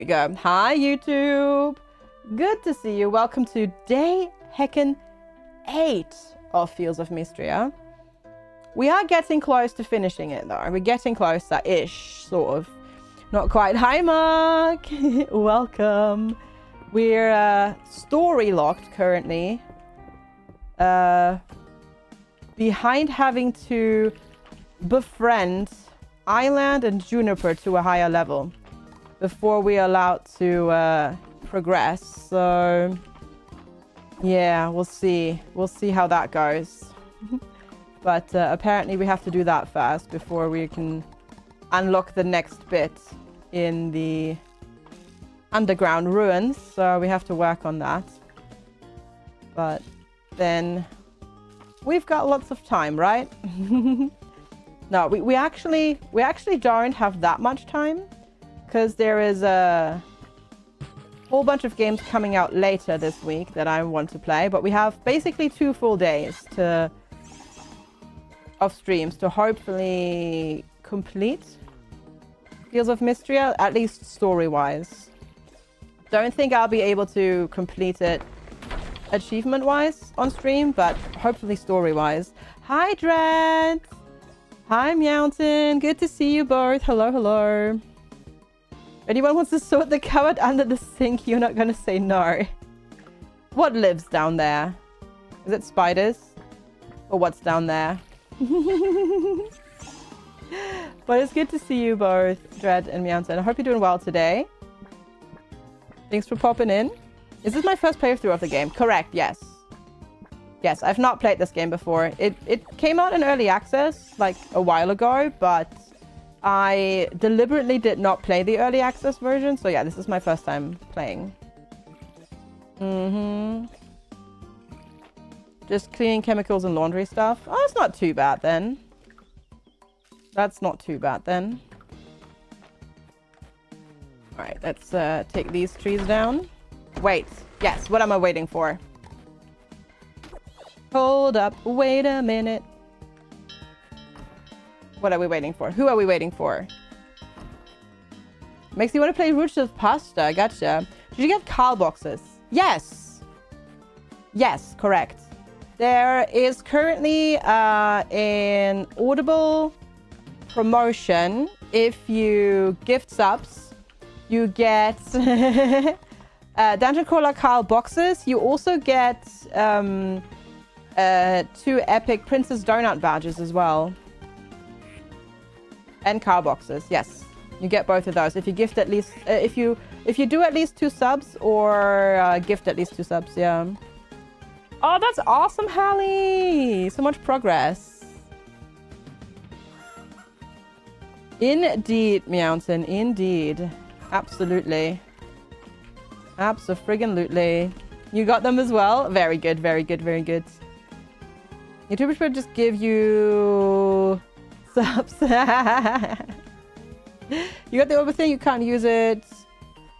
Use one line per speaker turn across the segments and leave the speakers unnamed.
we go. Hi, YouTube. Good to see you. Welcome to day heckin' 8 of Fields of Mistria. We are getting close to finishing it, though. We're getting closer-ish, sort of. Not quite. Hi, Mark. Welcome. We're story-locked currently. Behind having to befriend Island and Juniper to a higher level before we're allowed to progress. So, yeah, we'll see. We'll see how that goes. But apparently we have to do that first before we can unlock the next bit in the underground ruins. So we have to work on that. But then we've got lots of time, right? No, we actually don't have that much time because there is a whole bunch of games coming out later this week that I want to play. But we have basically 2 full days of streams to hopefully complete Fields of Mistria, at least story-wise. Don't think I'll be able to complete it achievement-wise on stream, but hopefully story-wise. Hi, Dread! Hi, Mountain! Good to see you both. Hello, hello. Anyone wants to sort the cupboard under the sink, you're not gonna say no. What lives down there? Is it spiders? Or what's down there? But it's good to see you both, Dread and Mountain. I hope you're doing well today. Thanks for popping in. Is this my first playthrough of the game? Correct, yes. Yes, I've not played this game before. It came out in early access, like, a while ago, but I deliberately did not play the early access version. So yeah, this is my first time playing. Just cleaning chemicals and laundry stuff. Oh, that's not too bad then. That's not too bad then. Alright, let's take these trees down. Wait. Yes, what am I waiting for? Hold up. Wait a minute. What are we waiting for? Who are we waiting for? Makes you want to play Roots of Pasta. Gotcha. Did you get Carl boxes? Yes. Yes, correct. There is currently an Audible promotion. If you gift subs, you get Dungeon Crawler Carl boxes. You also get 2 epic Princess Donut badges as well. And Carl boxes, yes. You get both of those if you gift at least if you do at least 2 subs or gift at least 2 subs, yeah. Oh, that's awesome, Hallie! So much progress. Indeed, Mountain. Indeed. Absolutely. Abso-friggin-lutely. You got them as well? Very good, very good, very good. YouTubers would just give you subs. You got the other thing, you can't use it.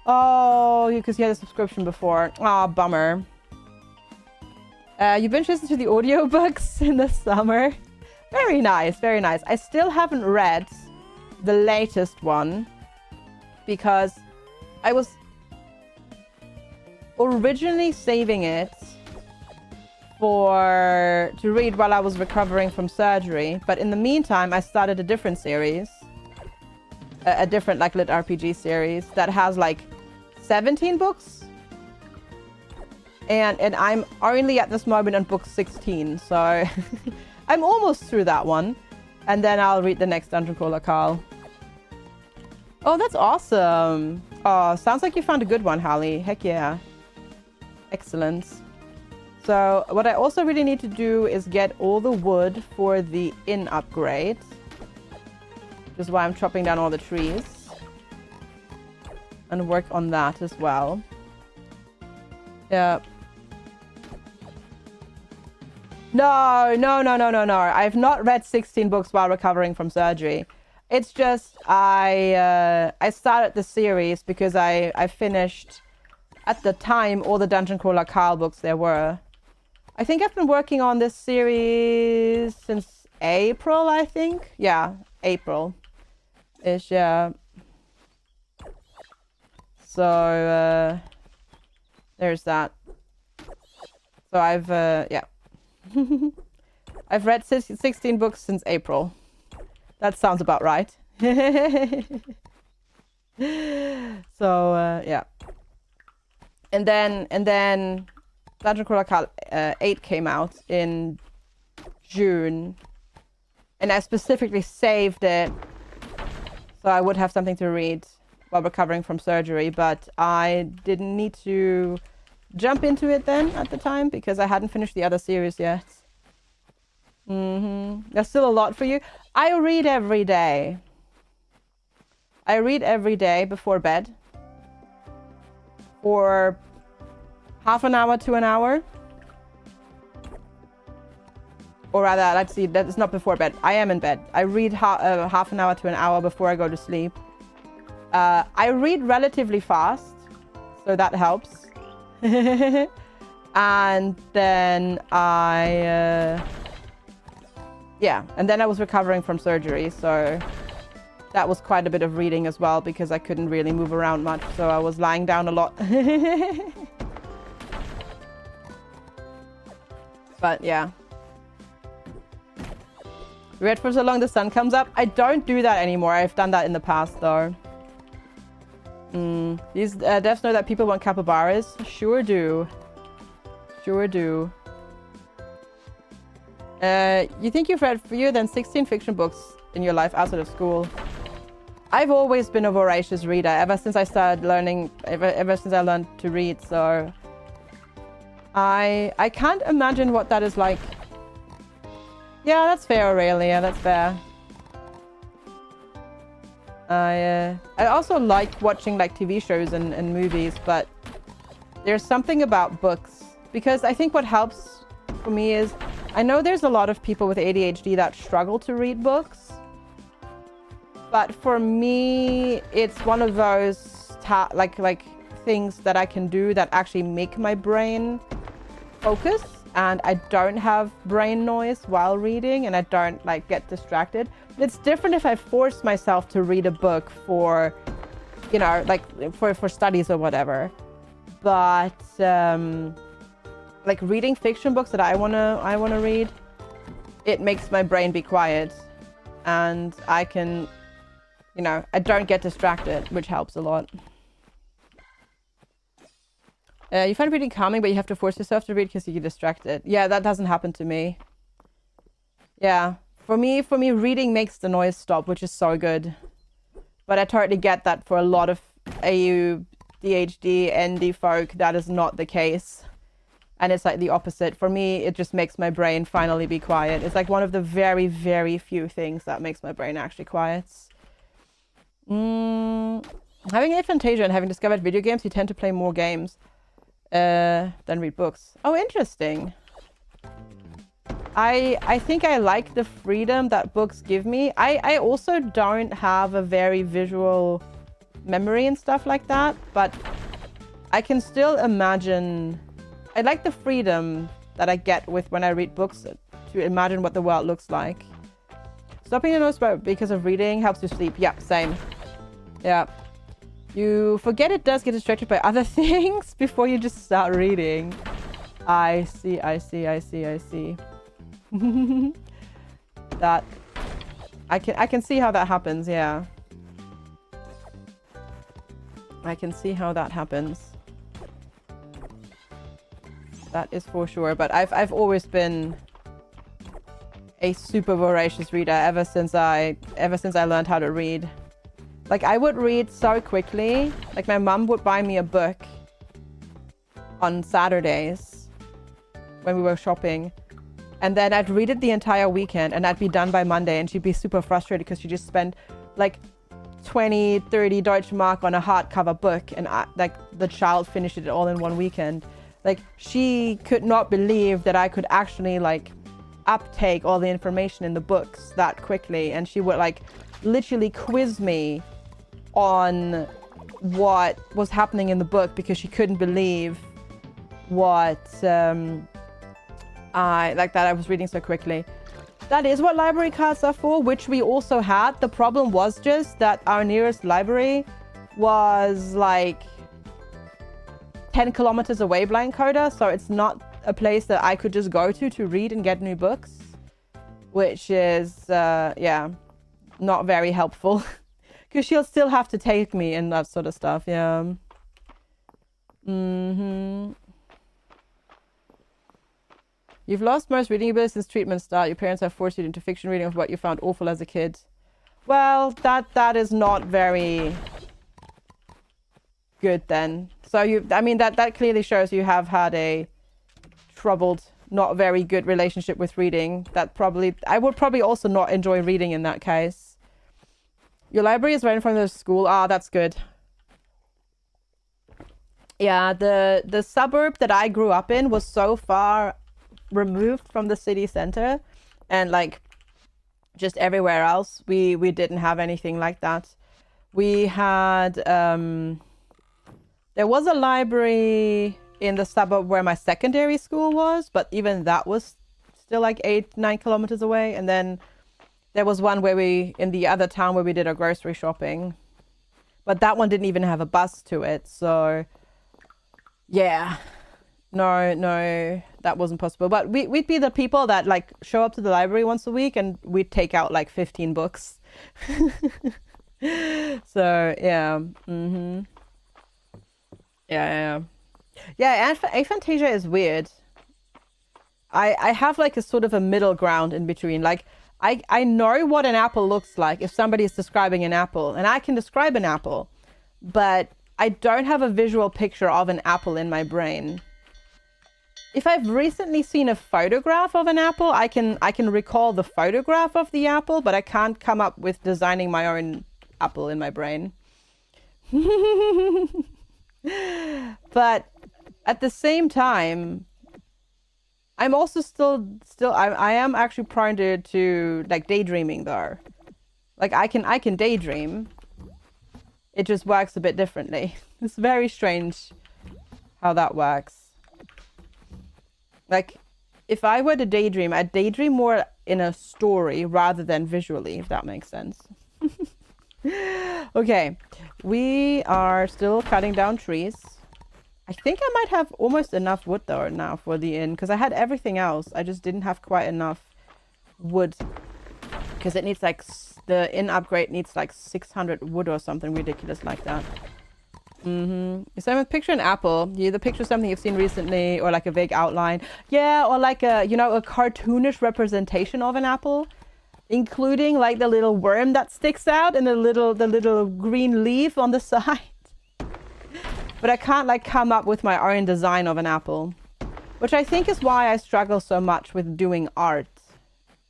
Oh, because you had a subscription before. Oh, bummer. You've been listening to the audiobooks in the summer. Very nice, very nice. I still haven't read the latest one because I was originally saving it to read while I was recovering from surgery. But in the meantime, I started a different series. A different, like, lit RPG series that has, like, 17 books. And I'm only at this moment on book 16, so I'm almost through that one. And then I'll read the next Dungeon Crawler Carl. Oh, that's awesome. Oh, sounds like you found a good one, Hallie. Heck yeah. Excellent. So what I also really need to do is get all the wood for the inn upgrade. Which is why I'm chopping down all the trees. And work on that as well. Yeah. No. I've not read 16 books while recovering from surgery. It's just I started the series because I finished at the time all the Dungeon Crawler Carl books there were. I think I've been working on this series since April, I think. Yeah, April. Ish, yeah. So, there's that. So I've, yeah. I've read 16 books since April. That sounds about right. So, yeah. And then Dungeon Crawler 8 came out in June. And I specifically saved it so I would have something to read while recovering from surgery. But I didn't need to jump into it then at the time because I hadn't finished the other series yet. There's still a lot for you. I read every day. I read every day before bed for half an hour to an hour. Or rather, let's see, that is not before bed. I am in bed. I read half an hour to an hour before I go to sleep. I read relatively fast, so that helps. And then yeah, and then I was recovering from surgery, so that was quite a bit of reading as well because I couldn't really move around much, so I was lying down a lot. But yeah. Read for so long the sun comes up. I don't do that anymore. I've done that in the past though. These devs know that people want capybaras. Sure do. Sure do. You think you've read fewer than 16 fiction books in your life outside of school? I've always been a voracious reader ever since I started learning, ever since I learned to read, so I can't imagine what that is like. Yeah, that's fair, Aurelia, that's fair. I also like watching like TV shows and movies, but there's something about books, because I think what helps for me is I know there's a lot of people with ADHD that struggle to read books, but for me it's one of those like things that I can do that actually make my brain focus, and I don't have brain noise while reading, and I don't like get distracted. It's different if I force myself to read a book for, you know, like for studies or whatever. But like reading fiction books that I wanna read, it makes my brain be quiet, and I can, you know, I don't get distracted, which helps a lot. You find reading calming, but you have to force yourself to read because you get distracted. Yeah, that doesn't happen to me. Yeah, for me, reading makes the noise stop, which is so good. But I totally get that for a lot of AU, DHD, ND folk, that is not the case. And it's like the opposite. For me, it just makes my brain finally be quiet. It's like one of the very, very few things that makes my brain actually quiet. Having aphantasia and having discovered video games, you tend to play more games than read books. Oh, interesting. I think I like the freedom that books give me. I also don't have a very visual memory and stuff like that, but I can still imagine. I like the freedom that I get with when I read books to imagine what the world looks like. Stopping your nose because of reading helps you sleep. Yeah, same. Yeah. You forget it does get distracted by other things before you just start reading. I see. That I can see how that happens, yeah. I can see how that happens. That is for sure, but I've always been a super voracious reader ever since I learned how to read. Like, I would read so quickly. Like, my mum would buy me a book on Saturdays when we were shopping. And then I'd read it the entire weekend and I'd be done by Monday, and she'd be super frustrated because she just spent like 20, 30 Deutsche Mark on a hardcover book, and like the child finished it all in one weekend. Like, she could not believe that I could actually like uptake all the information in the books that quickly. And she would like literally quiz me on what was happening in the book because she couldn't believe what I was reading so quickly. That is what library cards are for, which we also had. The problem was just that our nearest library was like 10 kilometers away, Blind Coda, so it's not a place that I could just go to read and get new books, which is, yeah, not very helpful. Because she'll still have to take me and that sort of stuff, yeah. You've lost most reading ability since treatment start. Your parents have forced you into fiction reading of what you found awful as a kid. Well, that is not very good then. So I mean, that clearly shows you have had a troubled, not very good relationship with reading. I would probably also not enjoy reading in that case. Your library is right in front of the school. Ah, that's good. Yeah, the suburb that I grew up in was so far removed from the city center, and like just everywhere else we didn't have anything like that. We had there was a library in the suburb where my secondary school was, but even that was still like 8-9 kilometers away. And then there was one in the other town where we did our grocery shopping, but that one didn't even have a bus to it. So yeah, no, that wasn't possible. But we'd be the people that like show up to the library once a week and we'd take out like 15 books. So yeah, yeah. Aphantasia is weird. I have like a sort of a middle ground in between. Like I know what an apple looks like if somebody is describing an apple, and I can describe an apple, but I don't have a visual picture of an apple in my brain. If I've recently seen a photograph of an apple, I can recall the photograph of the apple, but I can't come up with designing my own apple in my brain. But at the same time, I'm also still I am actually prone to like daydreaming though. Like I can daydream. It just works a bit differently. It's very strange how that works. Like if I were to daydream, I'd daydream more in a story rather than visually, if that makes sense. Okay, we are still cutting down trees. I think I might have almost enough wood though now for the inn, because I had everything else. I just didn't have quite enough wood, because it needs like the inn upgrade needs like 600 wood or something ridiculous like that. So picture an apple. You either picture something you've seen recently or like a vague outline. Yeah, or like a, you know, a cartoonish representation of an apple, including like the little worm that sticks out and the little green leaf on the side. But I can't like come up with my own design of an apple, which I think is why I struggle so much with doing art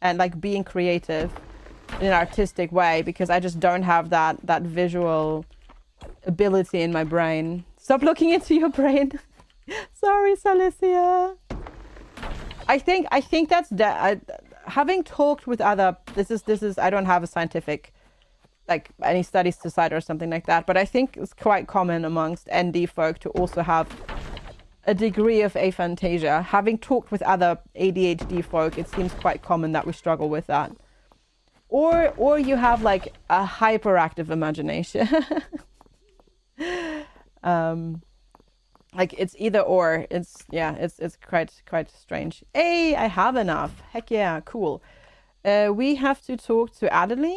and like being creative in an artistic way, because I just don't have that visual ability in my brain. Stop looking into your brain. Sorry, Salicia. I think that's having talked with other, this is I don't have a scientific like any studies to cite or something like that, but I think it's quite common amongst ND folk to also have a degree of aphantasia. Having talked with other ADHD folk, it seems quite common that we struggle with that. Or you have like a hyperactive imagination. Like it's either or. It's quite strange. Hey, I have enough. Heck yeah, cool. We have to talk to Adeline.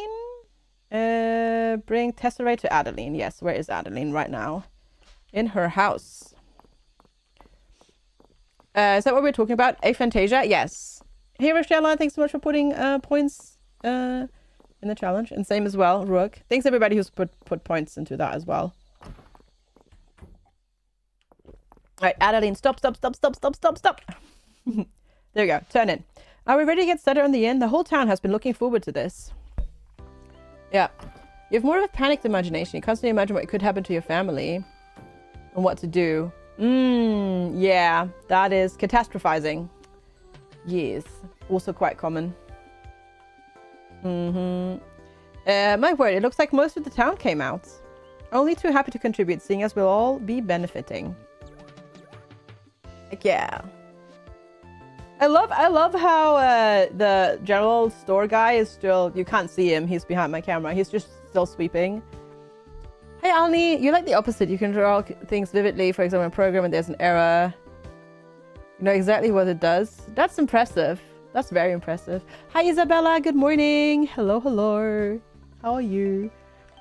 Bring Tesserae to Adeline. Yes, where is Adeline right now? In her house. Is that what we're talking about? Aphantasia? Yes. Hey, Rochelle, thanks so much for putting points in the challenge. And same as well, Rook. Thanks everybody who's put points into that as well. Alright, Adeline, stop. There you go, turn in. Are we ready to get started on the inn? The whole town has been looking forward to this. Yeah. You have more of a panicked imagination. You constantly imagine what could happen to your family and what to do. Yeah, that is catastrophizing. Yes, also quite common. My word, it looks like most of the town came out. Only too happy to contribute, seeing as we'll all be benefiting. Like, yeah. I love how the general store guy is still, you can't see him, he's behind my camera, he's just still sweeping. Hey, Alni, you're like the opposite. You can draw things vividly. For example, in a program and there's an error. You know exactly what it does. That's impressive. That's very impressive. Hi, Isabella. Good morning. Hello, hello. How are you?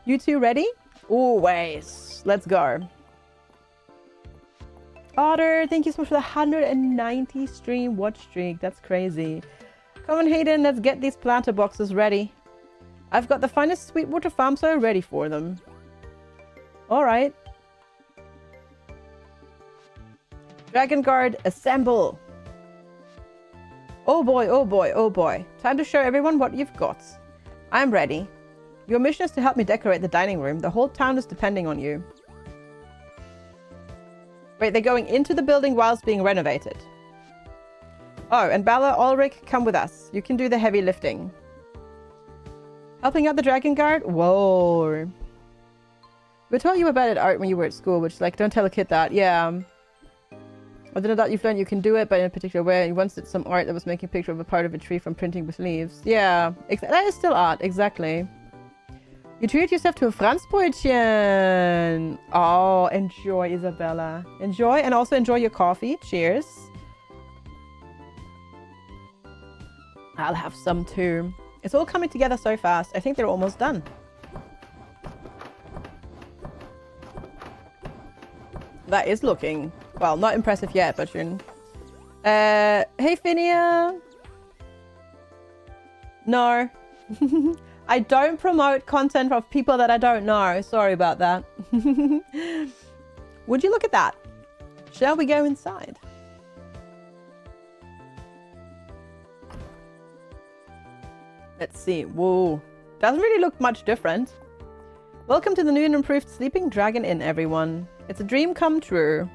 You two ready? Always. Let's go. Otter, thank you so much for the 190 stream watch streak. That's crazy. Come on, Hayden. Let's get these planter boxes ready. I've got the finest Sweetwater farm, so I'm ready for them. All right. Dragon Guard, assemble. Oh boy, oh boy, oh boy. Time to show everyone what you've got. I'm ready. Your mission is to help me decorate the dining room. The whole town is depending on you. Wait, they're going into the building whilst being renovated. Oh, and Bella, Ulrich, come with us. You can do the heavy lifting. Helping out the Dragon Guard? Whoa. We told you about it, Art, when you were at school, which is like, don't tell a kid that. Yeah. Other than that, you've learned you can do it, but in a particular way. You once did some art that was making a picture of a part of a tree from printing with leaves. Yeah, that is still art, exactly. You treat yourself to a Franzbrötchen. Oh, enjoy, Isabella. Enjoy, and also enjoy your coffee. Cheers. I'll have some too. It's all coming together so fast. I think they're almost done. That is looking, well, not impressive yet, but soon. Hey, Phinia. No. I don't promote content of people that I don't know. Sorry about that. Would you look at that? Shall we go inside? Let's see. Whoa. Doesn't really look much different. Welcome to the new and improved Sleeping Dragon Inn, everyone. It's a dream come true.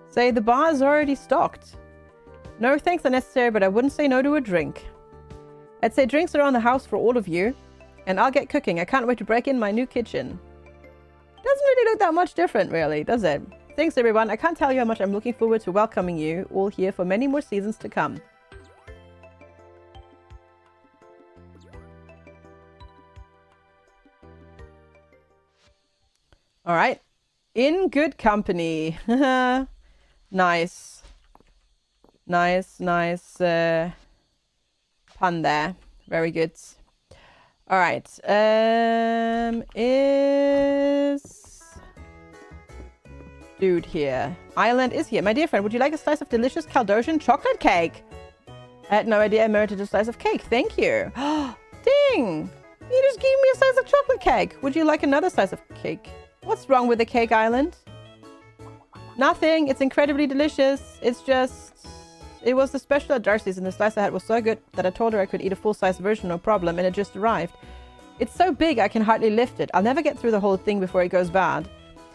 Say, the bar is already stocked. No thanks are necessary, but I wouldn't say no to a drink. I'd say drinks around the house for all of you. And I'll get cooking. I can't wait to break in my new kitchen. Doesn't really look that much different, really, does it? Thanks, everyone. I can't tell you how much I'm looking forward to welcoming you all here for many more seasons to come. All right. In good company. Nice. Nice, nice pun there. Very good. All right. Is dude here? Ireland is here. My dear friend, would you like a slice of delicious Caldosian chocolate cake? I had no idea I merited a slice of cake. Thank you. Ding! You just gave me a slice of chocolate cake. Would you like another slice of cake? What's wrong with the cake, Island? Nothing. It's incredibly delicious. It's just... It was the special at Darcy's, and the slice I had was so good that I told her I could eat a full-size version, no problem, and it just arrived. It's so big I can hardly lift it. I'll never get through the whole thing before it goes bad.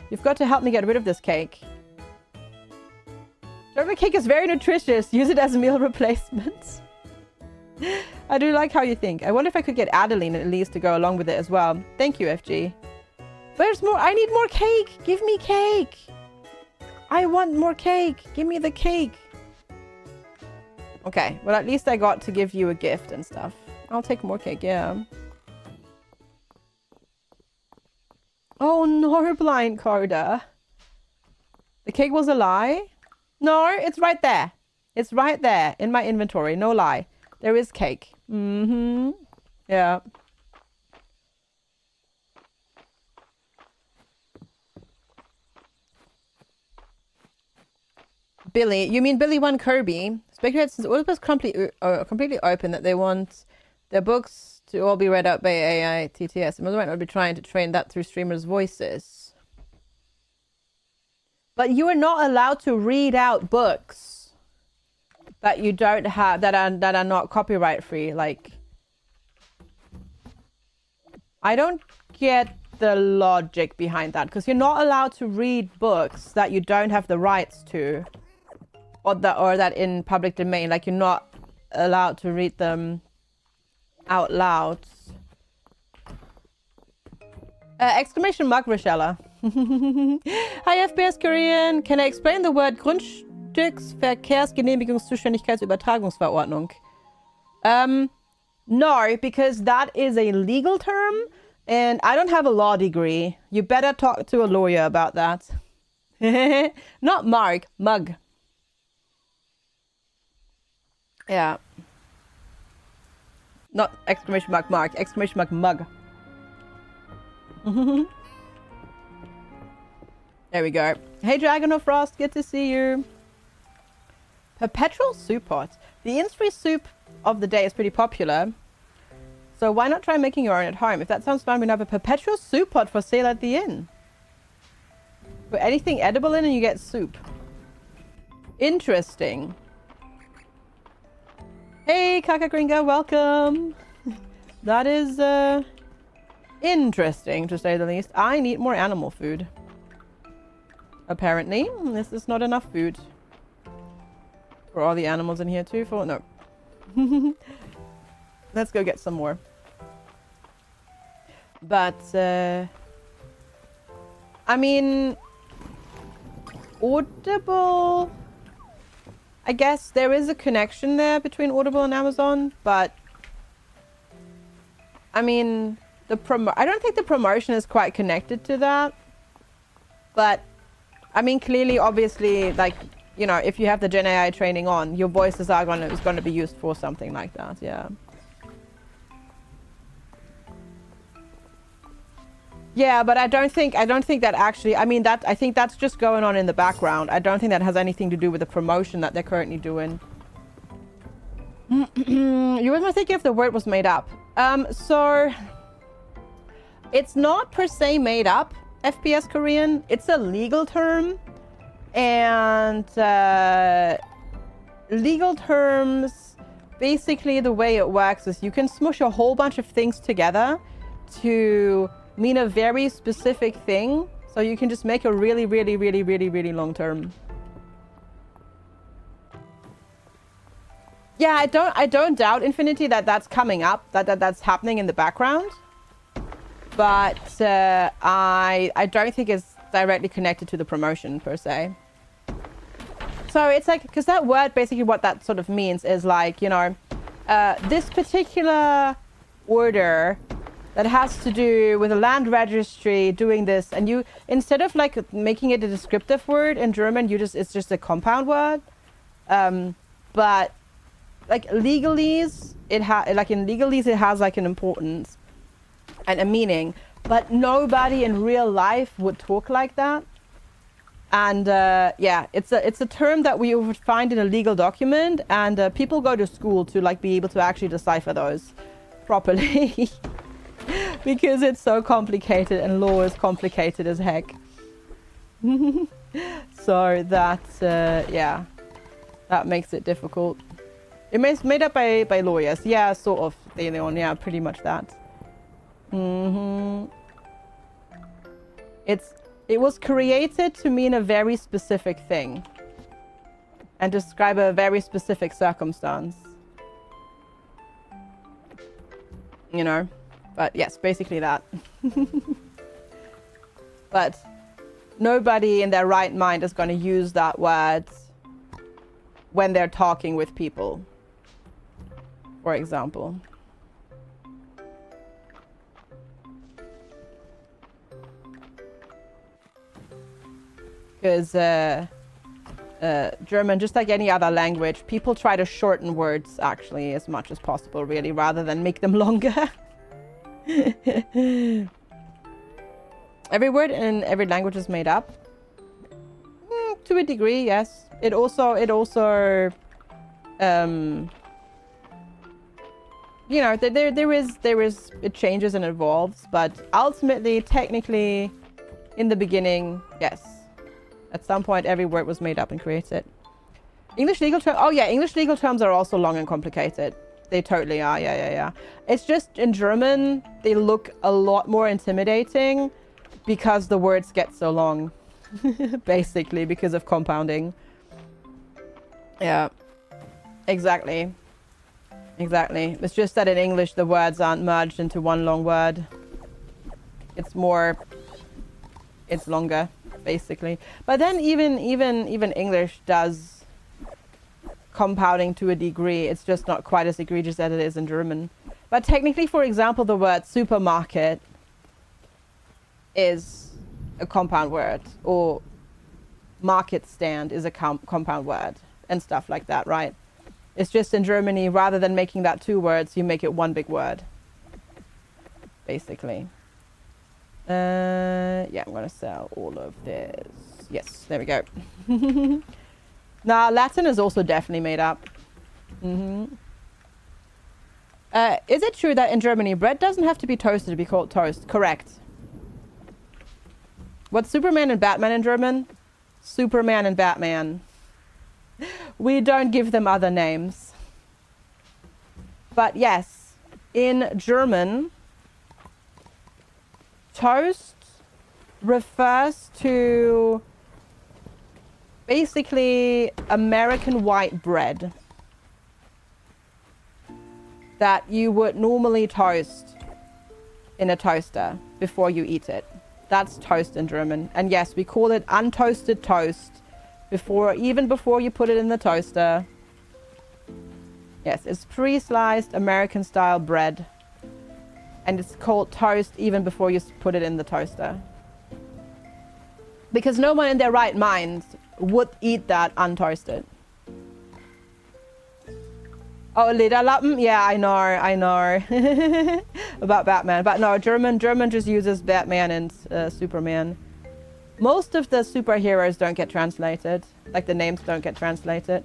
You've got to help me get rid of this cake. Chocolate cake is very nutritious. Use it as a meal replacement. I do like how you think. I wonder if I could get Adeline at least to go along with it as well. Thank you, FG. Where's more? I need more cake. Give me cake. I want more cake. Give me the cake. Okay. Well, at least I got to give you a gift and stuff. I'll take more cake. Yeah. Oh, no, blind Coda. The cake was a lie? No, it's right there. It's right there in my inventory. No lie. There is cake. Mm-hmm. Yeah. Billy, you mean Billy One Kirby? Speculated since all of us completely open that they want their books to all be read out by AI TTS. And might not be trying to train that through streamers' voices. But you are not allowed to read out books that you don't have, that are not copyright free. Like, I don't get the logic behind that, because you're not allowed to read books that you don't have the rights to. Or that in public domain, like you're not allowed to read them out loud. Exclamation mark, Rochella. Hi, FPS Korean. Can I explain the word Grundstücksverkehrsgenehmigungszuständigkeitsübertragungsverordnung? No, because that is a legal term And I don't have a law degree. You better talk to a lawyer about that. Not Mark, Mug. Yeah. Not exclamation mark Mark, exclamation mark Mug. There we go. Hey Dragon of Frost, good to see you. Perpetual soup pot. The Innisfree soup of the day is pretty popular. So why not try making your own at home? If that sounds fun, we have a perpetual soup pot for sale at the inn. Put anything edible in and you get soup. Interesting. Hey, Kaka Gringa, welcome. That is interesting, to say the least. I need more animal food. Apparently, this is not enough food. For all the animals in here too? For no. Let's go get some more. But, I mean, Audible, I guess there is a connection there between Audible and Amazon, but, I mean, I don't think the promotion is quite connected to that, but, I mean, clearly, obviously, like, you know, if you have the Gen AI training on, your voices are going to be used for something like that, yeah. Yeah, but I don't think that actually, I mean, I think that's just going on in the background. I don't think that has anything to do with the promotion that they're currently doing. You were thinking if the word was made up. So it's not per se made up, FPS Korean. It's a legal term. And legal terms, basically the way it works is you can smush a whole bunch of things together to mean a very specific thing. So you can just make a really, really, really, really, really long term. Yeah, I don't doubt, Infinity, that that's coming up, that's happening in the background. But I don't think it's directly connected to the promotion per se. So it's like, because that word, basically what that sort of means is like, you know, this particular order that has to do with a land registry doing this, and you, instead of like making it a descriptive word in German, it's just a compound word. But like legalese, in legalese it has like an importance and a meaning, but nobody in real life would talk like that. And yeah, it's a term that we would find in a legal document, and people go to school to like be able to actually decipher those properly. Because it's so complicated and law is complicated as heck. So that's yeah, that makes it difficult. It's made up by lawyers. Yeah, sort of, Leon. Yeah, pretty much that. It was created to mean a very specific thing and describe a very specific circumstance. You know? But yes, basically that. But nobody in their right mind is going to use that word when they're talking with people, for example. Because German, just like any other language, people try to shorten words actually as much as possible, really, rather than make them longer. Every word in every language is made up. To a degree, yes. It also you know, there is it changes and evolves, but ultimately, technically, in the beginning, yes. At some point, every word was made up and created. English legal terms. Oh yeah, English legal terms are also long and complicated. They totally are. Yeah. It's just in German, they look a lot more intimidating because the words get so long. Basically, because of compounding. Yeah. Exactly. It's just that in English, the words aren't merged into one long word. It's longer. Basically, but then even English does compounding to a degree. It's just not quite as egregious as it is in German. But technically, for example, the word supermarket is a compound word, or market stand is a compound word, and stuff like that, right? It's just in Germany, rather than making that 2 words, you make it 1 big word, basically. Yeah, I'm gonna sell all of this. Yes, there we go. Now, Latin is also definitely made up. Is it true that in Germany, bread doesn't have to be toasted to be called toast? Correct. What's Superman and Batman in German? Superman and Batman. We don't give them other names. But yes, in German, toast refers to basically American white bread that you would normally toast in a toaster before you eat it. That's toast in German. And yes, we call it untoasted toast even before you put it in the toaster. Yes, it's pre-sliced American style bread. And it's called toast even before you put it in the toaster. Because no one in their right mind would eat that untoasted. Oh, Lederlappen? Yeah, I know. About Batman. But no, German just uses Batman and Superman. Most of the superheroes don't get translated. Like, the names don't get translated.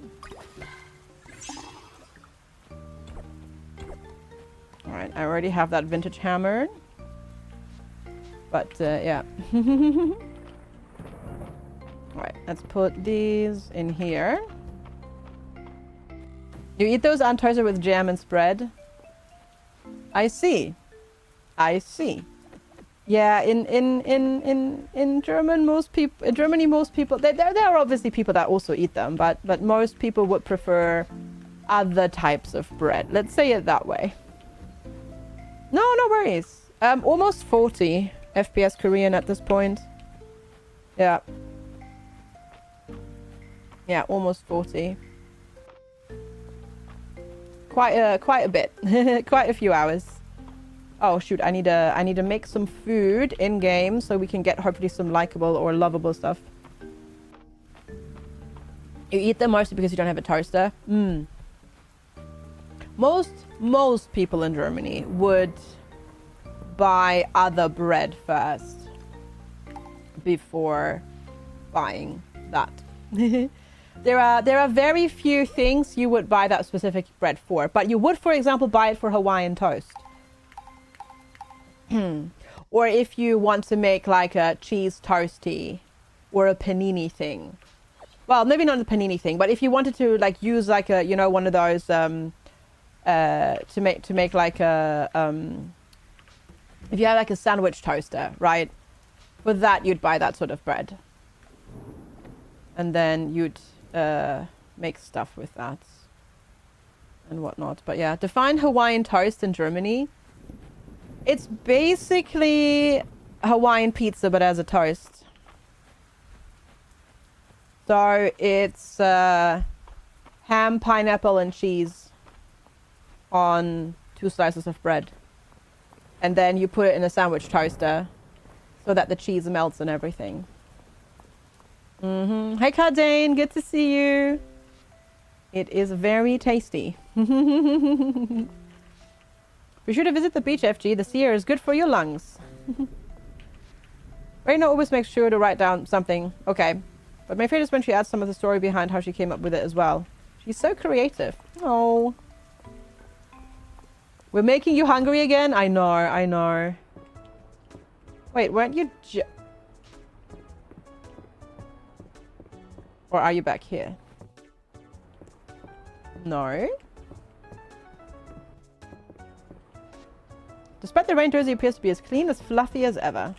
Alright, I already have that vintage hammer. But, yeah. Alright, let's put these in here. You eat those untoasted with jam and spread? I see. Yeah, in Germany, most people, there are obviously people that also eat them, but most people would prefer other types of bread. Let's say it that way. No worries. Almost 40 FPS Korean at this point. Yeah. Yeah, almost 40. Quite a bit. Quite a few hours. Oh shoot, I need to make some food in game so we can get hopefully some likable or lovable stuff. You eat them mostly because you don't have a toaster? Most people in Germany would buy other bread first before buying that. There are very few things you would buy that specific bread for, but you would, for example, buy it for Hawaiian toast. Or if you want to make like a cheese toasty or a panini thing. Well, maybe not the panini thing, but if you wanted to like use like a, you know, one of those to make like a if you have like a sandwich toaster, right? With that you'd buy that sort of bread. And then you'd make stuff with that and whatnot. But yeah, define Hawaiian toast in Germany. It's basically Hawaiian pizza, but as a toast. So it's ham, pineapple, and cheese on 2 slices of bread. And then you put it in a sandwich toaster so that the cheese melts and everything. Hi, Cardane. Good to see you. It is very tasty. Be sure to visit the beach, FG. The sea air is good for your lungs. Raina always makes sure to write down something. Okay. But my favorite is when she adds some of the story behind how she came up with it as well. She's so creative. Oh. We're making you hungry again? I know. Wait, weren't you or are you back here? No. Despite the rain, Jersey appears to be as clean, as fluffy as ever.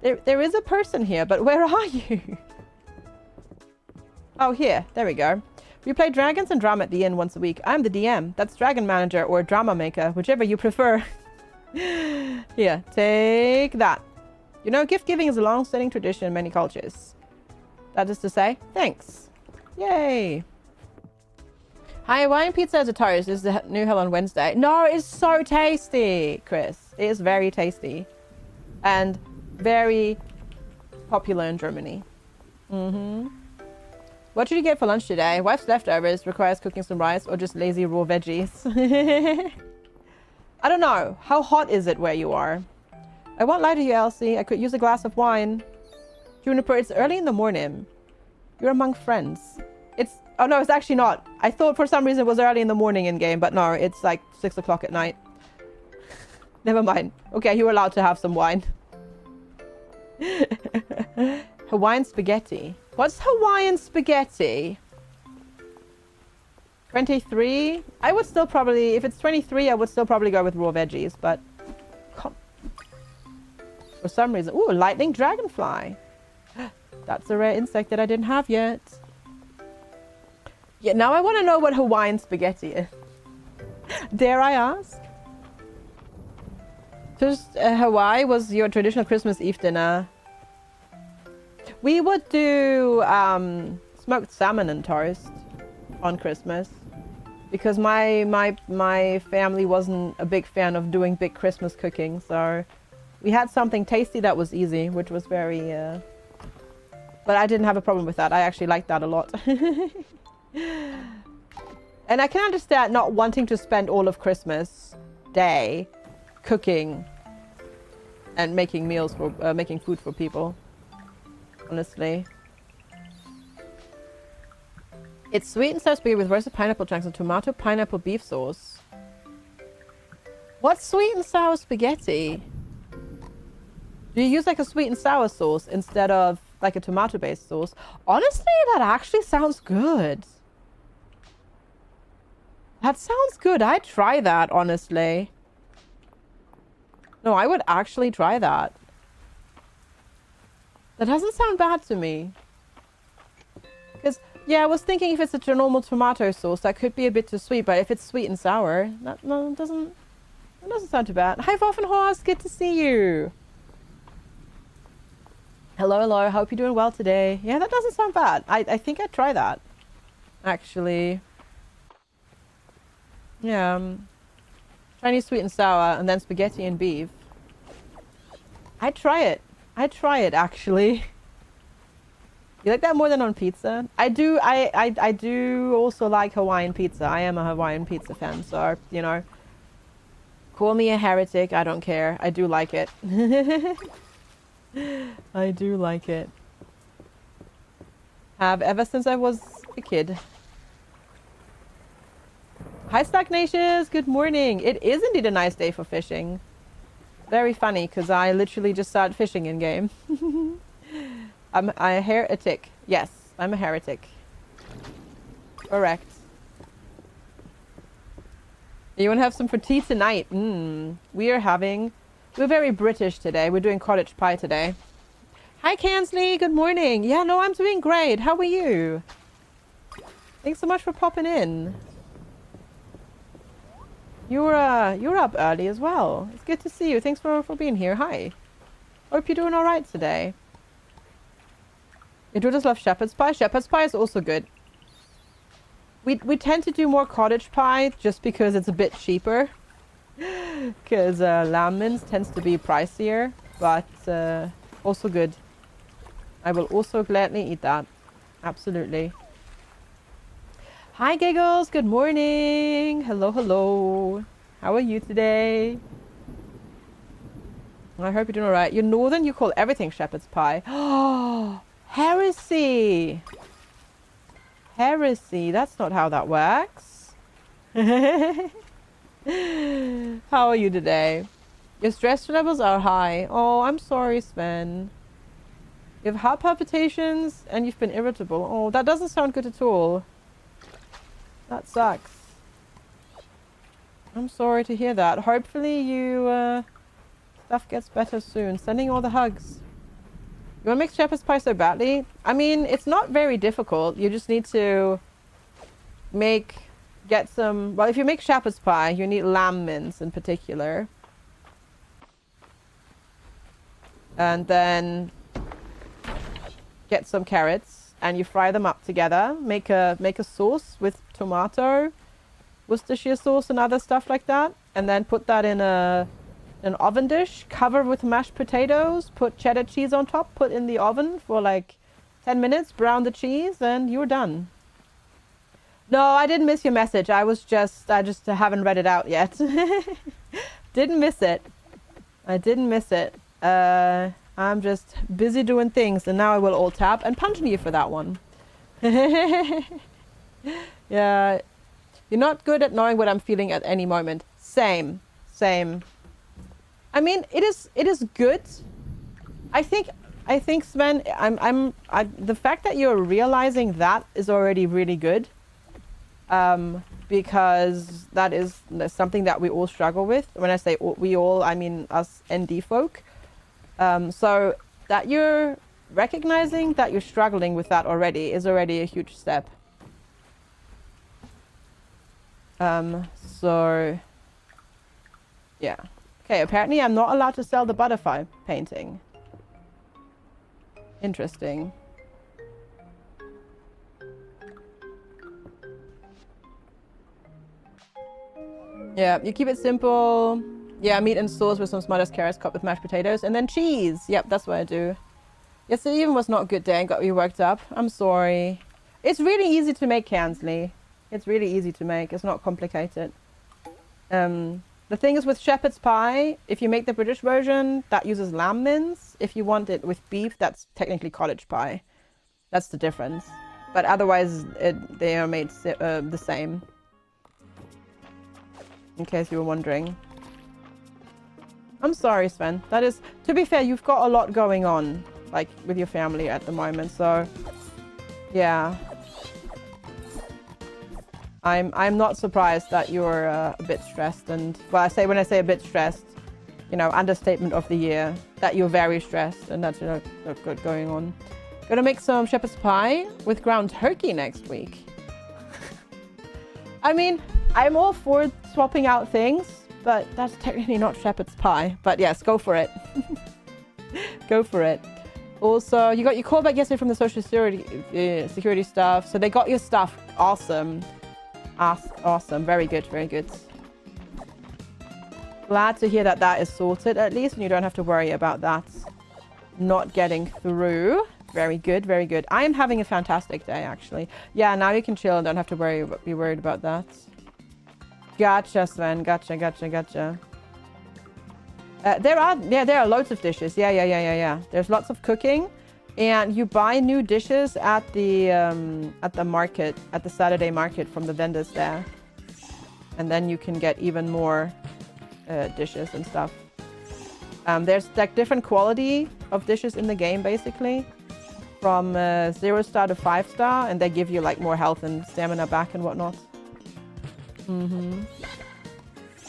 There is a person here, but where are you? Oh, here. There we go. We play dragons and drama at the inn once a week. I'm the DM. That's dragon manager or drama maker, whichever you prefer. Here, take that. You know, gift giving is a long-standing tradition in many cultures. That is to say, thanks. Yay. Hi, Hawaiian pizza as a toast is the new hell on Wednesday. No, it's so tasty, Chris. It is very tasty. And very popular in Germany. What did you get for lunch today? Wife's leftovers, requires cooking some rice, or just lazy raw veggies? I don't know. How hot is it where you are? I won't lie to you, Elsie. I could use a glass of wine. Juniper, it's early in the morning. You're among friends. Oh no, it's actually not. I thought for some reason it was early in the morning in game, but no, it's like 6 o'clock at night. Never mind. Okay, you're allowed to have some wine. Hawaiian spaghetti. What's Hawaiian spaghetti? 23? I would still probably, if it's 23, I would still probably go with raw veggies, but for some reason, ooh, lightning dragonfly. That's a rare insect that I didn't have yet. Yeah, now I want to know what Hawaiian spaghetti is. Dare I ask? Just Hawaii was your traditional Christmas Eve dinner. We would do smoked salmon and toast on Christmas because my family wasn't a big fan of doing big Christmas cooking, so we had something tasty that was easy, which was very but I didn't have a problem with that. I actually liked that a lot. And I can understand not wanting to spend all of Christmas Day cooking and making meals for making food for people. Honestly, it's sweet and sour spaghetti with roasted pineapple chunks and tomato pineapple beef sauce. What's sweet and sour spaghetti? Do you use like a sweet and sour sauce instead of like a tomato based sauce? Honestly, that actually sounds good. That sounds good. I'd try that, honestly. No, I would actually try that. That doesn't sound bad to me. Because, yeah, I was thinking if it's a normal tomato sauce, that could be a bit too sweet. But if it's sweet and sour, that doesn't sound too bad. Hi, Waffenhorst. Good to see you. Hello, hello. Hope you're doing well today. Yeah, that doesn't sound bad. I think I'd try that, actually. Yeah. Chinese sweet and sour, and then spaghetti and beef. I'd try it. I'd try it, actually. You like that more than on pizza? I do also like Hawaiian pizza. I am a Hawaiian pizza fan, so, you know. Call me a heretic, I don't care. I do like it. I do like it. Have ever since I was a kid. Hi, Stagnacious. Good morning. It is indeed a nice day for fishing. Very funny, because I literally just started fishing in game. I'm a heretic. Yes, I'm a heretic. Correct. You want to have some for tea tonight? We're very British today. We're doing cottage pie today. Hi, Kansley. Good morning. Yeah, no, I'm doing great. How are you? Thanks so much for popping in. You're up early as well. It's good to see you. Thanks for being here. Hi. Hope you're doing all right today. You do just love shepherd's pie. Shepherd's pie is also good. We tend to do more cottage pie just because it's a bit cheaper. Because lamb mince tends to be pricier, but also good. I will also gladly eat that. Absolutely. Hi, Giggles. Good morning. Hello, hello. How are you today? I hope you're doing all right. You're northern. You call everything shepherd's pie. Oh, heresy. Heresy. That's not how that works. How are you today? Your stress levels are high. Oh, I'm sorry, Sven. You have heart palpitations and you've been irritable. Oh, that doesn't sound good at all. That sucks. I'm sorry to hear that. Hopefully you stuff gets better soon. Sending all the hugs. You want to make shepherd's pie so badly? I mean, it's not very difficult. You just need to get some... Well, if you make shepherd's pie, you need lamb mince in particular. And then get some carrots. And you fry them up together. Make a sauce with tomato, Worcestershire sauce and other stuff like that. And then put that in a an oven dish, cover with mashed potatoes, put cheddar cheese on top, put in the oven for like 10 minutes, brown the cheese, and you're done. No, I didn't miss your message. I just haven't read it out yet. Didn't miss it. I didn't miss it. I'm just busy doing things, and now I will alt tab and punch you for that one. Yeah. You're not good at knowing what I'm feeling at any moment. Same. I mean, it is good. I think Sven, the fact that you're realizing that is already really good. Because that's something that we all struggle with. When I say we all, I mean us ND folk. So that you're recognizing that you're struggling with that already is already a huge step. So yeah. Okay, apparently I'm not allowed to sell the butterfly painting. Interesting. Yeah, you keep it simple. Yeah, meat and sauce with some smartest carrots cut with mashed potatoes. And then cheese. Yep, that's what I do. Yesterday even was not a good day and got me worked up. I'm sorry. It's really easy to make, Kansley. It's really easy to make. It's not complicated. The thing is with shepherd's pie, if you make the British version, that uses lamb mince. If you want it with beef, that's technically cottage pie. That's the difference. But otherwise, they are made the same. In case you were wondering. I'm sorry, Sven. That is, to be fair, you've got a lot going on, like, with your family at the moment, so... Yeah. I'm not surprised that you're a bit stressed, and... Well, when I say a bit stressed, you know, understatement of the year, that you're very stressed, and that's, you know, not good going on. Gonna make some shepherd's pie with ground turkey next week. I mean, I'm all for swapping out things, but that's technically not shepherd's pie. But yes, go for it. Go for it. Also, you got your call back yesterday from the social security stuff. So they got your stuff. Awesome. Awesome. Very good. Very good. Glad to hear that that is sorted at least, and you don't have to worry about that not getting through. Very good. Very good. I am having a fantastic day, actually. Yeah, now you can chill and don't have to be worried about that. Gotcha, Sven. Gotcha. There are loads of dishes. Yeah. There's lots of cooking, and you buy new dishes at the market, at the Saturday market from the vendors there, and then you can get even more dishes and stuff. There's like different quality of dishes in the game, basically, from 0 star to 5 star, and they give you like more health and stamina back and whatnot.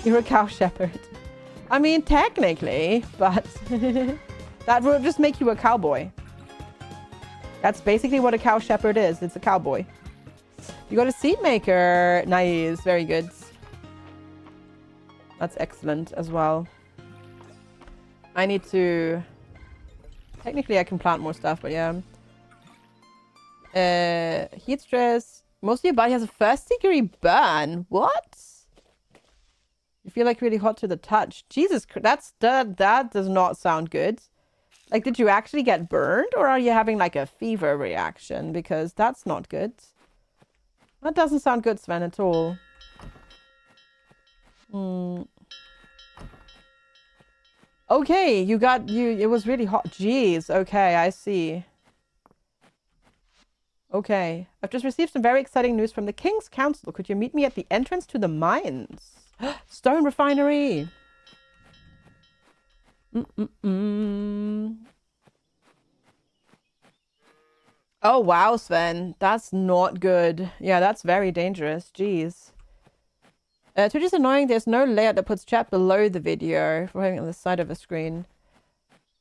You're a cow shepherd. I mean, technically, but that will just make you a cowboy. That's basically what a cow shepherd is. It's a cowboy. You got a seed maker. Nice. Very good. That's excellent as well. I need to... Technically, I can plant more stuff, but yeah. Heat stress. Most of your body has a first-degree burn. What? You feel like really hot to the touch. Jesus, that does not sound good. Like, did you actually get burned, or are you having like a fever reaction? Because that's not good. That doesn't sound good, Sven, at all. Okay, it was really hot. Jeez, okay, I see. Okay, I've just received some very exciting news from the King's Council. Could you meet me at the entrance to the mines? Stone refinery. Oh, wow, Sven. That's not good. Yeah, that's very dangerous. Jeez. Twitch is annoying. There's no layout that puts chat below the video for having it on the side of the screen.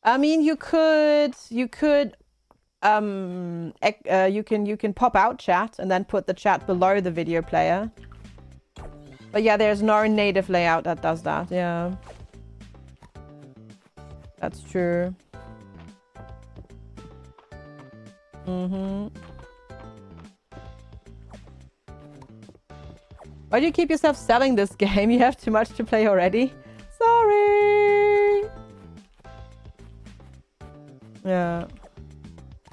I mean, you can pop out chat and then put the chat below the video player. But yeah, there's no native layout that does that. Yeah. That's true. Why do you keep yourself selling this game? You have too much to play already. Sorry.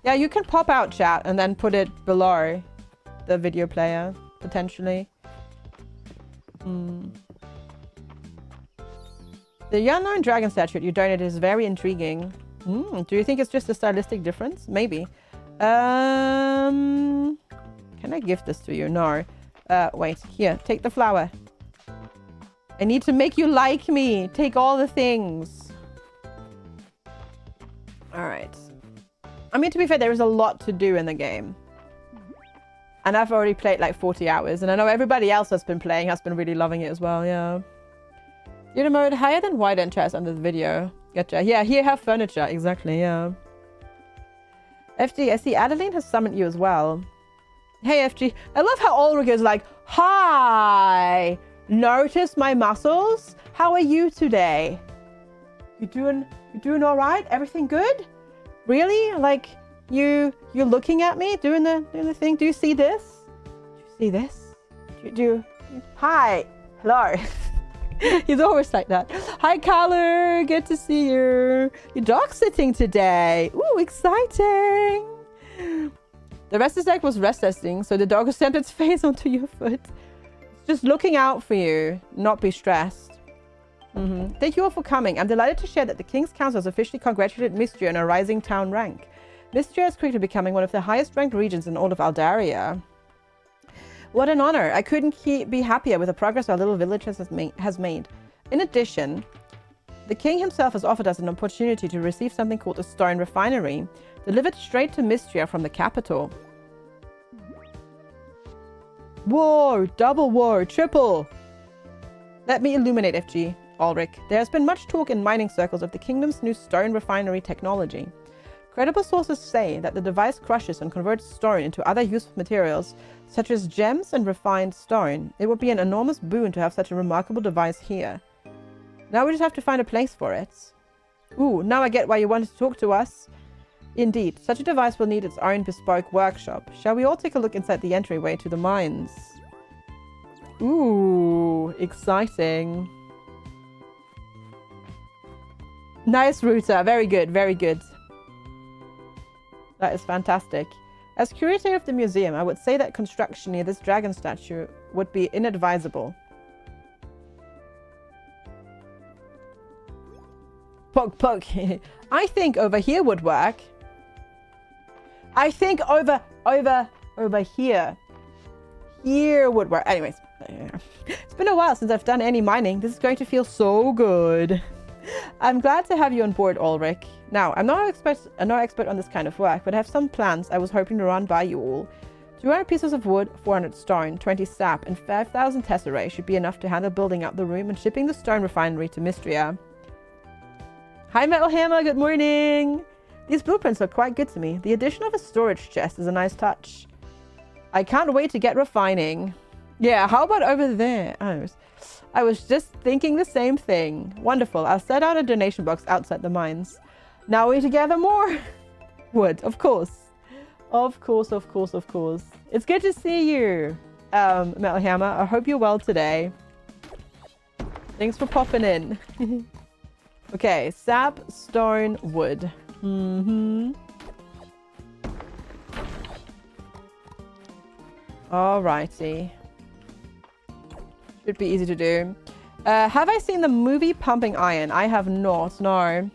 Yeah, you can pop out chat and then put it below the video player, potentially. The unknown dragon statue you donated is very intriguing. Do you think it's just a stylistic difference? Maybe. Can I gift this to you? No. Wait. Here, take the flower. I need to make you like me. Take all the things. Alright. I mean, to be fair, there is a lot to do in the game. And I've already played like 40 hours. And I know everybody else that's been playing has been really loving it as well, yeah. Unit mode higher than wide end chairs under the video. Gotcha. Yeah, here have furniture. Exactly, yeah. FG, I see Adeline has summoned you as well. Hey, FG. I love how Ulrich is like, hi! Notice my muscles? How are you today? You doing all right? Everything good? Really? Like, you're looking at me doing the thing? Do you see this? Do you see this? Hi. Hello. He's always like that. Hi, Caller. Good to see you. You're dog sitting today. Ooh, exciting. The restless deck was rest testing, so the dog stamped its face onto your foot. It's just looking out for you, not be stressed. Thank you all for coming. I'm delighted to share that the King's Council has officially congratulated Mistria on a rising town rank. Mistria is quickly becoming one of the highest ranked regions in all of Aldaria. What an honor. I couldn't be happier with the progress our little village has made. In addition, the king himself has offered us an opportunity to receive something called a stone refinery, delivered straight to Mistria from the capital. War, double war, triple. Let me illuminate, FG. Ulrich. There has been much talk in mining circles of the kingdom's new stone refinery technology. Credible sources say that the device crushes and converts stone into other useful materials, such as gems and refined stone. It would be an enormous boon to have such a remarkable device here. Now we just have to find a place for it. Ooh, now I get why you wanted to talk to us. Indeed, such a device will need its own bespoke workshop. Shall we all take a look inside the entryway to the mines? Ooh, exciting. Nice router. Very good, very good. That is fantastic. As curator of the museum, I would say that construction near this dragon statue would be inadvisable. Poke, poke. I think over here would work. I think over here. Here would work. Anyways, it's been a while since I've done any mining. This is going to feel so good. I'm glad to have you on board, Ulrich. Now, I'm no expert on this kind of work, but I have some plans I was hoping to run by you all. 200 pieces of wood, 400 stone, 20 sap, and 5,000 tesserae should be enough to handle building up the room and shipping the stone refinery to Mistria. Hi, Metal Hammer. Good morning. These blueprints look quite good to me. The addition of a storage chest is a nice touch. I can't wait to get refining. Yeah, how about over there? I was just thinking the same thing. Wonderful. I'll set out a donation box outside the mines. Now we need to gather more wood, of course. Of course, of course, of course. It's good to see you, Metal Hammer. I hope you're well today. Thanks for popping in. Okay, sap, stone, wood. Alrighty. Should be easy to do. Have I seen the movie Pumping Iron? I have not, no.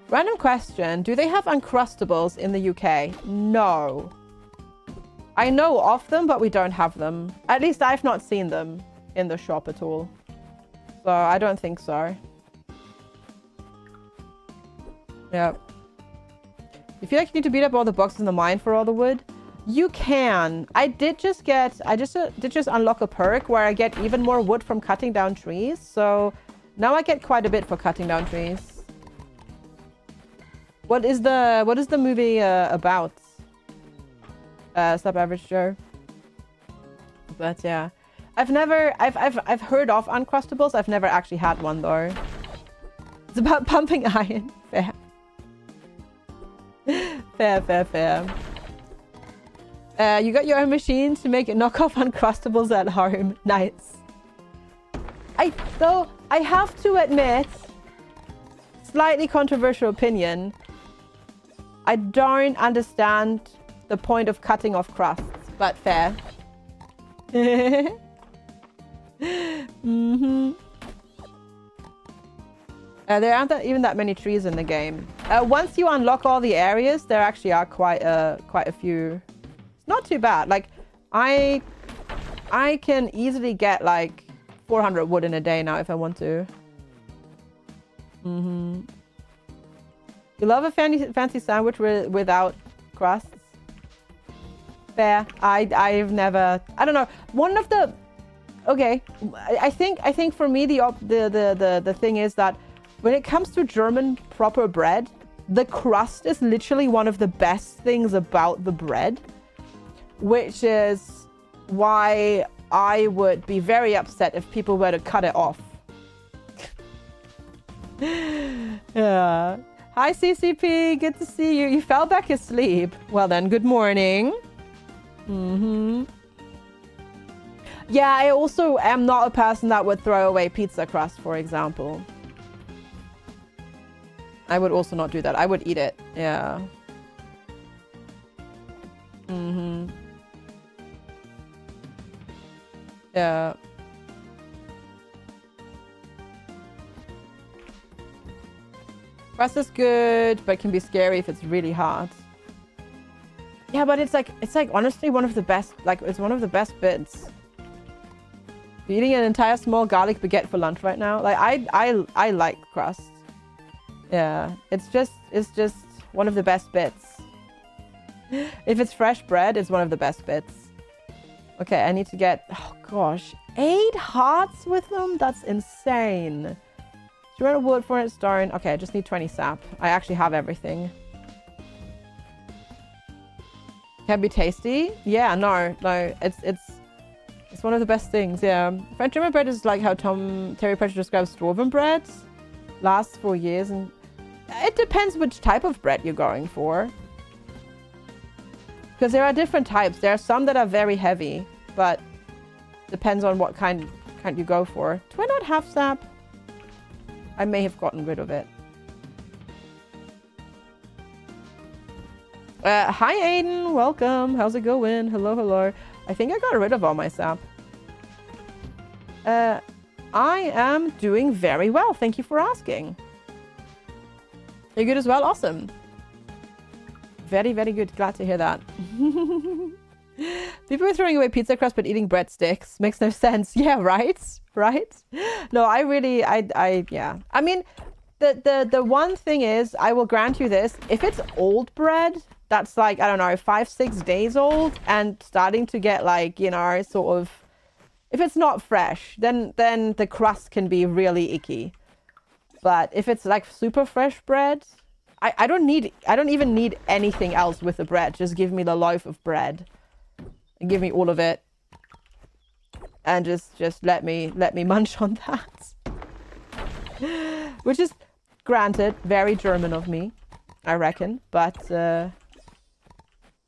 Random question. Do they have Uncrustables in the UK? No. I know of them, but we don't have them. At least I've not seen them in the shop at all. So I don't think so. Yep. You feel like you need to beat up all the boxes in the mine for all the wood? You can. I did just unlock a perk where I get even more wood from cutting down trees. So now I get quite a bit for cutting down trees. What is the movie about? Sub Average Joe. But yeah, I've heard of Uncrustables. I've never actually had one though. It's about pumping iron. Fair. Fair. You got your own machine to make knockoff Uncrustables at home. Nice. Though I have to admit, slightly controversial opinion, I don't understand the point of cutting off crusts, but fair. Mm-hmm. There aren't even that many trees in the game. Once you unlock all the areas, there actually are quite a few. It's not too bad. Like, I can easily get like 400 wood in a day now if I want to. Mm-hmm. You love a fancy sandwich without crusts? Fair. I've never. I don't know. One of the. Okay, I think for me the thing is that when it comes to German proper bread, the crust is literally one of the best things about the bread, which is why I would be very upset if people were to cut it off. Yeah. Hi CCP, good to see you. You fell back asleep. Well then, good morning. Mm-hmm. Yeah, I also am not a person that would throw away pizza crust, for example. I would also not do that. I would eat it. Yeah. Mm-hmm. Yeah. Crust is good, but can be scary if it's really hard. Yeah, but it's like honestly one of the best, like it's one of the best bits. You're eating an entire small garlic baguette for lunch right now. Like I like crust. Yeah, it's just one of the best bits. If it's fresh bread, it's one of the best bits. Okay, I need to get, oh gosh, 8 hearts with them? That's insane. 200 wood, 400 stone. Okay, I just need 20 sap. I actually have everything. Can be tasty? Yeah, no, it's one of the best things, yeah. French German bread is like how Terry Pratchett describes dwarven bread. Lasts for years, and it depends which type of bread you're going for. Because there are different types. There are some that are very heavy, but depends on what kind you go for. Do I not have sap? I may have gotten rid of it. Hi Aiden, welcome. How's it going? Hello, hello. I think I got rid of all my sap. I am doing very well. Thank you for asking. You're good as well? Awesome. Very, very good. Glad to hear that. People are throwing away pizza crust but eating breadsticks. Makes no sense. Yeah, right? Right? No, yeah. I mean, the one thing is, I will grant you this. If it's old bread, that's like, I don't know, 5-6 days old and starting to get like, you know, sort of, if it's not fresh, then the crust can be really icky. But if it's like super fresh bread, I don't even need anything else with the bread. Just give me the loaf of bread and give me all of it. And just let me munch on that. Which is, granted, very German of me, I reckon. But I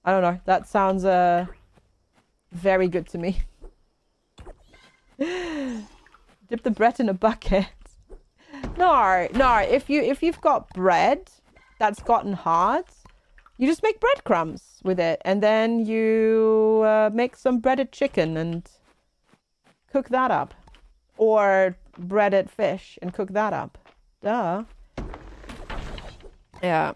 don't know. That sounds very good to me. Dip the bread in a bucket. No. If you've got bread that's gotten hard, you just make breadcrumbs with it, and then you make some breaded chicken and cook that up, or breaded fish and cook that up. Duh. Yeah.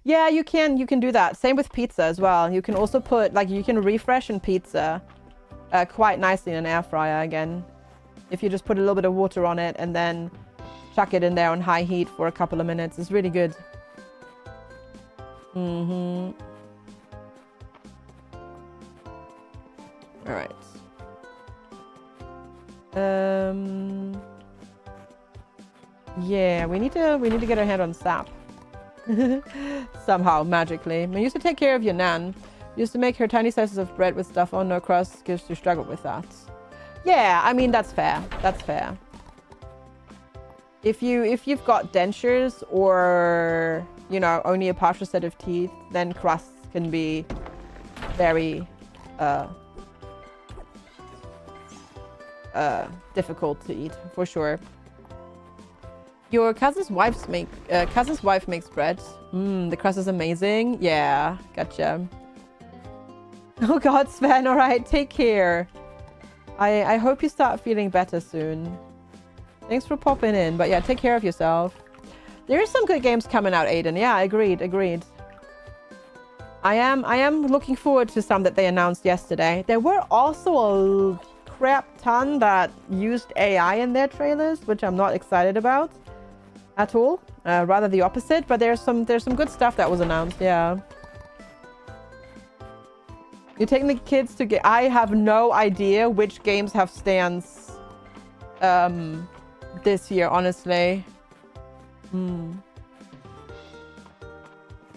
Yeah, you can do that. Same with pizza as well. You can also put, like, you can refreshen pizza quite nicely in an air fryer again. If you just put a little bit of water on it and then chuck it in there on high heat for a couple of minutes. It's really good. Mm-hmm. All right. Yeah, we need to get our hand on sap. Somehow, magically. I used to take care of your nan. Used to make her tiny slices of bread with stuff on, no crust, because she struggled with that. Yeah, I mean, that's fair. That's fair. If you've got dentures or, you know, only a partial set of teeth, then crusts can be very difficult to eat, for sure. Your cousin's wife makes bread. The crust is amazing. Yeah, gotcha. Oh God, Sven. All right, take care. I hope you start feeling better soon. Thanks for popping in. But yeah, take care of yourself. There is some good games coming out, Aiden. Yeah, agreed. I am looking forward to some that they announced yesterday. There were also a crap ton that used AI in their trailers, which I'm not excited about at all. Rather the opposite. But there's some good stuff that was announced. Yeah. You're taking the kids to get... I have no idea which games have stands this year, honestly. When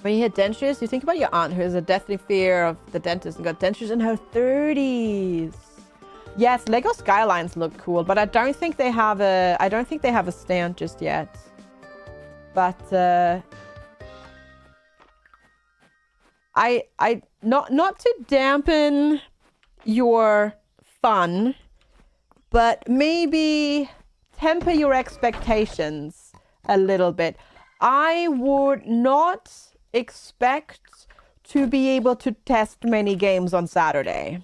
you hit dentures, you think about your aunt who has a deathly fear of the dentist and got dentures in her 30s. Yes, Lego Skylines look cool, but I don't think they have a stand just yet. But not to dampen your fun, but maybe temper your expectations a little bit. I would not expect to be able to test many games on Saturday,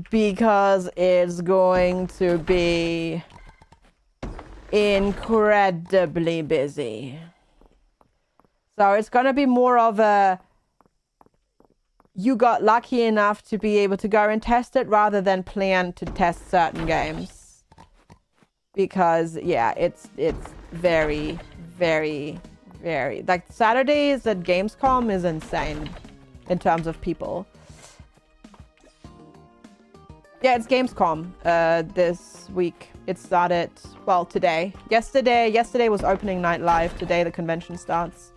because it's going to be incredibly busy. So it's going to be more of a, you got lucky enough to be able to go and test it rather than plan to test certain games. Because, yeah, it's very, very, very... Like, Saturdays at Gamescom is insane in terms of people. Yeah, it's Gamescom this week. It started, well, today. Yesterday was opening night live. Today the convention starts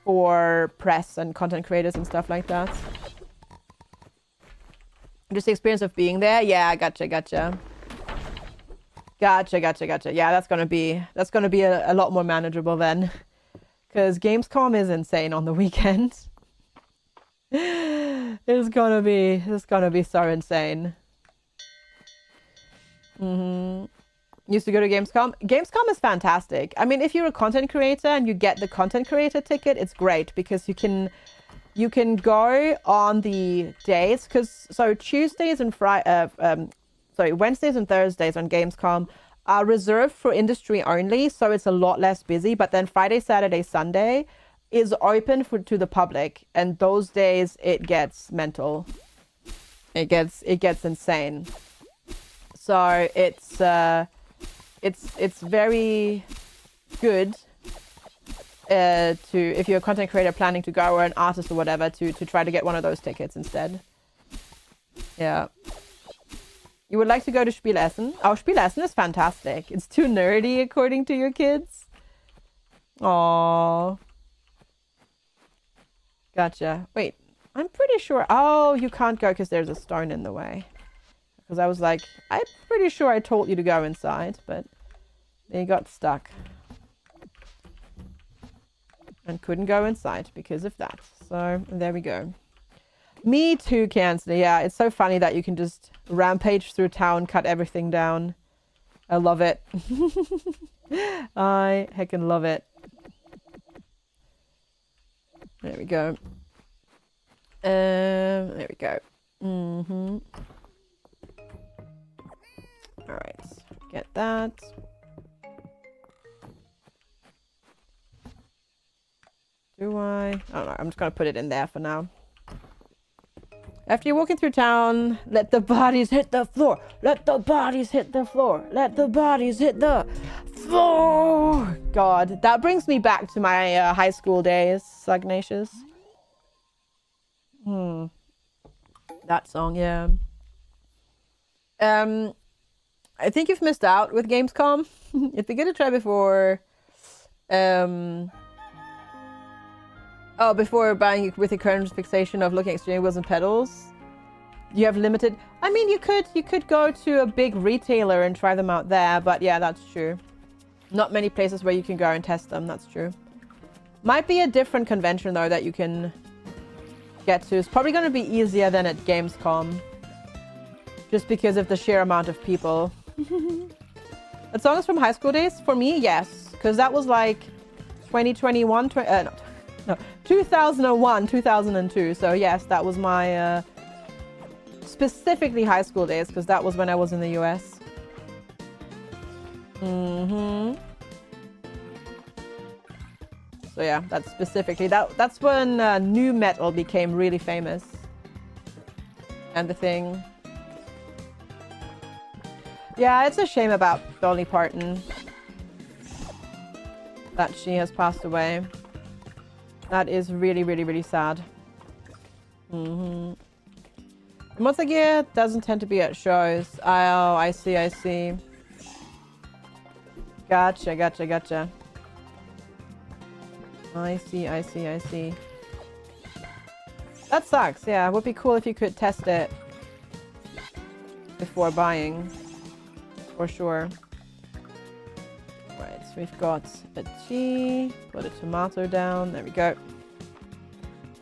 for press and content creators and stuff like that. Just the experience of being there. Yeah, gotcha. Gotcha. Yeah, that's gonna be a lot more manageable then, because Gamescom is insane on the weekend. It's gonna be so insane. Used to go to Gamescom. Gamescom is fantastic. I mean, if you're a content creator and you get the content creator ticket, it's great because you can go on the days, because so Tuesdays and Wednesdays and Thursdays on Gamescom are reserved for industry only, so it's a lot less busy. But then Friday, Saturday, Sunday is open to the public, and those days it gets mental. It gets insane. So it's very good if you're a content creator planning to go, or an artist or whatever, to try to get one of those tickets instead. Yeah. You would like to go to Spielessen? Oh, Spielessen is fantastic. It's too nerdy, according to your kids. Aww. Gotcha. Wait, I'm pretty sure... Oh, you can't go because there's a stone in the way. Because I was like, I'm pretty sure I told you to go inside, but they got stuck. And couldn't go inside because of that. So, there we go. Me too, Cancer. Yeah, it's so funny that you can just rampage through town, cut everything down. I love it. I heckin' love it. There we go. There we go. All right, get that. Do I don't know. I'm just gonna put it in there for now. After you're walking through town, let the bodies hit the floor. Let the bodies hit the floor. Let the bodies hit the floor. God, that brings me back to my high school days, Sugnacious. That song, yeah. I think you've missed out with Gamescom. If you get to try before... Oh, before buying with the current fixation of looking at steering wheels and pedals, you have limited... I mean, you could go to a big retailer and try them out there, but yeah, that's true. Not many places where you can go and test them, that's true. Might be a different convention, though, that you can get to. It's probably going to be easier than at Gamescom, just because of the sheer amount of people. The song is from high school days? For me, yes. Because that was like 2021, 2001, 2002. So yes, that was my specifically high school days, because that was when I was in the US. So yeah, that's specifically that's when nu metal became really famous. And the Thing. Yeah, it's a shame about Dolly Parton that she has passed away. That is really, really, really sad. Montague doesn't tend to be at shows. Oh, I see, I see. Gotcha, gotcha, gotcha. I see, I see, I see. That sucks, yeah. It would be cool if you could test it before buying. For sure. Right, so we've got a G. Put a tomato down. There we go.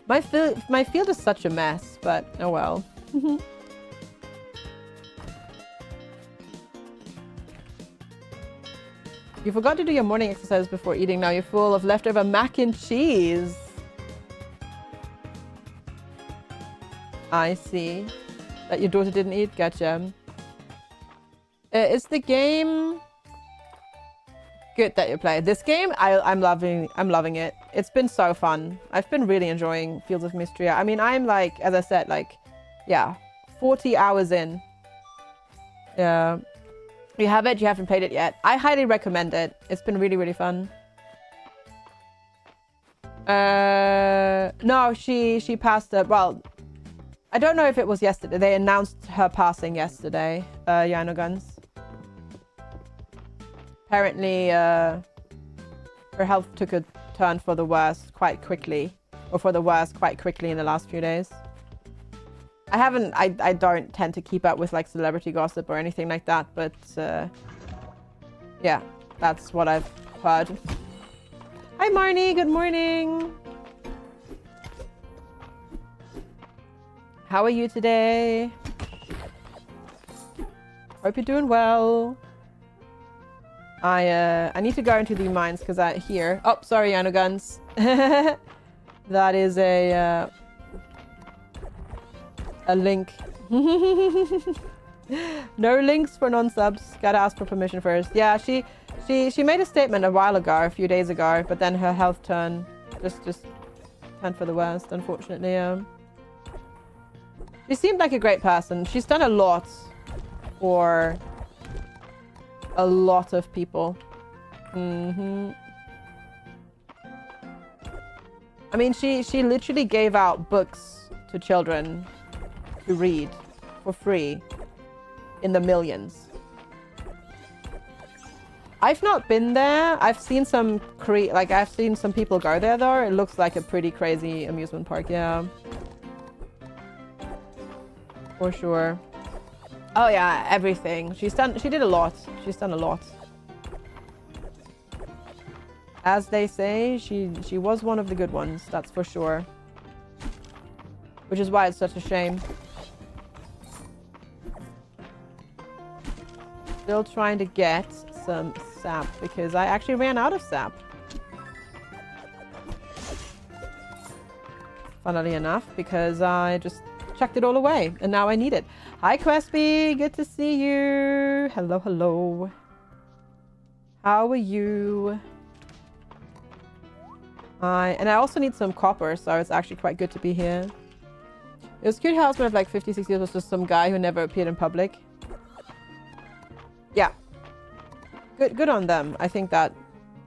My field is such a mess, but oh well. You forgot to do your morning exercise before eating. Now you're full of leftover mac and cheese. I see. That your daughter didn't eat? Gotcha. Is the game good that you play? This game, I'm loving it. It's been so fun. I've been really enjoying Fields of Mistria. I mean, I'm like, as I said, like, yeah, 40 hours in. Yeah. You have it? You haven't played it yet. I highly recommend it. It's been really, really fun. No, she passed it. Well, I don't know if it was yesterday. They announced her passing yesterday. Yano Guns. Apparently, her health took a turn for the worst quite quickly. Or for the worst quite quickly in the last few days. I don't tend to keep up with like celebrity gossip or anything like that, but yeah, that's what I've heard. Hi Marnie, good morning. How are you today? Hope you're doing well. I need to go into the mines because I hear. Oh, sorry, Yano Guns. That is a link. No links for non-subs. Gotta ask for permission first. Yeah, she made a statement a while ago, a few days ago, but then her health turned just turned for the worst, unfortunately. She seemed like a great person. She's done a lot for a lot of people. I mean, she literally gave out books to children to read for free in the millions. I've not been there. I've seen some I've seen some people go there though. It looks like a pretty crazy amusement park, yeah. For sure. Oh yeah, everything. She did a lot. She's done a lot. As they say, she was one of the good ones, that's for sure. Which is why it's such a shame. Still trying to get some sap because I actually ran out of sap. Funnily enough, because I just chucked it all away and now I need it. Hi Quesby, good to see you. Hello, hello. How are you? And I also need some copper, so it's actually quite good to be here. It was cute how husband of like 50, 60 years was just some guy who never appeared in public. Yeah. Good on them. I think that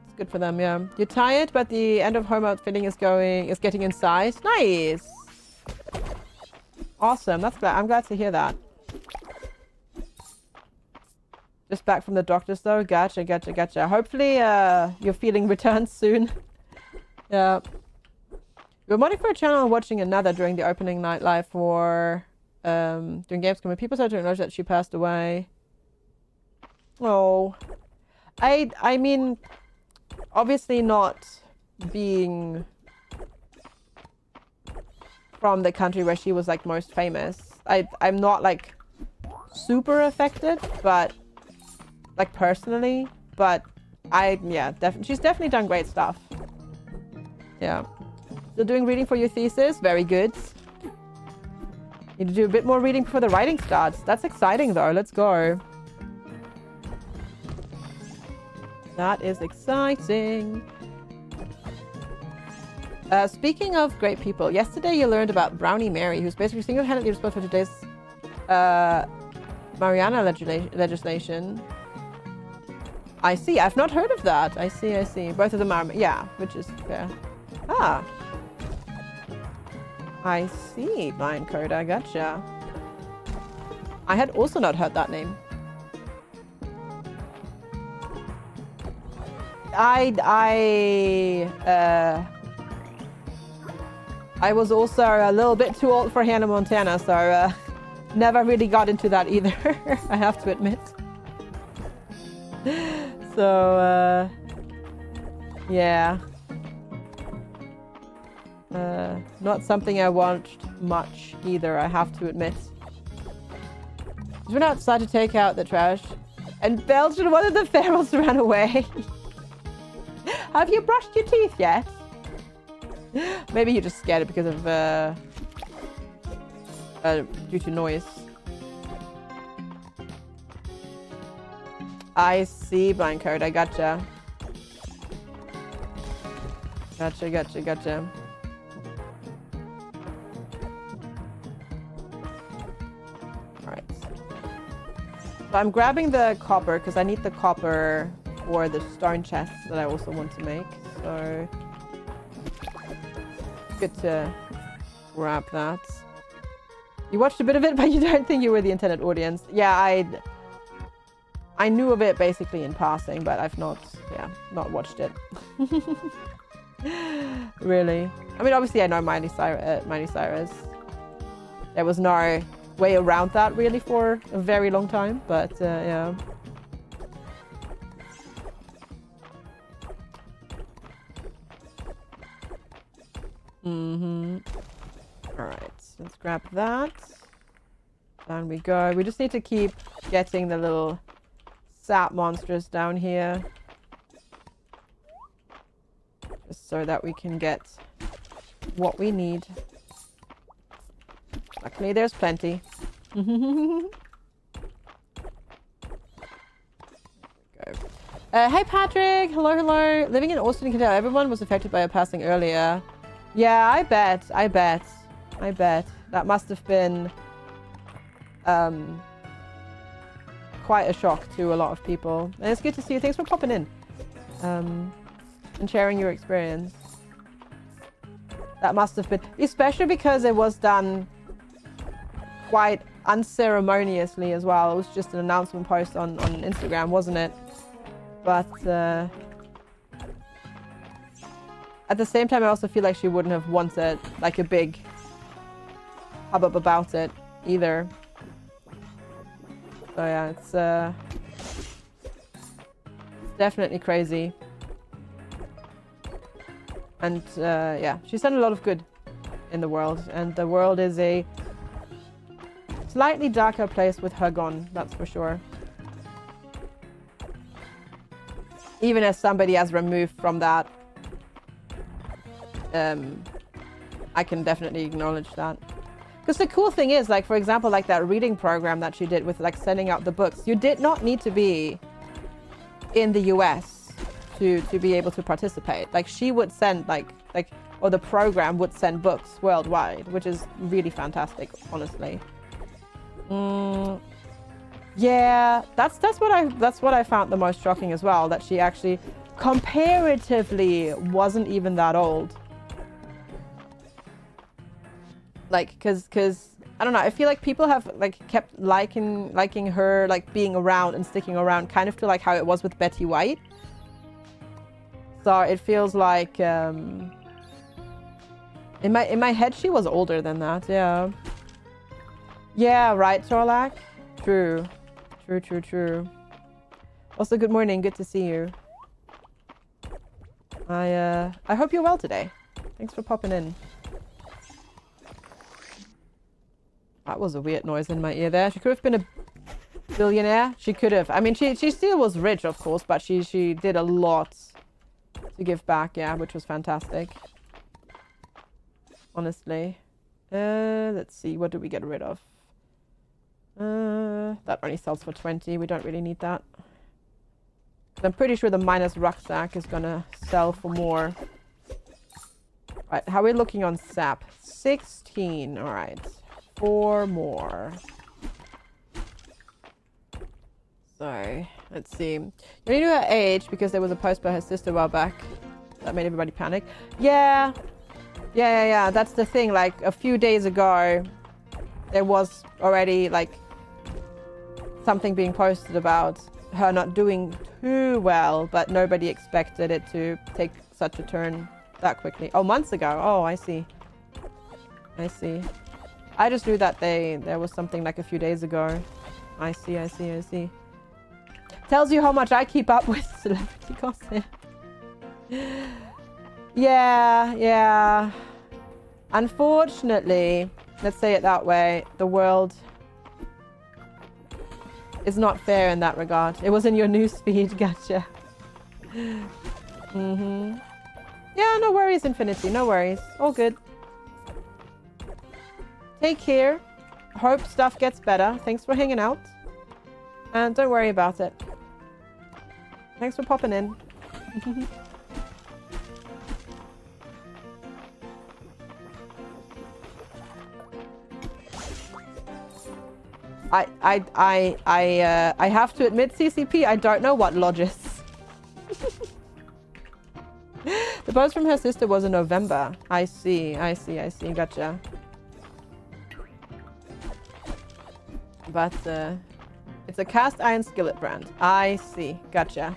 it's good for them, yeah. You're tired, but the end of home outfitting is getting inside. Nice. Awesome. I'm glad to hear that. Just back from the doctors though. Gotcha, gotcha, gotcha. Hopefully your feeling returns soon. Yeah. We were modding for a channel and watching another during the opening night live for during Gamescom. People started to acknowledge that she passed away. Oh. I mean, obviously not being from the country where she was like most famous. I'm not like super affected, but like personally, but she's definitely done great stuff. Yeah. Still doing reading for your thesis? Very good. Need to do a bit more reading before the writing starts. That's exciting though. Let's go. That is exciting. Speaking of great people, yesterday you learned about Brownie Mary, who's basically single-handedly responsible for today's Mariana legislation. I see. I've not heard of that. I see. I see. Both of them are... Yeah, which is fair. Ah. I see, Blind Code. I gotcha. I had also not heard that name. I was also a little bit too old for Hannah Montana, so never really got into that either, I have to admit. So, yeah. Not something I watched much either, I have to admit. Just went outside to take out the trash, and Belgian, one of the ferals ran away. Have you brushed your teeth yet? Maybe you just scared it because of due to noise. I see, Blind Code. I gotcha. Gotcha. Alright. So I'm grabbing the copper because I need the copper for the stone chests that I also want to make. So good to grab that. You watched a bit of it, but you don't think you were the intended audience. Yeah, I knew of it basically in passing, but I've not watched it. Really. I mean, obviously I know Miley Cyrus. There was no way around that really for a very long time, but yeah. Alright, let's grab that. Down we go. We just need to keep getting the little sap monsters down here. Just so that we can get what we need. Luckily there's plenty. Hey Patrick! Hello. Living in Austin, you can tell everyone was affected by a passing earlier. Yeah, I bet. That must have been quite a shock to a lot of people. And it's good to see you. Thanks for popping in and sharing your experience. That must have been, especially because it was done quite unceremoniously as well. It was just an announcement post on Instagram, wasn't it? But at the same time, I also feel like she wouldn't have wanted like a big hubbub about it either. So yeah, it's definitely crazy. And yeah, she's done a lot of good in the world, and the world is a slightly darker place with her gone, that's for sure. Even as somebody as removed from that, I can definitely acknowledge that. Because the cool thing is, like, for example, like that reading program that she did with like sending out the books, you did not need to be in the US to be able to participate. Like, she would send or the program would send books worldwide, which is really fantastic, honestly. Yeah, that's what I found the most shocking as well, that she actually comparatively wasn't even that old. Like, cause I don't know, I feel like people have like kept liking her, like being around and sticking around, kind of to like how it was with Betty White. So it feels like in my head she was older than that. Yeah, right, Torlak. True. Also, good morning, good to see you. I hope you're well today. Thanks for popping in. That was a weird noise in my ear there. She could have been Billionaire? She could have. I mean, she still was rich, of course, but she did a lot to give back, yeah, which was fantastic. Honestly. Let's see. What do we get rid of? That only sells for 20. We don't really need that. I'm pretty sure the minus rucksack is gonna sell for more. Right, how are we looking on sap? 16. All right. 4 more. So, let's see. You only knew her age because there was a post by her sister a while back. That made everybody panic. Yeah. Yeah. That's the thing. Like, a few days ago, there was already, like, something being posted about her not doing too well, but nobody expected it to take such a turn that quickly. Oh, months ago. Oh, I see. I see. I just knew that there was something like a few days ago. I see. Tells you how much I keep up with celebrity gossip. Yeah. Unfortunately, let's say it that way, the world is not fair in that regard. It was in your newsfeed, gotcha. Yeah, no worries, Infinity, no worries. All good. Take care. Hope stuff gets better. Thanks for hanging out. And don't worry about it. Thanks for popping in. I have to admit, CCP, I don't know what lodges. The post from her sister was in November. I see. Gotcha. But it's a cast iron skillet brand. I see. Gotcha.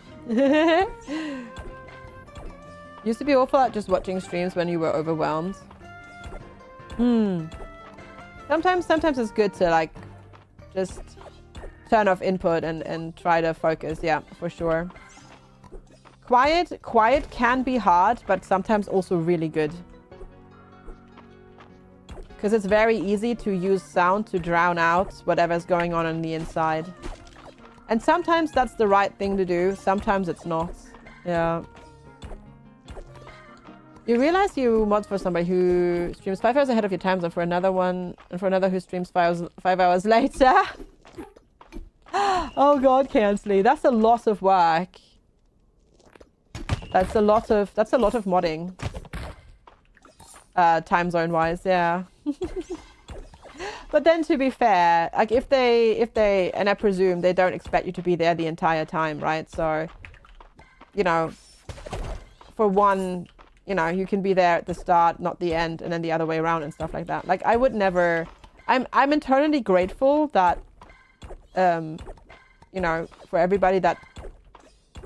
Used to be awful at just watching streams when you were overwhelmed. Sometimes it's good to like just turn off input and try to focus. Yeah, for sure. Quiet can be hard, but sometimes also really good. Because it's very easy to use sound to drown out whatever's going on the inside. And sometimes that's the right thing to do. Sometimes it's not. Yeah. You realize you mod for somebody who streams 5 hours ahead of your time zone for another one, and for another who streams 5 hours later. Oh god, Kansley, that's a lot of work. That's a lot of modding. Time zone wise, yeah. But then to be fair, like if they, and I presume they don't expect you to be there the entire time, right? So, you know, for one, you know, you can be there at the start, not the end, and then the other way around and stuff like that. Like I would never, I'm eternally grateful that, you know, for everybody that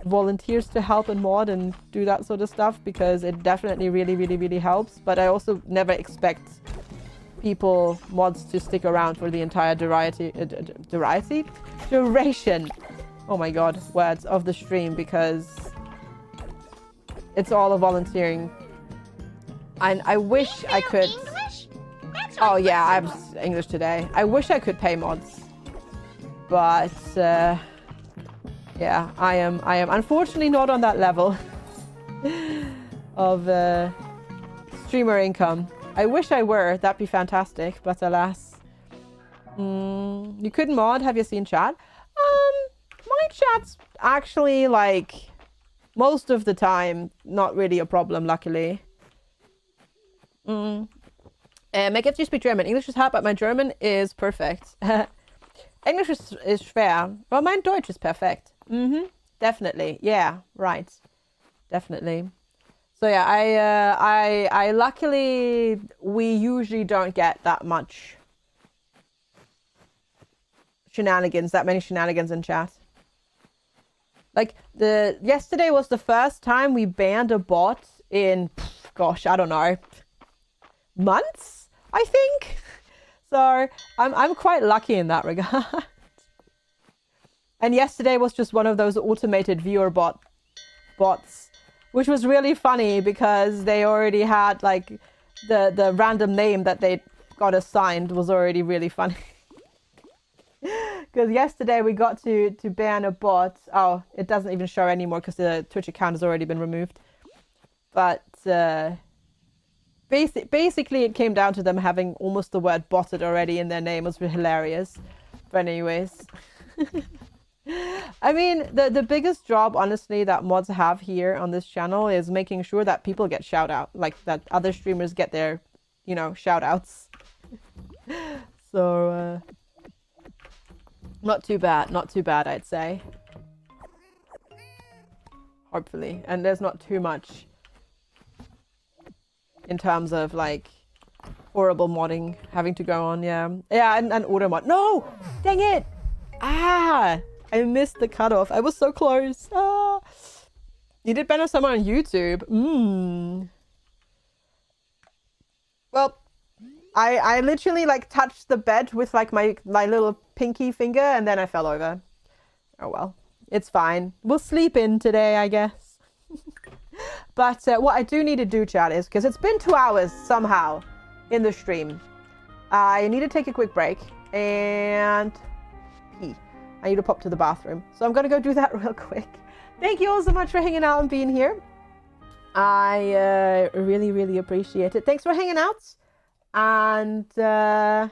volunteers to help and mod and do that sort of stuff, because it definitely really helps. But I also never expect mods to stick around for the entire duration. Oh my god, words of the stream, because it's all a volunteering. And I wish I could. Oh yeah, I'm English today. I wish I could pay mods, but yeah, I am unfortunately not on that level of streamer income. I wish I were. That'd be fantastic, but alas. You couldn't mod. Have you seen chat? My chat's actually like most of the time not really a problem, luckily. Make it just speak German. English is hard, but my German is perfect. English is schwer, but mein Deutsch is perfect. Definitely. Yeah, right. Definitely. So yeah, I luckily, we usually don't get that much that many shenanigans in chat. Like yesterday was the first time we banned a bot in, gosh, I don't know, months, I think. So I'm quite lucky in that regard. And yesterday was just one of those automated viewer bots, which was really funny because they already had like the random name that they got assigned was already really funny. Because yesterday we got to ban a bot. Oh, it doesn't even show anymore because the Twitch account has already been removed. But basically it came down to them having almost the word botted already in their name. It was hilarious. But anyways. I mean, the biggest job, honestly, that mods have here on this channel is making sure that people get shout out. Like, that other streamers get their, you know, shout outs. So, not too bad, I'd say. Hopefully. And there's not too much in terms of, like, horrible modding having to go on, yeah. Yeah, and auto mod. No! Dang it! Ah! I missed the cutoff. I was so close. Ah! You did better somewhere on YouTube. Well, I literally, like, touched the bed with, like, my little pinky finger, and then I fell over. Oh, well. It's fine. We'll sleep in today, I guess. But what I do need to do, chat, is, because it's been 2 hours somehow in the stream, I need to take a quick break and pee. I need to pop to the bathroom. So I'm going to go do that real quick. Thank you all so much for hanging out and being here. I really, really appreciate it. Thanks for hanging out and the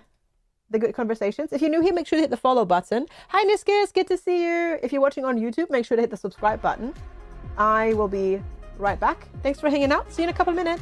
good conversations. If you're new here, make sure to hit the follow button. Hi, Niskis. Good to see you. If you're watching on YouTube, make sure to hit the subscribe button. I will be right back. Thanks for hanging out. See you in a couple minutes.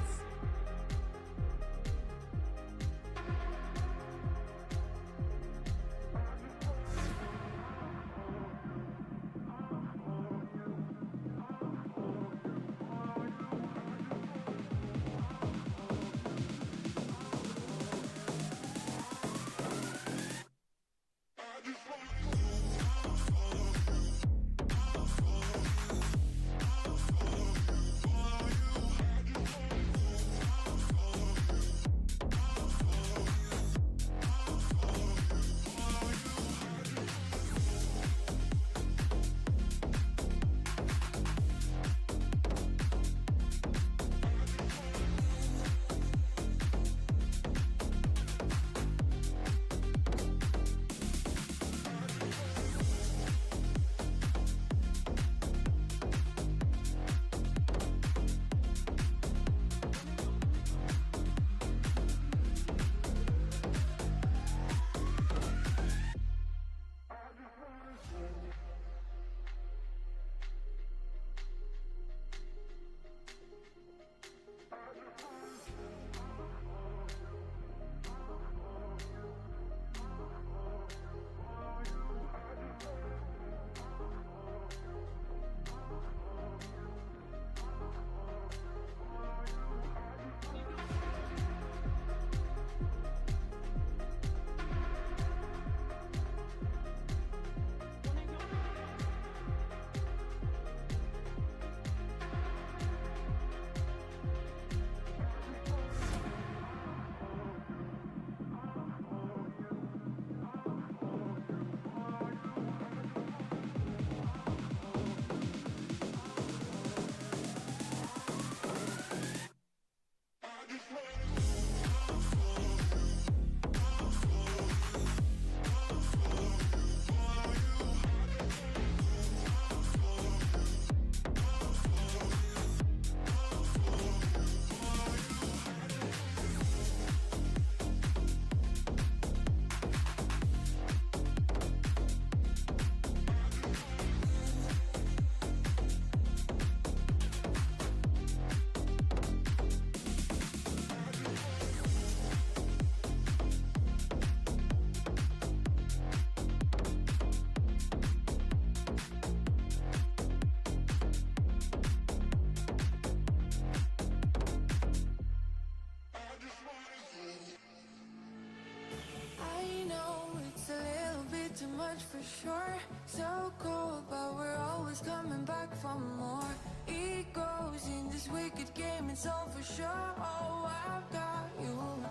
Too much for sure, so cold, but we're always coming back for more. Egos in this wicked game, it's all for sure. Oh, I've got you.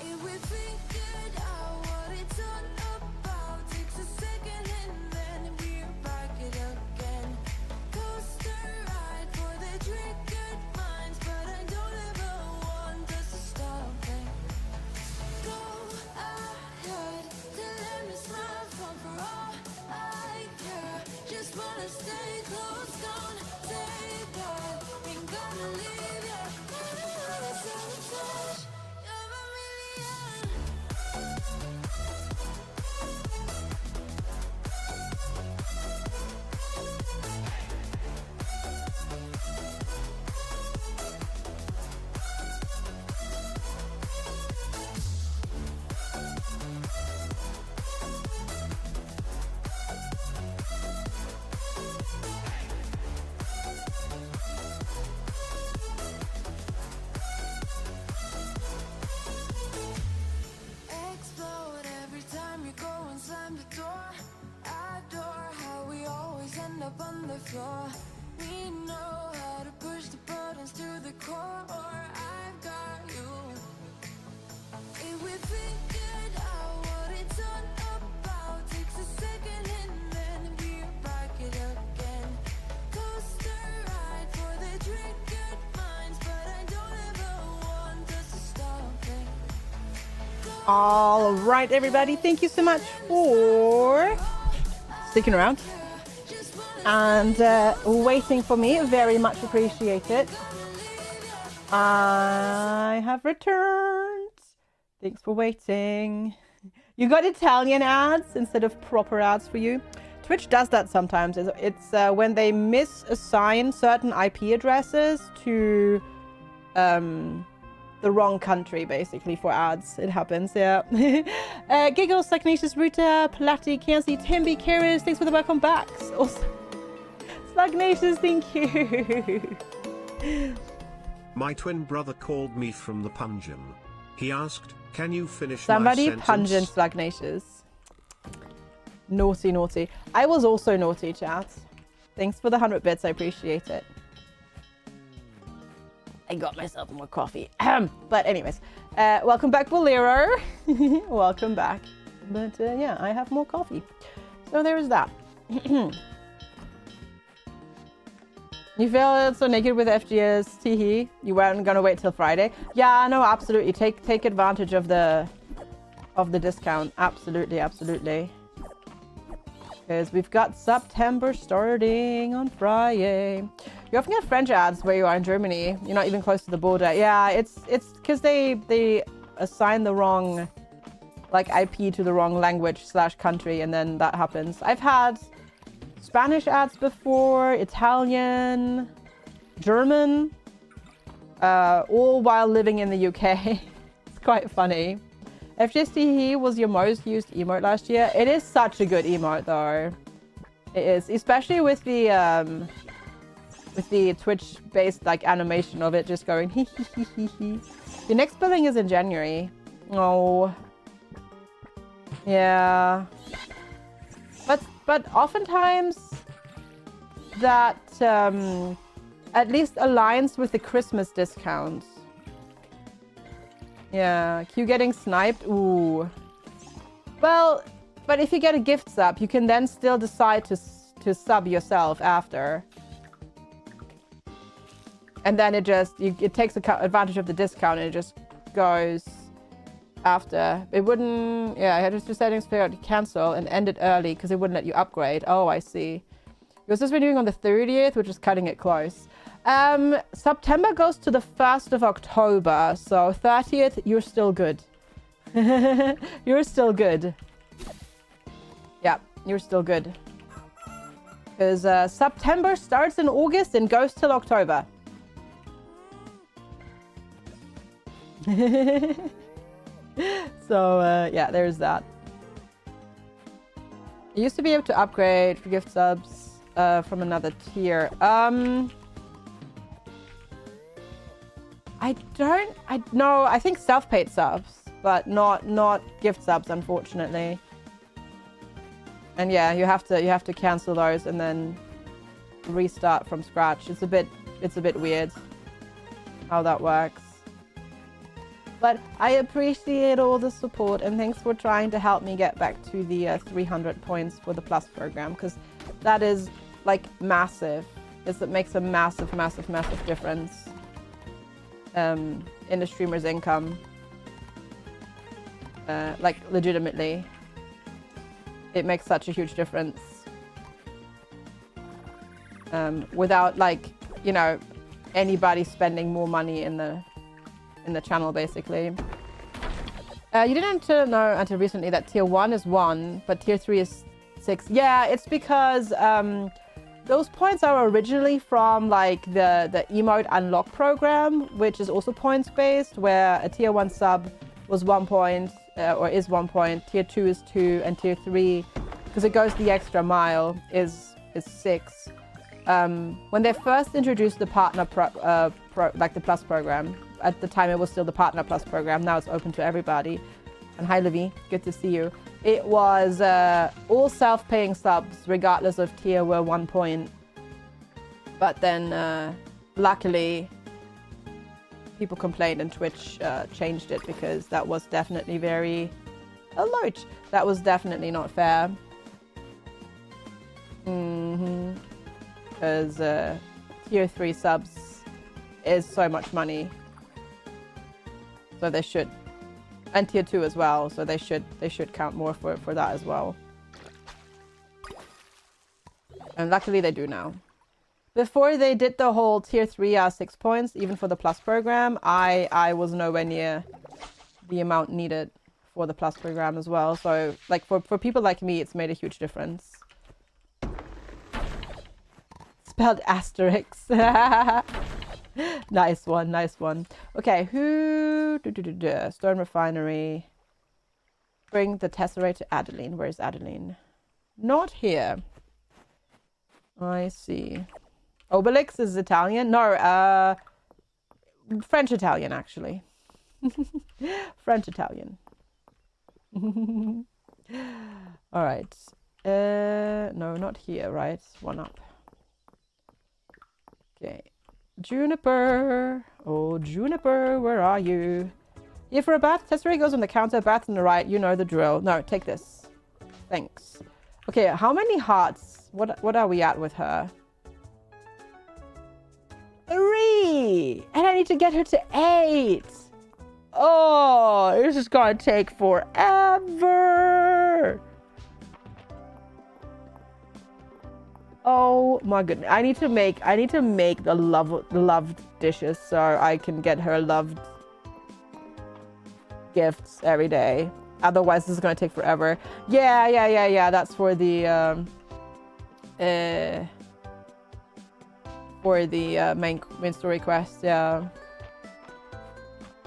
If we figured out what it's all about, takes a second and then we're back it again. Coaster ride for the triggered minds, but I don't ever want us to stop it. Go ahead, till I miss my
All right, everybody. Thank you so much for sticking around and waiting for me. Very much appreciated. I have returned. Thanks for waiting. You got Italian ads instead of proper ads for you. Twitch does that sometimes. It's when they misassign certain IP addresses to the wrong country, basically, for ads. It happens, yeah. Giggles, Slagnatius, Ruta, Platti, Kianci, Timby, Kyrus, thanks for the welcome backs. Also, Slagnatius, thank you.
My twin brother called me from the Punjab. He asked, can you finish
Somebody
my sentence?
pungent Slagnatius. Naughty, naughty. I was also naughty, chat. Thanks for the 100 bits, I appreciate it. I got myself more coffee. But anyways, welcome back, Bolero. Welcome back. But yeah, I have more coffee. So there's that. You feel so naked with FGs, teehee. You weren't gonna wait till Friday. Yeah, no, absolutely. Take advantage of the discount. Absolutely, absolutely. Because we've got September starting on Friday. You often get French ads where you are in Germany. You're not even close to the border. Yeah, it's because they assign the wrong like IP to the wrong language / country, and then that happens. I've had Spanish ads before, Italian, German, all while living in the UK. It's quite funny. FGSTE was your most used emote last year. It is such a good emote though. It is, especially with the Twitch-based like animation of it just going hee hee hee hee hee. The next billing is in January. Oh. Yeah. But oftentimes that at least aligns with the Christmas discounts. Yeah, Q getting sniped. Ooh. Well, but if you get a gift sub, you can then still decide to sub yourself after. And then it takes advantage of the discount and it just goes after. It wouldn't, yeah, I had just settings figured out to cancel and end it early because it wouldn't let you upgrade. Oh, I see. It was just renewing on the 30th, which is cutting it close. September goes to the 1st of October, so 30th, you're still good. You're still good. Yeah, you're still good. Because September starts in August and goes till October. So, yeah, there's that. You used to be able to upgrade for gift subs from another tier. I think self-paid subs, but not gift subs, unfortunately. And yeah, you have to cancel those and then restart from scratch. It's a bit weird how that works. But I appreciate all the support and thanks for trying to help me get back to the 300 points for the Plus program, because that is like massive. It makes a massive difference in the streamer's income. Like legitimately, it makes such a huge difference. Without like, you know, anybody spending more money in the channel, basically. You didn't know until recently that tier 1 is 1, but tier 3 is 6. Yeah, it's because those points are originally from like the emote unlock program, which is also points based, where a tier 1 sub was 1 point or is 1 point, tier 2 is 2, and tier 3, because it goes the extra mile, is 6. When they first introduced the partner like the Plus program, at the time it was still the Partner Plus program, now it's open to everybody. And hi Livy, good to see you. It was all self-paying subs, regardless of tier, were 1 point. But then luckily people complained and Twitch changed it, because that was definitely very alert. That was definitely not fair. Because tier 3 subs is so much money. So they should And tier 2 as well, so they should count more for that as well. And luckily they do now. Before they did the whole tier 3 6 points, even for the plus program, I was nowhere near the amount needed for the plus program as well. So like for people like me, it's made a huge difference. Spelled asterisk. Nice one, nice one. Okay, who... Stone Refinery. Bring the Tesseract to Adeline. Where's Adeline? Not here. I see. Obelix is Italian? No, French-Italian, actually. French-Italian. Alright. No, not here, right? One up. Okay. Juniper. Oh, Juniper, where are you? Here for a bath. Tesseract goes on the counter. Bath on the right. You know the drill. No, take this. Thanks. Okay, how many hearts? What are we at with her? 3! And I need to get her to 8. Oh, this is gonna take forever. Oh my goodness. I need to make the loved dishes so I can get her loved gifts every day. Otherwise this is gonna take forever. Yeah. That's for the main story quest, yeah.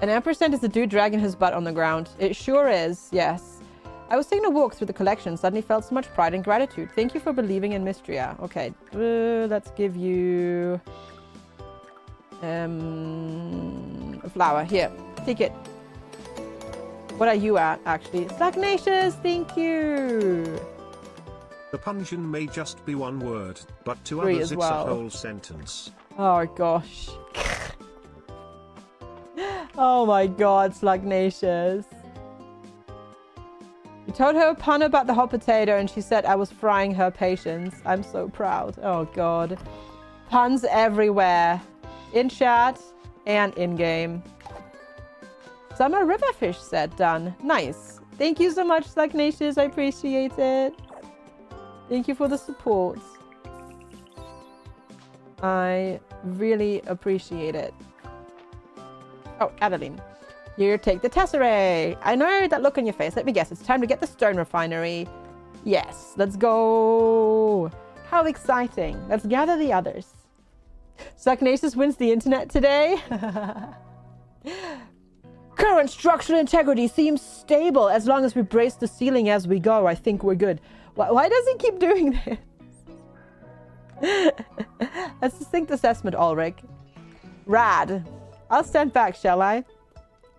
An ampersand is a dude dragging his butt on the ground. It sure is, yes. I was taking a walk through the collection, suddenly felt so much pride and gratitude. Thank you for believing in Mistria. Okay, let's give you a flower. Here, take it. What are you at, actually? Stagnacious, thank you.
The pungeon may just be one word, but to
3
others
as
it's
well.
a whole sentence.
Oh gosh. Oh my god, Slugnacious. You told her a pun about the hot potato and she said I was frying her patience. I'm so proud. Oh god. Puns everywhere. In chat and in-game. Summer Riverfish said done. Nice. Thank you so much, Slugnacious. I appreciate it. Thank you for the support. I really appreciate it. Oh, Adeline. Here, take the Tesseract. I know that look on your face. Let me guess. It's time to get the Stone Refinery. Yes, let's go. How exciting. Let's gather the others. Slugnacious wins the internet today. Current structural integrity seems stable. As long as we brace the ceiling as we go, I think we're good. Why does he keep doing this? Let's distinct assessment, Ulrich. Rad. I'll stand back, shall I?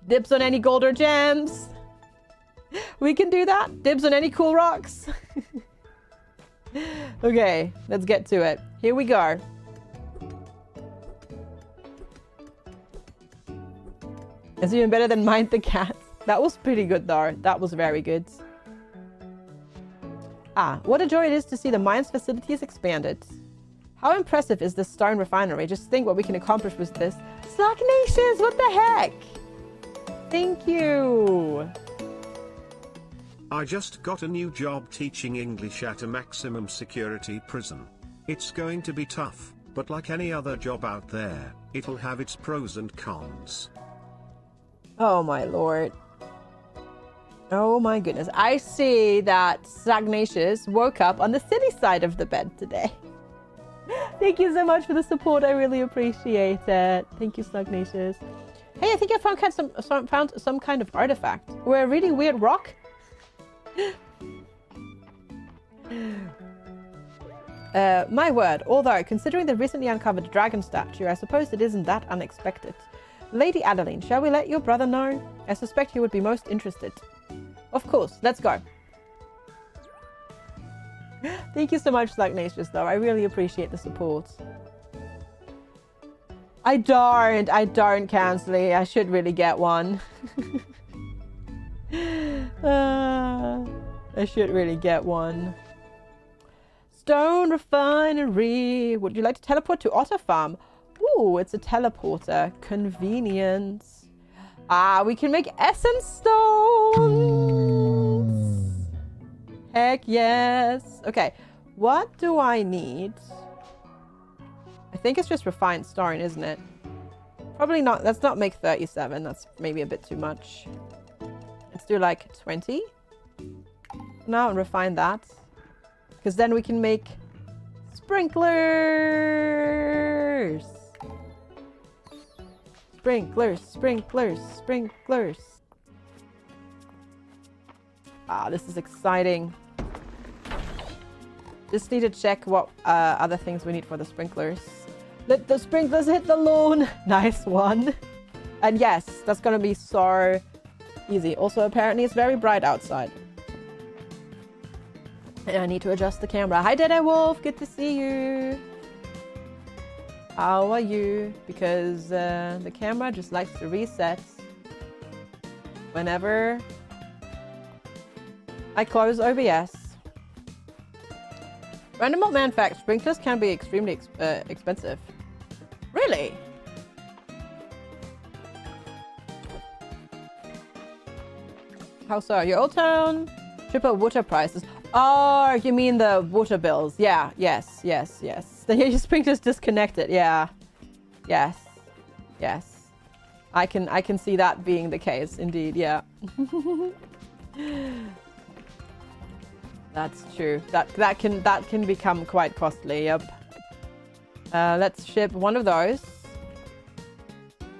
Dibs on any gold or gems. We can do that. Dibs on any cool rocks. Okay, let's get to it. Here we go. It's even better than Mind the Cat. That was pretty good, though. That was very good. Ah, what a joy it is to see the mines facilities expanded. How impressive is this Stone Refinery? Just think what we can accomplish with this. Slugnacious, what the heck? Thank you.
I just got a new job teaching English at a maximum security prison. It's going to be tough, but like any other job out there, it'll have its pros and cons.
Oh my lord. Oh my goodness. I see that Slugnacious woke up on the silly side of the bed today. Thank you so much for the support. I really appreciate it. Thank you, Slugnacious. Hey, I think I found some kind of artifact. Or a really weird rock. My word. Although, considering the recently uncovered dragon statue, I suppose it isn't that unexpected. Lady Adeline, shall we let your brother know? I suspect he would be most interested. Of course, let's go. Thank you so much, Slugnacious, though. I really appreciate the support. I don't, Cansley. I should really get one. I should really get one. Stone Refinery. Would you like to teleport to Otter Farm? Ooh, it's a teleporter. Convenience. Ah, we can make essence stones. Heck yes. Okay, what do I need? I think it's just refined stone, isn't it? Probably not. Let's not make 37. That's maybe a bit too much. Let's do like 20 now and refine that. Because then we can make sprinklers. Sprinklers, sprinklers, sprinklers. Ah, this is exciting. Just need to check what other things we need for the sprinklers. Let the sprinklers hit the lawn. Nice one. And yes, that's gonna be so easy. Also, apparently it's very bright outside. And I need to adjust the camera. Hi, Dead Wolf. Good to see you. How are you? Because the camera just likes to reset whenever I close OBS. Random old man fact, sprinklers can be extremely expensive. Really? How so? Your old town? Triple water prices. Oh, you mean the water bills? Yeah, yes, yes, yes. Your sprinklers disconnected. Yeah. Yes. Yes. I can see that being the case, indeed, yeah. That's true. That can become quite costly, yep. Let's ship one of those.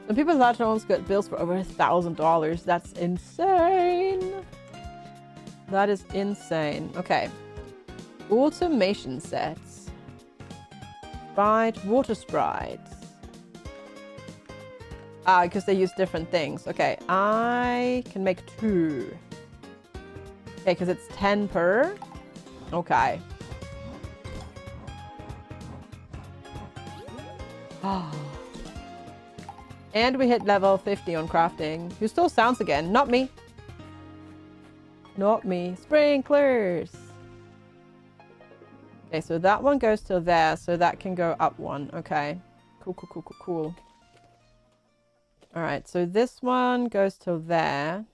Some people's large homes get bills for over $1,000. That's insane. That is insane. Okay. Automation sets. Sprite, water sprites. Ah, because they use different things. Okay, I can make 2. Okay, because it's 10 per. Okay. Oh. And we hit level 50 on crafting. Who stole sounds again? Not me. Not me. Sprinklers. Okay, so that one goes to there, so that can go up 1. Okay. Cool, cool, cool, cool, cool. Alright, so this one goes to there.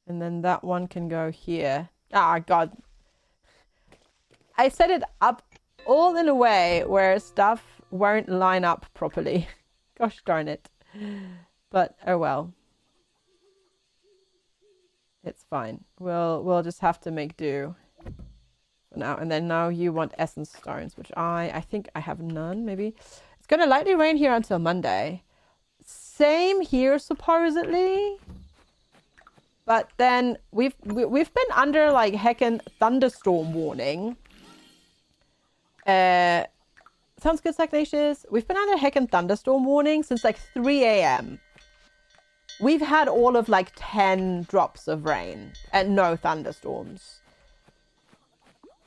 And then that one can go here. Ah, God. I set it up all in a way where stuff won't line up properly. Gosh darn it. But, oh well. It's fine. We'll just have to make do for now. And then now you want essence stones, which I think I have none, maybe. It's gonna lightly rain here until Monday. Same here, supposedly. But then we've been under like heckin' thunderstorm warning. Sounds good, Sagnacious. We've been under heckin' thunderstorm warning since like 3 a.m. We've had all of like 10 drops of rain and no thunderstorms.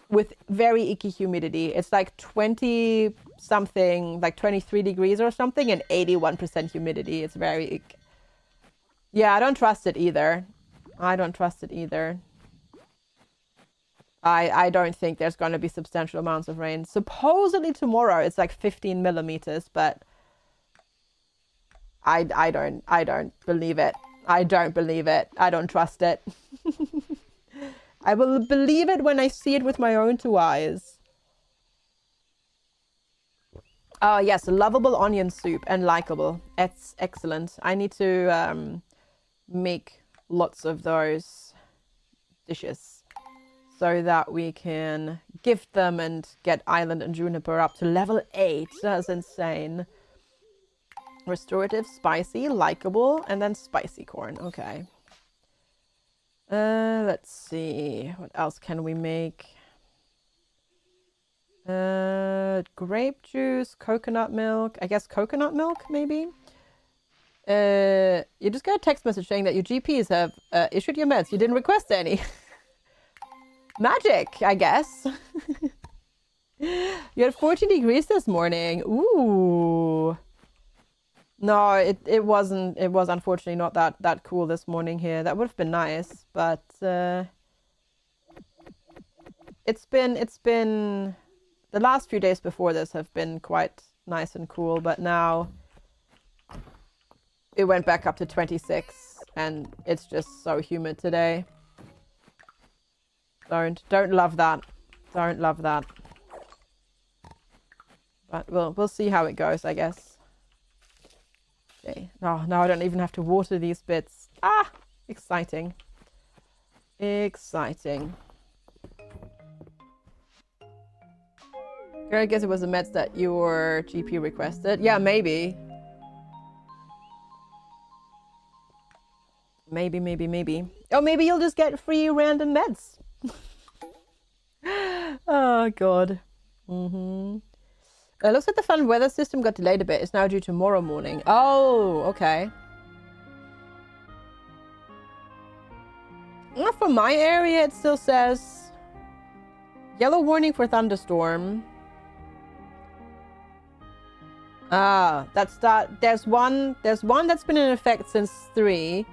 With very icky humidity. It's like 20 something, like 23 degrees or something, and 81% humidity. It's very ick. Yeah, I don't trust it either. I don't trust it either. I don't think there's going to be substantial amounts of rain. Supposedly tomorrow it's like 15 millimeters, but I don't believe it. I don't believe it. I don't trust it. I will believe it when I see it with my own 2 eyes. Oh yes, lovable onion soup and likable. It's excellent. I need to make lots of those dishes so that we can gift them and get Island and Juniper up to level 8. That's insane. Restorative, spicy, likable, and then spicy corn. Okay. Let's see. What else can we make? Grape juice, coconut milk. I guess coconut milk, maybe? You just got a text message saying that your GPs have issued your meds. You didn't request any. Magic, I guess. You had 14 degrees this morning. Ooh. No, it wasn't. It was unfortunately not that cool this morning here. That would have been nice, but it's been the last few days before this have been quite nice and cool, but now it went back up to 26 and it's just so humid today. Don't love that. Don't love that. But we'll see how it goes, I guess. Okay. Oh, now I don't even have to water these bits. Ah, exciting. Exciting. I guess it was the meds that your GP requested. Yeah, maybe. Maybe. Oh, maybe you'll just get free random meds. Oh, God. It looks like the fun weather system got delayed a bit. It's now due tomorrow morning. Oh, okay. Well, for my area, it still says yellow warning for thunderstorm. Ah, there's one that's been in effect since 3.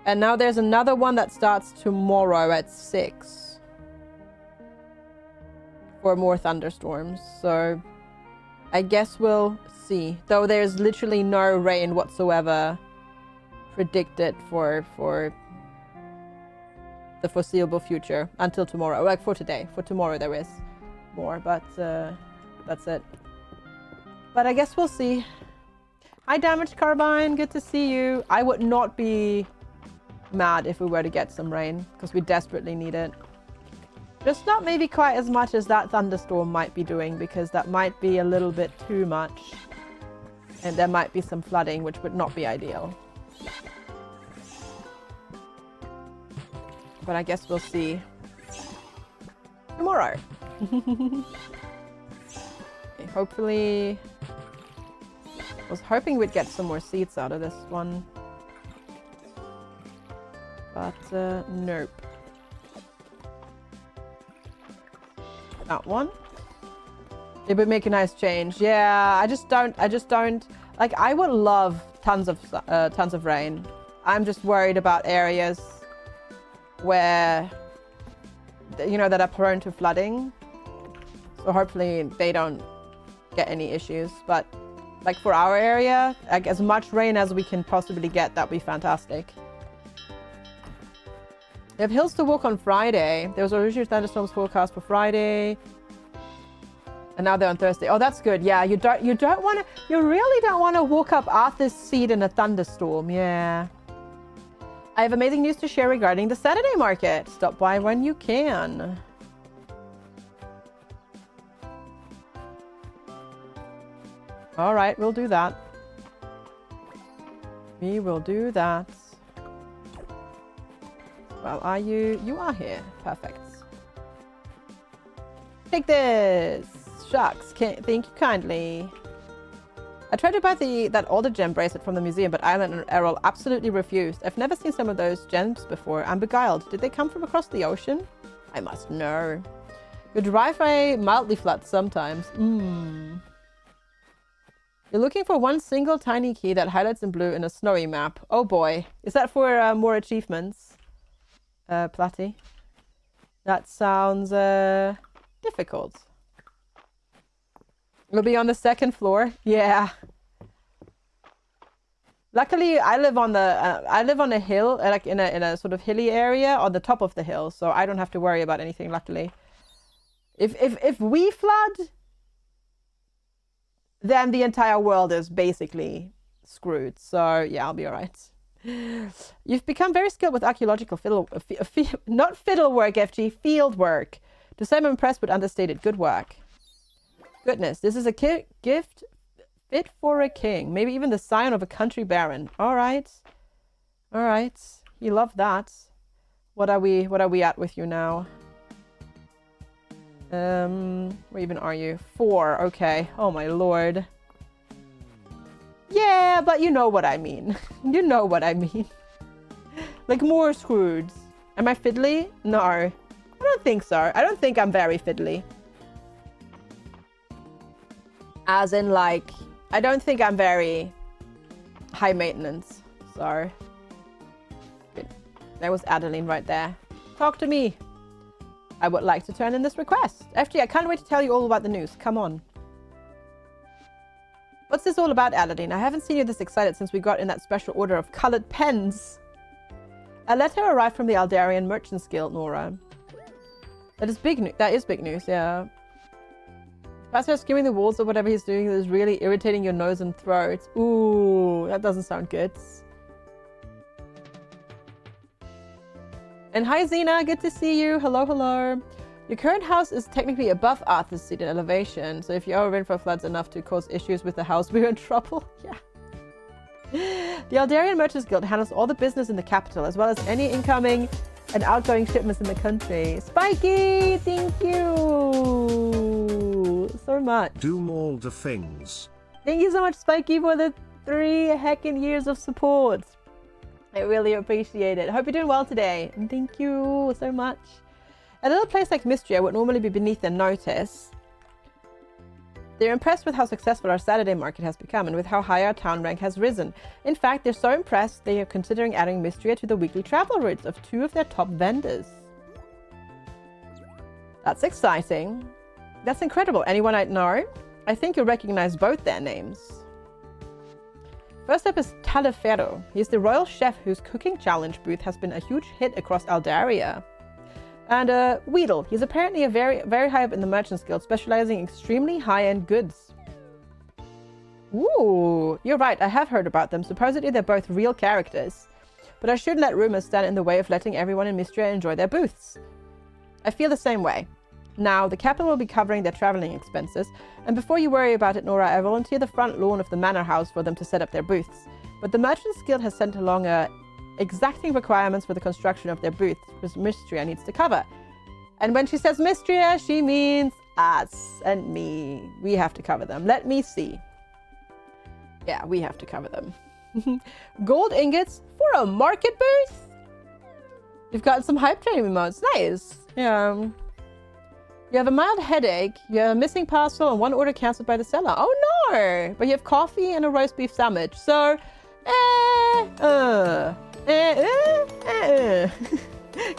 And now there's another one that starts tomorrow at 6. For more thunderstorms. So I guess we'll see. Though there's literally no rain whatsoever predicted for the foreseeable future until tomorrow. Like for today. For tomorrow there is more, but that's it. But I guess we'll see. Hi, Damaged Carbine. Good to see you. I would not be mad if we were to get some rain because we desperately need it. Just not maybe quite as much as that thunderstorm might be doing, because that might be a little bit too much. And there might be some flooding, which would not be ideal. But I guess we'll see tomorrow. Okay, hopefully... I was hoping we'd get some more seeds out of this one. But, nope. That one. It would make a nice change. Yeah, I just don't, like, I would love tons of rain. I'm just worried about areas where, you know, that are prone to flooding. So hopefully they don't get any issues. But, like, for our area, like, as much rain as we can possibly get, that'd be fantastic. They have hills to walk on Friday. There was originally thunderstorms forecast for Friday, and now they're on Thursday. Oh, that's good. Yeah, you really don't want to walk up Arthur's Seat in a thunderstorm. Yeah. I have amazing news to share regarding the Saturday market. Stop by when you can. All right, we'll do that. We will do that. Well, are you? You are here. Perfect. Take this. Shucks. Thank you kindly. I tried to buy that older gem bracelet from the museum, but Island and Errol absolutely refused. I've never seen some of those gems before. I'm beguiled. Did they come from across the ocean? I must know. Your driveway mildly floods sometimes. You're looking for one single tiny key that highlights in blue in a snowy map. Oh boy. Is that for more achievements? Platty. That sounds difficult. It'll be on the 2nd floor. Yeah. Luckily, I live on a hill, like in a sort of hilly area on the top of the hill, so I don't have to worry about anything. Luckily, if we flood, then the entire world is basically screwed. So yeah, I'll be all right. You've become very skilled with archaeological not fiddle work, FG, field work. To say I'm impressed but understated. Good work. Goodness, this is a gift fit for a king. Maybe even the scion of a country baron. All right. All right. You love that. What are we at with you now? Where even are you? 4. Okay. Oh my lord. Yeah, but you know what I mean. You know what I mean. Like more screwed. Am I fiddly? No. I don't think so. I don't think I'm very fiddly. As in, like, I don't think I'm very high maintenance. So. There was Adeline right there. Talk to me. I would like to turn in this request. FG, I can't wait to tell you all about the news. Come on. What's this all about, Aladdin? I haven't seen you this excited since we got in that special order of colored pens. A letter arrived from the Aldarian Merchants Guild, Nora. That is big news. That is big news, yeah. Pastor skimming the walls or whatever he's doing is really irritating your nose and throat. Ooh, that doesn't sound good. And hi, Xena. Good to see you. Hello, hello. Your current house is technically above Arthur's seat in elevation, so if you are in for floods enough to cause issues with the house, we're in trouble. Yeah. The Aldarian Merchants Guild handles all the business in the capital, as well as any incoming and outgoing shipments in the country. Spiky, thank you so much.
Do all the things.
Thank you so much, Spiky, for the 3 heckin' years of support. I really appreciate it. I hope you're doing well today. And thank you so much. A little place like Mistria would normally be beneath their notice. They're impressed with how successful our Saturday market has become and with how high our town rank has risen. In fact, they're so impressed they are considering adding Mistria to the weekly travel routes of 2 of their top vendors. That's exciting. That's incredible. Anyone I know? I think you'll recognize both their names. First up is Taliaferro. He's the royal chef whose cooking challenge booth has been a huge hit across Aldaria. And Weedle. He's apparently very high up in the Merchants Guild, specializing in extremely high-end goods. Ooh, you're right. I have heard about them. Supposedly they're both real characters. But I shouldn't let rumors stand in the way of letting everyone in Mistria enjoy their booths. I feel the same way. Now, the capital will be covering their traveling expenses, and before you worry about it, Nora, I volunteer the front lawn of the manor house for them to set up their booths. But the Merchants Guild has sent along exacting requirements for the construction of their booths, which Mistria needs to cover. And when she says Mistria, she means us and me. We have to cover them. Let me see. Yeah, we have to cover them. Gold ingots for a market booth? You've got some hype training emotes. Nice. Yeah. You have a mild headache, you have a missing parcel, and 1 order cancelled by the seller. Oh no! But you have coffee and a roast beef sandwich. So,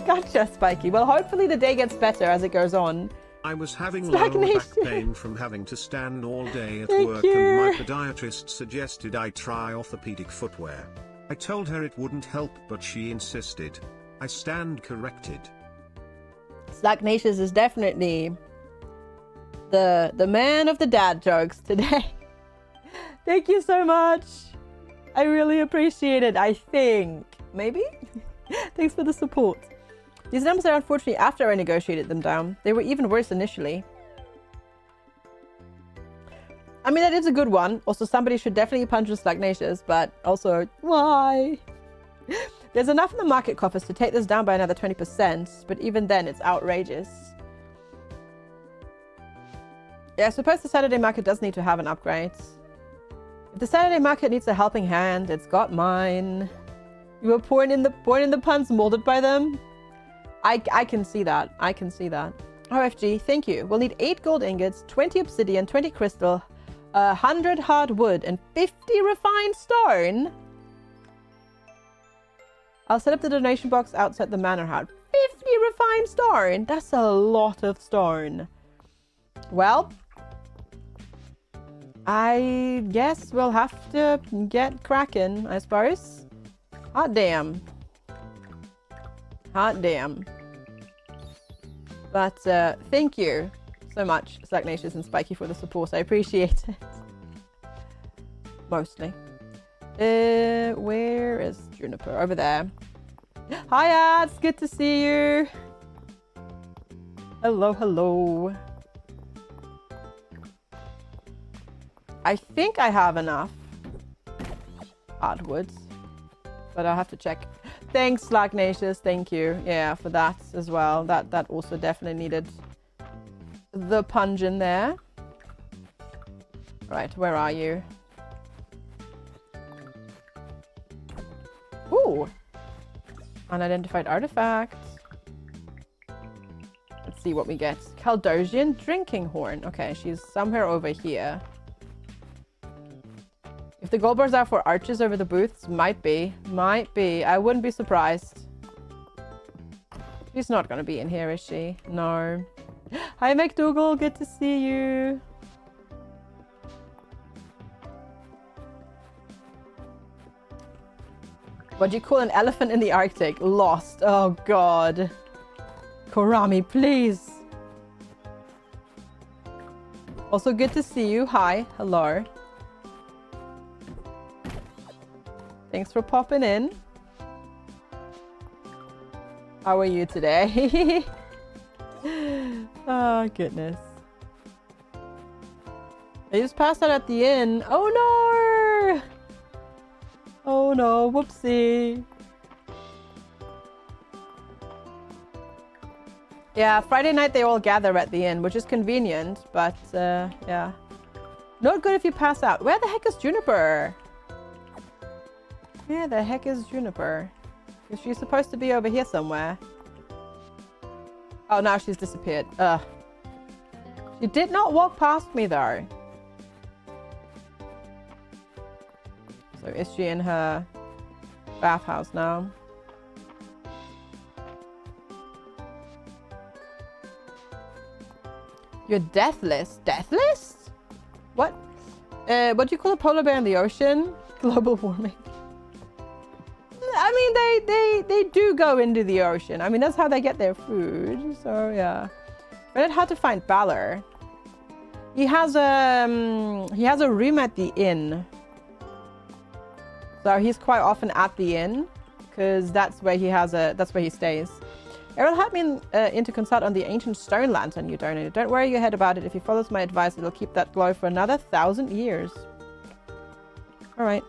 Gotcha, Spiky. Well, hopefully the day gets better as it goes on.
I was having low back pain from having to stand all day at work, and my podiatrist suggested I try orthopedic footwear. I told her it wouldn't help, but she insisted. I stand corrected.
Slacknatius is definitely the man of the dad jokes today. Thank you so much. I really appreciate it, I think. Maybe? Thanks for the support. These numbers are unfortunately after I negotiated them down. They were even worse initially. I mean, that is a good one. Also, somebody should definitely punch the Slacknatius, but also, why? There's enough in the market coffers to take this down by another 20%, but even then, it's outrageous. Yeah, I suppose the Saturday market does need to have an upgrade. If the Saturday market needs a helping hand, it's got mine. You were born in the puns molded by them? I can see that. I can see that. OFG, thank you. We'll need 8 gold ingots, 20 obsidian, 20 crystal, 100 hard wood, and 50 refined stone. I'll set up the donation box outside the manor house. 50 refined stone? That's a lot of stone. Well, I guess we'll have to get cracking, I suppose. Hot damn. Hot damn. But thank you so much, Slacknatius and Spiky, for the support. I appreciate it. Mostly. Where is Juniper? Over there. Hi, Ads. Good to see you. Hello, hello. I think I have enough hardwoods, but I'll have to check. Thanks, Slacknatius. Thank you. Yeah, for that as well. That also definitely needed the punch in there. Right, where are you? Ooh. Unidentified artifact. Let's see what we get. Caldosian drinking horn. Okay, she's somewhere over here. If the gold bars are for arches over the booths, might be. Might be. I wouldn't be surprised. She's not going to be in here, is she? No. Hi, McDougal. Good to see you. What do you call an elephant in the Arctic? Lost. Oh, God. Korami, please. Also, good to see you. Hi. Hello. Thanks for popping in. How are you today? Oh, goodness. I just passed out at the inn. Oh, no! Oh, no. Whoopsie. Yeah, Friday night they all gather at the inn, which is convenient, but, yeah. Not good if you pass out. Where the heck is Juniper? Where the heck is Juniper? Is she supposed to be over here somewhere? Oh, now she's disappeared. Ugh. She did not walk past me, though. So is she in her bathhouse now? You're deathless. Deathless? What? What do you call a polar bear in the ocean? Global warming. I mean, they do go into the ocean. I mean, that's how they get their food. So, yeah. But it's hard to find Balor. He has a room at the inn. So he's quite often at the inn, because that's where he stays. Errol had me in to consult on the ancient stone lantern you donated. Don't worry your head about it. If he follows my advice, it'll keep that glow for another 1,000 years. All right,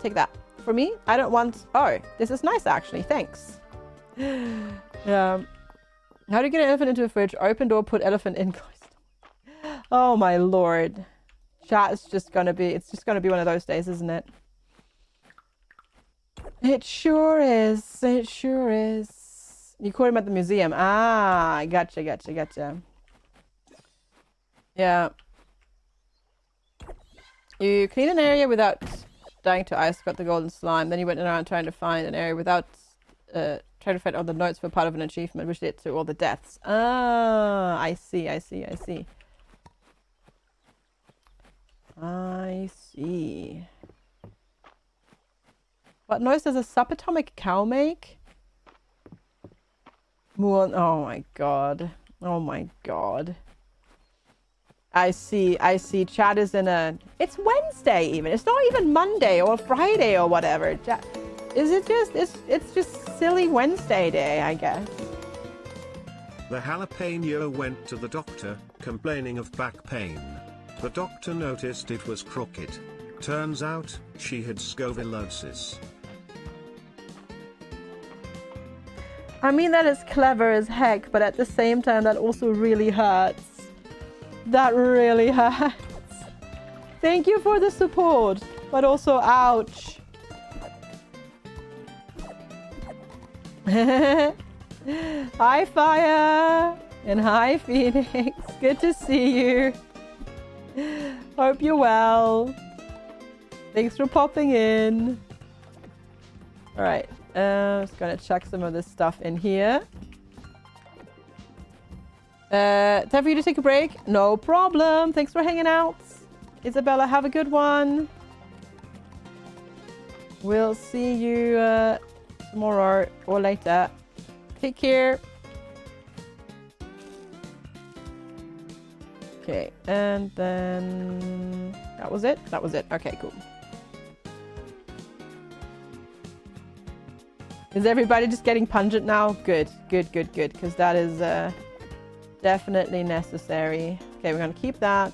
take that. For me, I don't want... Oh, this is nice, actually. Thanks. Yeah. How do you get an elephant into a fridge? Open door, put elephant in. Oh, my lord. Chat is just going to be... It's just going to be one of those days, isn't it? It sure is. It sure is. You caught him at the museum. Ah, gotcha. Yeah. You clean an area without... dying to ice, got the golden slime. Then he went around trying to find an area without trying to find all the notes for part of an achievement, which led to all the deaths. Ah, I see. I see. What noise does a subatomic cow make? Moon. Oh my god. I see. Chat is in a... It's Wednesday even. It's not even Monday or Friday or whatever. Is it just... It's just silly Wednesday day, I guess.
The jalapeno went to the doctor, complaining of back pain. The doctor noticed it was crooked. Turns out, she had scoliosis.
I mean, that is clever as heck, but at the same time, that also really hurts. That really hurts. Thank you for the support, but also ouch. Hi Fire and hi Phoenix. Good to see you. Hope you're well. Thanks for popping in. All right, just gonna check some of this stuff in here. Time for you to take a break? No problem. Thanks for hanging out. Isabella, have a good one. We'll see you tomorrow or later. Take care. Okay, and then that was it? That was it. Okay, cool. Is everybody just getting pungent now? Good, because that is definitely necessary. Okay, we're gonna keep that.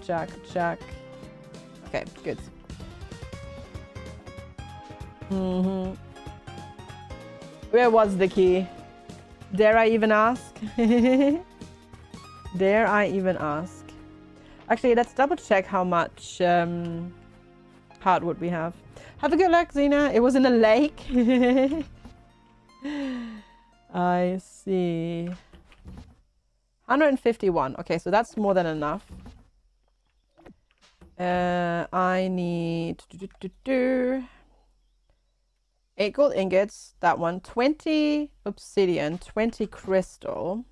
Check. Okay, good. Where was the key? Dare I even ask? Dare I even ask? Actually, let's double check how much hardwood we have. Have a good luck, Xena. It was in a lake. I see. 151. Okay, so that's more than enough. I need 8 gold ingots. That one. 20 obsidian. 20 crystal.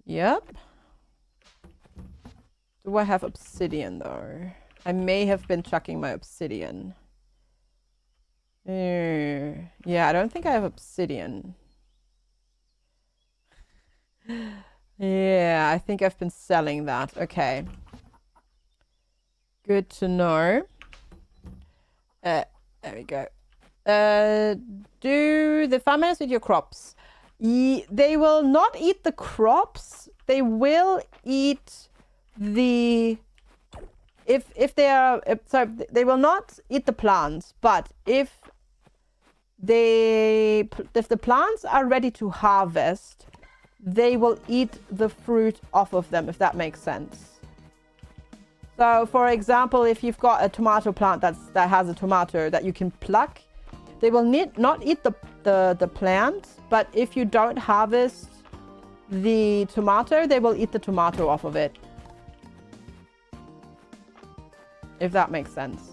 Yep. Do I have obsidian though? I may have been chucking my obsidian. Yeah, I don't think I have obsidian. Yeah, I think I've been selling that. Okay. Good to know. There we go. Do the farmers with your crops? They will not eat the crops. They will eat the... If they are... sorry, they will not eat the plants, but if the plants are ready to harvest, they will eat the fruit off of them, if that makes sense. So, for example, if you've got a tomato plant that has a tomato that you can pluck, they will not eat the plant, but if you don't harvest the tomato, they will eat the tomato off of it. If that makes sense.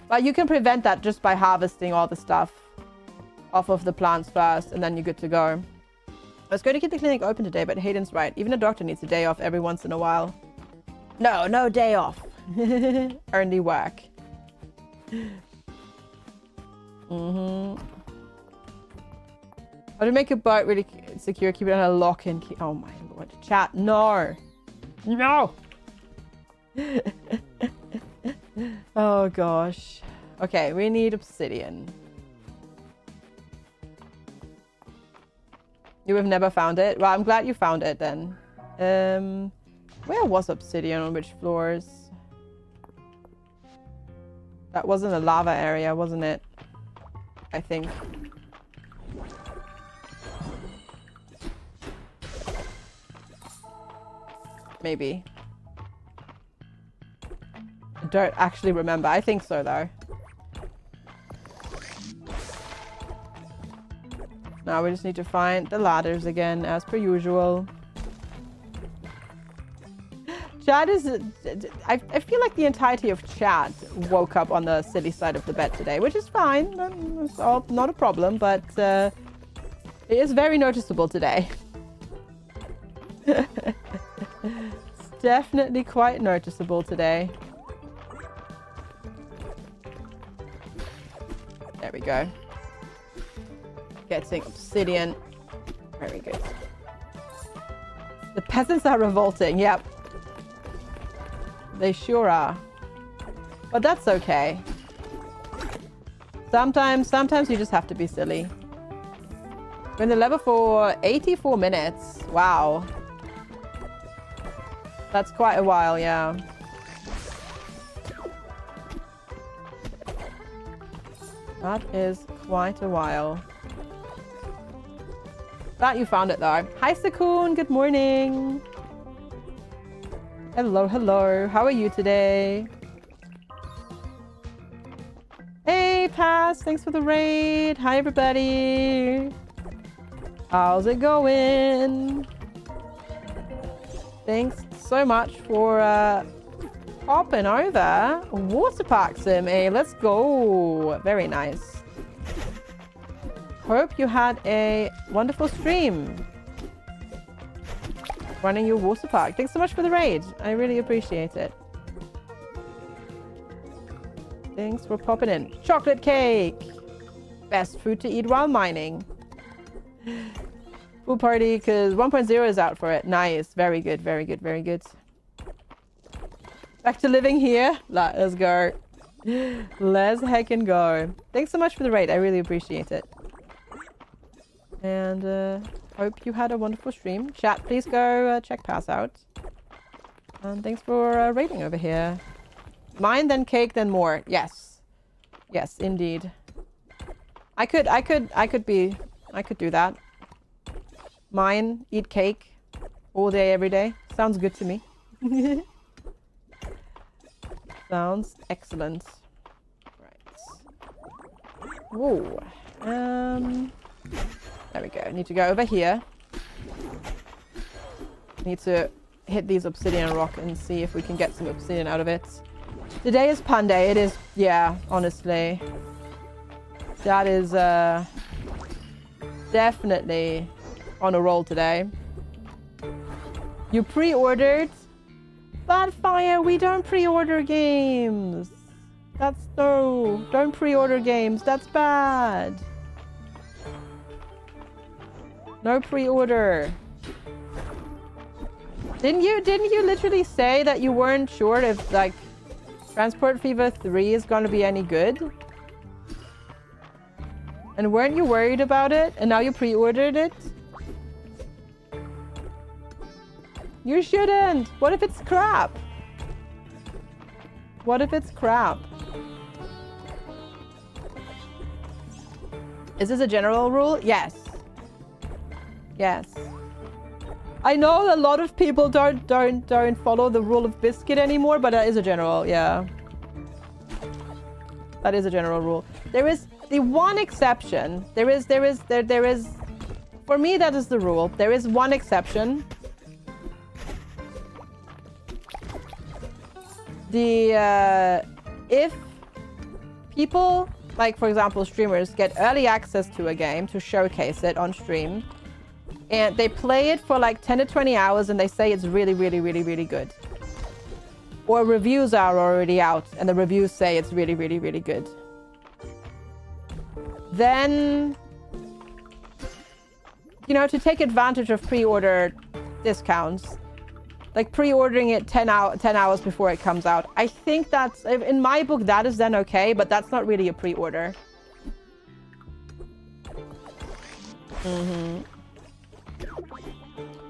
But you can prevent that just by harvesting all the stuff off of the plants first, and then you're good to go. I was going to keep the clinic open today, but Hayden's right. Even a doctor needs a day off every once in a while. No day off. Only work. How to make a boat really secure, keep it on a lock and key. Oh my lord. Chat, no. No. Oh gosh. Okay, we need obsidian. You have never found it? Well, I'm glad you found it then. Where was obsidian, on which floors? That wasn't a lava area, wasn't it? I think. Maybe. I don't actually remember. I think so, though. Now we just need to find the ladders again, as per usual. Chat is... I feel like the entirety of chat woke up on the silly side of the bed today, which is fine. It's all not a problem, but it is very noticeable today. It's definitely quite noticeable today. There we go. Getting obsidian. Very good. The peasants are revolting. Yep. They sure are. But that's okay. Sometimes you just have to be silly. We're in the level for 84 minutes. Wow. That's quite a while, yeah. That is quite a while. Glad you found it though. Hi Sakun, good morning. Hello, hello. How are you today? Hey Pass, thanks for the raid. Hi everybody. How's it going? Thanks so much for hopping over. Water park sim, eh? Let's go. Very nice. Hope you had a wonderful stream running your water park. Thanks so much for the raid. I really appreciate it. Thanks for popping in. Chocolate cake. Best food to eat while mining. Pool party, because 1.0 is out for it. Nice. Very good, very good, very good. Back to living here. Let's go. Let's heckin' go. Thanks so much for the raid. I really appreciate it. And hope you had a wonderful stream. Chat, please go check Pass out. And thanks for raiding over here. Mine, then cake, then more. Yes. Yes, indeed. I could do that. Mine, eat cake all day, every day. Sounds good to me. Sounds excellent. Right. Whoa. There we go. Need to go over here. Need to hit these obsidian rock and see if we can get some obsidian out of it. Today is pun day. It is, yeah, honestly. That is definitely on a roll today. You pre-ordered? Bad Fire, we don't pre-order games. That's no. Don't pre-order games. That's bad. No pre-order. Didn't you literally say that you weren't sure if like Transport Fever 3 is gonna be any good? And weren't you worried about it? And now you pre-ordered it? You shouldn't! What if it's crap? What if it's crap? Is this a general rule? Yes. Yes. I know a lot of people don't follow the rule of biscuit anymore, but that is a general, yeah. That is a general rule. There is the one exception. There is for me that is the rule. There is one exception. If people, like for example streamers, get early access to a game to showcase it on stream, and they play it for like 10 to 20 hours and they say it's really, really, really, really good. Or reviews are already out and the reviews say it's really, really, really good. Then, you know, to take advantage of pre-order discounts, like pre-ordering it 10 hours before it comes out. I think that's, in my book, that is then okay, but that's not really a pre-order.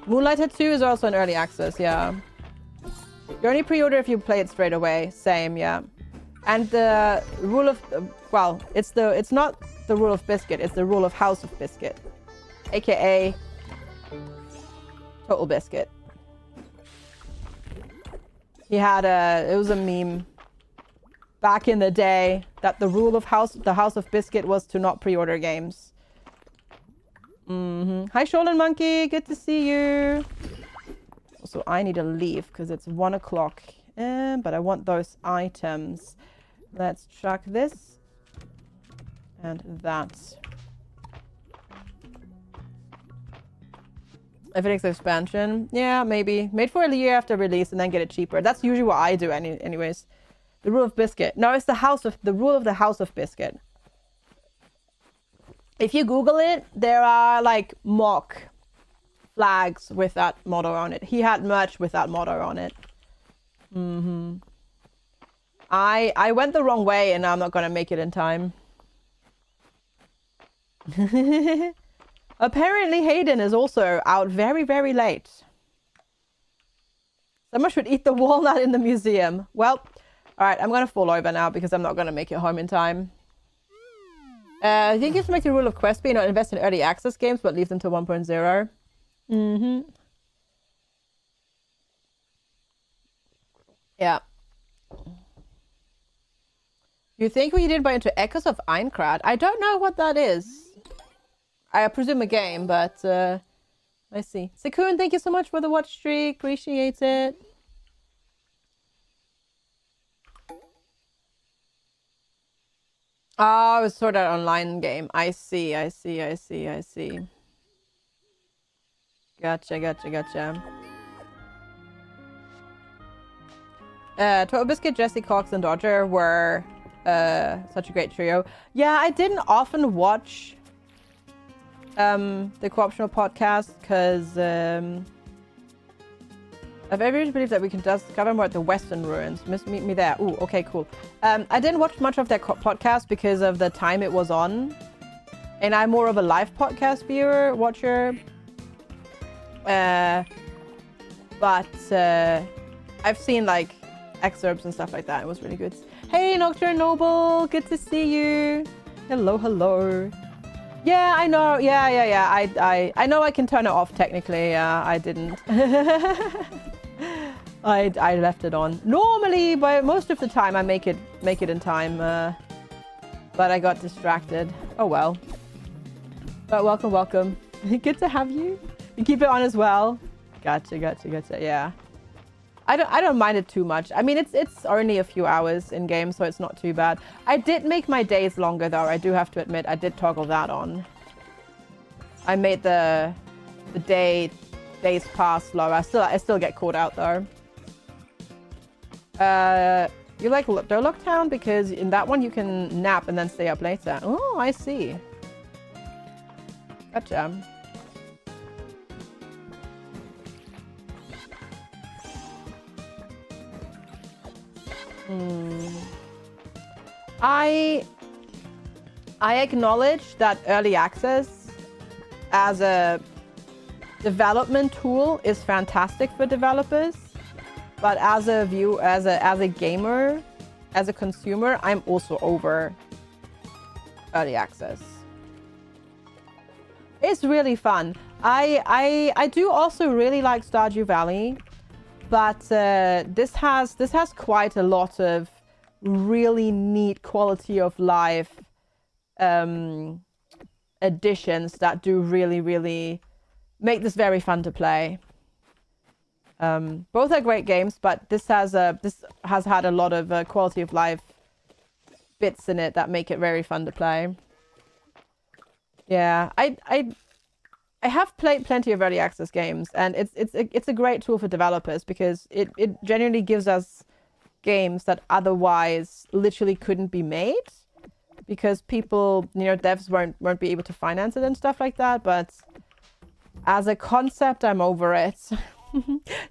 Moonlighter 2 is also an early access, yeah. You only pre-order if you play it straight away. Same, yeah. And the rule of, well, it's not the rule of biscuit, it's the rule of House of Biscuit, aka Total Biscuit. He had it was a meme back in the day that the rule of the House of Biscuit was to not pre-order games. Hi, Sholen Monkey. Good to see you. Also, I need to leave because it's 1 o'clock. But I want those items. Let's chuck this. And that. FX expansion. Yeah, maybe. Made for a year after release and then get it cheaper. That's usually what I do anyways. The rule of biscuit. No, it's the rule of the House of Biscuit. If you Google it, there are like mock flags with that motto on it. He had merch with that motto on it. I went the wrong way and I'm not gonna make it in time. Apparently Hayden is also out very, very late. Someone should eat the walnut in the museum. Well, alright, I'm gonna fall over now because I'm not gonna make it home in time. I think you have to make the rule of Quest B, not invest in early access games, but leave them to 1.0. Yeah. You think what you did by into Echoes of Aincrad? I don't know what that is. I presume a game, but I see. Sekun, thank you so much for the watch streak. Appreciate it. Oh, it's sort of online game. I see. Gotcha. Total Biscuit, Jesse, Cox, and Dodger were such a great trio. Yeah, I didn't often watch the Co-optional podcast because I've ever believed that we can discover more at the Western Ruins. Meet me there. Ooh, okay, cool. I didn't watch much of their podcast because of the time it was on. And I'm more of a live podcast watcher. But I've seen like excerpts and stuff like that. It was really good. Hey, Nocturne Noble, good to see you. Hello. Yeah, I know. Yeah. I know I can turn it off technically. Yeah, I didn't. I left it on. Normally, but most of the time I make it in time. But I got distracted. Oh well. But welcome. Good to have you. You keep it on as well. Gotcha. Yeah. I don't mind it too much. I mean, it's only a few hours in game, so it's not too bad. I did make my days longer though. I do have to admit, I did toggle that on. I made the days pass slower. I still get caught out though. You like Durlock Town because in that one you can nap and then stay up later. Oh, I see. Gotcha. I acknowledge that early access as a development tool is fantastic for developers, but as a gamer, as a consumer, I'm also over early access. It's really fun. I do also really like Stardew Valley, but this has quite a lot of really neat quality of life additions that do really make this very fun to play. Both are great games, but this has had a lot of quality of life bits in it that make it very fun to play. Yeah, I have played plenty of early access games, and it's a great tool for developers because it genuinely gives us games that otherwise literally couldn't be made because people, devs won't be able to finance it and stuff like that. But as a concept, I'm over it.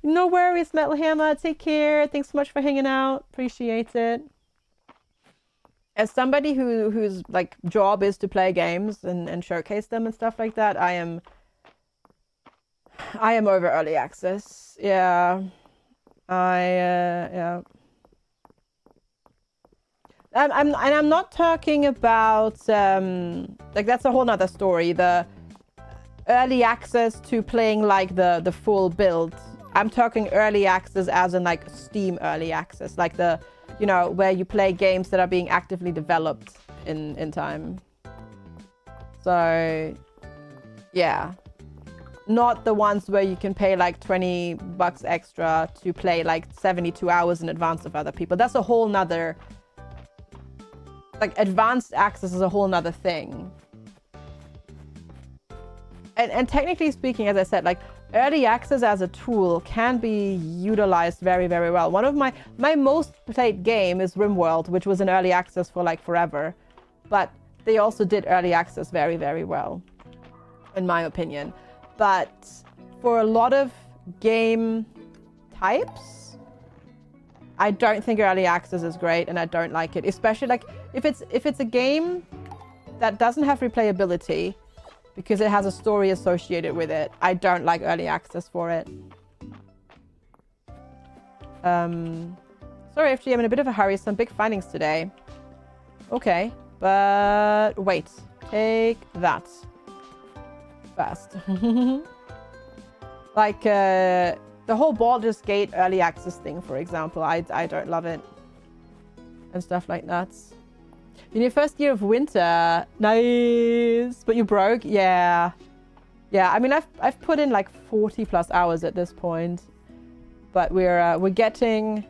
No worries, Metal Hammer. Take care. Thanks so much for hanging out. Appreciate it. As somebody whose like job is to play games and showcase them and stuff like that, I am over early access. Yeah. Yeah. I'm not talking about like that's a whole nother story. The early access to playing like the full build. I'm talking early access as in like Steam early access, like the where you play games that are being actively developed in time. So yeah, not the ones where you can pay like $20 extra to play like 72 hours in advance of other people. That's a whole nother, like advanced access is a whole nother thing. And technically speaking, as I said, like early access as a tool can be utilized very well. One of my most played game is RimWorld, which was in early access for like forever, but they also did early access very well, in my opinion. But for a lot of game types, I don't think early access is great, and I don't like it, especially like if it's a game that doesn't have replayability because it has a story associated with it. I don't like early access for it. Sorry, FG, I'm in a bit of a hurry. Some big findings today. Okay, but wait. Take that first. Like the whole Baldur's Gate early access thing, for example. I don't love it. And stuff like that. In your first year of winter, nice. But you broke, yeah. I mean, I've put in like 40+ hours at this point, but we're getting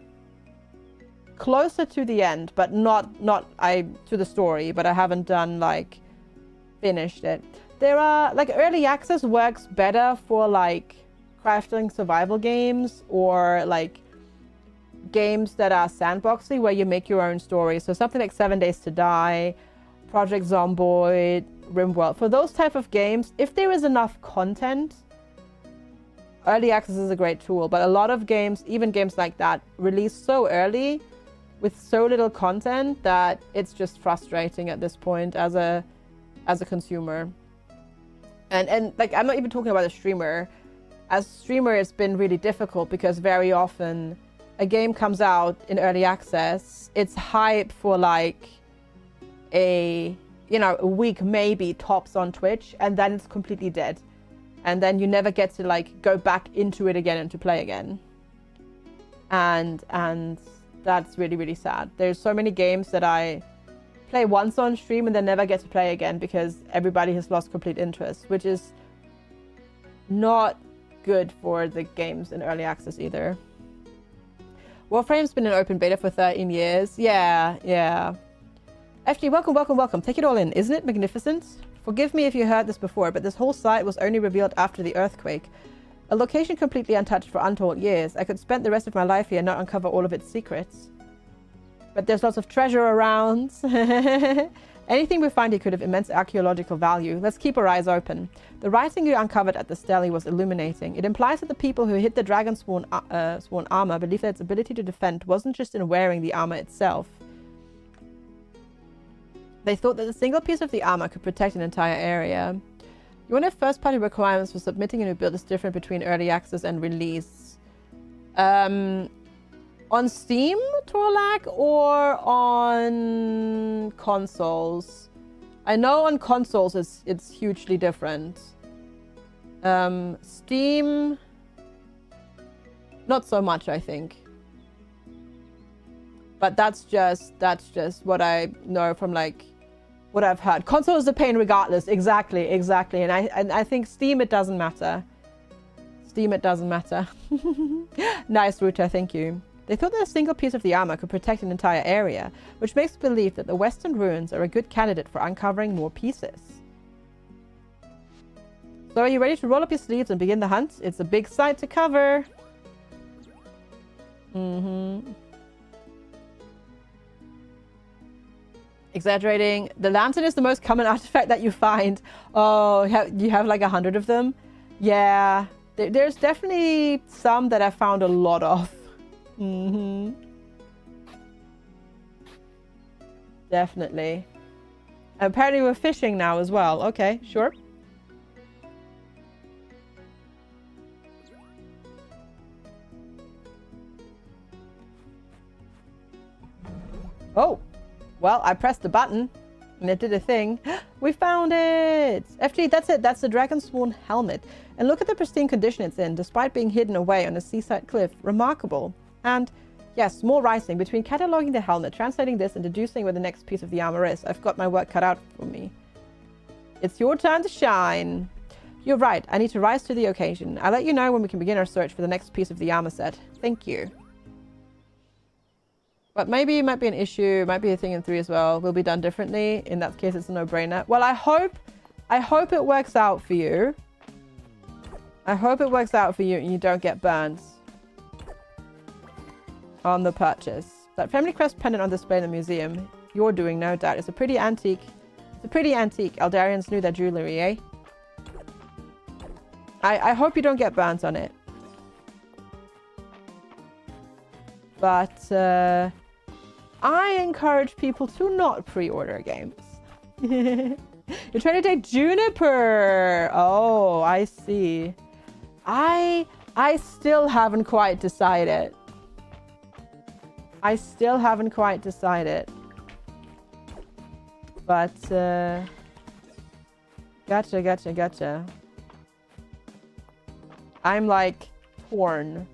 closer to the end, but not to the story. But I haven't done like finished it. There are like early access works better for like crafting survival games or like games that are sandboxy where you make your own story. So something like 7 Days to Die, Project Zomboid, RimWorld. For those type of games, if there is enough content, early access is a great tool. But a lot of games, even games like that, release so early with so little content that it's just frustrating at this point as a consumer. And like, I'm not even talking about a streamer. As a streamer, it's been really difficult because very often a game comes out in early access, it's hype for like a week maybe tops on Twitch, and then it's completely dead. And then you never get to like go back into it again and to play again. And that's really sad. There's so many games that I play once on stream and then never get to play again because everybody has lost complete interest, which is not good for the games in early access either. Warframe's been in open beta for 13 years. Yeah. FG, welcome. Take it all in. Isn't it magnificent? Forgive me if you heard this before, but this whole site was only revealed after the earthquake. A location completely untouched for untold years. I could spend the rest of my life here and not uncover all of its secrets. But there's lots of treasure around. Anything we find here could have immense archaeological value. Let's keep our eyes open. The writing you uncovered at the stele was illuminating. It implies that the people who hid the dragon sworn armor believed that its ability to defend wasn't just in wearing the armor itself. They thought that a single piece of the armor could protect an entire area. You wonder if first-party requirements for submitting a new build is different between early access and release. On Steam, Torlag, or on consoles? I know on consoles it's hugely different. Steam, not so much, I think. But that's just what I know from like what I've heard. Console is a pain regardless. Exactly. And I think Steam, it doesn't matter. Steam, it doesn't matter. Nice, Ruta, thank you. They thought that a single piece of the armor could protect an entire area, which makes me believe that the Western ruins are a good candidate for uncovering more pieces. So are you ready to roll up your sleeves and begin the hunt? It's a big site to cover. Exaggerating. The lantern is the most common artifact that you find. Oh, you have like 100 of them? Yeah. There's definitely some that I found a lot of. Definitely. Apparently we're fishing now as well. Okay, sure. Oh, well, I pressed the button and it did a thing. We found it! FG, that's it. That's the Dragon Sworn helmet. And look at the pristine condition it's in, despite being hidden away on a seaside cliff. Remarkable. And yes, more writing. Between cataloging the helmet, translating this, and deducing where the next piece of the armor is, I've got my work cut out for me. It's your time to shine. You're right. I need to rise to the occasion. I'll let you know when we can begin our search for the next piece of the armor set. Thank you. But maybe it might be an issue. It might be a thing in 3 as well. Will be done differently. In that case, it's a no-brainer. Well, I hope it works out for you. I hope it works out for you and you don't get burned on the purchase. That family crest pendant on display in the museum. You're doing, no doubt. It's a pretty antique. It's a pretty antique. Eldarians knew their jewelry, eh? I hope you don't get burnt on it. But I encourage people to not pre-order games. You're trying to date Juniper. Oh, I see. I still haven't quite decided. I still haven't quite decided. But gotcha. I'm like torn.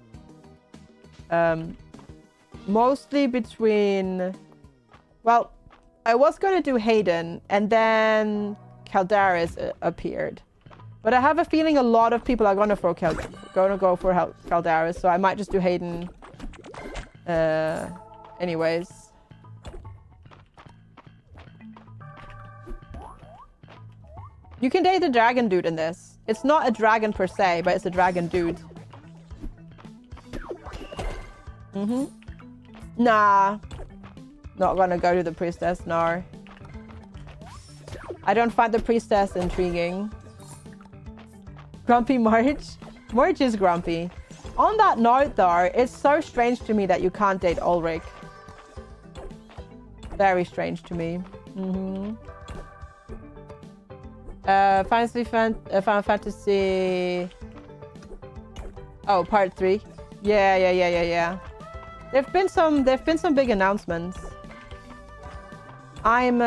Mostly between, well, I was going to do Hayden and then Caldaris appeared. But I have a feeling a lot of people are going to go for Caldaris, so I might just do Hayden anyways. You can date the dragon dude in this. It's not a dragon per se, but it's a dragon dude. Nah. Not gonna go to the priestess, no. I don't find the priestess intriguing. Grumpy March? March is grumpy. On that note, though, it's so strange to me that you can't date Ulrich. Very strange to me. Final Fantasy... Oh, part 3. Yeah. There've been some big announcements. I'm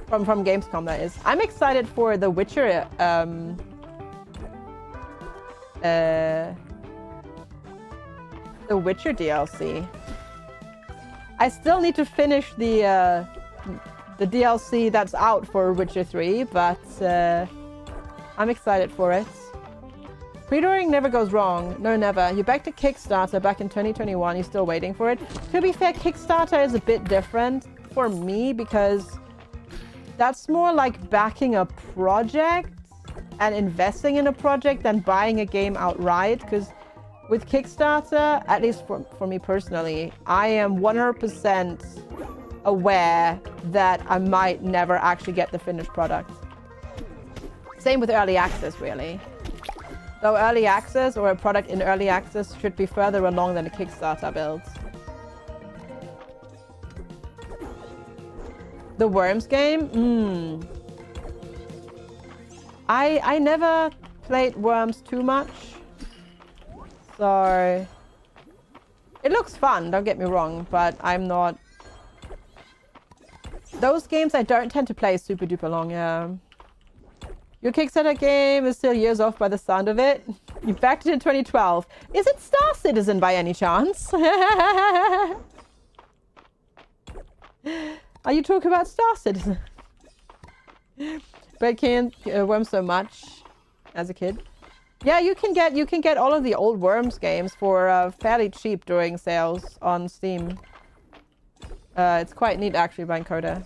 from Gamescom, that is. I'm excited for The Witcher The Witcher DLC. I still need to finish the DLC that's out for Witcher 3, but I'm excited for it. Pre-ordering never goes wrong. No, never. You backed a Kickstarter back in 2021. You're still waiting for it. To be fair, Kickstarter is a bit different for me because that's more like backing a project and investing in a project than buying a game outright. Because With Kickstarter, at least for me personally, I am 100% aware that I might never actually get the finished product. Same with early access, really. Though early access or a product in early access should be further along than a Kickstarter build. The Worms game? I never played Worms too much. So it looks fun, don't get me wrong, but I'm not... Those games I don't tend to play super duper long, yeah. Your Kickstarter game is still years off by the sound of it. You backed it in 2012. Is it Star Citizen by any chance? Are you talking about Star Citizen? But I can't Worms so much as a kid. Yeah, you can get all of the old Worms games for fairly cheap during sales on Steam. It's quite neat actually by Encoder.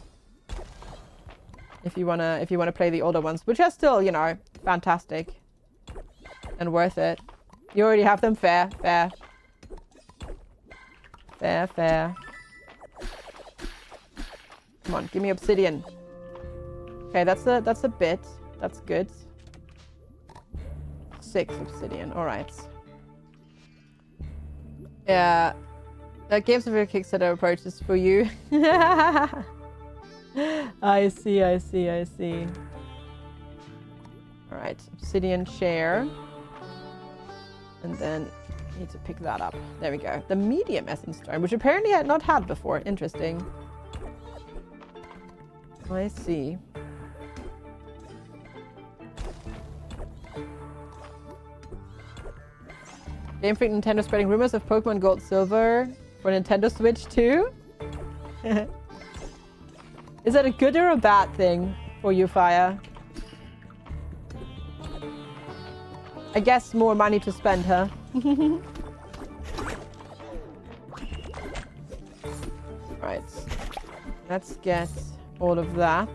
If you wanna play the older ones, which are still, you know, fantastic and worth it. You already have them. Fair. Come on, give me obsidian. Okay, that's a bit. That's good. 6 obsidian. All right. Yeah. Games of your Kickstarter approach is for you. I see. All right, obsidian chair. And then need to pick that up. There we go. The medium essence stone, which apparently I had not had before. Interesting. I see. Game Freak Nintendo spreading rumors of Pokemon Gold Silver for Nintendo Switch too? Is that a good or a bad thing for you, Fire? I guess more money to spend, huh? Right. Let's get all of that.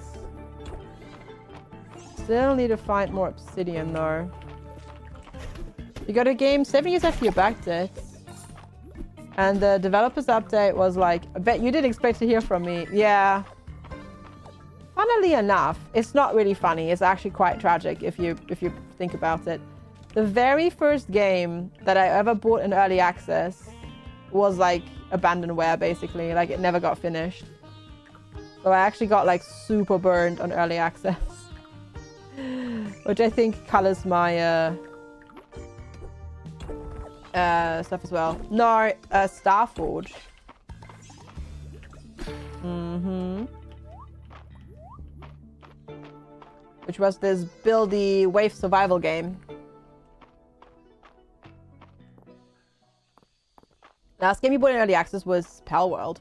Still need to find more obsidian though. You got a game 7 years after you backed it. And the developers update was like, I bet you didn't expect to hear from me. Yeah. Funnily enough, it's not really funny. It's actually quite tragic if you think about it. The very first game that I ever bought in early access was like abandonware, basically. Like it never got finished. So I actually got like super burned on early access. Which I think colors my stuff as well. No, Starforge. Which was this buildy wave survival game. Last game you bought in early access was Pal World.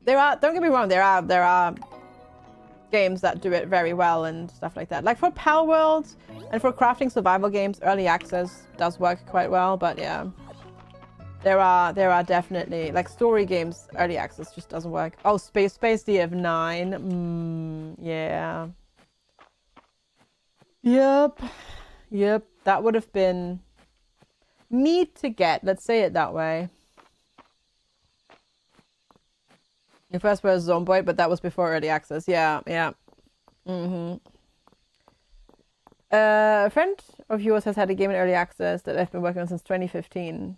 There are, don't get me wrong, there are games that do it very well and stuff like that. Like for Pal World and for crafting survival games, early access does work quite well, but yeah. There are definitely, like story games, early access just doesn't work. Oh, Space DF9. Yeah. Yep. That would have been neat to get. Let's say it that way. Your first was Zomboid, but that was before early access. Yeah. A friend of yours has had a game in early access that I've been working on since 2015.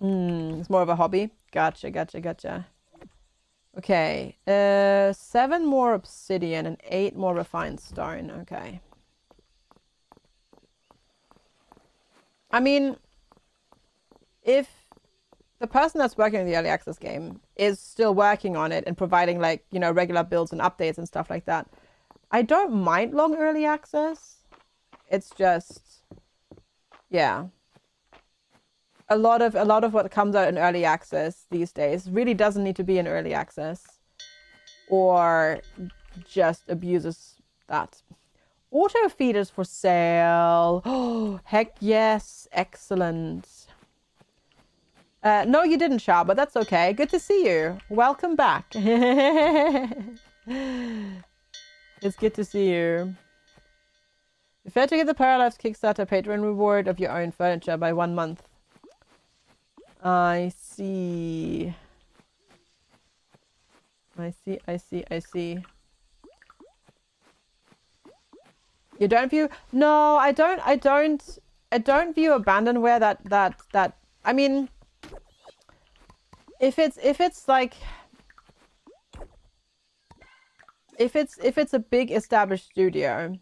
It's more of a hobby. Gotcha. Okay. 7 more obsidian and 8 more refined stone. Okay. I mean, if the person that's working on the early access game is still working on it and providing like, you know, regular builds and updates and stuff like that, I don't mind long early access. It's just, yeah. A lot of what comes out in early access these days really doesn't need to be in early access or just abuses that. Auto feeders for sale. Oh, heck yes. Excellent. No, you didn't, Shah, but that's okay. Good to see you. Welcome back. It's good to see you. You failed to get the Paralives Kickstarter Patreon reward of your own furniture by 1 month. I see. I see. You don't view... No, I don't view abandonware that... I mean... If it's like... If it's a big established studio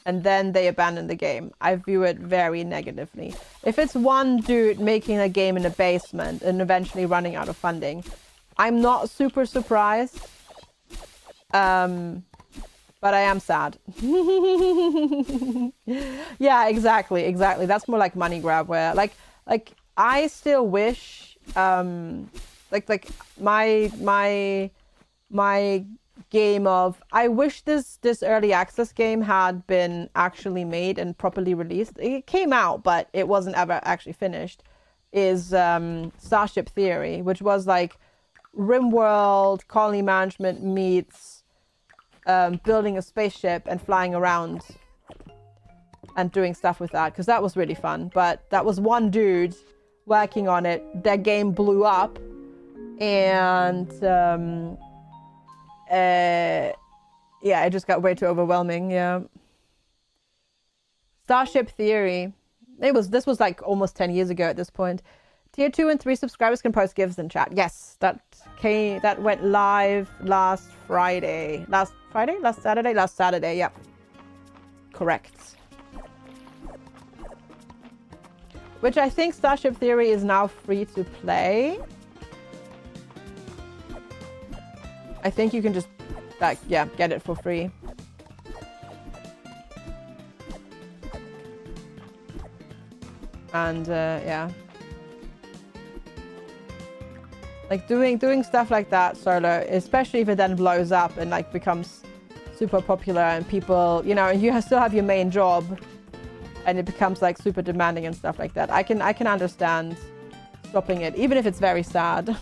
and then they abandon the game, I view it very negatively. If it's one dude making a game in a basement and eventually running out of funding, I'm not super surprised. But I am sad. Yeah, exactly. That's more like money grab where like I still wish like my game of I wish this early access game had been actually made and properly released. It came out, but it wasn't ever actually finished. Is Starship Theory, which was like RimWorld colony management meets building a spaceship and flying around and doing stuff with that, because that was really fun. But that was one dude working on it. Their game blew up, and yeah, it just got way too overwhelming. Yeah. Starship Theory. This was like almost 10 years ago at this point. Tier 2 and 3 subscribers can post gifts in chat. Yes, that went live last Friday. Last Saturday, yep. Correct. Which I think Starship Theory is now free to play. I think you can just, like, yeah, get it for free. And, yeah. Like, doing stuff like that solo, especially if it then blows up and, like, becomes super popular and people, you know, and you still have your main job and it becomes, like, super demanding and stuff like that. I can understand stopping it, even if it's very sad.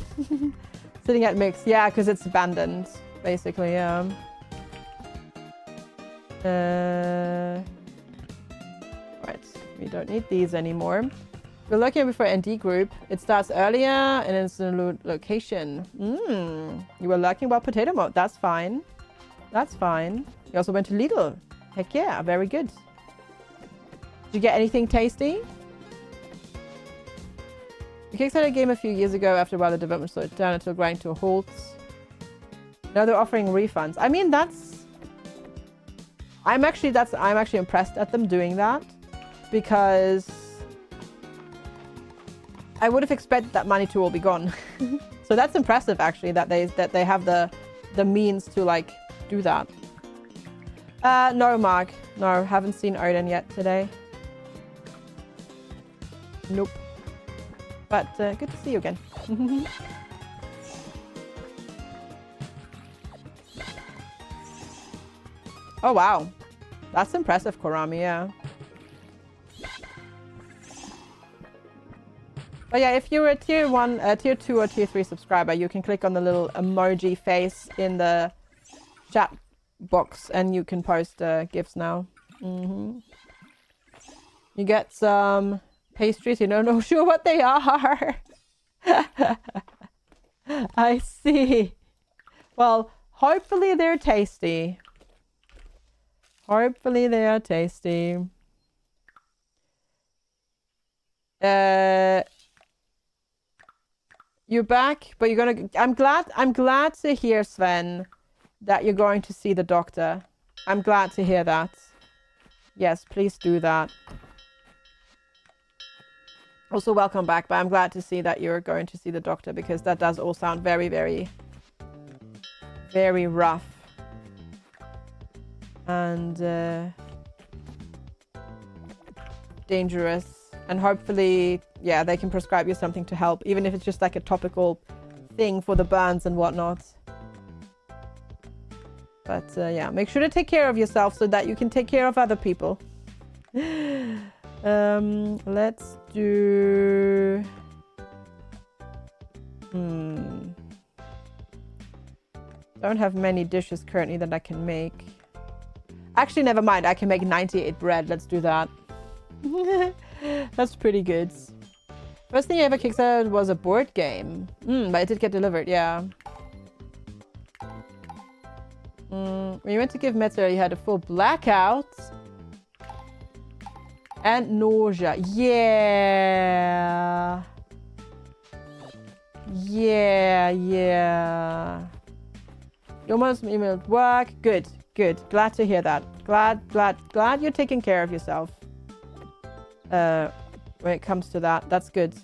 Sitting at mix, yeah, because it's abandoned, basically, yeah. Right, we don't need these anymore. We're looking for ND group. It starts earlier and it's in a location. You were lurking about potato mode. That's fine. That's fine. You also went to Lidl. Heck yeah, very good. Did you get anything tasty? We kickstarted a game a few years ago. After a while, the development slowed down until grinding to a halt. Now they're offering refunds. I mean, I'm actually impressed at them doing that, because I would have expected that money to all be gone. So that's impressive, actually, that they have the means to, like, do that. No, Mark. No, haven't seen Odin yet today. Nope. But good to see you again. Oh, wow. That's impressive, Korami, yeah. But yeah, if you're a tier 1, tier 2 or tier 3 subscriber, you can click on the little emoji face in the chat box and you can post gifts now. You get some pastries, you don't know sure what they are. I see. Well, hopefully they're tasty. Hopefully they are tasty. You're back, but you're gonna... I'm glad to hear, Sven, that you're going to see the doctor. I'm glad to hear that. Yes, please do that. Also, welcome back, but I'm glad to see that you're going to see the doctor, because that does all sound very, very, very rough. And dangerous. And hopefully, yeah, they can prescribe you something to help, even if it's just like a topical thing for the burns and whatnot. But yeah, make sure to take care of yourself so that you can take care of other people. Let's do... Don't have many dishes currently that I can make. Actually, never mind. I can make 98 bread. Let's do that. That's pretty good. First thing I ever kickstarted was a board game. But it did get delivered, yeah. When you went to give Mistria, you had a full blackout. And nausea. Yeah. Yeah. You almost emailed work. Good. Glad to hear that. Glad you're taking care of yourself. When it comes to that. That's good.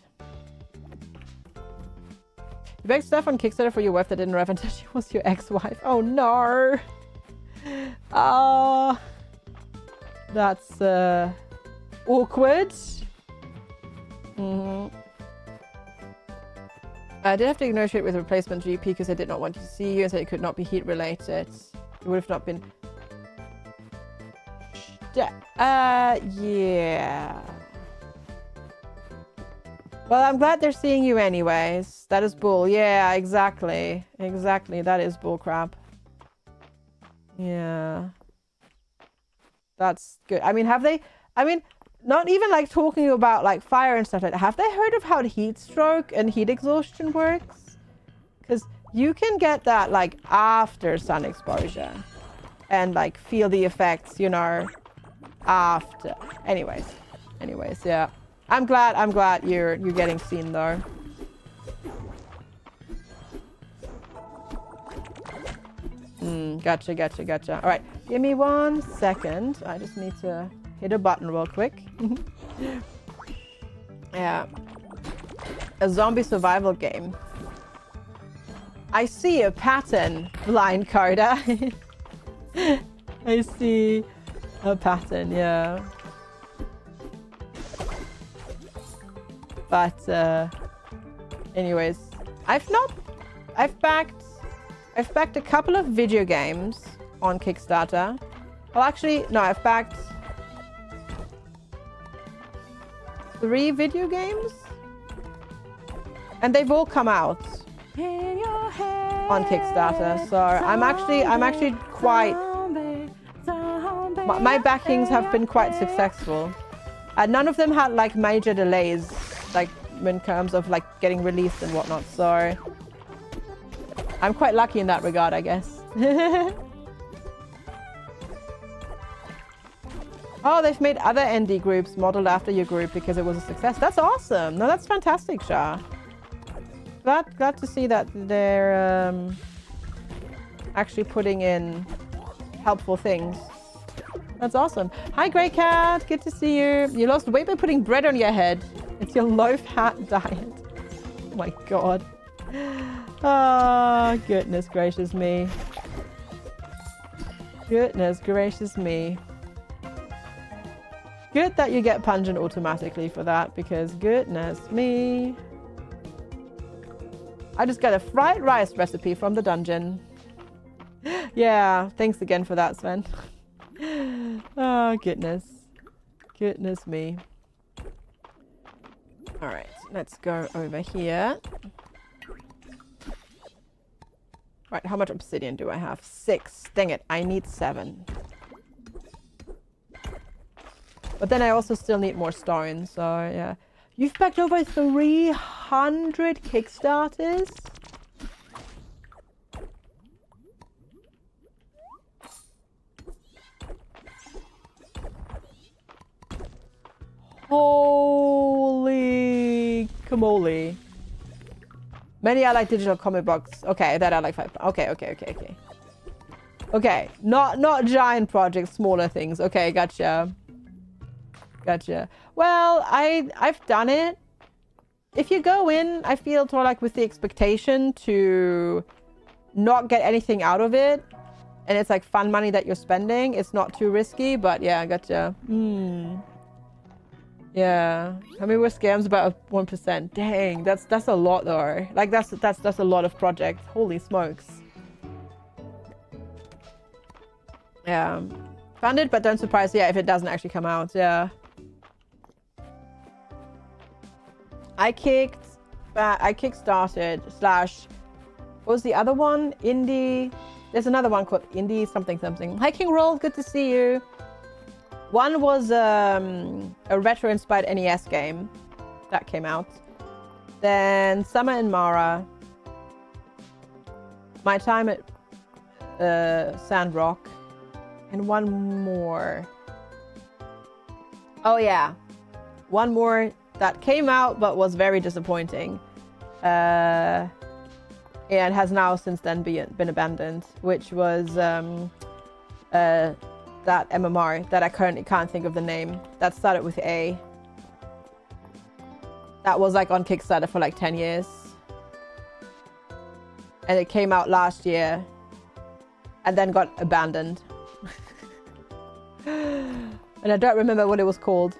You begged stuff on Kickstarter for your wife that didn't rev until she was your ex-wife. Oh no. That's awkward. I did have to negotiate with a replacement GP because I did not want to see you and said it could not be heat related. It would have not been. Yeah. Well, I'm glad they're seeing you anyways. That is bull. Yeah, exactly. That is bull crap. Yeah. That's good. I mean, not even like talking about like fire and stuff like that. Have they heard of how heat stroke and heat exhaustion works? Because you can get that like after sun exposure and like feel the effects, you know, after. Anyways, yeah. I'm glad you're getting seen though. Gotcha. All right, give me 1 second. I just need to hit a button real quick. Yeah. A zombie survival game. I see a pattern, Blind Carter. I see a pattern, yeah. But anyways, I've backed a couple of video games on Kickstarter. Well, actually, no, I've backed 3 video games, and they've all come out on Kickstarter. So I'm actually quite. My backings have been quite successful, and none of them had like major delays, like in terms of like getting released and whatnot. So I'm quite lucky in that regard, I guess. Oh, they've made other indie groups modeled after your group because it was a success. That's awesome. No, that's fantastic, Shah. Glad to see that they're actually putting in helpful things. That's awesome. Hi, Grey Cat. Good to see you. You lost weight by putting bread on your head. It's your low-fat diet. Oh my god. Oh, goodness gracious me. Goodness gracious me. Good that you get pungent automatically for that, because goodness me. I just got a fried rice recipe from the dungeon. Yeah, thanks again for that, Sven. Oh, goodness. Goodness me. All right, let's go over here. Right, how much obsidian do I have? 6. Dang it, I need 7. But then I also still need more stone, so yeah. You've backed over 300 Kickstarters? Holy camole. Many are like digital comic books. Okay, that are like 5. Okay. Okay, not giant projects, smaller things. Okay, gotcha. Well, I've done it. If you go in, I feel sort of like with the expectation to not get anything out of it, and it's like fun money that you're spending, it's not too risky, but yeah, gotcha. Yeah. I mean, we're scams about 1%. Dang, that's a lot though. Like that's a lot of projects. Holy smokes. Yeah. Funded, but don't surprise, yeah, if it doesn't actually come out. Yeah. I kickstarted / what was the other one? Indie There's another one called Indie something something. Hi King Roll, good to see you. One was a retro-inspired NES game that came out. Then Summer in Mara. My Time at Sandrock. And one more. Oh yeah. One more that came out but was very disappointing. And has now since then been abandoned. Which was that MMR that I currently can't think of the name. That started with A. That was like on Kickstarter for like 10 years. And it came out last year. And then got abandoned. And I don't remember what it was called.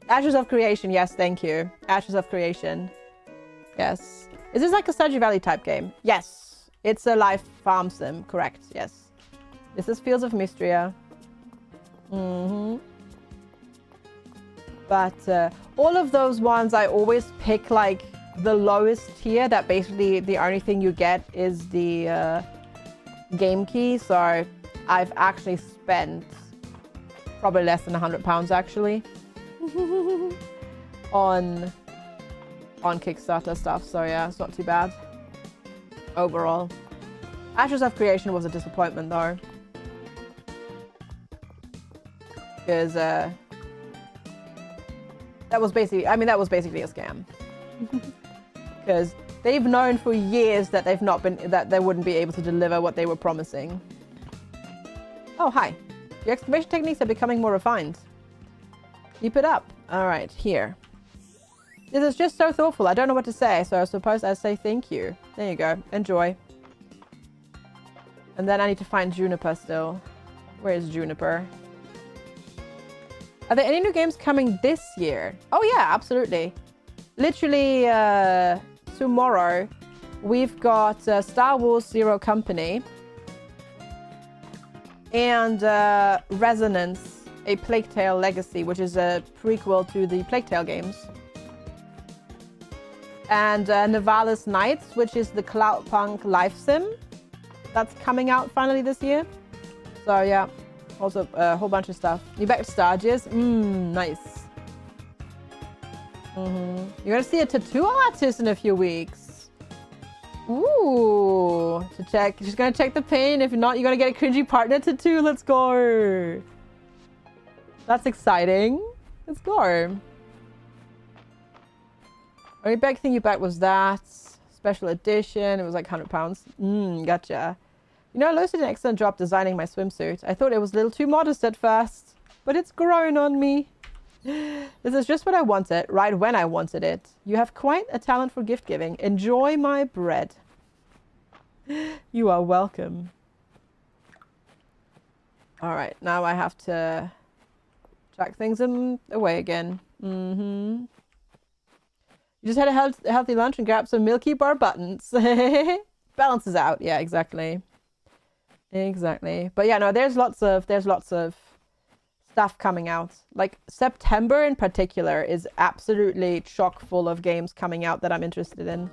Ashes of Creation, yes, thank you. Ashes of Creation. Yes. Is this like a Stardew Valley type game? Yes. It's a live farm sim, correct, yes. This is Fields of Mistria. But all of those ones I always pick like the lowest tier, that basically the only thing you get is the game key. So I've actually spent probably less than £100 actually on Kickstarter stuff. So yeah, it's not too bad overall. Ashes of Creation was a disappointment though. Because that was basically a scam. Because they've known for years that they wouldn't be able to deliver what they were promising. Oh, hi. Your excavation techniques are becoming more refined. Keep it up. All right, here. This is just so thoughtful. I don't know what to say, so I suppose I say thank you. There you go. Enjoy. And then I need to find Juniper still. Where is Juniper? Are there any new games coming this year? Oh yeah, absolutely. Literally tomorrow, we've got Star Wars Zero Company and Resonance, a Plague Tale Legacy, which is a prequel to the Plague Tale games. And Nivalis Nights, which is the Cloudpunk life sim that's coming out finally this year. So yeah. Also, a whole bunch of stuff. You back to Starges? Nice. You're gonna see a tattoo artist in a few weeks. Ooh, to check. She's gonna check the pain. If not, you're gonna get a cringy partner tattoo. Let's go. That's exciting. Let's go. Only big thing you back was that special edition. It was like £100. Gotcha. You know, Lois did an excellent job designing my swimsuit. I thought it was a little too modest at first, but it's grown on me. This is just what I wanted, right when I wanted it. You have quite a talent for gift giving. Enjoy my bread. You are welcome. All right, now I have to chuck things away again. You just had a healthy lunch and grabbed some Milky Bar buttons. Balances out. Yeah, exactly. Exactly. But yeah, no, there's lots of stuff coming out. Like September in particular is absolutely chock full of games coming out that I'm interested in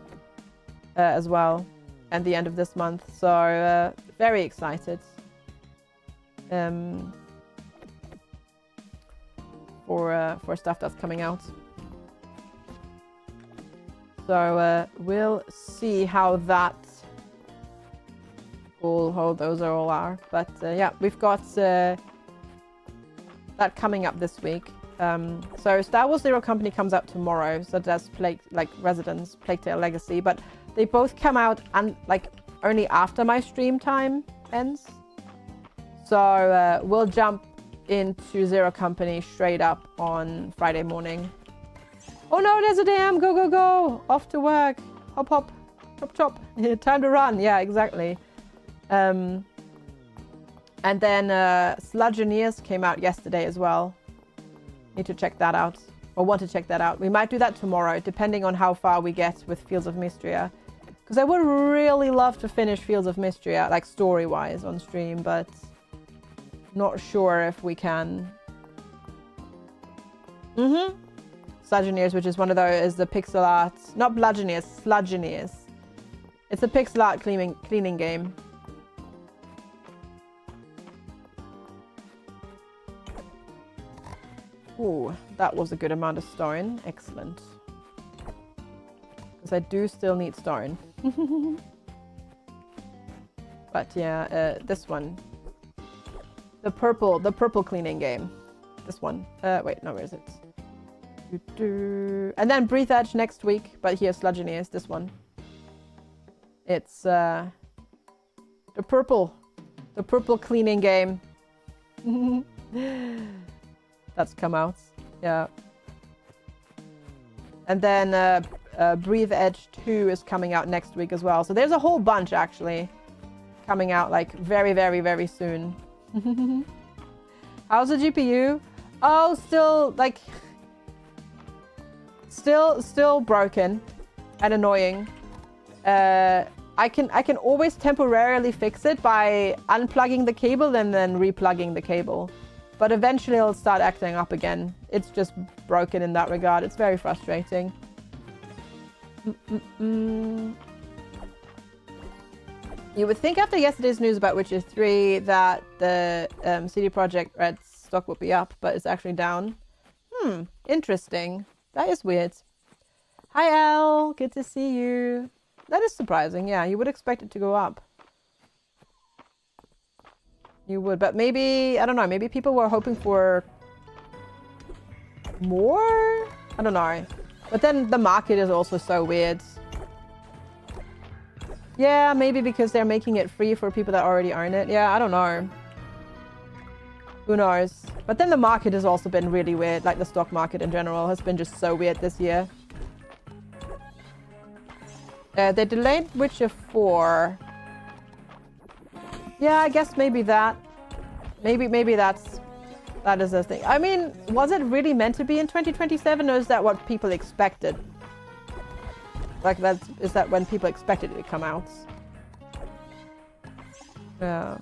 as well. And the end of this month. So very excited. For stuff that's coming out. So we'll see how that those are all are. But yeah, we've got that coming up this week. So Star Wars Zero Company comes out tomorrow. So that's Residence, Plague Tale Legacy. But they both come out and only after my stream time ends. So we'll jump into Zero Company straight up on Friday morning. Oh no, there's a dam! Go, go, go! Off to work. Hop, hop. Chop, chop. Time to run. Yeah, exactly. And then Sludgeoneers came out yesterday as well. Need to check that out. Or want to check that out. We might do that tomorrow, depending on how far we get with Fields of Mistria. Because I would really love to finish Fields of Mistria, like story-wise, on stream, but not sure if we can. Sludgeoneers, which is one of those, is the pixel art, not Bludgeoneers, Sludgeoneers. It's a pixel art cleaning game. Ooh, that was a good amount of stone. Excellent. Because I do still need stone. But yeah, this one. The purple cleaning game. This one. Wait, no, where is it? And then Breathe Edge next week, but here Sludgeony is this one. It's the purple cleaning game. That's come out. Yeah. And then Breathe Edge 2 is coming out next week as well. So there's a whole bunch actually coming out like very, very, very soon. How's the GPU? Oh, still like still broken and annoying. I can always temporarily fix it by unplugging the cable and then replugging the cable. But eventually it'll start acting up again. It's just broken in that regard. It's very frustrating. You would think after yesterday's news about Witcher 3 that the CD Projekt Red stock would be up, but it's actually down. Interesting. That is weird. Hi, Elle. Good to see you. That is surprising. Yeah, you would expect it to go up. You would, but maybe, I don't know, maybe people were hoping for more? I don't know. But then the market is also so weird. Yeah, maybe because they're making it free for people that already own it. Yeah, I don't know. Who knows? But then the market has also been really weird. Like the stock market in general has been just so weird this year. They delayed Witcher 4. Yeah, I guess maybe that. Maybe that is the thing. I mean, was it really meant to be in 2027, or is that what people expected? Like is that when people expected it to come out? Yeah.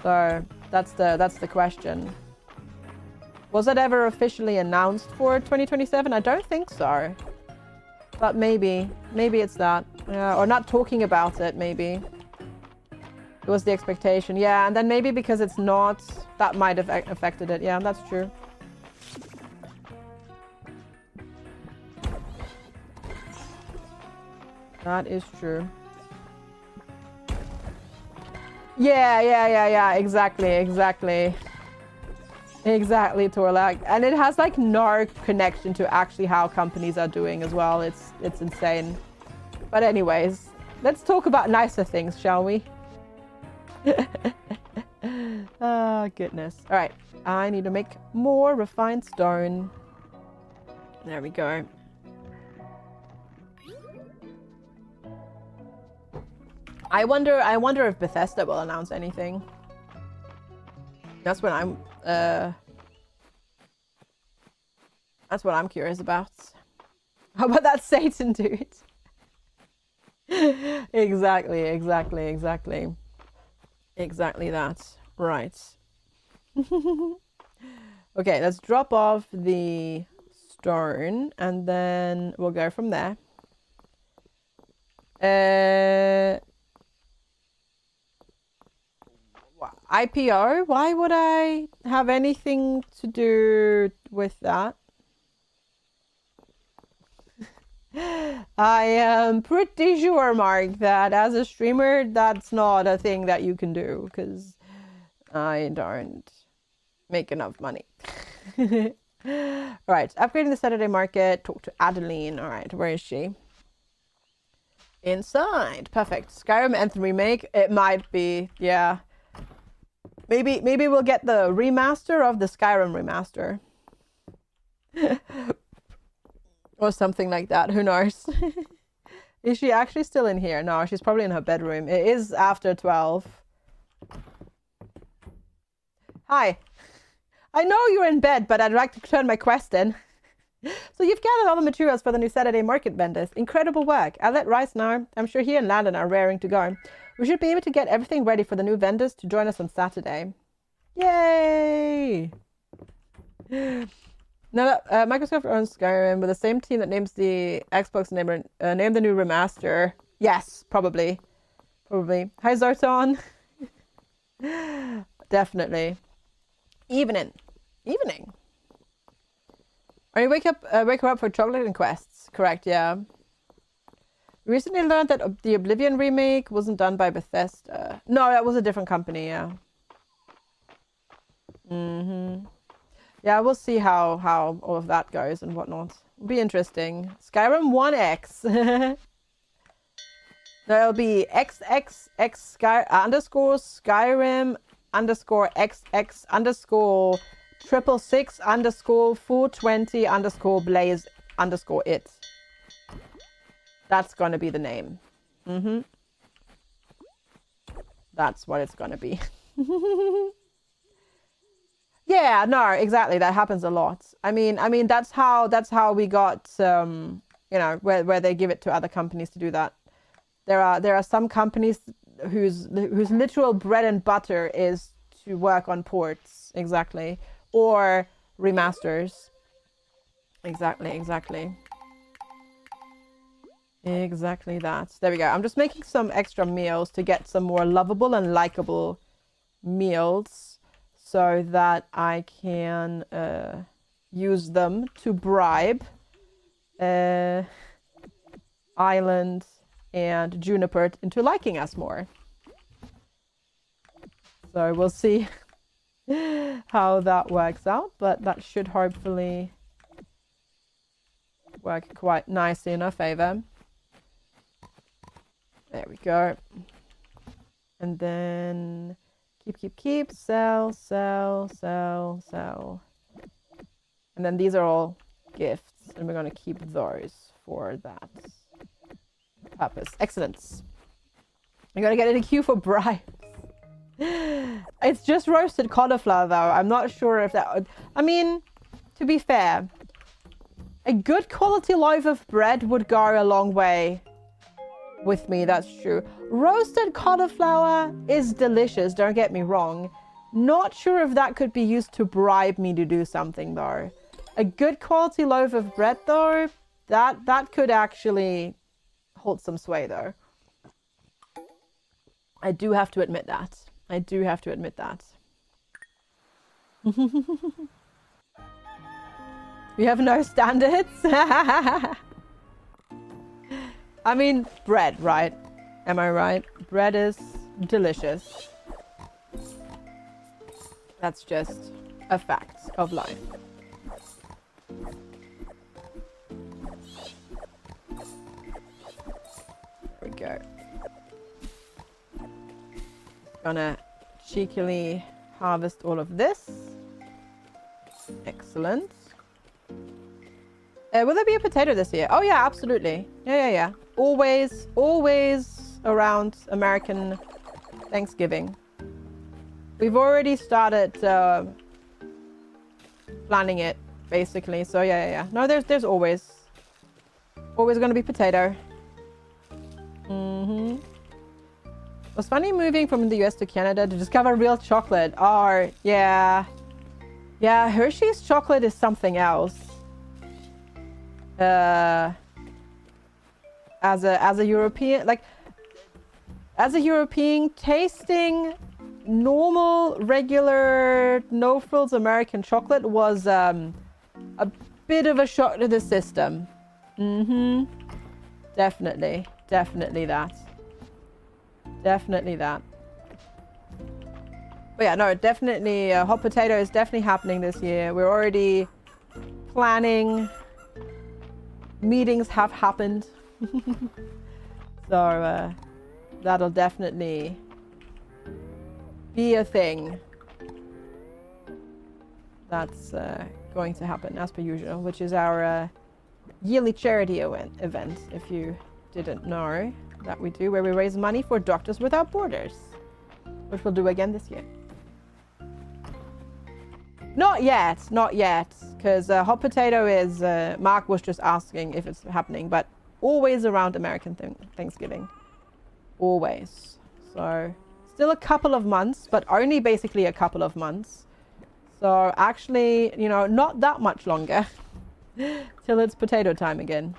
So that's the question. Was it ever officially announced for 2027? I don't think so. But maybe it's that. Or not talking about it, maybe. It was the expectation. Yeah, and then maybe because it's not, that might have affected it. Yeah, that's true. That is true. Yeah. Exactly, Torlak. And it has like no connection to actually how companies are doing as well. It's insane. But anyways, let's talk about nicer things, shall we? Oh, goodness. All right. I need to make more refined stone. There we go. I wonder if Bethesda will announce anything. That's what I'm curious about. How about that Satan dude? Exactly that. Right. Okay, let's drop off the stone and then we'll go from there. IPO? Why would I have anything to do with that? I am pretty sure, Mark, that as a streamer, that's not a thing that you can do because I don't make enough money. All right, upgrading the Saturday market. Talk to Adeline. All right, where is she? Inside. Perfect. Skyrim Nth remake. It might be. Yeah. Maybe we'll get the remaster of the Skyrim remaster. Or something like that. Who knows? Is she actually still in here? No, she's probably in her bedroom. It is after 12. Hi. I know you're in bed, but I'd like to turn my quest in. So you've gathered all the materials for the new Saturday market vendors. Incredible work. I'll let Rice know. I'm sure he and Landon are raring to go. We should be able to get everything ready for the new vendors to join us on Saturday. Yay! Now, Microsoft owns Skyrim with the same team that names the Xbox name the new remaster. Yes, probably. Hi, Zartan. Definitely. Evening. Evening. Are you wake her up for chocolate and quests? Correct, yeah. Recently learned that the Oblivion remake wasn't done by Bethesda. No, that was a different company, yeah. Yeah, we'll see how all of that goes and whatnot. It'll be interesting. Skyrim 1x. There'll be xxx underscore Skyrim underscore xx underscore 666 underscore 420 underscore blaze underscore it. That's gonna be the name. That's what it's gonna be. Yeah, no, exactly. That happens a lot. I mean, that's how we got, you know, where they give it to other companies to do that. There are some companies whose literal bread and butter is to work on ports, exactly, or remasters. Exactly that. There we go. I'm just making some extra meals to get some more lovable and likable meals so that I can use them to bribe Island and Juniper into liking us more. So we'll see how that works out, but that should hopefully work quite nicely in our favor. There we go. And then keep, sell. And then these are all gifts, and we're going to keep those for that purpose. Excellent. We're going to get in a queue for bribes. It's just roasted cauliflower, though. I'm not sure if that would... I mean, to be fair, a good quality loaf of bread would go a long way with me, that's true. Roasted cauliflower is delicious, don't get me wrong. Not sure if that could be used to bribe me to do something, though. A good quality loaf of bread, though, that could actually hold some sway, though. I do have to admit that. We have no standards. I mean, bread, right? Am I right? Bread is delicious. That's just a fact of life. There we go. Gonna cheekily harvest all of this. Excellent. Will there be a potato this year? Oh yeah, absolutely. Yeah. Always around American Thanksgiving. We've already started planning it, basically. So yeah. No, there's always gonna be potato. It was funny moving from the US to Canada to discover real chocolate. Oh, yeah. Yeah, Hershey's chocolate is something else. As a European, tasting normal, regular, no frills American chocolate was a bit of a shock to the system. Definitely that. But yeah, no, definitely hot potato is definitely happening this year. We're already planning. Meetings have happened. So that'll definitely be a thing that's going to happen as per usual, which is our yearly charity event, if you didn't know that we do, where we raise money for Doctors Without Borders, which we'll do again this year. Not yet, because hot potato is, Mark was just asking if it's happening, but always around American Thanksgiving. Always. So, still a couple of months, but only basically a couple of months. So, actually, you know, not that much longer till it's potato time again.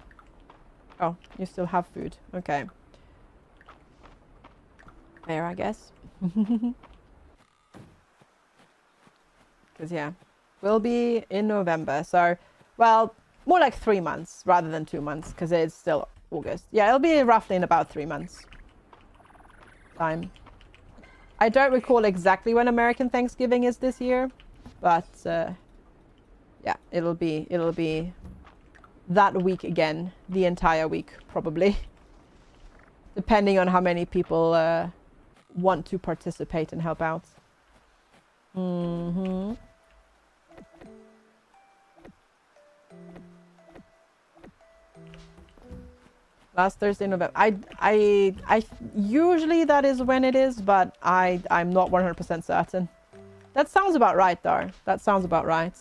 Oh, you still have food. Okay. There, I guess. Because, yeah, we'll be in November. So, well, more like 3 months rather than 2 months because it's still August. Yeah, it'll be roughly in about 3 months time. I don't recall exactly when American Thanksgiving is this year, but yeah, it'll be that week again, the entire week probably, depending on how many people want to participate and help out. Last Thursday, November. I usually that is when it is, but I'm not 100% certain. That sounds about right, though. That sounds about right.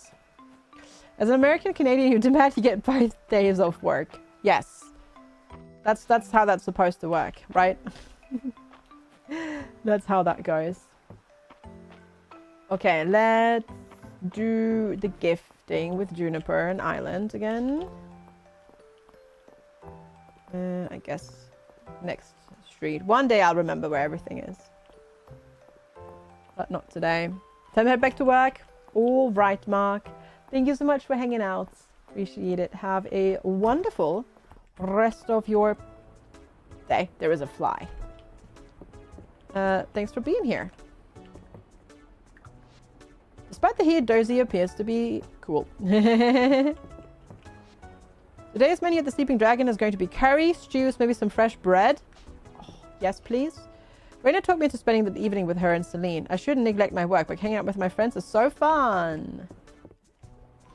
As an American Canadian, you demand you get both days off work. Yes, that's how that's supposed to work, right? That's how that goes. Okay, let's do the gifting with Juniper and Island again. I guess next street. One day I'll remember where everything is. But not today. Time to head back to work. All right, Mark. Thank you so much for hanging out. Appreciate it. Have a wonderful rest of your day. There is a fly. Thanks for being here. Despite the heat, Dozy appears to be cool. Today's menu at the Sleeping Dragon is going to be curry, stews, maybe some fresh bread. Oh, yes, please. Raina talked me into spending the evening with her and Celine. I shouldn't neglect my work, but hanging out with my friends is so fun.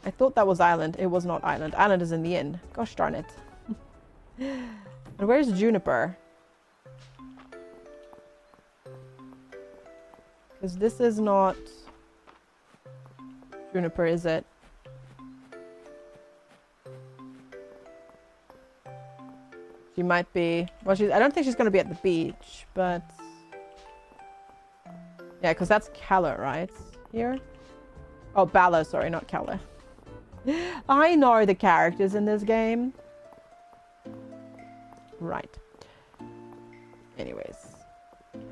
I thought that was Island. It was not Island. Island is in the inn. Gosh darn it. And where's Juniper? Because this is not Juniper, is it? She might be... Well, I don't think she's going to be at the beach, but... Yeah, because that's Keller, right? Here? Oh, Bella, sorry, not Keller. I know the characters in this game. Right. Anyways.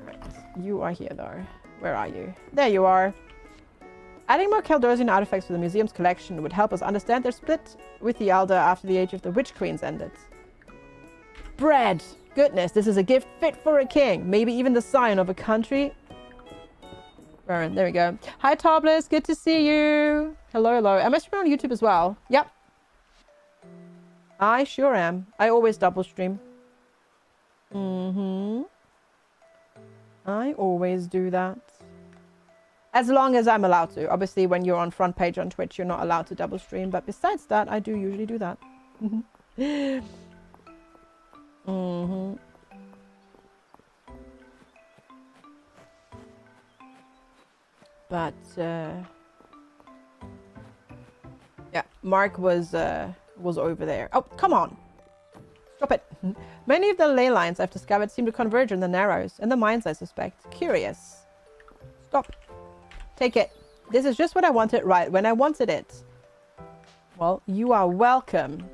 Right. You are here, though. Where are you? There you are. Adding more Caldosian artifacts to the museum's collection would help us understand their split with the Elder after the Age of the Witch Queens ended. Bread! Goodness, this is a gift fit for a king. Maybe even the scion of a country. Baron, there we go. Hi, Topless. Good to see you. Hello, hello. Am I streaming on YouTube as well? Yep. I sure am. I always double stream. I always do that. As long as I'm allowed to. Obviously, when you're on front page on Twitch, you're not allowed to double stream. But besides that, I do usually do that. But yeah, Mark was over there. Oh, come on. Stop it. Many of the ley lines I've discovered seem to converge in the narrows, and the mines, I suspect. Curious. Stop. Take it. This is just what I wanted right when I wanted it. Well, you are welcome.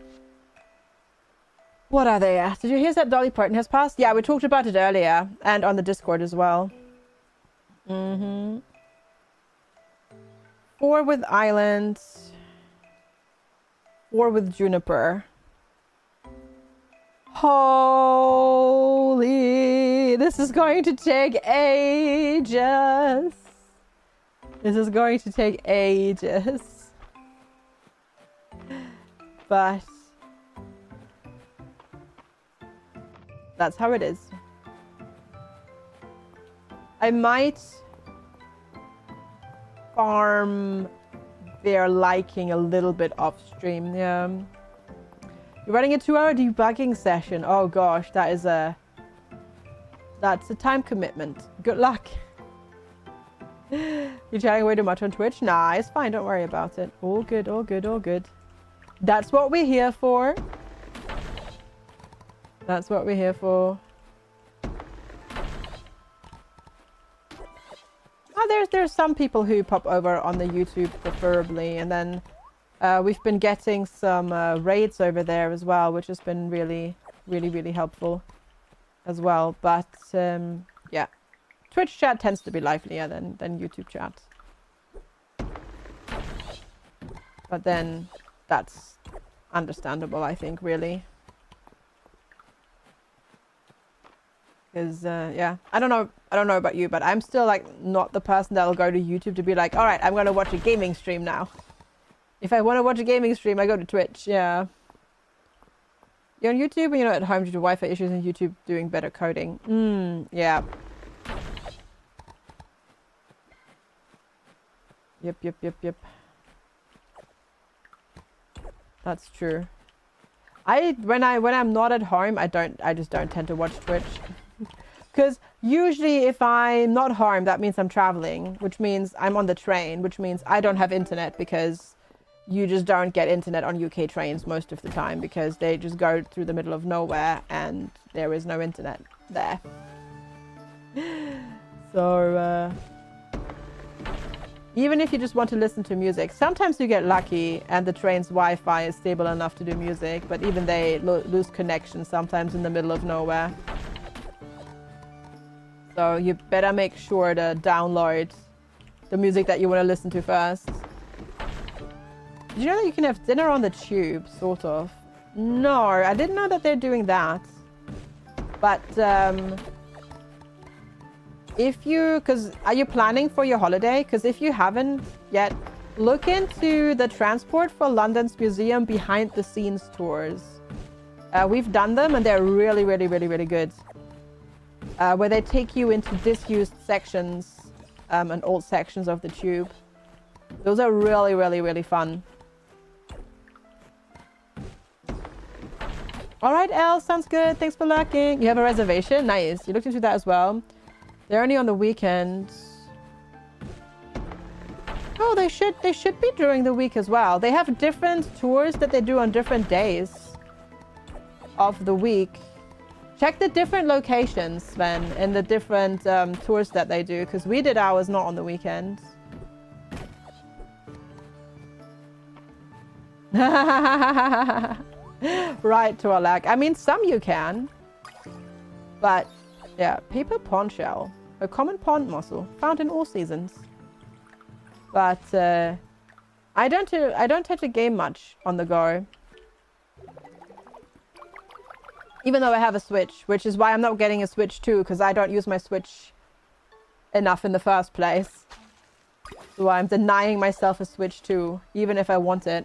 What are they at? Did you hear that Dolly Parton has passed? Yeah, we talked about it earlier, and on the Discord as well. 4 with Island. 4 with Juniper. Holy! This is going to take ages. This is going to take ages. But that's how it is. I might farm their liking a little bit off stream. Yeah. You're running a 2-hour debugging session. Oh gosh, that's a time commitment. Good luck. You're chatting way too much on Twitch? Nah, it's fine. Don't worry about it. All good, all good, all good. That's what we're here for. That's what we're here for. Oh, there's some people who pop over on the YouTube preferably, and then we've been getting some raids over there as well, which has been really, really, really helpful as well. But yeah, Twitch chat tends to be livelier than YouTube chat. But then that's understandable, I think, really. Because, yeah, I don't know about you, but I'm still, like, not the person that'll go to YouTube to be like, all right, I'm going to watch a gaming stream now. If I want to watch a gaming stream, I go to Twitch, yeah. You're on YouTube and you're not at home due to Wi-Fi issues and YouTube doing better coding. Yeah. Yep. That's true. When I'm not at home, I just don't tend to watch Twitch. Because usually if I'm not home, that means I'm traveling, which means I'm on the train, which means I don't have internet, because you just don't get internet on UK trains most of the time because they just go through the middle of nowhere and there is no internet there. So, even if you just want to listen to music, sometimes you get lucky and the train's Wi-Fi is stable enough to do music, but even they lose connection sometimes in the middle of nowhere. So you better make sure to download the music that you want to listen to first. Did you know that you can have dinner on the tube, sort of? No, I didn't know that they're doing that. But, are you planning for your holiday? Because if you haven't yet, look into the Transport for London's museum behind the scenes tours. We've done them and they're really, really, really, really good. Where they take you into disused sections and old sections of the tube. Those are really, really, really fun. All right, Elle, sounds good. Thanks for lurking. You have a reservation? Nice. You looked into that as well. They're only on the weekends. Oh, they should be during the week as well. They have different tours that they do on different days of the week. Check the different locations, Sven, and the different tours that they do, because we did ours not on the weekends. Right, Torlak. I mean, some you can. But, yeah, paper pond shell. A common pond mussel, found in all seasons. But, I don't tend to game much on the go. Even though I have a Switch, which is why I'm not getting a Switch 2, because I don't use my Switch enough in the first place. So I'm denying myself a Switch 2, even if I want it.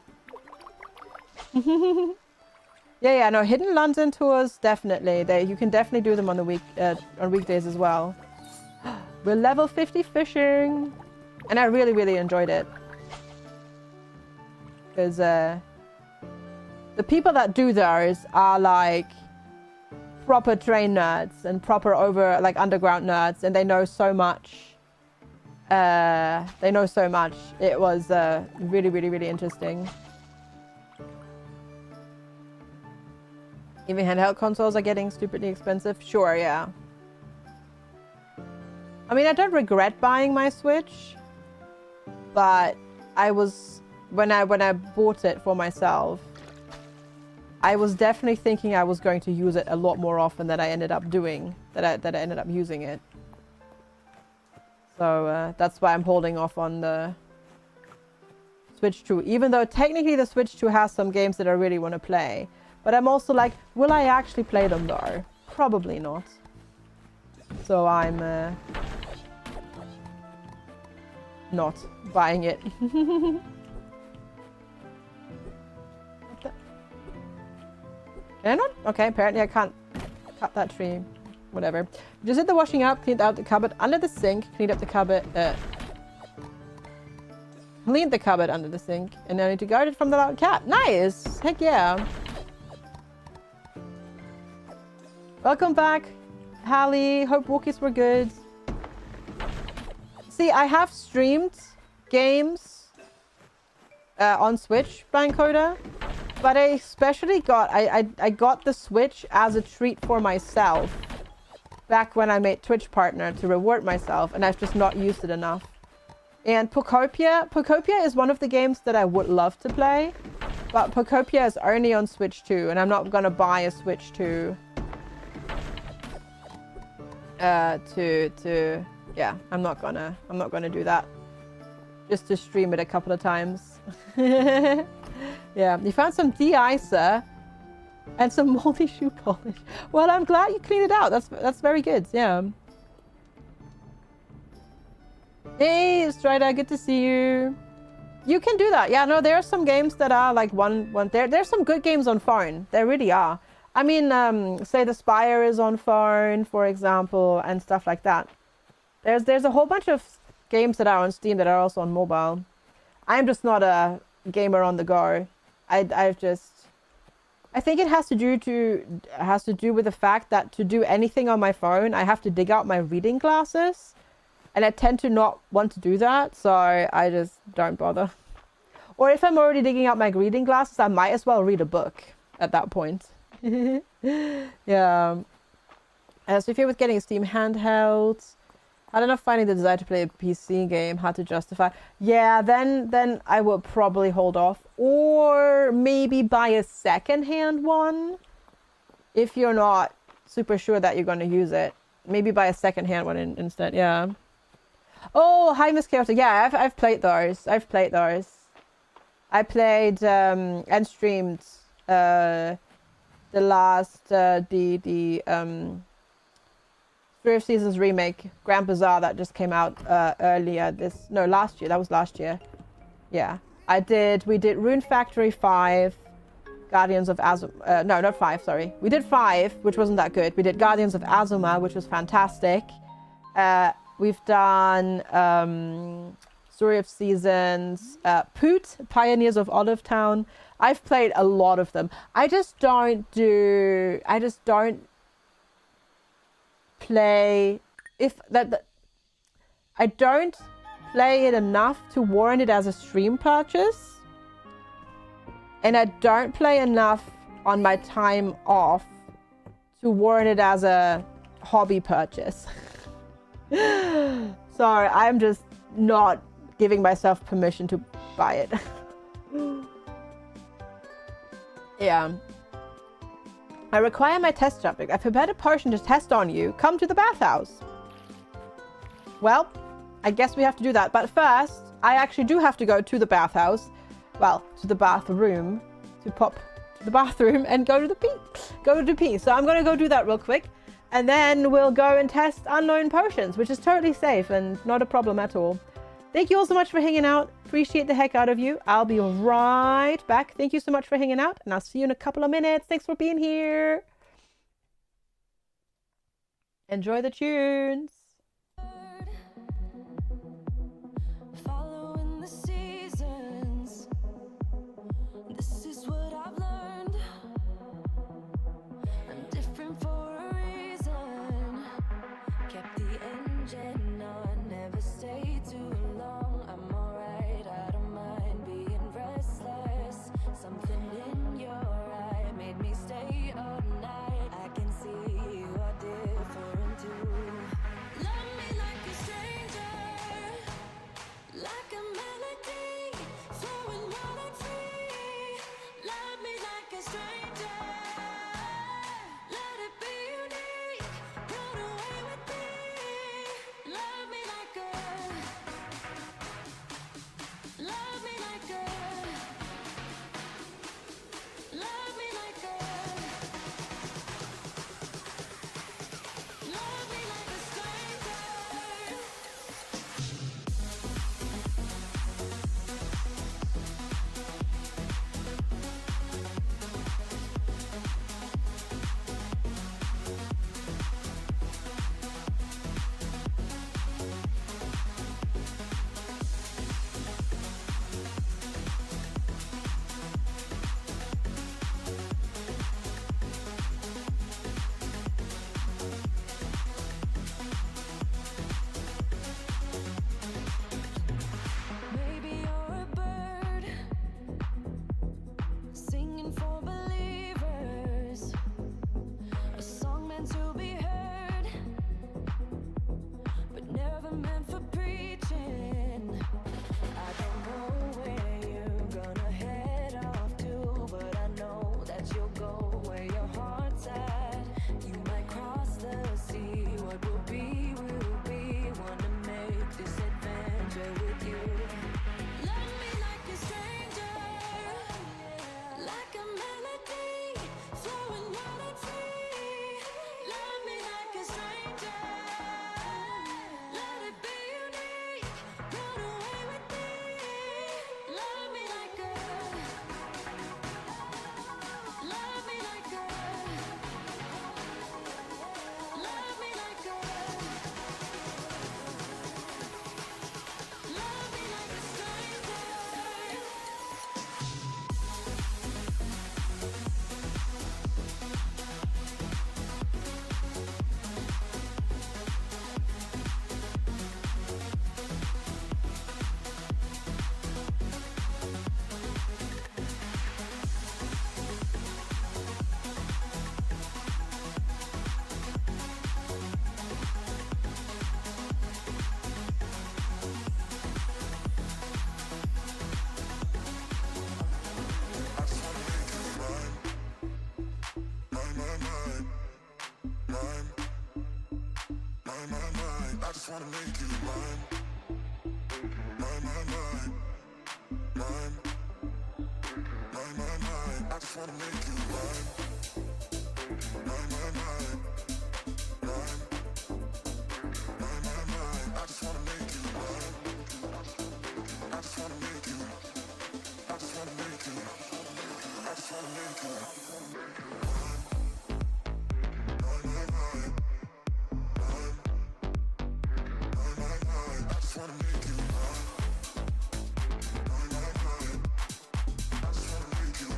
Yeah, no, Hidden London tours, definitely. You can definitely do them on the on weekdays as well. We're level 50 fishing. And I really, really enjoyed it. Because the people that do those are like proper train nerds and proper underground nerds, and they know so much. They know so much. It was really, really, really interesting. Even handheld consoles are getting stupidly expensive. Sure, yeah. I mean, I don't regret buying my Switch, but I was when I bought it for myself, I was definitely thinking I was going to use it a lot more often than I ended up doing. That I ended up using it. So that's why I'm holding off on the Switch 2. Even though technically the Switch 2 has some games that I really want to play. But I'm also like, will I actually play them though? Probably not. So I'm not buying it. Can I not? Okay, apparently I can't cut that tree. Whatever. Just did the washing up, cleaned out the cupboard under the sink, cleaned up the cupboard, cleaned the cupboard under the sink, and I need to guard it from the loud cat. Nice! Heck yeah. Welcome back, Hallie. Hope walkies were good. See, I have streamed games on Switch, Bancoda, but I especially got I got the Switch as a treat for myself back when I made Twitch partner to reward myself, and I've just not used it enough. And Pokopia is one of the games that I would love to play, but Pokopia is only on Switch 2, and I'm not gonna buy a Switch 2. Yeah, I'm not gonna do that. just to stream it a couple of times. Yeah, you found some de-icer and some moldy shoe polish. Well, I'm glad you cleaned it out. That's very good. Yeah. Hey, Strider, good to see you. You can do that. Yeah, no, there are some games that are like there's some good games on phone. There really are. I mean, say the Spire is on phone, for example, and stuff like that. There's a whole bunch of games that are on Steam that are also on mobile. I'm just not a gamer on the go. I think it has to do with the fact that to do anything on my phone, I have to dig out my reading glasses. And I tend to not want to do that, so I just don't bother. Or if I'm already digging out my reading glasses, I might as well read a book at that point. Yeah. So if you're with getting a Steam handheld, I don't know, finding the desire to play a PC game, how to justify. Yeah, then I would probably hold off. Or maybe buy a second-hand one. If you're not super sure that you're going to use it. Maybe buy a second-hand one instead, yeah. Oh, hi, Miss Chaotic. Yeah, I've played those. I played and streamed the last Three of Seasons remake, Grand Bazaar, that just came out last year. That was last year. Yeah, we did Rune Factory 5, Guardians of Azuma. No, not 5, sorry. We did 5, which wasn't that good. We did Guardians of Azuma, which was fantastic. We've done Story of Seasons, Poot, Pioneers of Olive Town. I've played a lot of them. I just don't play I don't play it enough to warrant it as a stream purchase. And I don't play enough on my time off to warrant it as a hobby purchase. Sorry, I'm just not giving myself permission to buy it. Yeah. I require my test subject. I prepared a potion to test on you. Come to the bathhouse. Well, I guess we have to do that. But first, I actually do have to go to the bathhouse. Well, to the bathroom. To pop to the bathroom and go to the pee. So I'm going to go do that real quick. And then we'll go and test unknown potions, which is totally safe and not a problem at all. Thank you all so much for hanging out. Appreciate the heck out of you. I'll be right back. Thank you so much for hanging out, and I'll see you in a couple of minutes. Thanks for being here. Enjoy the tunes.
Following the seasons, this is what I've learned. I'm different for a reason. Kept the engine on, never stayed too long. I'm alright, I don't mind being restless. Something in your eye made me stay all night. I can see you are different too. just wanna make you mine. Mine, mine, mine. Mine. Mine, mine, mine. I just wanna make you mine. Mine, mine, mine. Mine. Mine, mine, mine. I just wanna make you mine. I just wanna make you. I just wanna make you. I just wanna make you. Mine. Mine, mine, mine. Mine. Mine, mine, mine. I just wanna make you mine. Mine, mine, mine. I just wanna make you.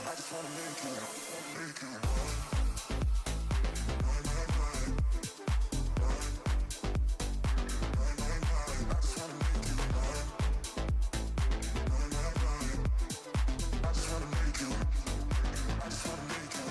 I just wanna make you. Mine, yeah. Mine, yeah. Mine, yeah. Mine, yeah. I just wanna make you mine, yeah. Mine, yeah. I just wanna make you. I just wanna make you.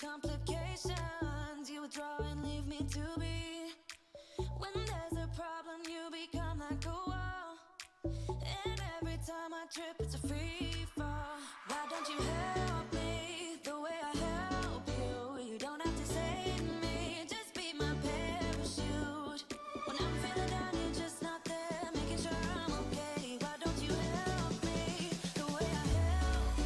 Complications, you withdraw and leave me to be. When there's a problem, you become like a wall. And every time I trip, it's a free fall. Why don't you help me the way I help you? You don't have to save me, just be my parachute. When I'm feeling down, you're just not there, making sure I'm okay. Why don't you help me the way I help you?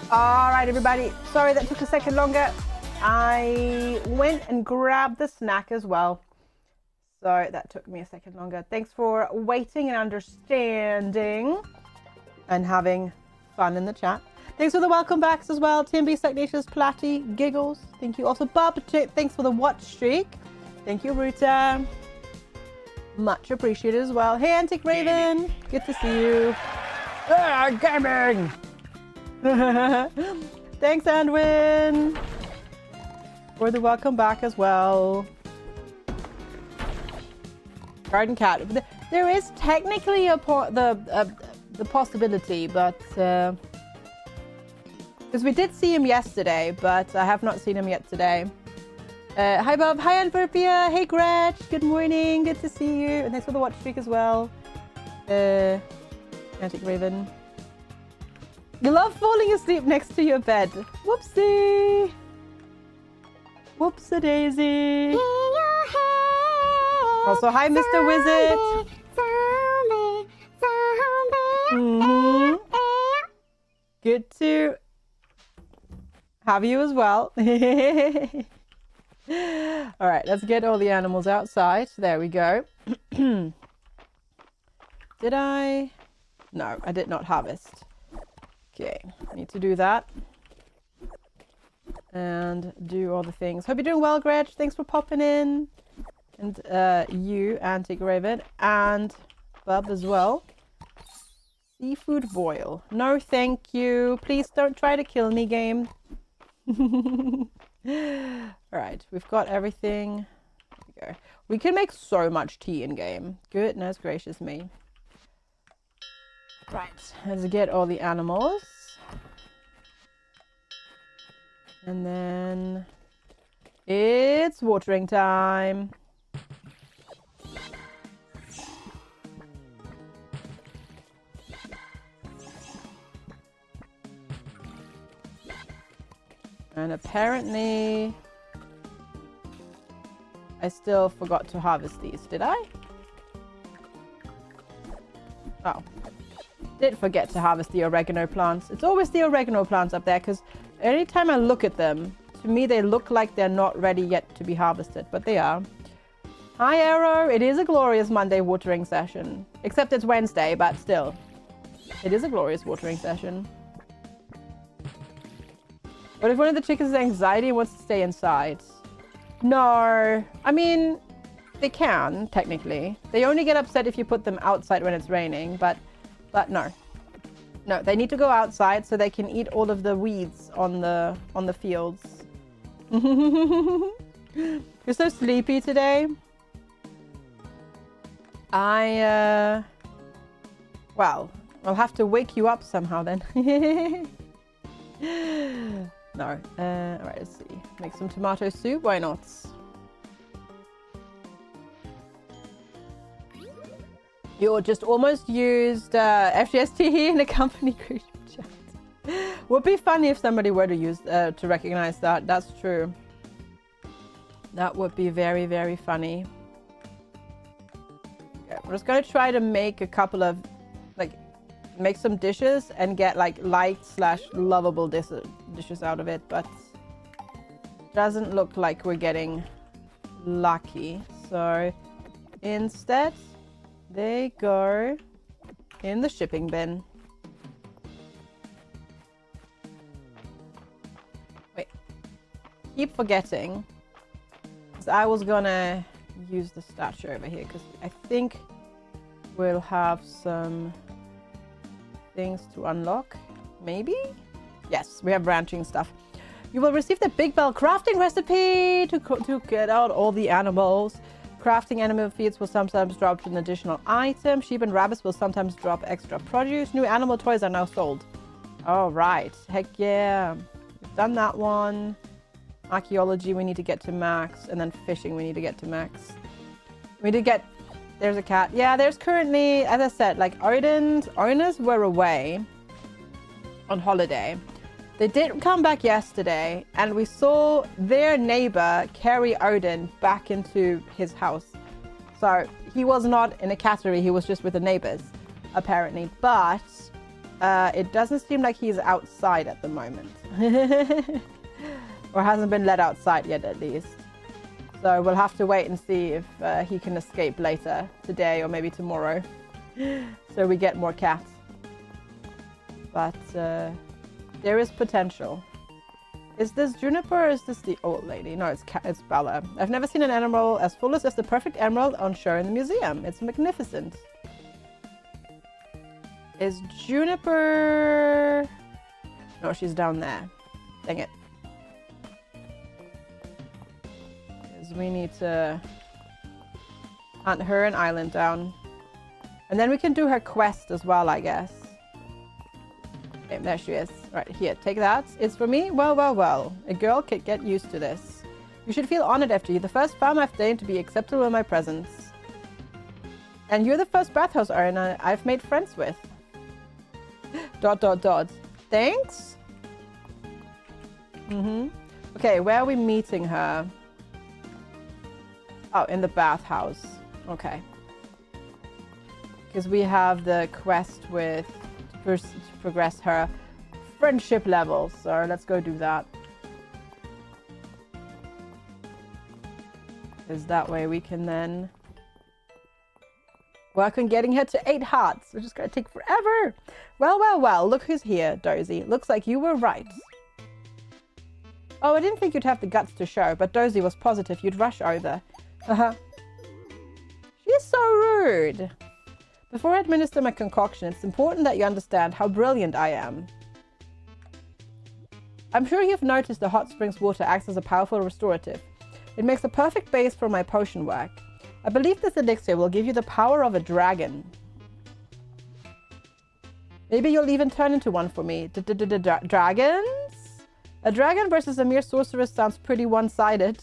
All right, everybody. Sorry that took a second longer. I went and grabbed the snack as well. So that took me a second longer. Thanks for waiting and understanding and having fun in the chat. Thanks for the welcome backs as well. TMB, Stagnatius, Platty, Giggles. Thank you. Also, Bob, thanks for the watch streak. Thank you, Ruta. Much appreciated as well. Hey, Antic Raven. Good to see you. Gaming. Thanks, Anwin. for the welcome back as well. Garden cat. There is technically the possibility, but because we did see him yesterday, but I have not seen him yet today. Hi Bob, hi Antwerpia, hey Gretch, good morning, good to see you, and thanks for the watch streak as well. Antic Raven. You love falling asleep next to your bed. Whoopsie. Whoopsie daisy. Also, hi Mr. Wizard. Good to have you as well. All right, let's get all the animals outside. There we go. Did I? No, I did not harvest. Okay, I need to do that. And do all the things. Hope you're doing well, Gretch. Thanks for popping in. And you, Antique Raven, and Bub as well. Seafood boil. No, thank you. Please don't try to kill me, game. Alright, we've got everything. There we go. We can make so much tea in game. Goodness gracious me. Right, let's get all the animals. And then it's watering time. And apparently I still forgot to harvest these, did I? Oh, did forget to harvest the oregano plants. It's always the oregano plants up there because anytime I look at them, to me they look like they're not ready yet to be harvested, but they are. Hi Arrow, it is a glorious Monday watering session. Except it's Wednesday, but still. It is a glorious watering session. What if one of the chickens has anxiety and wants to stay inside? No. I mean, they can, technically. They only get upset if you put them outside when it's raining, but no. No, they need to go outside so they can eat all of the weeds on the fields. You're so sleepy today. Well, I'll have to wake you up somehow then. No. Alright, let's see. Make some tomato soup. Why not? You just almost used FGST in a company group chat. Would be funny if somebody were to use to recognize that. That's true. That would be very, very funny. Okay, we're just gonna try to make a couple of make some dishes and get like light/lovable dishes out of it, but doesn't look like we're getting lucky. So instead they go in the shipping bin. Wait, keep forgetting because I was gonna use the statue over here because I think we'll have some things to unlock. Maybe? Yes, we have branching stuff. You will receive the Big Bell crafting recipe to get out all the animals. Crafting animal feeds will sometimes drop an additional item. Sheep and rabbits will sometimes drop extra produce. New animal toys are now sold. All right. Heck yeah. We've done that one. Archaeology we need to get to max. And then fishing we need to get to max. We need to get... There's a cat. Yeah, there's currently, as I said, like Odin's owners were away on holiday. They did come back yesterday and we saw their neighbor carry Odin back into his house. So he was not in a cattery, he was just with the neighbors, apparently. But it doesn't seem like he's outside at the moment. Or hasn't been let outside yet, at least. So we'll have to wait and see if he can escape later today or maybe tomorrow. So we get more cats. But there is potential. Is this Juniper or is this the old lady? No, it's Bella. I've never seen an animal as full as the perfect emerald on show in the museum. It's magnificent. Is Juniper... No, she's down there. Dang it. we need to hunt her and Island down. And then we can do her quest as well, I guess. Okay, there she is. Right, here, take that. It's for me? Well, well, well. A girl could get used to this. You should feel honored after you. The first farm I've deigned to be acceptable in my presence. And you're the first bathhouse owner I've made friends with. ... Thanks? Okay, where are we meeting her? Oh, in the bathhouse. Okay. Because we have the quest with... to progress her friendship level. So let's go do that. Because that way we can then... work on getting her to 8 hearts, which is going to take forever. Well, well, well, look who's here, Dozy. Looks like you were right. Oh, I didn't think you'd have the guts to show, but Dozy was positive you'd rush over. She's so rude. Before I administer my concoction, it's important that you understand how brilliant I am. I'm sure you've noticed the hot springs water acts as a powerful restorative. It makes a perfect base for my potion work. I believe this elixir will give you the power of a dragon. Maybe you'll even turn into one for me. Dragons? A dragon versus a mere sorceress sounds pretty one-sided.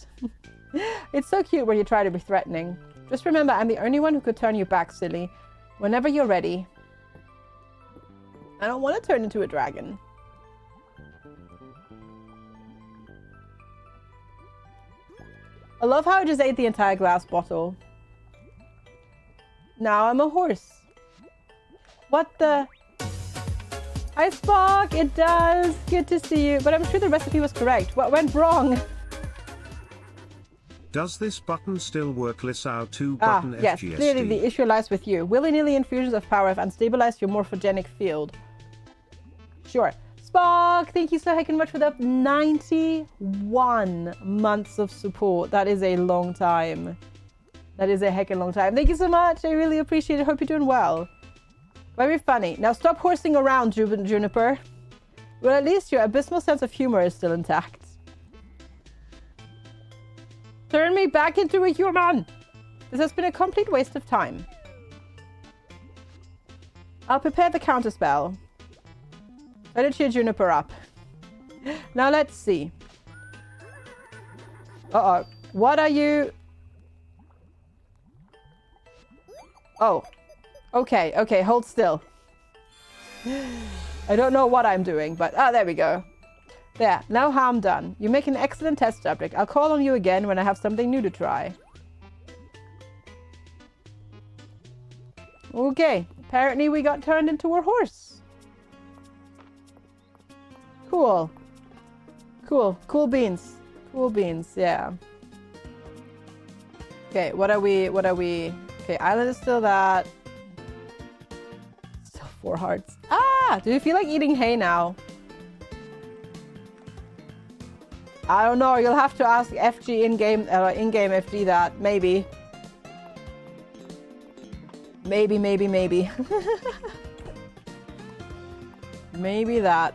It's so cute when you try to be threatening. Just remember, I'm the only one who could turn you back, silly. Whenever you're ready. I don't want to turn into a dragon. I love how I just ate the entire glass bottle. Now I'm a horse. What the... Hi, Spock! It does! Good to see you. But I'm sure the recipe was correct. What went wrong?
Does this button still work? Lissau 2 button
yes,
FGsquared.
clearly the issue lies with you. Willy-nilly infusions of power have unstabilized your morphogenic field. Sure. Spock, thank you so heckin' much for the 91 months of support. That is a long time. That is a heckin' long time. Thank you so much. I really appreciate it. Hope you're doing well. Very funny. Now stop horsing around, Juniper. Well, at least your abysmal sense of humor is still intact. Turn me back into a human! This has been a complete waste of time. I'll prepare the counterspell. Better cheer Juniper up. Now let's see. Uh-oh. What are you... Oh. Okay, okay, hold still. I don't know what I'm doing, but... Ah, there we go. There, no harm done. You make an excellent test subject. I'll call on you again when I have something new to try. Okay, apparently we got turned into a horse. Cool. Cool. Cool beans. Cool beans, yeah. Okay, what are we... Okay, Island is still that. Still 4 hearts. Ah! Do you feel like eating hay now? I don't know. You'll have to ask FG in-game FG that. Maybe. Maybe. Maybe that.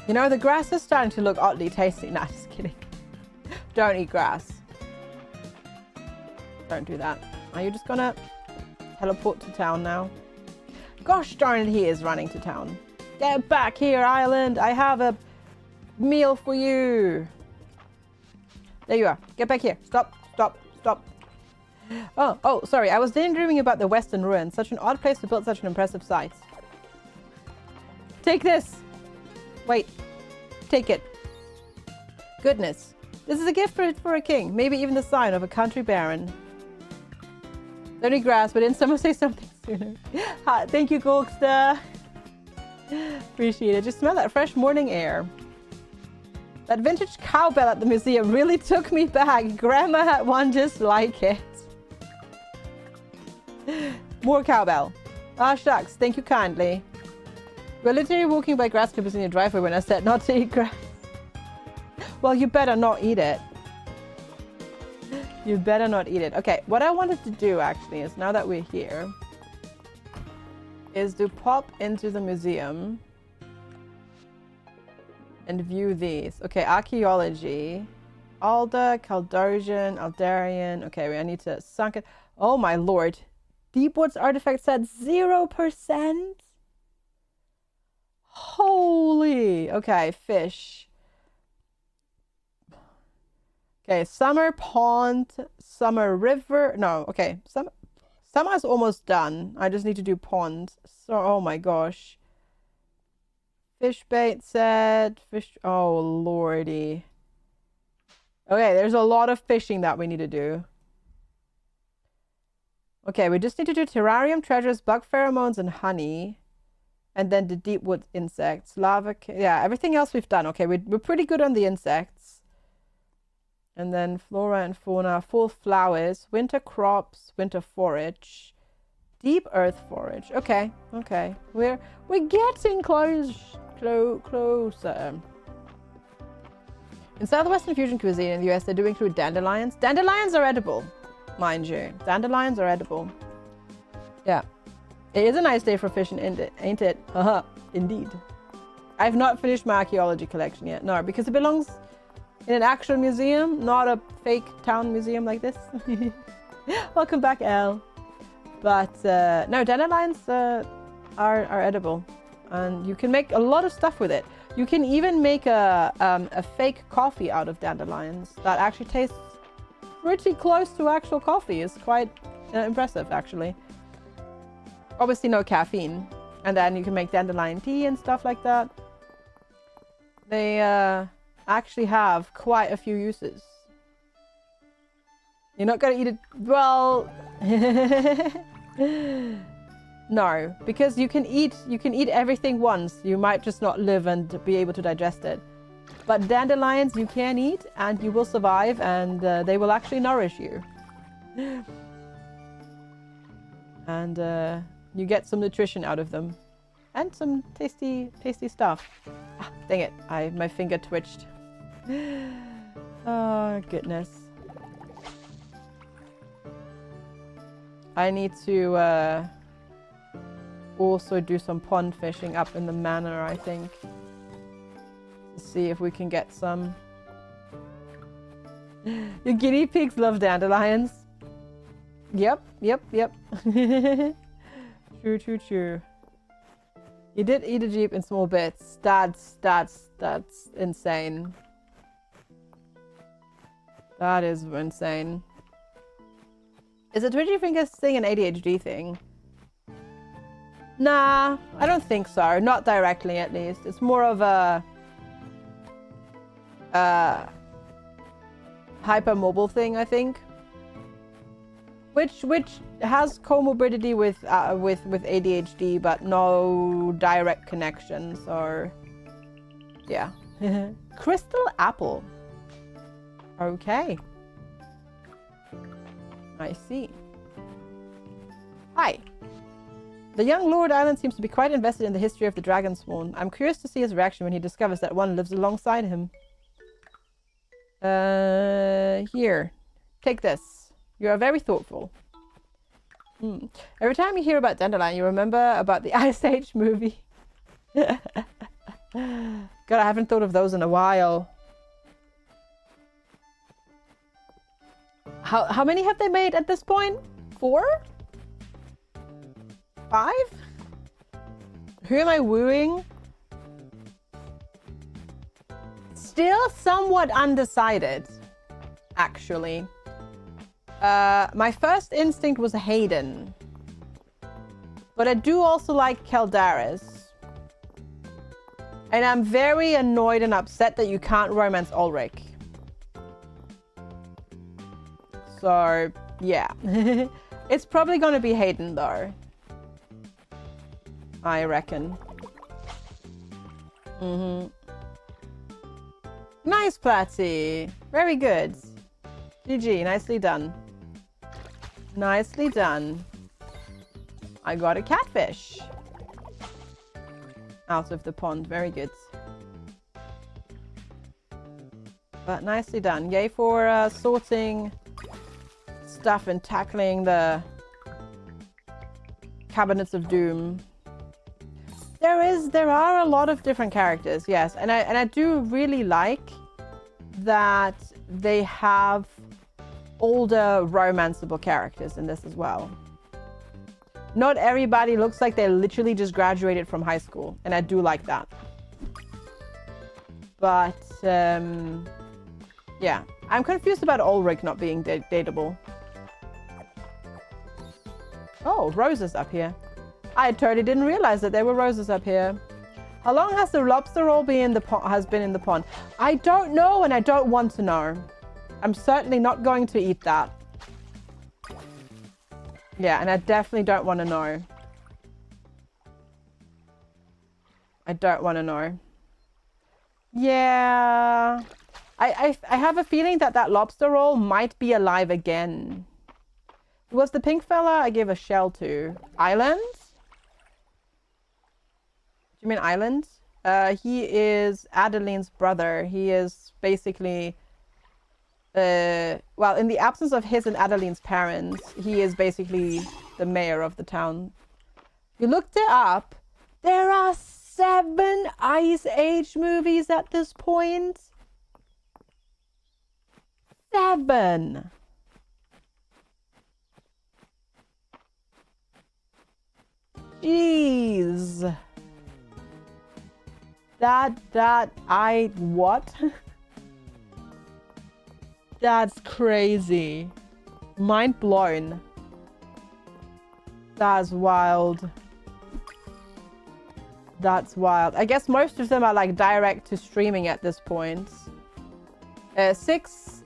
You know, the grass is starting to look oddly tasty. Nah, just kidding. Don't eat grass. Don't do that. Are you just gonna teleport to town now? Gosh darn it, he is running to town. Get back here, Island. I have a meal for you. There you are. Get back here. Stop. Oh, sorry. I was daydreaming about the Western Ruins. Such an odd place to build such an impressive site. Take this. Wait. Take it. Goodness. This is a gift for a king. Maybe even the sign of a country baron. Don't eat grass, but didn't someone say something sooner? Thank you, Gulkster. Appreciate it. Just smell that fresh morning air. That vintage cowbell at the museum really took me back. Grandma had one just like it. More cowbell. Ah, shucks. Thank you kindly. We're literally walking by grass clippers in your driveway when I said not to eat grass. Well, you better not eat it. You better not eat it. Okay, what I wanted to do actually is, now that we're here, is to pop into the museum and view these. Okay, archaeology. Alda, Caldosian, Aldarian. Okay, I need to sunk it. Oh my lord. Deepwoods artifact said 0%? Holy. Okay, fish. Okay, summer pond, summer river. No, okay. Summer's almost done. I just need to do pond. So, oh my gosh. Fish bait set. Fish. Oh lordy. Okay, there's a lot of fishing that we need to do. Okay, we just need to do terrarium, treasures, bug pheromones, and honey. And then the deep wood insects. Lava. Yeah, everything else we've done. Okay, we're pretty good on the insects. And then flora and fauna, fall flowers, winter crops, winter forage, deep earth forage. Okay, okay. We're getting closer. In Southwestern fusion cuisine in the US, they do include dandelions. Dandelions are edible, mind you. Dandelions are edible. Yeah. It is a nice day for fishing, ain't it? Haha, indeed. I've not finished my archaeology collection yet. No, because it belongs in an actual museum, not a fake town museum like this. Welcome back, Elle. But no, dandelions are edible. And you can make a lot of stuff with it. You can even make a fake coffee out of dandelions that actually tastes pretty close to actual coffee. It's quite impressive, actually. Obviously no caffeine. And then you can make dandelion tea and stuff like that. They actually have quite a few uses. You're not gonna eat it, well... No, because you can eat everything once. You might just not live and be able to digest it. But dandelions you can eat and you will survive, and they will actually nourish you. And you get some nutrition out of them. And some tasty stuff. Ah, dang it, my finger twitched. Oh, goodness. I need to also do some pond fishing up in the manor, I think. To see if we can get some. Your guinea pigs love dandelions. Yep. True. He did eat a jeep in small bits. That's insane. That is insane. Is a twitchy fingers thing an ADHD thing? Nah, I don't think so. Not directly, at least. It's more of a hypermobile thing, I think. Which has comorbidity with ADHD, but no direct connections. Or yeah. Crystal apple. Okay. I see. Hi. The young Lord Island seems to be quite invested in the history of the dragon spawn. I'm curious to see his reaction when he discovers that one lives alongside him. Here. Take this. You are very thoughtful. Every time you hear about dandelion, you remember about the Ice Age movie. God, I haven't thought of those in a while. How many have they made at this point? 4? 5? Who am I wooing? Still somewhat undecided, actually. My first instinct was Hayden. But I do also like Keldaris. And I'm very annoyed and upset that you can't romance Ulrich. So, yeah. It's probably gonna be Hayden, though. I reckon. Nice, Platty. Very good. GG, nicely done. Nicely done. I got a catfish. Out of the pond. Very good. But nicely done. Yay for sorting stuff and tackling the cabinets of doom. there are a lot of different characters, yes, and I do really like that they have older romanceable characters in this as well. Not everybody looks like they literally just graduated from high school, and I do like that. But yeah, I'm confused about Ulrich not being dateable. Oh, roses up here. I totally didn't realize that there were roses up here. How long has the lobster roll been in the pond? I don't know, and I don't want to know. I'm certainly not going to eat that. Yeah, and I definitely don't want to know. I don't want to know. Yeah. I have a feeling that that lobster roll might be alive again. Was the pink fella I gave a shell to? Island? Do you mean Island? He is Adeline's brother. He is basically... well, in the absence of his and Adeline's parents, he is basically the mayor of the town. You looked it up. There are 7 Ice Age movies at this point. 7. Jeez. What? That's crazy. Mind blown. That's wild. That's wild. I guess most of them are like direct to streaming at this point. 6.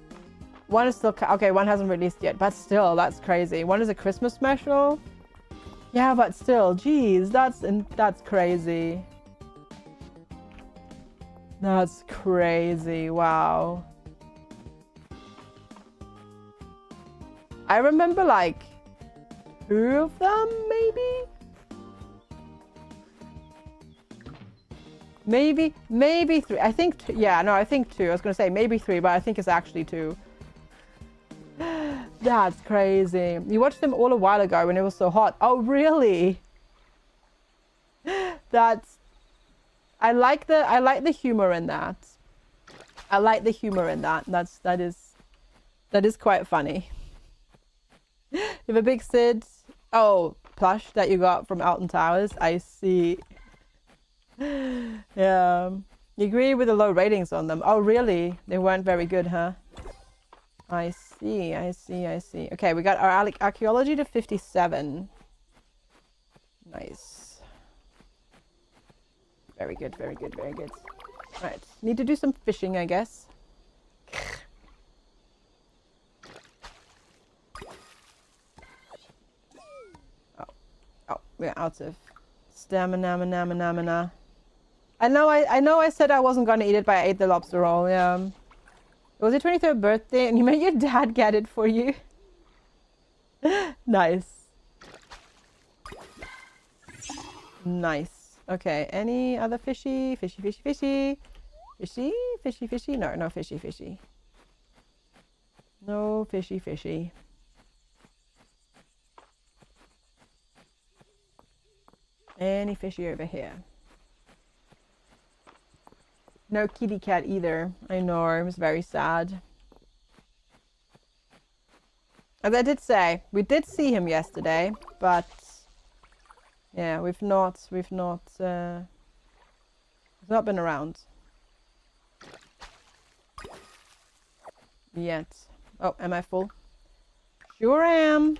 1 is still... Okay, 1 hasn't released yet, but still, that's crazy. 1 is a Christmas special. Yeah, but still, geez, that's crazy. That's crazy. Wow. I remember like 2 of them, maybe 3. I think yeah, no, I think 2. I was gonna say maybe 3, but I think it's actually 2. That's crazy. You watched them all a while ago when it was so hot. Oh, really? That's... I like the humor in that. I like the humor in that. That is quite funny. You have a big Sid. Oh, plush that you got from Alton Towers. I see. Yeah. You agree with the low ratings on them. Oh, really? They weren't very good, huh? I see. Okay, we got our archaeology to 57. Nice. Very good. Right. Need to do some fishing, I guess. Oh, we're out of stamina. I know I said I wasn't gonna eat it, but I ate the lobster roll, yeah. It was your 23rd birthday and you made your dad get it for you. Nice. Okay, any other fishy? Fishy? No fishy. No fishy. Any fishy over here? No kitty cat either. I know, it was very sad. As I did say, we did see him yesterday, but yeah, we've not been around yet. Oh, am I full? Sure am.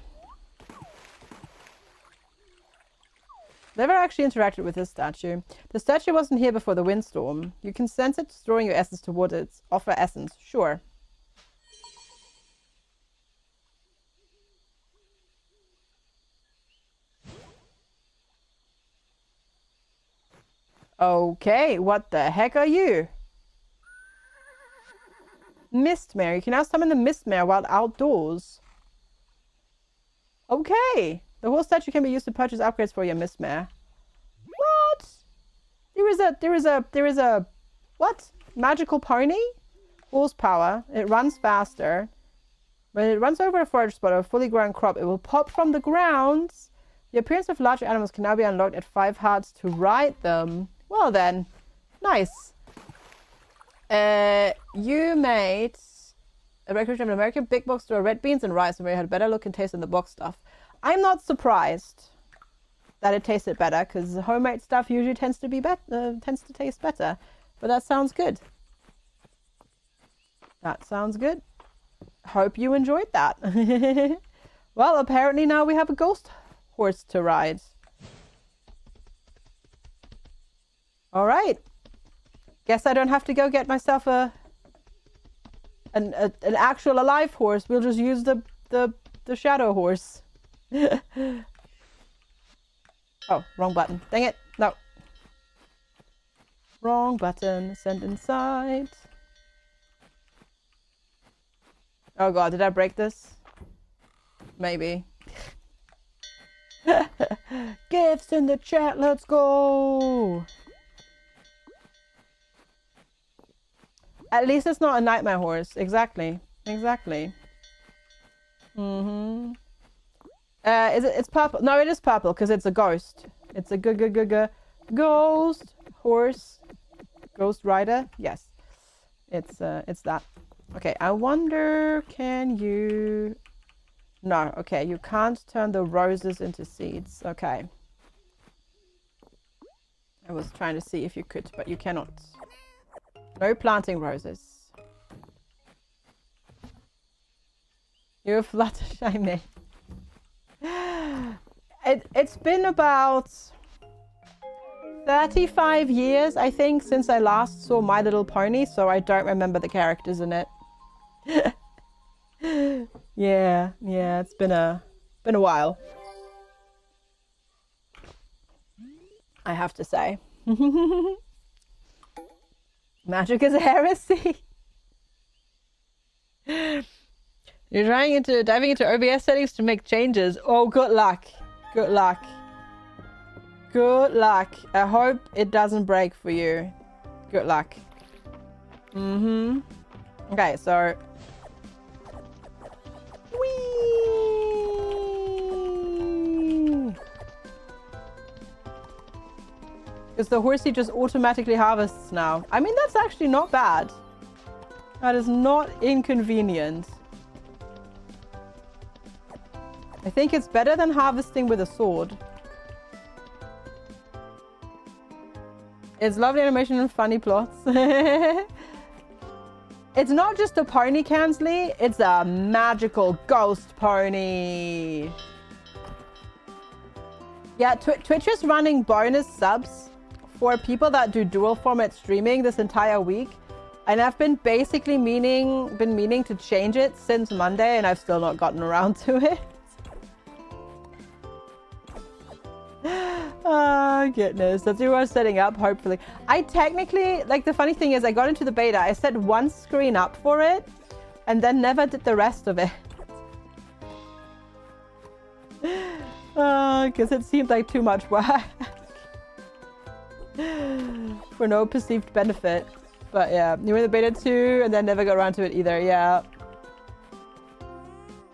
Never actually interacted with this statue. The statue wasn't here before the windstorm. You can sense it drawing your essence toward it. Offer essence. Sure. Okay, what the heck are you? Mistmare. You can now summon the Mistmare while outdoors. Okay. The whole statue can be used to purchase upgrades for your Mistmare. What? There is a what? Magical pony? Horsepower. It runs faster. When it runs over a forage spot or a fully grown crop, it will pop from the ground The appearance of larger animals can now be unlocked at 5 hearts to ride them. Well then, nice. You made a recreation of an American big box store, red beans and rice, and where it had better look and taste than the box stuff. I'm not surprised that it tasted better, because homemade stuff usually tends to taste better. But that sounds good. That sounds good. Hope you enjoyed that. Well, apparently now we have a ghost horse to ride. All right. Guess I don't have to go get myself an actual alive horse. We'll just use the shadow horse. Oh, wrong button. Dang it. No. Wrong button. Send inside. Oh god, did I break this? Maybe. Gifts in the chat, let's go! At least it's not a nightmare horse. Exactly. Exactly. Mm-hmm. It's purple. No, it is purple because it's a ghost. It's a ghost horse. Ghost rider. Yes. It's that. Okay, I wonder, can you... No, okay, you can't turn the roses into seeds. Okay. I was trying to see if you could, but you cannot. No planting roses. You're Fluttershy, mate. It's been about 35 years, I think, since I last saw My Little Pony, so I don't remember the characters in it. Yeah, it's been a while. I have to say. Magic is a heresy. You're diving into OBS settings to make changes. Oh, good luck. Good luck. Good luck. I hope it doesn't break for you. Good luck. Mm-hmm. Okay, so... Whee! Because the horsey just automatically harvests now. I mean, that's actually not bad. That is not inconvenient. I think it's better than harvesting with a sword. It's lovely animation and funny plots. It's not just a pony, Kansley. It's a magical ghost pony. Yeah, Twitch is running bonus subs for people that do dual format streaming this entire week. And I've been basically meaning to change it since Monday, and I've still not gotten around to it. Oh goodness, that's what we're setting up, hopefully. I technically, like, the funny thing is I got into the beta, I set one screen up for it and then never did the rest of it. Because it seemed like too much work for no perceived benefit. But yeah, you were in the beta too and then never got around to it either.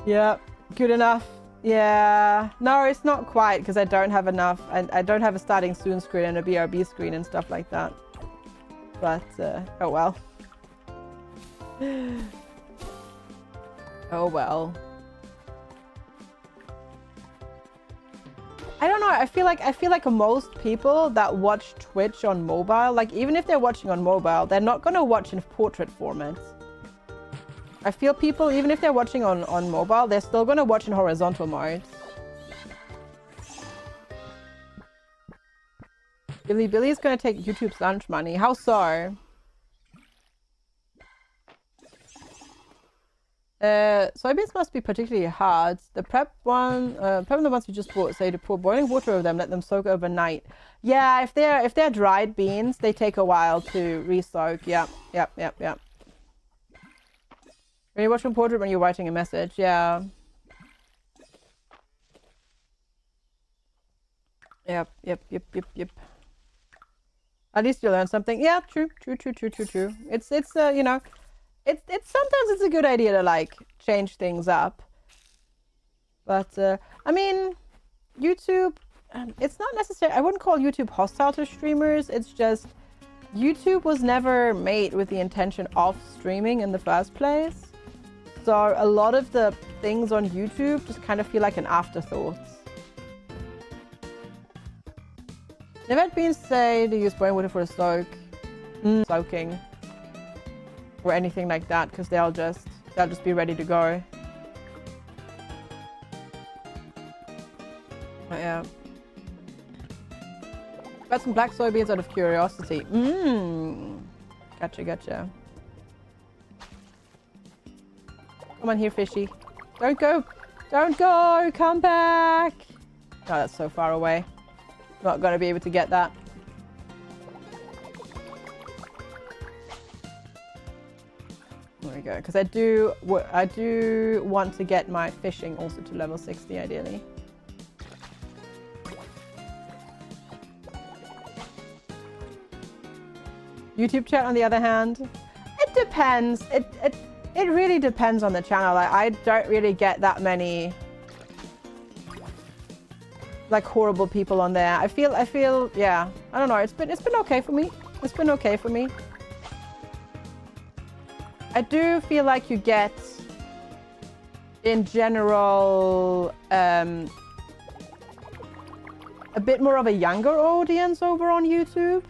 Yeah, good enough. Yeah, no, it's not quite because I don't have enough. I don't have a starting soon screen and a BRB screen and stuff like that. But, oh well. Oh well. I don't know, I feel like most people that watch Twitch on mobile, like even if they're watching on mobile, they're not gonna watch in portrait format. I feel people, even if they're watching on mobile, they're still going to watch in horizontal mode. Billy's going to take YouTube's lunch money. How so? Soybeans must be particularly hard. The prep the ones you just bought say to pour boiling water over them, let them soak overnight. Yeah, if they're dried beans, they take a while to re-soak. Yep. When you're watching portrait when you're writing a message, yeah. Yep. At least you learn something. Yeah, true. It's you know, it's sometimes it's a good idea to like change things up. But I mean, YouTube, it's not necessary. I wouldn't call YouTube hostile to streamers. It's just YouTube was never made with the intention of streaming in the first place. So a lot of the things on YouTube just kind of feel like an afterthought. Never had been say to use boiling water for a soak, soaking, or anything like that, because they'll just be ready to go. But yeah. Got some black soybeans out of curiosity. Gotcha. Come on here, fishy. Don't go! Don't go! Come back! Oh, that's so far away. Not gonna be able to get that. There we go. Because I do want to get my fishing also to level 60 ideally. YouTube chat, on the other hand, it depends. It really depends on the channel. Like, I don't really get that many like horrible people on there. I feel yeah. I don't know. It's been okay for me. It's been okay for me. I do feel like you get in general a bit more of a younger audience over on YouTube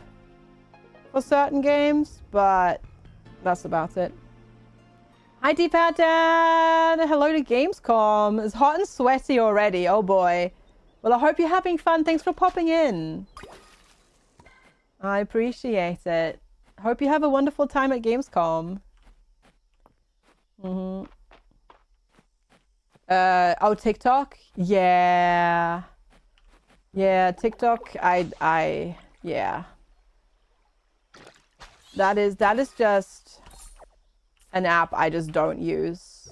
for certain games, but that's about it. Hi D-Pad Dad! Hello to Gamescom. It's hot and sweaty already. Oh boy. Well, I hope you're having fun. Thanks for popping in. I appreciate it. Hope you have a wonderful time at Gamescom. Oh, TikTok? Yeah. Yeah, TikTok, yeah. That is just an app I just don't use.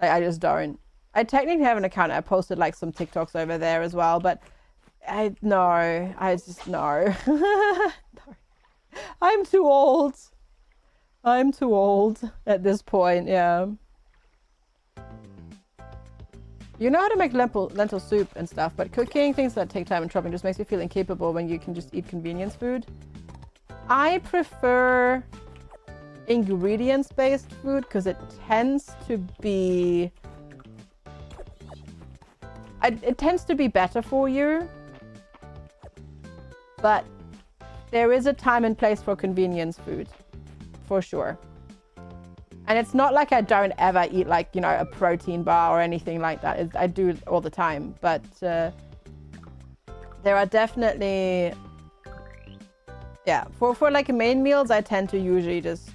I just don't. I technically have an account. I posted like some TikToks over there as well, but I just no. I'm too old. I'm too old at this point, yeah. You know how to make lentil soup and stuff, but cooking things that take time and chopping just makes me feel incapable when you can just eat convenience food. I prefer ingredients-based food because it tends to be... It tends to be better for you. But there is a time and place for convenience food. For sure. And it's not like I don't ever eat like, you know, a protein bar or anything like that. I do it all the time. But there are definitely... Yeah, for like main meals, I tend to usually just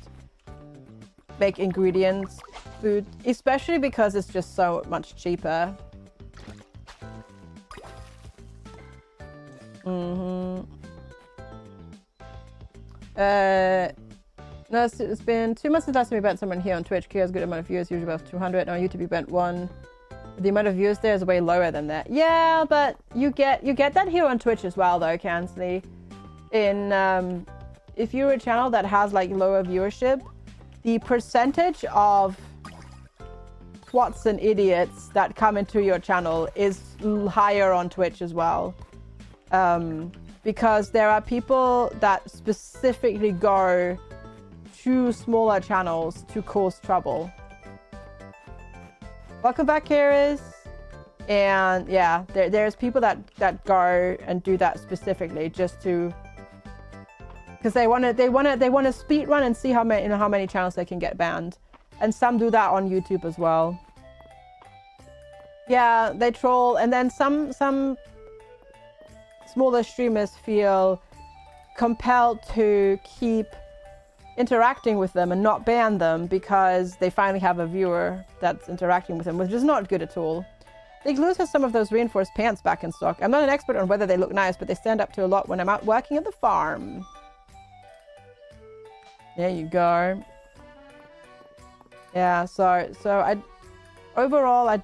make ingredients food. Especially because it's just so much cheaper. No, it's been 2 months since last time we bent someone here on Twitch. Kira's good amount of viewers, usually about 200. On YouTube, you bent 1. The amount of viewers there is way lower than that. Yeah, but you get that here on Twitch as well, though, Kansley. If you're a channel that has like lower viewership, the percentage of twats and idiots that come into your channel is higher on Twitch as well. Because there are people that specifically go to smaller channels to cause trouble. Welcome back, Karis. And yeah, there's people that go and do that specifically just to, because they want to speed run and see how many channels they can get banned. And some do that on YouTube as well. Yeah, they troll, and then some smaller streamers feel compelled to keep interacting with them and not ban them because they finally have a viewer that's interacting with them, which is not good at all. The Igloos has some of those reinforced pants back in stock. I'm not an expert on whether they look nice, but they stand up to a lot when I'm out working at the farm. There you go. Yeah, so overall,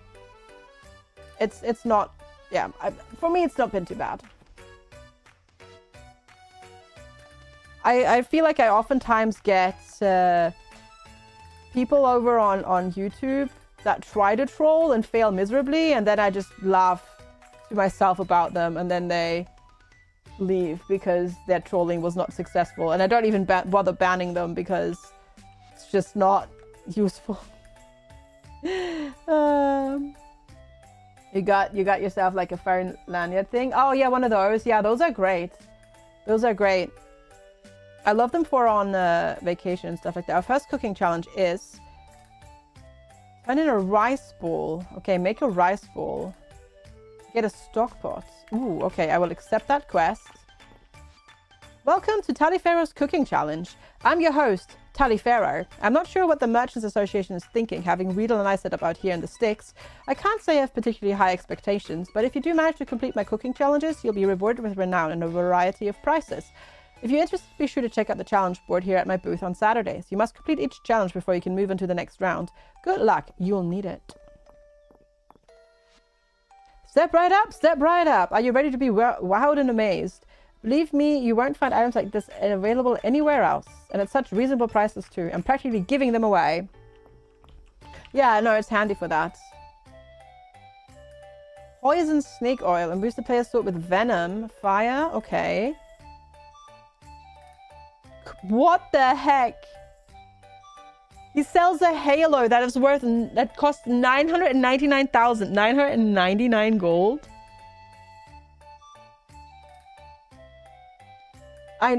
it's not, yeah, for me it's not been too bad. I feel like I oftentimes get people over on YouTube that try to troll and fail miserably, and then I just laugh to myself about them, and then they leave because their trolling was not successful, and I don't even bother banning them because it's just not useful. You got yourself like a phone lanyard thing. Oh yeah, one of those. Yeah, those are great. Those are great. I love them for on vacation and stuff like that. Our first cooking challenge is turn in a rice ball. Okay, make a rice ball. Get a stock pot. Ooh, okay, I will accept that quest. Welcome to Taliferro's cooking challenge. I'm your host, Taliferro. I'm not sure what the Merchants Association is thinking, having Riedel and I set up out here in the sticks. I can't say I have particularly high expectations, but if you do manage to complete my cooking challenges, you'll be rewarded with renown and a variety of prizes. If you're interested, be sure to check out the challenge board here at my booth on Saturdays. You must complete each challenge before you can move into the next round. Good luck, you'll need it. Step right up, step right up. Are you ready to be wowed and amazed? Believe me, you won't find items like this available anywhere else. And at such reasonable prices too. I'm practically giving them away. Yeah, no, it's handy for that. Poison snake oil. And boost the player's sword with venom. Fire, okay. What the heck? He sells a halo that costs 999,999 gold.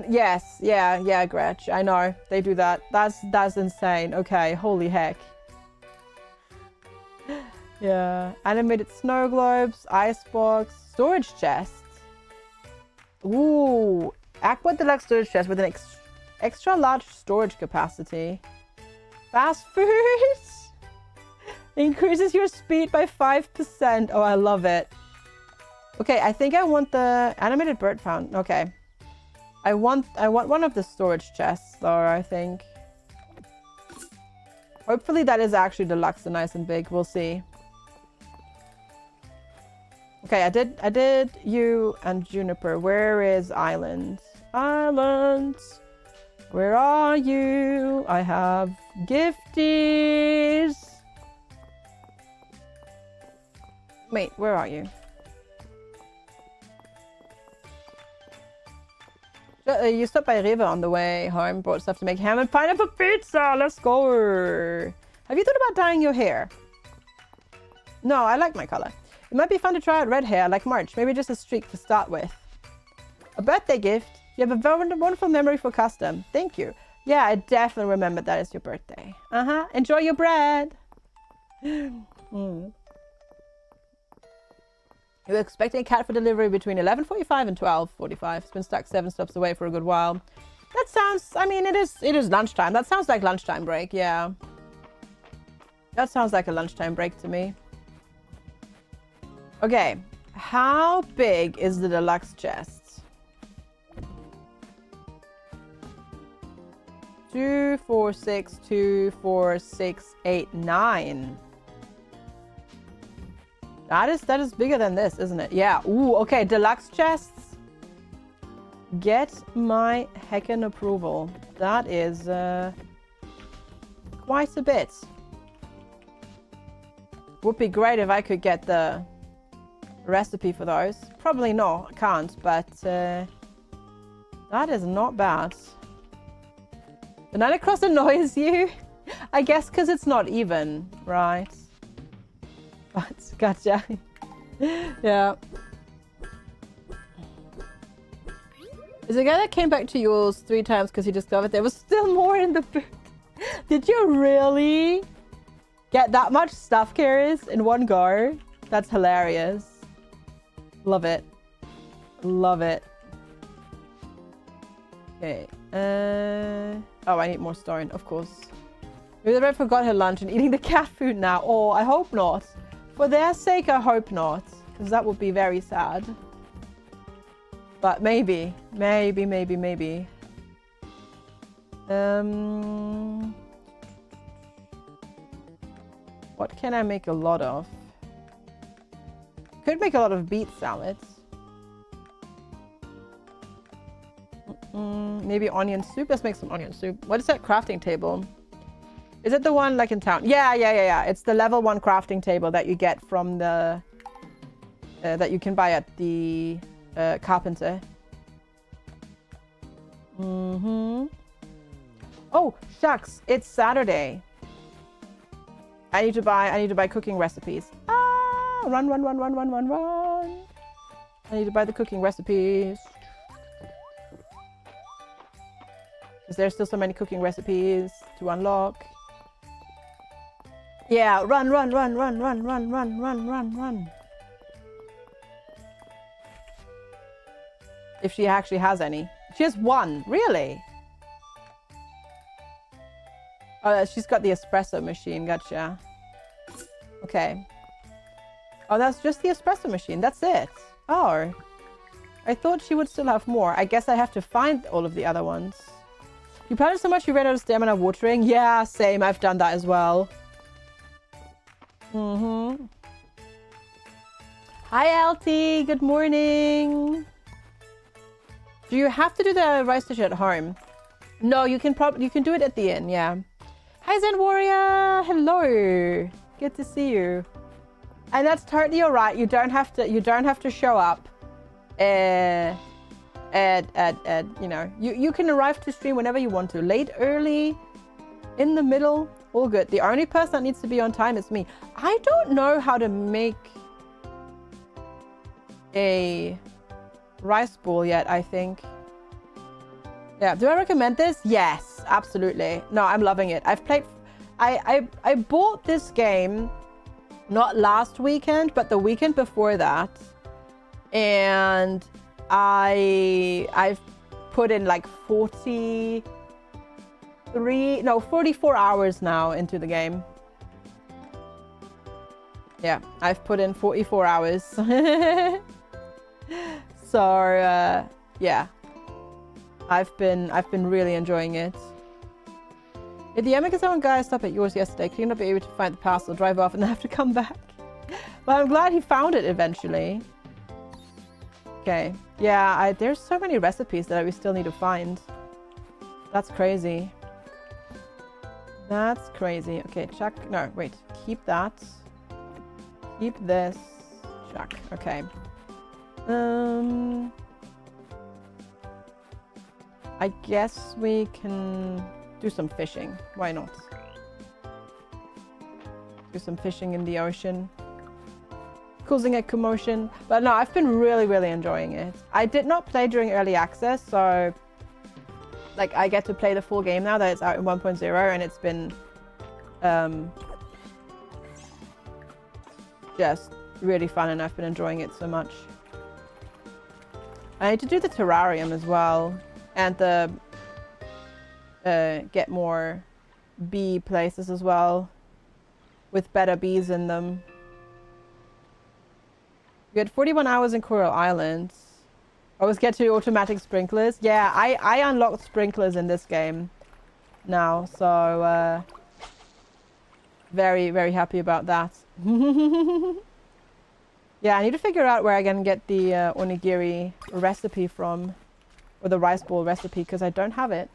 Yes, yeah, Gretch. I know they do that. That's insane. Okay, holy heck. Yeah, animated snow globes, icebox, storage chests. Ooh, Aqua Deluxe storage chest with an extra large storage capacity. Fast food increases your speed by 5%. Oh, I love it. Okay, I think I want the animated bird fountain. Okay, I want one of the storage chests though. I think. Hopefully that is actually deluxe and nice and big. We'll see. Okay, I did you and Juniper. Where is Island? Island. Where are you? I have gifties. Wait, where are you? You stopped by Riva on the way home, brought stuff to make ham and pineapple pizza. Let's go. Have you thought about dyeing your hair? No, I like my color. It might be fun to try out red hair like March. Maybe just a streak to start with. A birthday gift. You have a very wonderful memory for custom. Thank you. Yeah, I definitely remember that it's your birthday. Enjoy your bread. You're expecting a cat for delivery between 11:45 and 12:45. It's been stuck 7 stops away for a good while. That sounds... I mean, it is lunchtime. That sounds like lunchtime break, yeah. That sounds like a lunchtime break to me. Okay. How big is the deluxe chest? 2, 4, 6, 2, 4, 6, 8, 9. That is bigger than this, isn't it? Yeah. Ooh, okay. Deluxe chests. Get my heckin' approval. That is quite a bit. Would be great if I could get the recipe for those. Probably not. Can't, but that is not bad. The Nine Cross annoys you? I guess because it's not even, right? But gotcha. Yeah. Is the guy that came back to yours 3 times because he discovered there was still more in the boot? Did you really get that much stuff, Karis, in one go? That's hilarious. Love it. Love it. Okay. Oh, I need more stone, of course. Maybe the red forgot her lunch and eating the cat food now. Oh, I hope not. For their sake, I hope not. Because that would be very sad. But maybe. Maybe. What can I make a lot of? Could make a lot of beet salads. Maybe onion soup. Let's make some onion soup. What is that crafting table? Is it the one like in town? Yeah. It's the level 1 crafting table that you get from the... that you can buy at the carpenter. Oh, shucks. It's Saturday. I need to buy cooking recipes. Ah, run. I need to buy the cooking recipes. Because there's still so many cooking recipes to unlock. Yeah, run. If she actually has any. She has one, really? Oh, she's got the espresso machine, gotcha. Okay. Oh, that's just the espresso machine, that's it. Oh. I thought she would still have more. I guess I have to find all of the other ones. You planted so much you ran out of stamina watering? Yeah, same, I've done that as well. Hi, LT, good morning. Do you have to do the rice dish at home? No, you can do it at the inn, yeah. Hi Zen Warrior! Hello! Good to see you. And that's totally alright. You don't have to show up at you know, you can arrive to stream whenever you want to. Late, early, in the middle, all good. The only person that needs to be on time is me. I don't know how to make a rice ball yet, I think. Yeah, do I recommend this? Yes, absolutely. No, I'm loving it. I bought this game not last weekend, but the weekend before that. And I've put in like 44 hours now into the game. Yeah, I've put in 44 hours. So, yeah. I've been really enjoying it. Did the Amazon guy stop at yours yesterday? Could he not be able to find the parcel, drive off, and then have to come back? Well, I'm glad he found it eventually. Okay. Yeah, there's so many recipes that we still need to find. That's crazy. That's crazy. Okay, chuck. No, wait. Keep that. Keep this. Chuck. Okay. I guess we can do some fishing. Why not? Do some fishing in the ocean. Causing a commotion. But no, I've been really enjoying it. I did not play during early access, so like I get to play the full game now that it's out in 1.0, and it's been just really fun, and I've been enjoying it so much. I need to do the terrarium as well, and the get more bee places as well with better bees in them. We had 41 hours in Coral Island. Always get to automatic sprinklers. Yeah, I unlocked sprinklers in this game now, so very happy about that. Yeah, I need to figure out where I can get the onigiri recipe from, or the rice ball recipe, because I don't have it.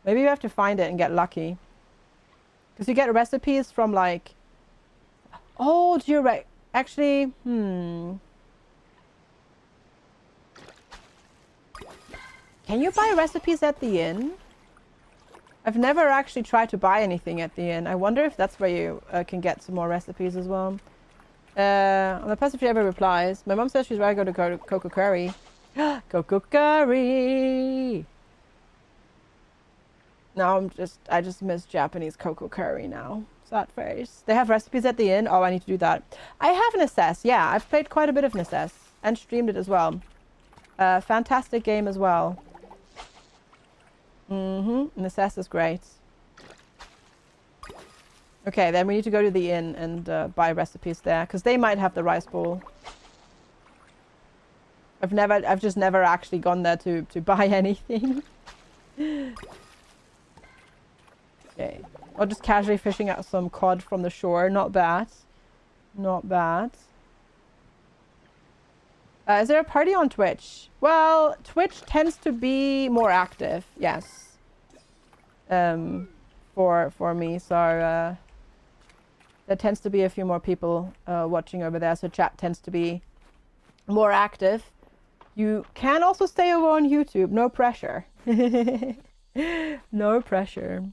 Maybe you have to find it and get lucky. Because you get recipes from like... Oh, do you actually... Can you buy recipes at the inn? I've never actually tried to buy anything at the inn. I wonder if that's where you can get some more recipes as well. On the passive, she ever replies. My mom says she's ready to go to Coco Curry. Coco Curry! Now I just miss Japanese Coco Curry now. Sad face. They have recipes at the inn? Oh, I need to do that. I have Necess. Yeah, I've played quite a bit of Necess and streamed it as well. Fantastic game as well. Necess is great. Okay, then we need to go to the inn and buy recipes there, because they might have the rice ball. I've just never actually gone there to buy anything. Okay. Or just casually fishing out some cod from the shore. Not bad. Not bad. Is there a party on Twitch? Well, Twitch tends to be more active, yes. for me. So there tends to be a few more people watching over there. So chat tends to be more active. You can also stay over on YouTube. No pressure. No pressure.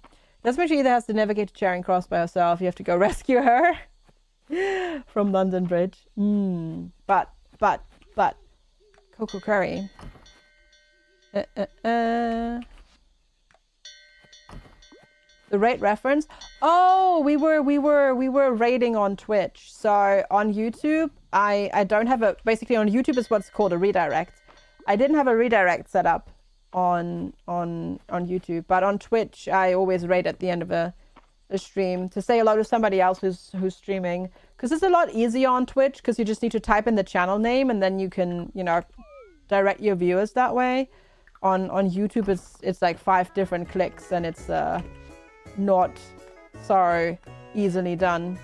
This she either has to navigate to Charing Cross by herself. You have to go rescue her from London Bridge. But Cocoa Curry. The rate reference. Oh, we were rating on Twitch. So on YouTube, I don't have a, basically on YouTube is what's called a redirect. I didn't have a redirect set up on YouTube, but on Twitch I always rate at the end of a stream to say hello to somebody else who's streaming, because it's a lot easier on Twitch because you just need to type in the channel name and then you can, you know, direct your viewers that way. On YouTube it's like 5 different clicks and it's not so easily done.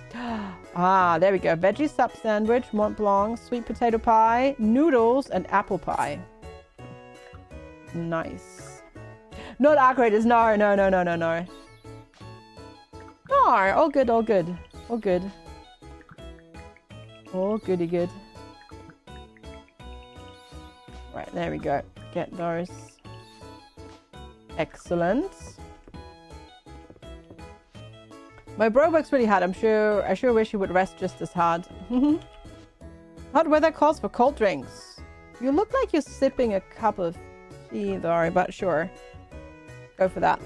Ah, there we go. Veggie sub sandwich, Mont Blanc, sweet potato pie, noodles, and apple pie. Nice. Not arcrators. No. No, all good. All good. All goody good. Right, there we go. Get those. Excellent. My bro works really hard. I sure wish he would rest just as hard. Hot weather calls for cold drinks. You look like you're sipping a cup of tea though, but sure. Go for that.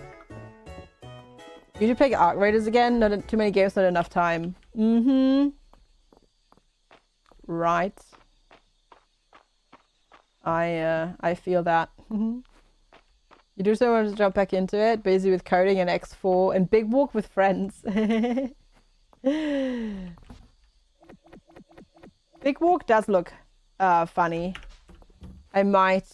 You should pick Arc Raiders again. Not too many games, not enough time. Right. I feel that. You do so want to jump back into it. Busy with coding and X4 and big walk with friends. Big walk does look funny. I might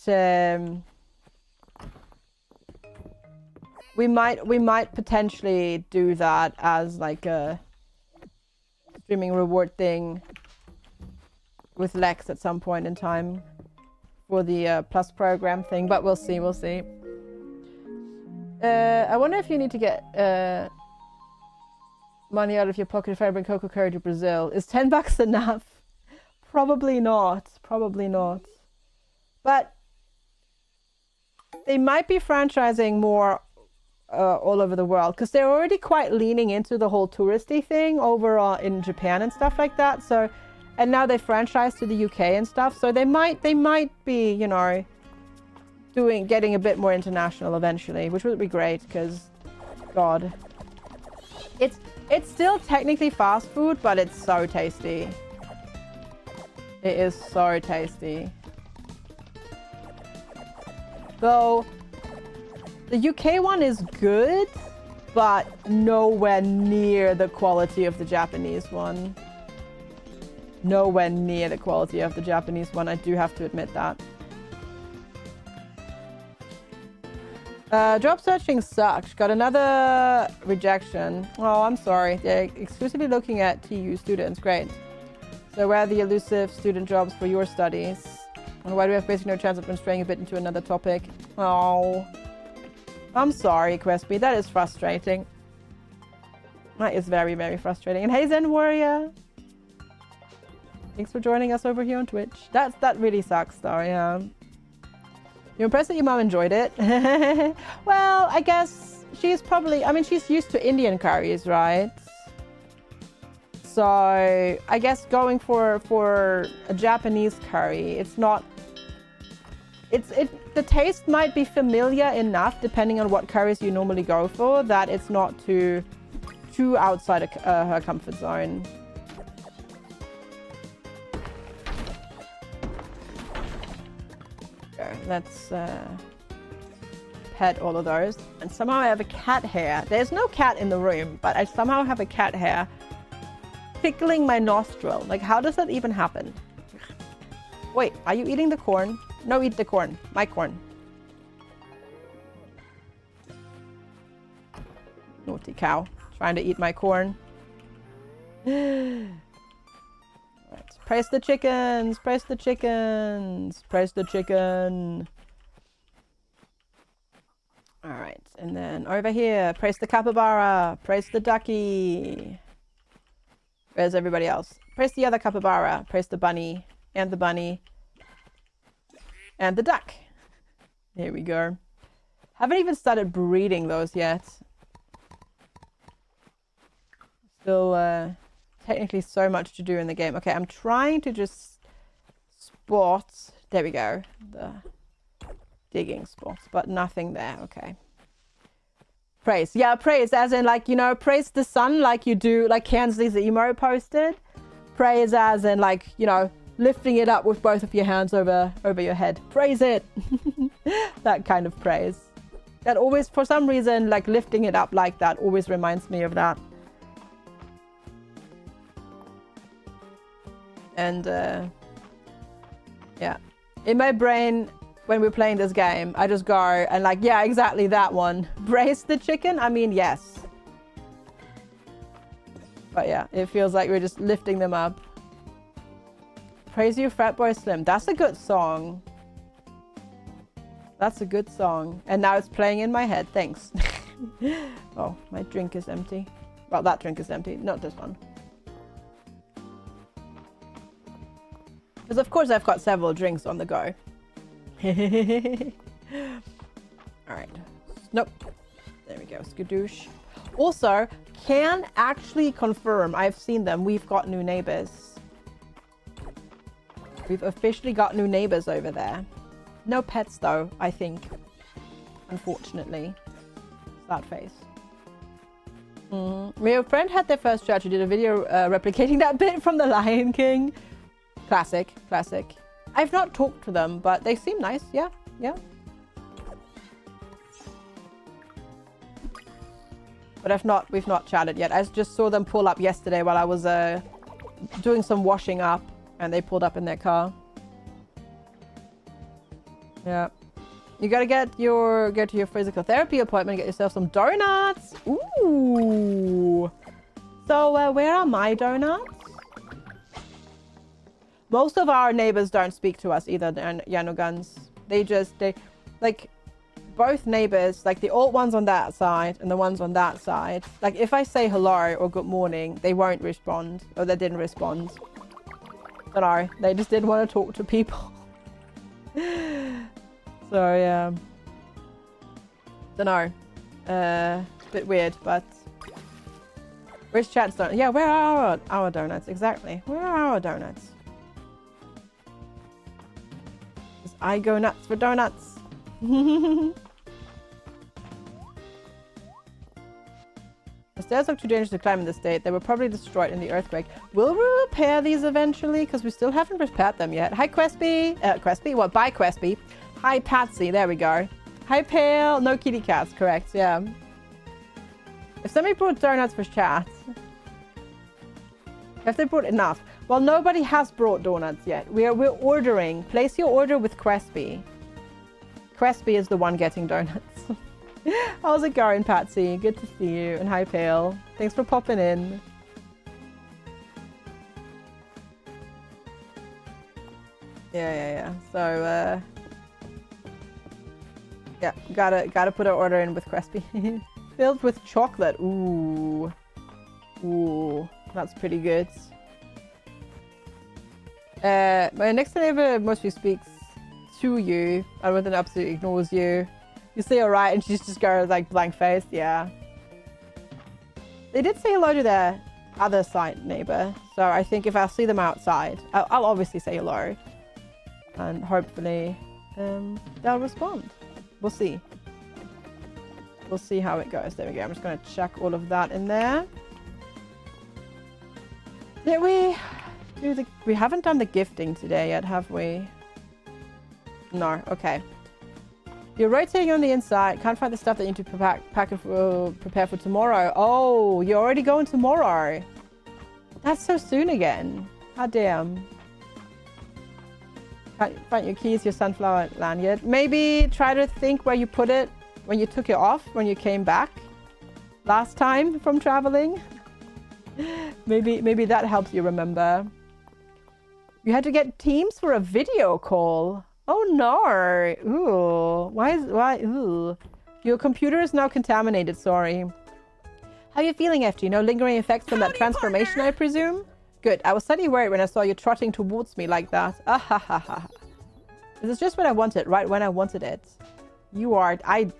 we might potentially do that as like a streaming reward thing with Lex at some point in time for the plus program thing, but we'll see. I wonder if you need to get money out of your pocket if I bring Cocoa Curry to Brazil. Is $10 enough? Probably not. But they might be franchising more all over the world because they're already quite leaning into the whole touristy thing over in Japan and stuff like that. So, and now they franchise to the UK and stuff. So they might be, you know, getting a bit more international eventually, which would be great because, God, it's still technically fast food, but it's so tasty. It is so tasty. Though the UK one is good, but nowhere near the quality of the Japanese one. Nowhere near the quality of the Japanese one. I do have to admit that. Job searching sucked. Got another rejection. Oh, I'm sorry. They're exclusively looking at TU students. Great. So where are the elusive student jobs for your studies? And why do we have basically no chance of straying a bit into another topic? Oh, I'm sorry, Quesby. That is frustrating. That is very, very frustrating. And hey, Zen Warrior. Thanks for joining us over here on Twitch. That really sucks, though. Yeah. You're impressed that your mom enjoyed it? Well, I guess she's probably... I mean, she's used to Indian curries, right? So I guess going for a Japanese curry, it's not... The taste might be familiar enough, depending on what curries you normally go for, that it's not too outside her comfort zone. Let's pet all of those. And somehow I have a cat hair. There's no cat in the room, but I somehow have a cat hair tickling my nostril. Like, how does that even happen? Wait, are you eating the corn? No, eat the corn. My corn. Naughty cow. Trying to eat my corn. Right. Praise the chickens! Praise the chickens! Praise the chicken! All right, and then over here, praise the capybara, praise the ducky. Where's everybody else? Praise the other capybara, praise the bunny, and the duck. There we go. Haven't even started breeding those yet. Still technically so much to do in the game. Okay, I'm trying to just spot, there we go, the digging spot, but nothing there. Okay. Praise. Yeah, praise as in like, you know, praise the sun like you do, like Kansley's emo posted. Praise as in like, you know, lifting it up with both of your hands over your head. Praise it. That kind of praise. That always, for some reason, like lifting it up like that always reminds me of that. And yeah, in my brain, when we're playing this game, I just go and like, yeah, exactly that one. Brace the chicken? I mean, yes. But yeah, it feels like we're just lifting them up. Praise you, Frat Boy Slim. That's a good song. That's a good song. And now it's playing in my head. Thanks. Oh, my drink is empty. Well, that drink is empty. Not this one. Because of course I've got several drinks on the go. Alright. Nope. There we go. Skadoosh. Also, can actually confirm, I've seen them. We've got new neighbors. We've officially got new neighbors over there. No pets though, I think. Unfortunately. Sad face. My friend had their first child. She did a video replicating that bit from The Lion King. Classic, classic. I've not talked to them, but they seem nice. Yeah, yeah. But we've not chatted yet. I just saw them pull up yesterday while I was doing some washing up, and they pulled up in their car. Yeah. You gotta go to your physical therapy appointment and get yourself some donuts. Ooh. So where are my donuts? Most of our neighbors don't speak to us either, Yanogans. They like, both neighbors, like the old ones on that side and the ones on that side. Like, if I say hello or good morning, they won't respond, or they didn't respond. Don't know. They just didn't want to talk to people. So, yeah. Don't know. Bit weird, but... Where's Chad's donuts? Yeah, where are our donuts? Exactly. Where are our donuts? I go nuts for donuts. The stairs look too dangerous to climb in this state. They were probably destroyed in the earthquake. Will we repair these eventually? Because we still haven't repaired them yet. Hi, Quesby. Quesby? What? Bye, Quesby. Hi, Patsy. There we go. Hi, Pale. No kitty cats. Correct. Yeah. If somebody brought donuts for chat. Have they brought enough? Well, nobody has brought donuts yet. We're ordering. Place your order with Quesby. Quesby is the one getting donuts. How's it going, Patsy? Good to see you. And hi, Pale. Thanks for popping in. Yeah. So, yeah, gotta put an order in with Quesby. Filled with chocolate. Ooh, that's pretty good. My next neighbor mostly speaks to you, and with an absolutely ignores you. You say alright, and she's just goes like blank face. Yeah. They did say hello to their other side neighbor, so I think if I see them outside, I'll obviously say hello, and hopefully they'll respond. We'll see. We'll see how it goes. There we go. I'm just going to chuck all of that in there. Did we do we haven't done the gifting today yet, have we? No. Okay. You're rotating on the inside. Can't find the stuff that you need to prepare for tomorrow. Oh, you're already going tomorrow. That's so soon again. How damn. Can't find your keys, your sunflower lanyard. Maybe try to think where you put it when you took it off, when you came back last time from traveling. Maybe that helps you remember. You had to get Teams for a video call. Oh no. Ooh. Why? Ooh. Your computer is now contaminated, sorry. How are you feeling, FG? No lingering effects from that transformation, I presume? Good. I was suddenly worried when I saw you trotting towards me like that. Ah ha ha ha. This is just what I wanted, right when I wanted it. You are... I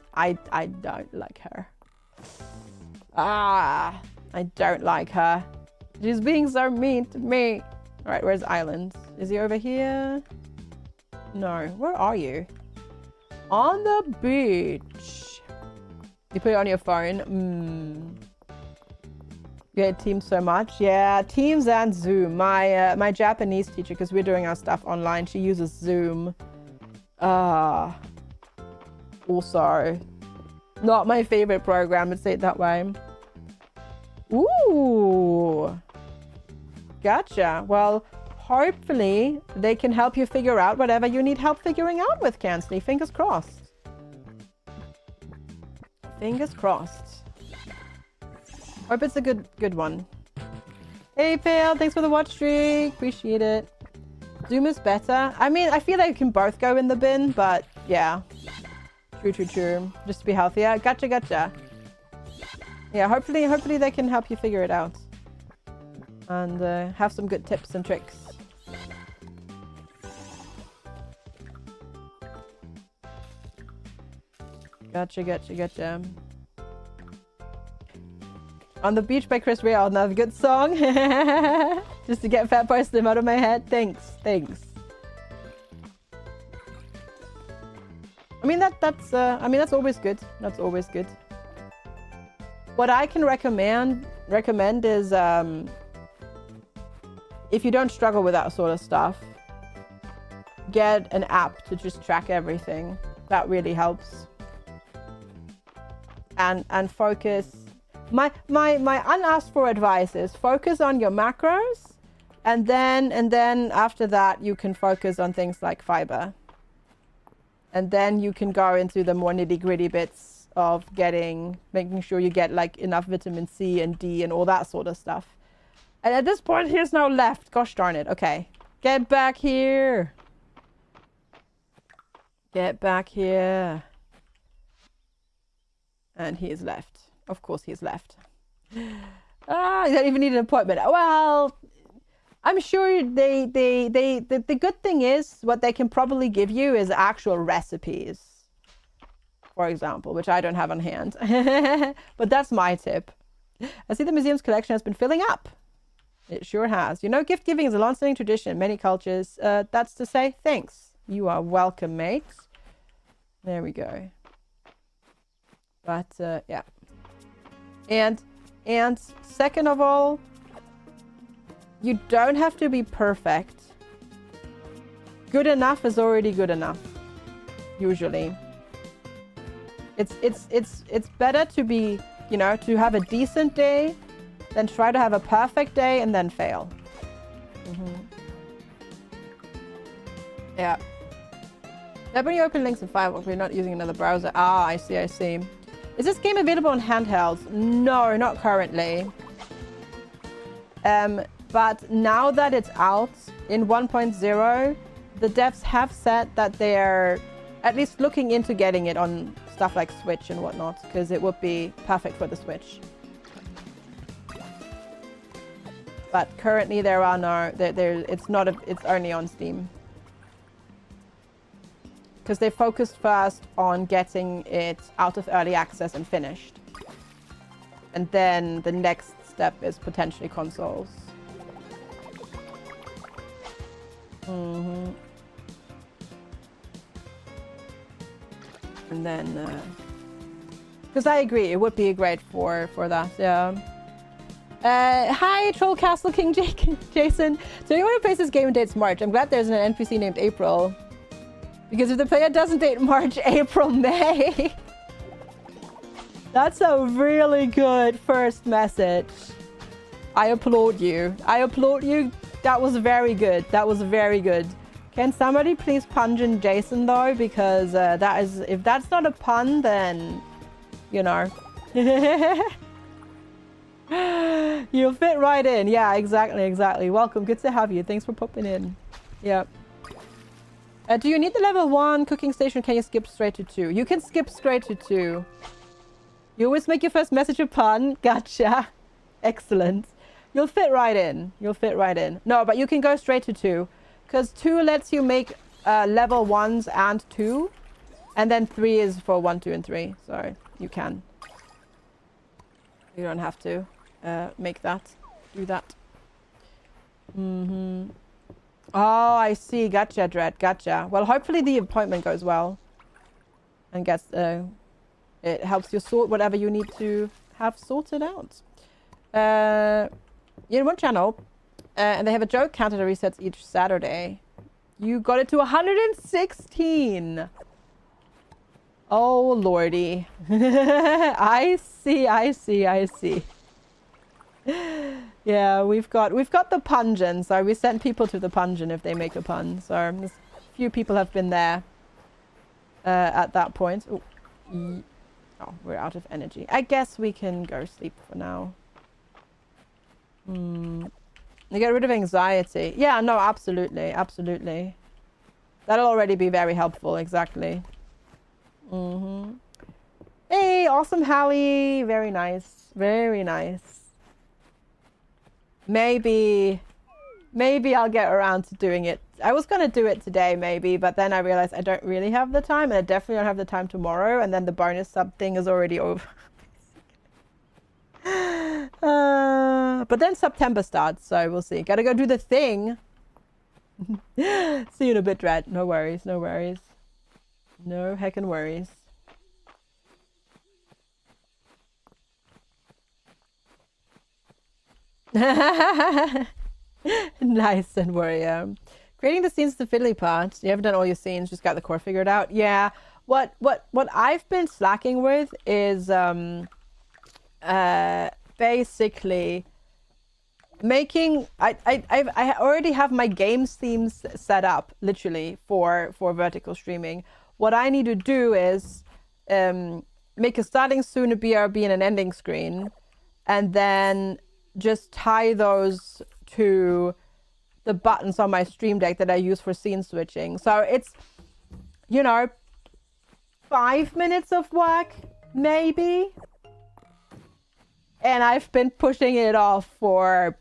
don't like her. Ah, I don't like her. She's being so mean to me. Alright, where's Island? Is he over here? No. Where are you? On the beach. You put it on your phone? You hate Teams so much? Yeah, Teams and Zoom. My Japanese teacher, because we're doing our stuff online, she uses Zoom. Also, not my favorite program, let's say it that way. Ooh. Gotcha. Well, hopefully they can help you figure out whatever you need help figuring out with, Kansley. Fingers crossed. Fingers crossed. Hope it's a good one. Hey, Pale, thanks for the watch streak. Appreciate it. Zoom is better. I mean, I feel like you can both go in the bin, but yeah. True. Just to be healthier. Gotcha. Yeah, hopefully they can help you figure it out. And have some good tips and tricks. Gotcha. On the Beach by Chris Rea, another good song. Just to get Fat Boy Slim out of my head. Thanks. I mean that's always good. That's always good. What I can recommend is if you don't struggle with that sort of stuff, get an app to just track everything. That really helps. And focus. My unasked for advice is focus on your macros, and then after that you can focus on things like fiber. And then you can go into the more nitty-gritty bits of making sure you get like enough vitamin C and D and all that sort of stuff. And at this point, he's now left. Gosh darn it. Okay. Get back here. Get back here. And he is left. Of course he's left. You don't even need an appointment. Well, I'm sure the good thing is what they can probably give you is actual recipes, for example, which I don't have on hand. But that's my tip. I see the museum's collection has been filling up. It sure has. You know, gift giving is a long-standing tradition in many cultures. That's to say, thanks. You are welcome, mate. There we go. But, yeah. And second of all, you don't have to be perfect. Good enough is already good enough. Usually. It's better to be, you know, to have a decent day than try to have a perfect day and then fail. Yeah. Now when you open links in Firefox, we're not using another browser. Ah, I see. Is this game available on handhelds? No, not currently. But now that it's out in 1.0, the devs have said that they're at least looking into getting it on stuff like Switch and whatnot, because it would be perfect for the Switch. But currently there are no, it's only on Steam. Because they focused first on getting it out of early access and finished. And then the next step is potentially consoles. And then, because I agree, it would be great for that, yeah. Hi, Troll Castle King Jason. So anyone who plays this game and dates March, I'm glad there's an NPC named April. Because if the player doesn't date March, April, May. That's a really good first message. I applaud you. That was very good. Can somebody please pungent Jason though? Because that is, if that's not a pun, then, you know. You'll fit right in. Yeah, exactly. Welcome. Good to have you. Thanks for popping in. Yep. Do you need the level 1 cooking station? Can you skip straight to 2? You can skip straight to 2. You always make your first message a pun. Gotcha. Excellent. You'll fit right in. You'll fit right in. No, but you can go straight to 2. Because 2 lets you make level 1s and 2. And then 3 is for 1, 2, and 3. So you can. You don't have to make that. Do that. Mm-hmm. Oh, I see. Gotcha, Dread. Gotcha. Well, hopefully the appointment goes well. And gets, it helps you sort whatever you need to have sorted out. You're in one channel, and they have a joke counter that resets each Saturday. You got it to 116. Oh, lordy. I see. Yeah, we've got the pungent, so we send people to the pungent if they make a pun. So a few people have been there at that point. Ooh. Oh, we're out of energy. I guess we can go sleep for now. You get rid of anxiety. Yeah, no, absolutely. That'll already be very helpful, exactly. Hey, awesome Hallie. Very nice. Maybe I'll get around to doing it. I was going to do it today, maybe, but then I realized I don't really have the time, and I definitely don't have the time tomorrow, and then the bonus sub thing is already over. But then September starts, so we'll see. Gotta go do the thing. See you in a bit, Dread. No worries. No heckin' worries. Nice and warrior. Creating the scenes is the fiddly part. You haven't done all your scenes, just got the core figured out. Yeah. What I've been slacking with is basically making I already have my game themes set up literally for vertical streaming. What I need to do is make a starting scene, a BRB, and an ending screen, and then just tie those to the buttons on my stream deck that I use for scene switching. So it's, 5 minutes of work, maybe. And I've been pushing it off for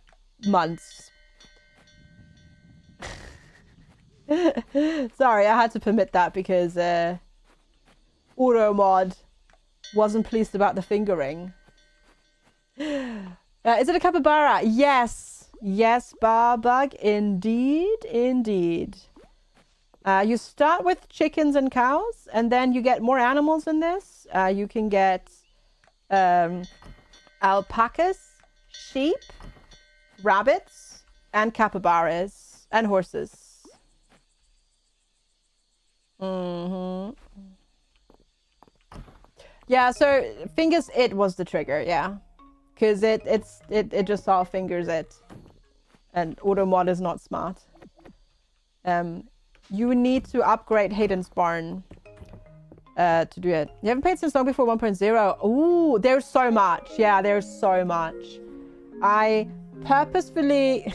months. Sorry, I had to permit that because Automod wasn't pleased about the fingering. Is it a capybara? Yes, Barbug. Indeed. You start with chickens and cows, and then you get more animals in this. You can get alpacas, sheep, rabbits, and capybaras, and horses. Yeah, so fingers it was the trigger, yeah. Because it just saw fingers it. And Automod is not smart. You need to upgrade Hayden's barn to do it. You haven't played since long before 1.0. Ooh, there's so much. Yeah, there's so much. I purposefully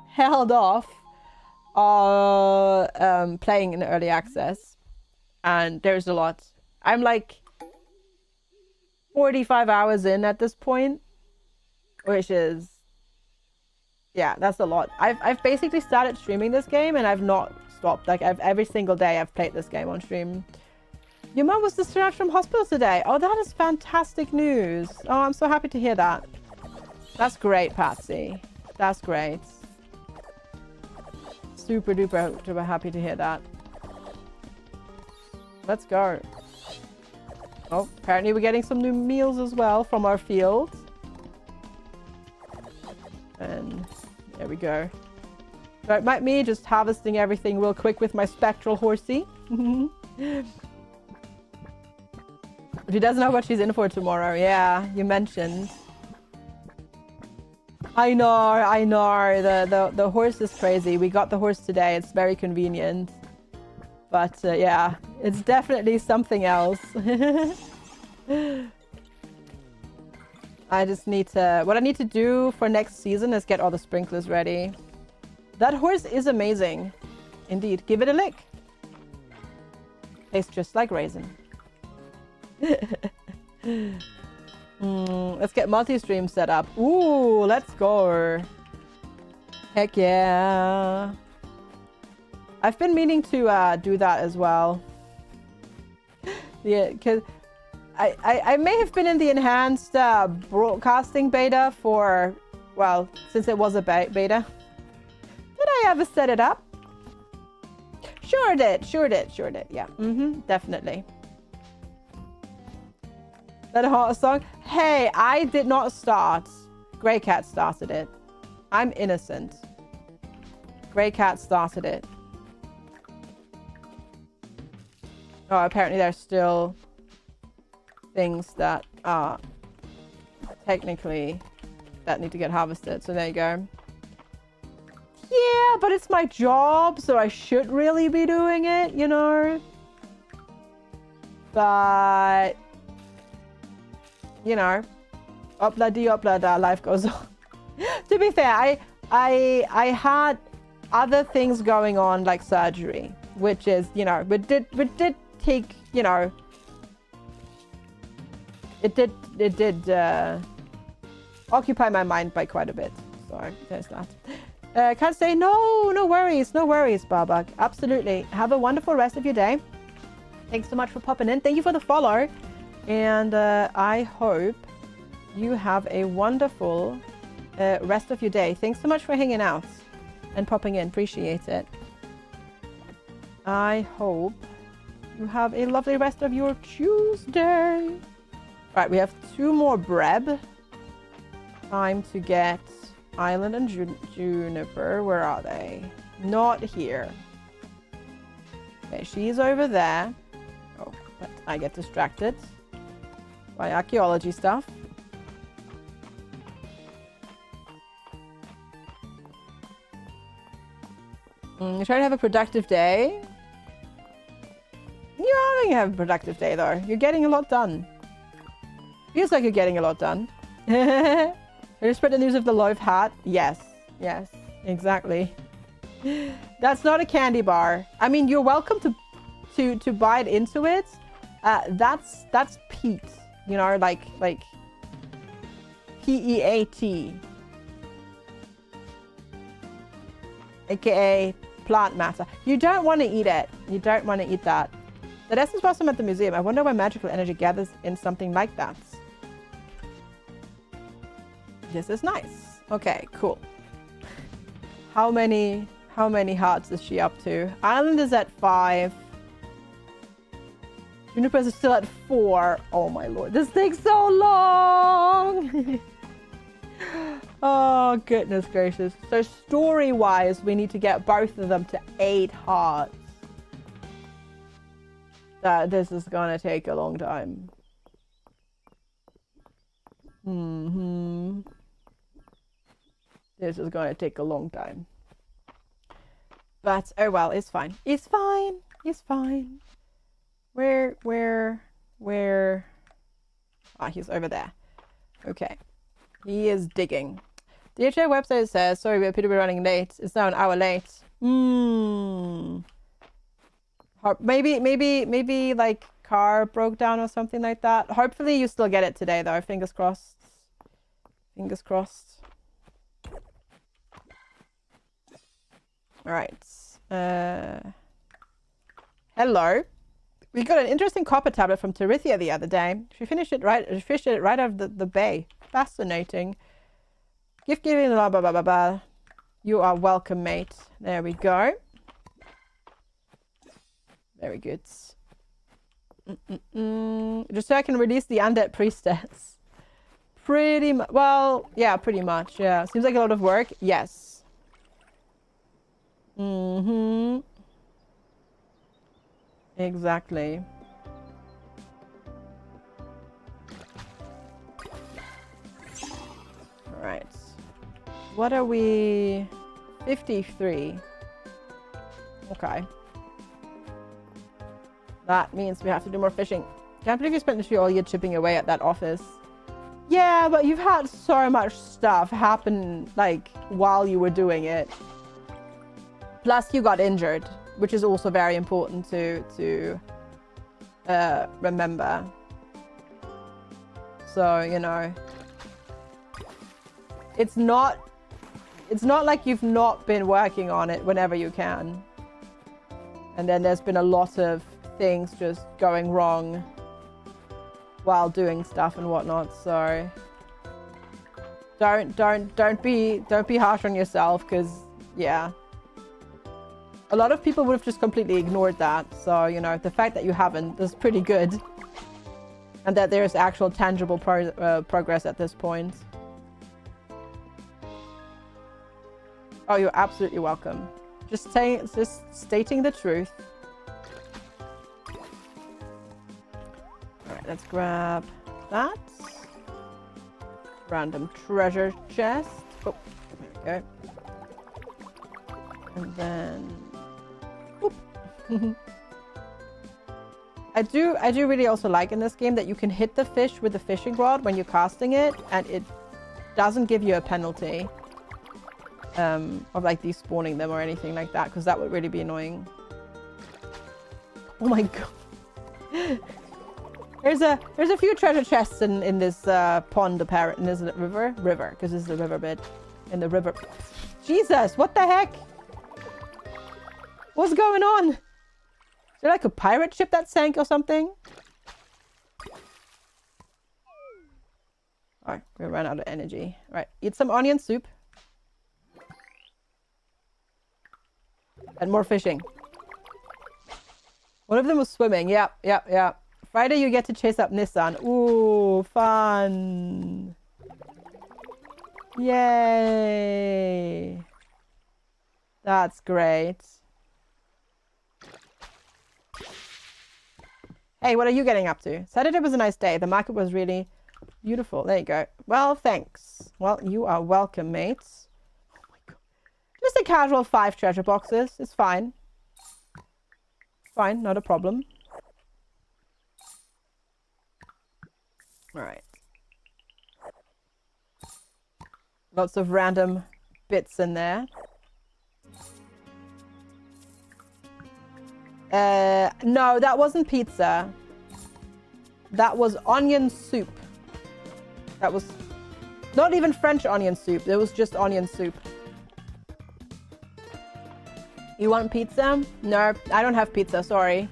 held off playing in early access. And there's a lot. I'm like 45 hours in at this point. Which is, yeah, that's a lot. I've basically started streaming this game and I've not stopped. Like every single day I've played this game on stream. Your mum was discharged from hospital today. Oh, that is fantastic news. Oh, I'm so happy to hear that. That's great, Patsy. That's great. Super duper happy to hear that. Let's go. Oh, apparently we're getting some new meals as well from our field. And there we go. Don't mind me just harvesting everything real quick with my spectral horsey. She doesn't know what she's in for tomorrow. Yeah, you mentioned. I know. The horse is crazy. We got the horse today. It's very convenient. But yeah, it's definitely something else. I just need to... What I need to do for next season is get all the sprinklers ready. That horse is amazing. Indeed. Give it a lick. Tastes just like raisin. Let's get multi-stream set up. Ooh, let's go. Heck yeah. I've been meaning to do that as well. Yeah, because I may have been in the enhanced broadcasting beta for, well, since it was a beta. Did I ever set it up? Sure did, yeah. Definitely. That hot song? Hey, I did not start. Grey Cat started it. I'm innocent. Grey Cat started it. Oh, apparently there's still things that are technically that need to get harvested. So there you go. Yeah, but it's my job, so I should really be doing it, you know? But, you know, upla life goes on. To be fair, I had other things going on, like surgery, which is, you know, it did take, you know, it did occupy my mind by quite a bit. So there's that. Can't say no worries, Barbug. Absolutely. Have a wonderful rest of your day. Thanks so much for popping in. Thank you for the follow. And I hope you have a wonderful rest of your day. Thanks so much for hanging out and popping in. Appreciate it. I hope you have a lovely rest of your Tuesday. Right, we have 2 more breb. Time to get Island and Juniper. Where are they? Not here. Okay, she's over there. Oh, but I get distracted by archaeology stuff. Try to have a productive day. You're having a productive day, though. You're getting a lot done. Feels like you're getting a lot done. Did you spread the news of the loaf hat? Yes, exactly. That's not a candy bar. I mean, you're welcome to bite into it. That's peat. You know, like PEAT, aka plant matter. You don't want to eat it. You don't want to eat that. The essence blossom at the museum. I wonder why magical energy gathers in something like that. This is nice. Okay, cool. How many hearts is she up to? Island is at 5. Juniper is still at 4. Oh my lord, this takes so long. Oh goodness gracious. So story-wise, we need to get both of them to 8 hearts. This is gonna take a long time. This is gonna take a long time. But oh well, it's fine. It's fine. It's fine. Where? Ah, he's over there. Okay. He is digging. The DHA website says, sorry, we appear to be running late. It's now an hour late. Maybe like car broke down or something like that. Hopefully you still get it today though. Fingers crossed. Fingers crossed. All right. Hello. We got an interesting copper tablet from Terithia the other day. She fished it right out of the bay. Fascinating. Gift giving, blah, blah, blah, blah, blah. You are welcome, mate. There we go. Very good. Just so I can release the undead priestess. Pretty much. Well, yeah, pretty much. Yeah. Seems like a lot of work. Yes. Exactly. All right. What are we? 53. Okay. That means we have to do more fishing. Can't believe you spent literally all year chipping away at that office. Yeah, but you've had so much stuff happen, like, while you were doing it. Plus, you got injured, which is also very important to remember. So, you know, it's not like you've not been working on it whenever you can. And then there's been a lot of things just going wrong while doing stuff and whatnot. So don't be harsh on yourself, because yeah, a lot of people would have just completely ignored that. So, you know, the fact that you haven't is pretty good, and that there's actual tangible progress at this point. Oh, you're absolutely welcome. Just stating the truth. All right, let's grab that. Random treasure chest. Oh, there we go. And then, I do really also like in this game that you can hit the fish with the fishing rod when you're casting it, and it doesn't give you a penalty of like despawning them or anything like that, because that would really be annoying. Oh my god. There's a few treasure chests in this pond, apparently. Isn't it river? River, because this is a river bit. In the river. Jesus, what the heck? What's going on? Is there like a pirate ship that sank or something? Alright, we ran out of energy. Right, eat some onion soup. And more fishing. One of them was swimming. Yeah. Friday you get to chase up Nissan. Ooh, fun. Yay. That's great. Hey, what are you getting up to? Saturday was a nice day. The market was really beautiful. There you go. Well, thanks. Well, you are welcome, mates. Oh my god. Just a casual 5 treasure boxes. It's fine. Fine, not a problem. Alright. Lots of random bits in there. No, that wasn't pizza. That was onion soup. That was not even French onion soup. It was just onion soup. You want pizza? No, I don't have pizza, sorry.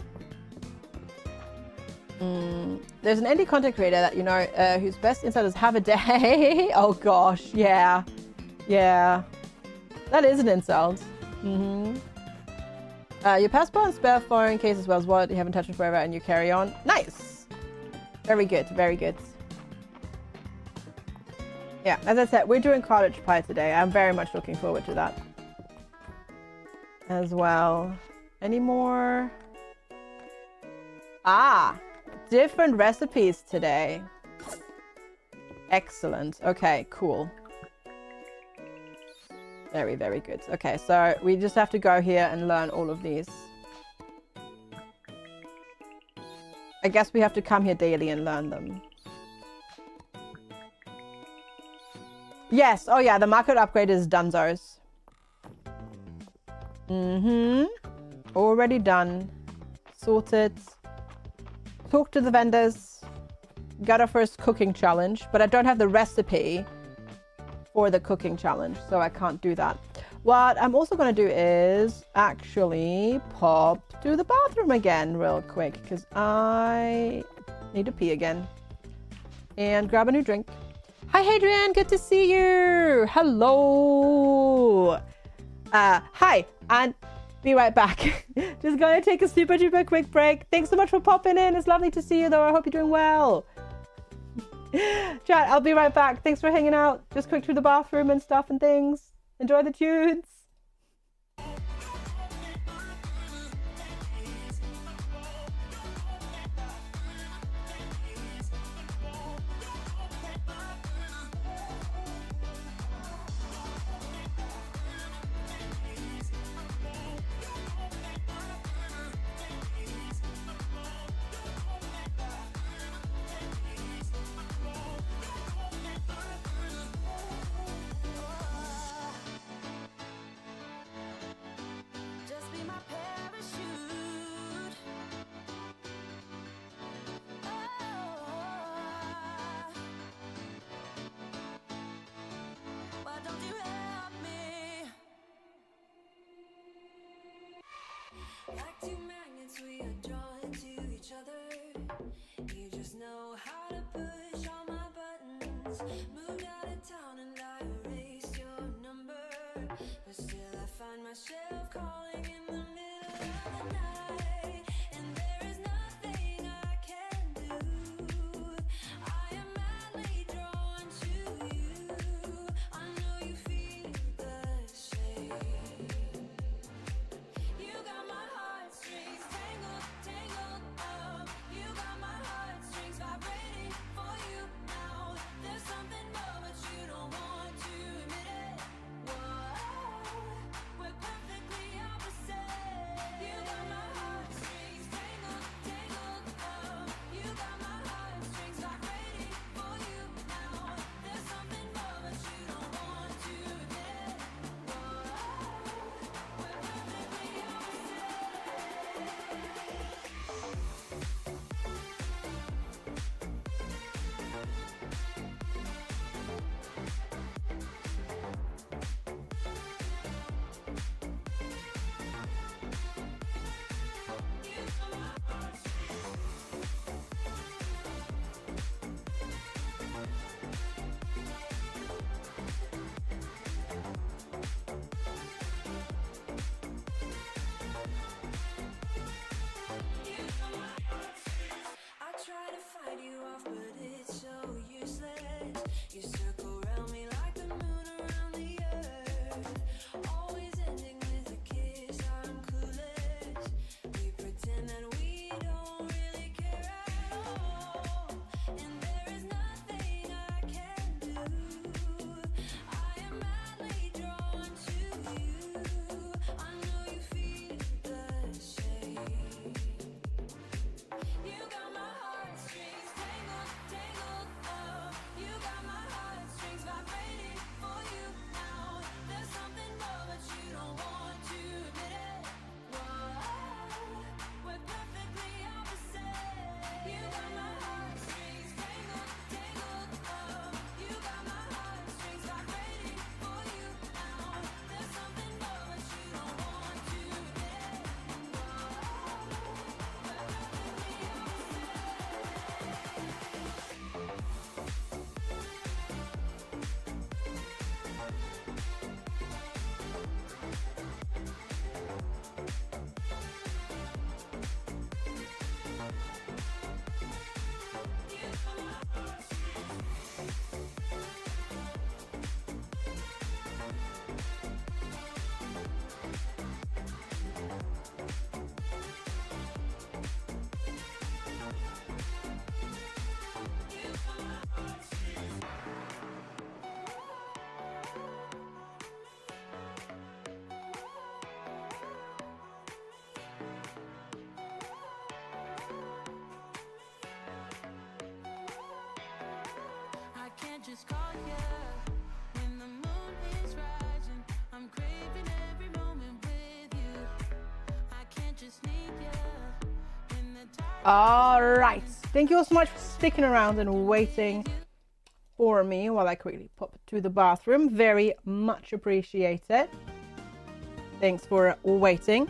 There's an indie content creator that you know whose best insight is have a day. Oh gosh, yeah. That is an insult. Your passport and spare phone case as well as what you haven't touched it forever, and you carry on. Nice. Very good, very good. Yeah, as I said, we're doing cottage pie today. I'm very much looking forward to that as well. Any more? Ah, different recipes today. Excellent. Okay, cool. Very, very good. Okay, so we just have to go here and learn all of these. I guess we have to come here daily and learn them. Yes. Oh yeah, the market upgrade is donezo's. Already done. Sorted. Talk to the vendors. Got our first cooking challenge, but I don't have the recipe for the cooking challenge, so I can't do that. What I'm also going to do is actually pop to the bathroom again real quick, because I need to pee again. And grab a new drink. Hi, Hadrian. Good to see you. Hello. Hi. And be right back. Just going to take a super duper quick break. Thanks so much for popping in. It's lovely to see you, though. I hope you're doing well. Chat, I'll be right back. Thanks for hanging out. Just quick through the bathroom and stuff and things. Enjoy the tunes.
Like two magnets, we are drawn to each other. You just know how to push all my buttons. Moved out of town and I erased your number, but still I find myself calling in the middle of the night, and there is nothing I can do. I am madly drawn to you. I know you feel the same. You got my heartstrings tangled, tangled up. You got my heartstrings vibrating for you now. There's something more, but you don't want to admit it. Whoa, we're perfectly opposite. You got my heartstrings tangled, tangled up. You got my heartstrings vibrating for you now. There's something more, but you don't want to admit it. Whoa, we're perfectly I try to fight you off, but it's so useless. You circle around me like the moon around the earth. Always ending with a kiss, I'm clueless. We pretend that we don't really care at all, and there is nothing I can do. I am madly drawn to you. I know you feel the same. You got my heartstrings tangled, tangled up. You got my heartstrings vibrating for you now. There's something more, but you don't want to admit it. Whoa, we're perfectly opposite. You got my heartstrings tangled, tangled up. You got my heartstrings vibrating for you now. There's something more, but you don't want to admit it. Whoa, we're perfectly I can't just call you when the moon is rising. I'm craving every moment with you. I can't just need you in the dark.
All right. Thank you all so much for sticking around and waiting for me while I quickly pop to the bathroom. Very much appreciate it. Thanks for waiting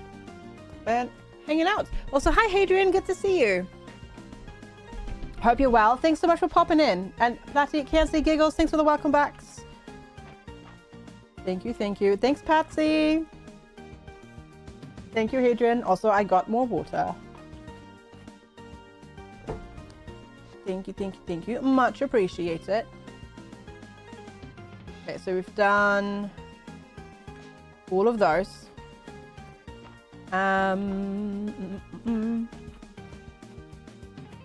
and hanging out. Also, hi Hadrian, good to see you. Hope you're well. Thanks so much for popping in. And Platty, can't see giggles. Thanks for the welcome backs. Thank you, thank you. Thanks, Patsy. Thank you, Hadrian. Also, I got more water. Thank you, thank you, thank you. Much appreciate it. Okay, so we've done all of those.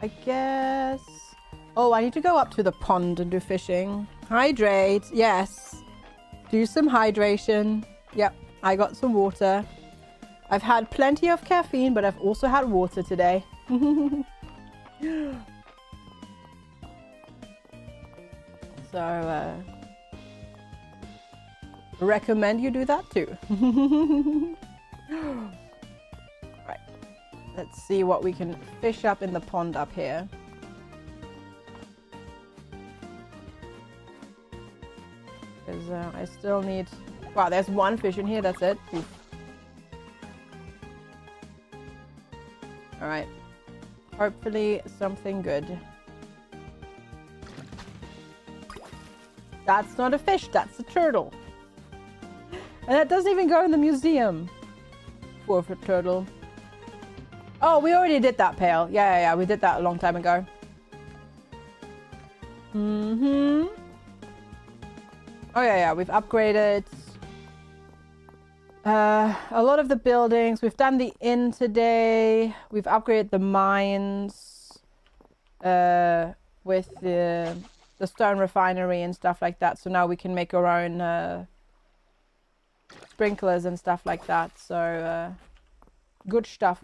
I guess... Oh, I need to go up to the pond and do fishing. Hydrate, yes. Do some hydration. Yep, I got some water. I've had plenty of caffeine, but I've also had water today. So, recommend you do that too. Right. Let's see what we can fish up in the pond up here. Because I still need... Wow, there's one fish in here, that's it. Oof. All right. Hopefully something good. That's not a fish, that's a turtle. And that doesn't even go in the museum. 4-foot turtle. Oh, we already did that, Pale. Yeah. We did that a long time ago. Mm-hmm. Oh, yeah. We've upgraded a lot of the buildings. We've done the inn today. We've upgraded the mines with the stone refinery and stuff like that. So now we can make our own sprinklers and stuff like that. So good stuff.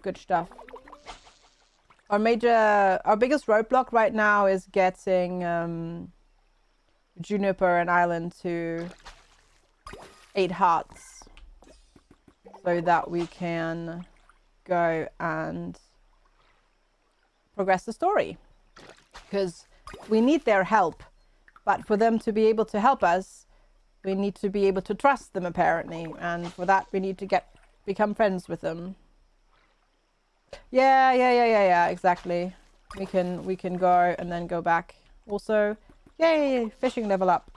Our biggest roadblock right now is getting Juniper and Island to 8 hearts so that we can go and progress the story, because we need their help, but for them to be able to help us, we need to be able to trust them, apparently, and for that we need to become friends with them. Yeah, exactly. We can go and then go back. Also, yay, fishing level up.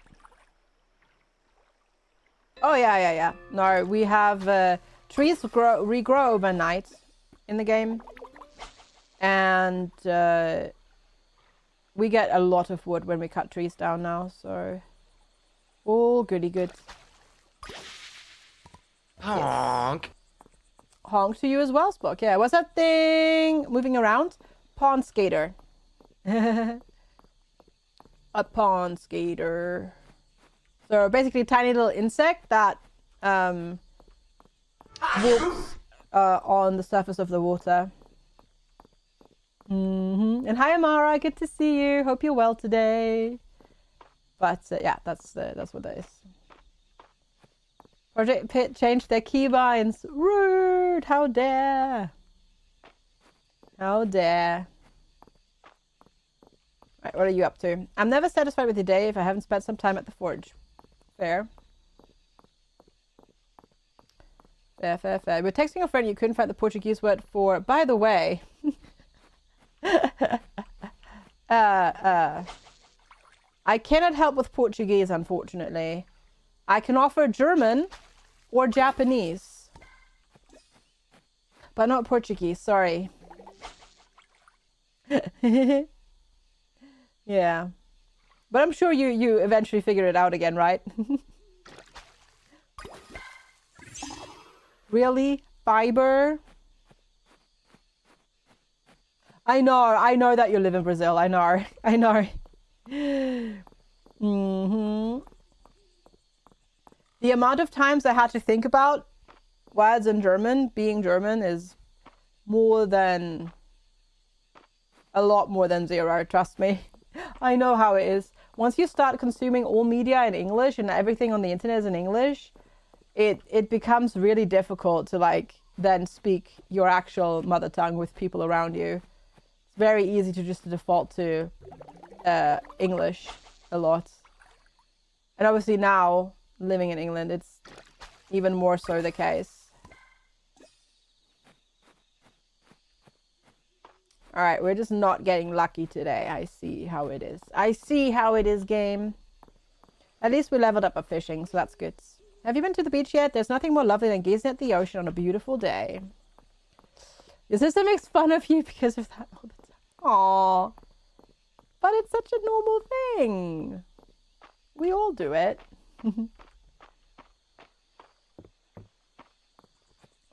Oh yeah. No, we have trees regrow overnight in the game, and we get a lot of wood when we cut trees down now, so all goody good.
Honk.
Yes. Honk to you as well, Spock. Yeah, what's that thing moving around? Pond skater. A pond skater. So basically a tiny little insect that walks on the surface of the water. And hi Amara, good to see you. Hope you're well today. But yeah, that's what that is. Project Pit changed their keybinds. Rude! How dare! How dare! Right, what are you up to? I'm never satisfied with your day if I haven't spent some time at the forge. Fair. Fair. We're texting a friend, you couldn't find the Portuguese word for, by the way. I cannot help with Portuguese, unfortunately. I can offer German or Japanese, but not Portuguese, sorry. Yeah. But I'm sure you eventually figure it out again, right? Really? Fiber? I know that you live in Brazil. I know. The amount of times I had to think about words in German, being German, is a lot more than 0, trust me. I know how it is. Once you start consuming all media in English and everything on the internet is in English, it becomes really difficult to then speak your actual mother tongue with people around you. It's very easy to just default to English a lot. And obviously now, living in England, it's even more so the case. All right, we're just not getting lucky today. I see how it is, game. At least we leveled up our fishing, so that's good. Have you been to the beach yet? There's nothing more lovely than gazing at the ocean on a beautiful day. Your sister makes fun of you because of that all the time. Aww. But it's such a normal thing. We all do it.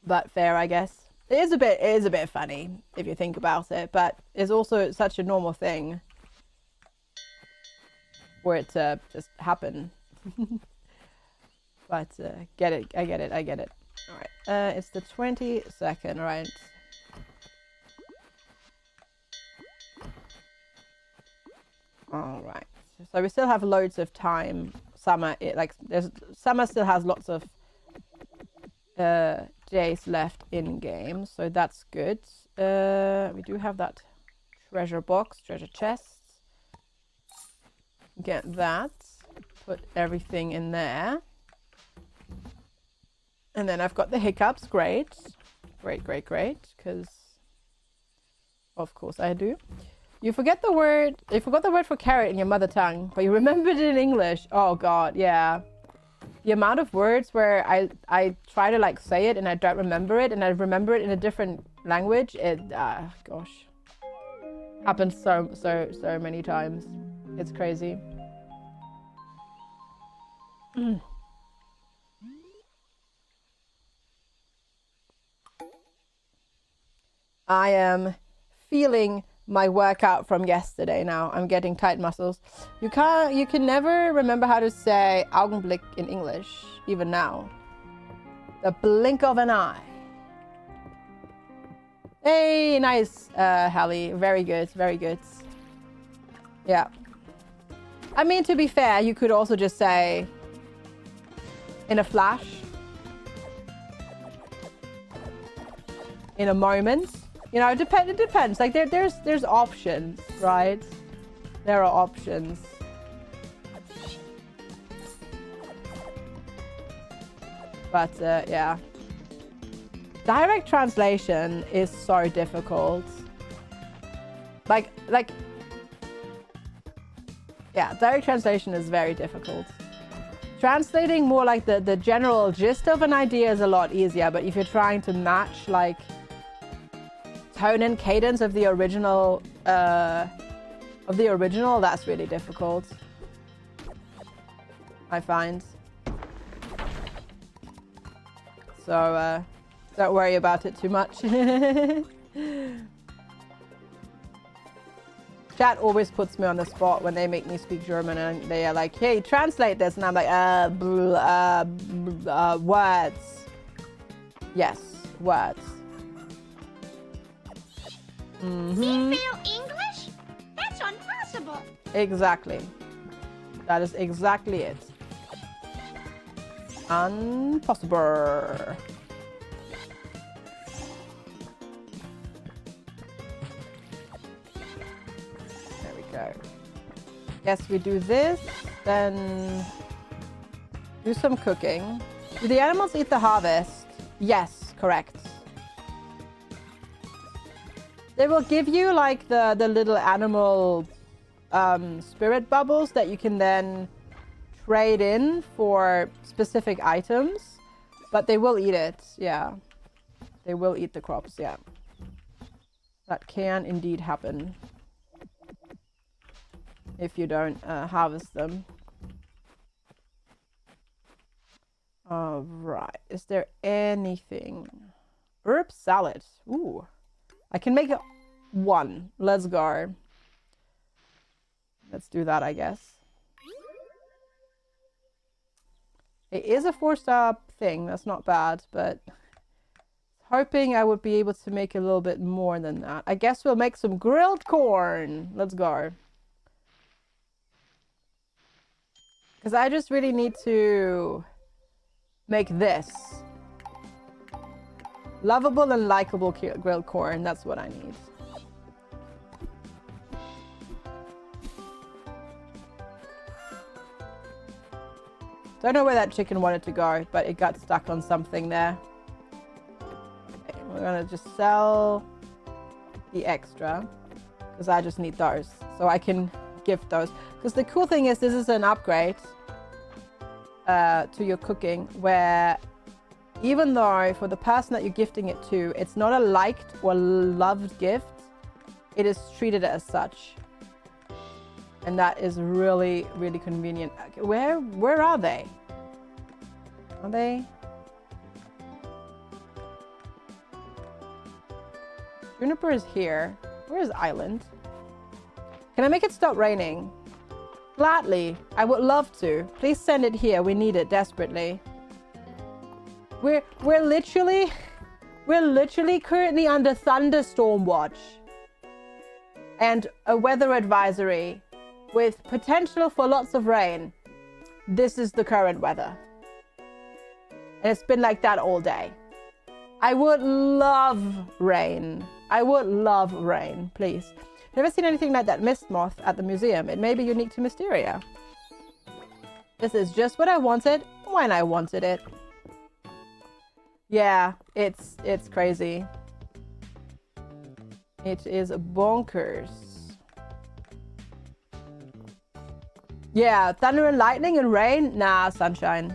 But fair, I guess. It is a bit funny if you think about it, but it's also such a normal thing for it to just happen. But I get it. All right, it's the 22nd, right? All right. So we still have loads of time. Summer still has lots of days left in game, so that's good. We do have that treasure chest. Get that. Put everything in there. And then I've got the hiccups. Great. Because Of course I do. You forgot the word for carrot in your mother tongue, but you remembered it in English. Oh god, yeah. The amount of words where I try to like say it and I don't remember it, and I remember it in a different language, it gosh. Happens so many times. It's crazy. I am feeling my workout from yesterday now. I'm getting tight muscles. You can never remember how to say Augenblick in English, even now. The blink of an eye. Hey, nice, Hallie. Very good, very good. Yeah. I mean, to be fair, you could also just say in a flash, in a moment. You know, it depends. Like there's options, right? There are options. But yeah. Direct translation is so difficult. Like yeah, direct translation is very difficult. Translating more like the general gist of an idea is a lot easier, but if you're trying to match like tone and cadence of the original, that's really difficult, I find. So don't worry about it too much. Chat always puts me on the spot when they make me speak German, and they are like, hey, translate this, and I'm like, words. Yes, words.
You fail English? That's impossible.
Exactly. That is exactly it. Impossible. There we go. Yes, we do this, then do some cooking. Do the animals eat the harvest? Yes, correct. They will give you like the little animal spirit bubbles that you can then trade in for specific items, but they will eat it. Yeah, they will eat the crops. Yeah, that can indeed happen if you don't harvest them. All right, is there anything? Herb salad. Ooh, I can make one. Let's go. Let's do that, I guess. It is a 4-star thing. That's not bad, but hoping I would be able to make a little bit more than that. I guess we'll make some grilled corn. Let's go. Because I just really need to make this. Lovable and likable grilled corn. That's what I need. Don't know where that chicken wanted to go, but it got stuck on something there. Okay, we're gonna just sell the extra because I just need those so I can gift those. Because the cool thing is this is an upgrade to your cooking, where even though for the person that you're gifting it to, it's not a liked or loved gift, it is treated as such. And that is really, really convenient. Where are they? Are they? Juniper is here. Where is Island? Can I make it stop raining? Gladly. I would love to. Please send it here. We need it desperately. We're literally currently under thunderstorm watch and a weather advisory with potential for lots of rain. This is the current weather. And it's been like that all day. I would love rain. I would love rain, please. Never seen anything like that mist moth at the museum. It may be unique to Mistria. This is just what I wanted when I wanted it. Yeah, it's crazy. It is bonkers. Yeah, thunder and lightning and rain? Nah, sunshine.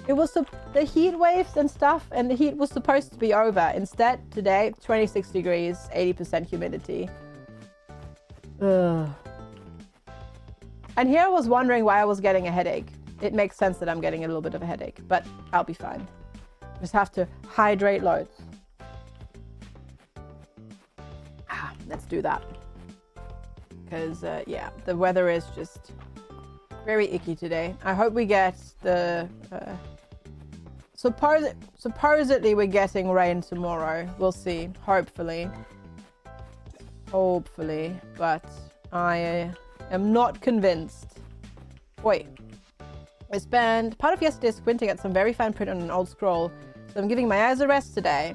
It was the heat waves and stuff, and the heat was supposed to be over. Instead, today, 26 degrees, 80% humidity. Ugh. And here I was wondering why I was getting a headache. It makes sense that I'm getting a little bit of a headache, but I'll be fine. Just have to hydrate loads. Let's do that. Because, yeah, the weather is just very icky today. I hope we get the... supposedly we're getting rain tomorrow. We'll see. Hopefully. Hopefully. But I am not convinced. Wait. I spent part of yesterday squinting at some very fine print on an old scroll. So I'm giving my eyes a rest today.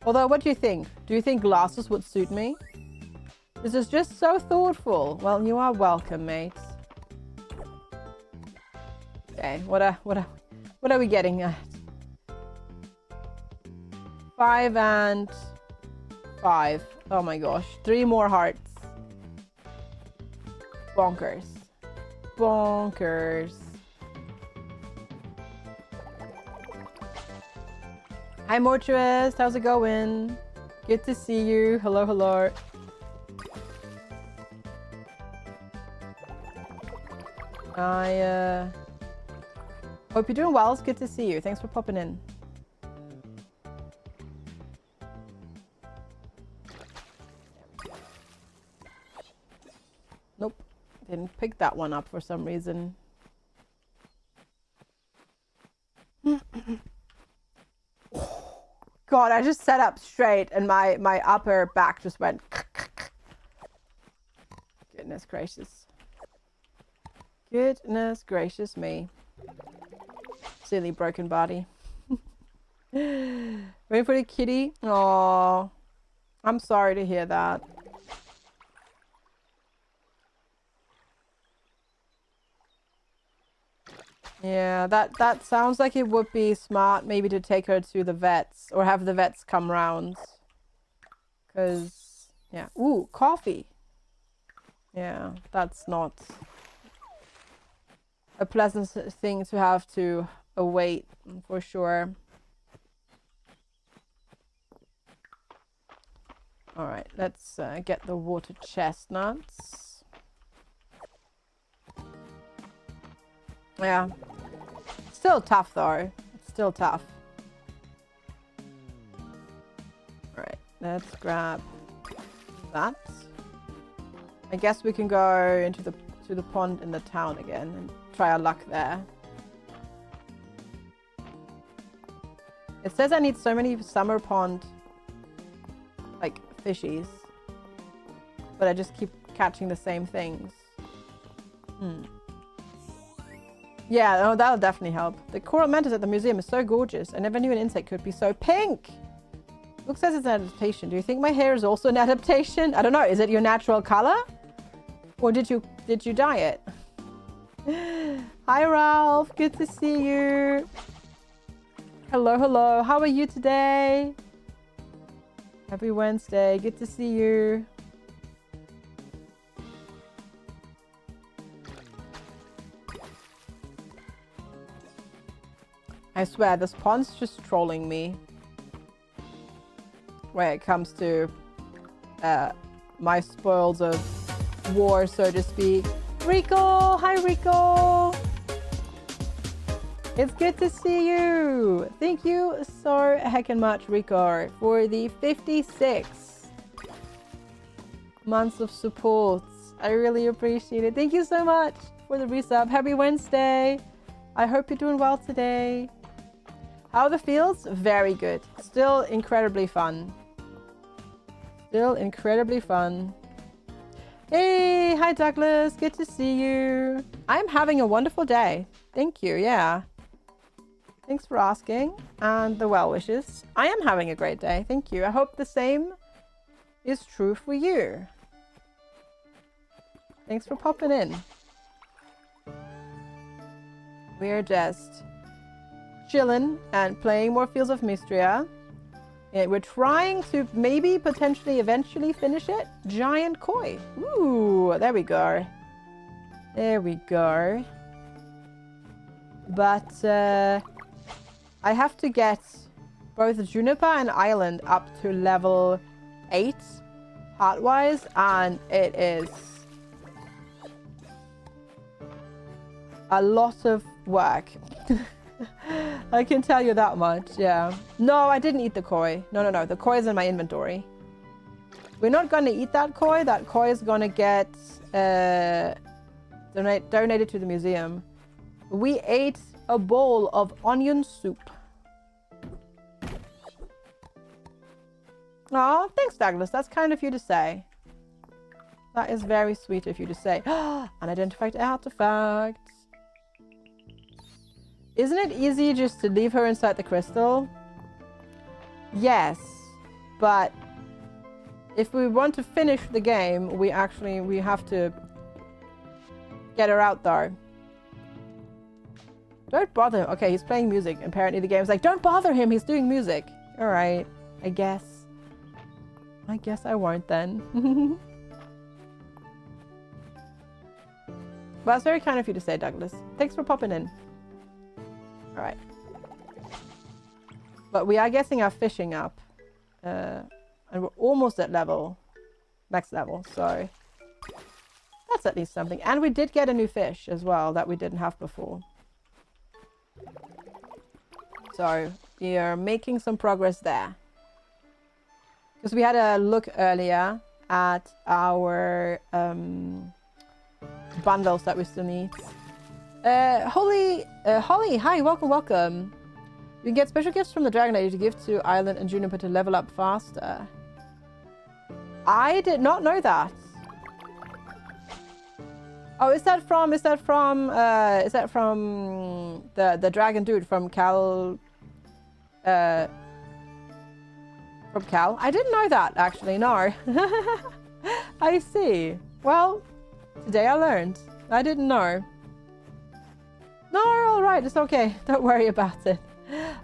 Although, what do you think? Do you think glasses would suit me? This is just so thoughtful. Well, you are welcome, mate. Okay, what are we getting at? 5 and 5. Oh my gosh. 3 more hearts. Bonkers. Bonkers. Hi, Mortuist. How's it going? Good to see you. Hello, hello. I hope you're doing well. It's good to see you. Thanks for popping in. Nope. Didn't pick that one up for some reason. God, I just sat up straight and my upper back just went. Goodness gracious. Goodness gracious me. Silly broken body. Waiting for the kitty? Oh, I'm sorry to hear that. Yeah, that sounds like it would be smart maybe to take her to the vets or have the vets come round. Because, yeah. Ooh, coffee. Yeah, that's not a pleasant thing to have to await for sure. All right, let's get the water chestnuts. Yeah. Still tough though. It's still tough. Alright, let's grab that. I guess we can go into the pond in the town again and try our luck there. It says I need so many summer pond like fishies. But I just keep catching the same things. Yeah, oh, that'll definitely help. The coral mantis at the museum is so gorgeous. I never knew an insect could be so pink. Look says it's an adaptation. Do you think my hair is also an adaptation? I don't know. Is it your natural color? Or did you dye it? Hi, Ralph. Good to see you. Hello, hello. How are you today? Happy Wednesday. Good to see you. I swear, this pond's just trolling me. When it comes to my spoils of war, so to speak. Rico! Hi, Rico! It's good to see you! Thank you so heckin' much, Rico, for the 56 months of support. I really appreciate it. Thank you so much for the resub. Happy Wednesday! I hope you're doing well today. How are the fields? Very good. Still incredibly fun. Still incredibly fun. Hey, hi Douglas. Good to see you. I'm having a wonderful day. Thank you. Yeah. Thanks for asking and the well wishes. I am having a great day. Thank you. I hope the same is true for you. Thanks for popping in. We're just chilling and playing more Fields of Mistria. Yeah, we're trying to maybe potentially eventually finish it. Giant koi. Ooh, there we go. There we go. But I have to get both Juniper and Island up to level 8 heart-wise, and it is a lot of work. I can tell you that much, yeah. No, I didn't eat the koi. No. The koi is in my inventory. We're not going to eat that koi. That koi is going to get donated to the museum. We ate a bowl of onion soup. Aw, thanks, Douglas. That's kind of you to say. That is very sweet of you to say. Unidentified artifact. Isn't it easy just to leave her inside the crystal? Yes, but if we want to finish the game, we have to get her out there. Don't bother him. Okay, he's playing music. Apparently the game's like, don't bother him, he's doing music. Alright, I guess. I guess I won't then. Well, that's very kind of you to say, Douglas. Thanks for popping in. Alright. But we are getting our fishing up. And we're almost at max level, so that's at least something. And we did get a new fish as well that we didn't have before. So we are making some progress there. Because we had a look earlier at our bundles that we still need. Holly, hi, welcome. You can get special gifts from the Dragon Lady to give to Island and Juniper to level up faster. I did not know that. Oh, is that from the dragon dude from Cal? From Cal? I didn't know that, actually, no. I see. Well, today I learned. I didn't know. No, all right, it's okay. Don't worry about it.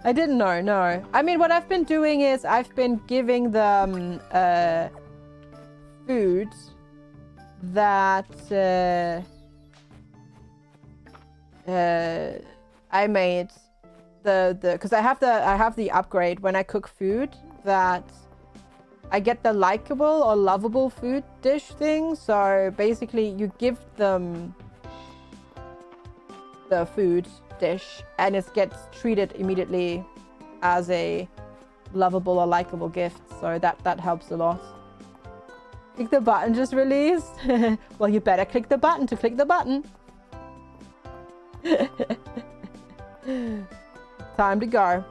I didn't know, no. I mean, what I've been doing is I've been giving them food that I made because I have the upgrade when I cook food that I get the likable or lovable food dish thing. So basically you give them the food dish and it gets treated immediately as a lovable or likable gift. So that helps a lot. Click the button just released. Well, you better click the button to click the button. Time to go.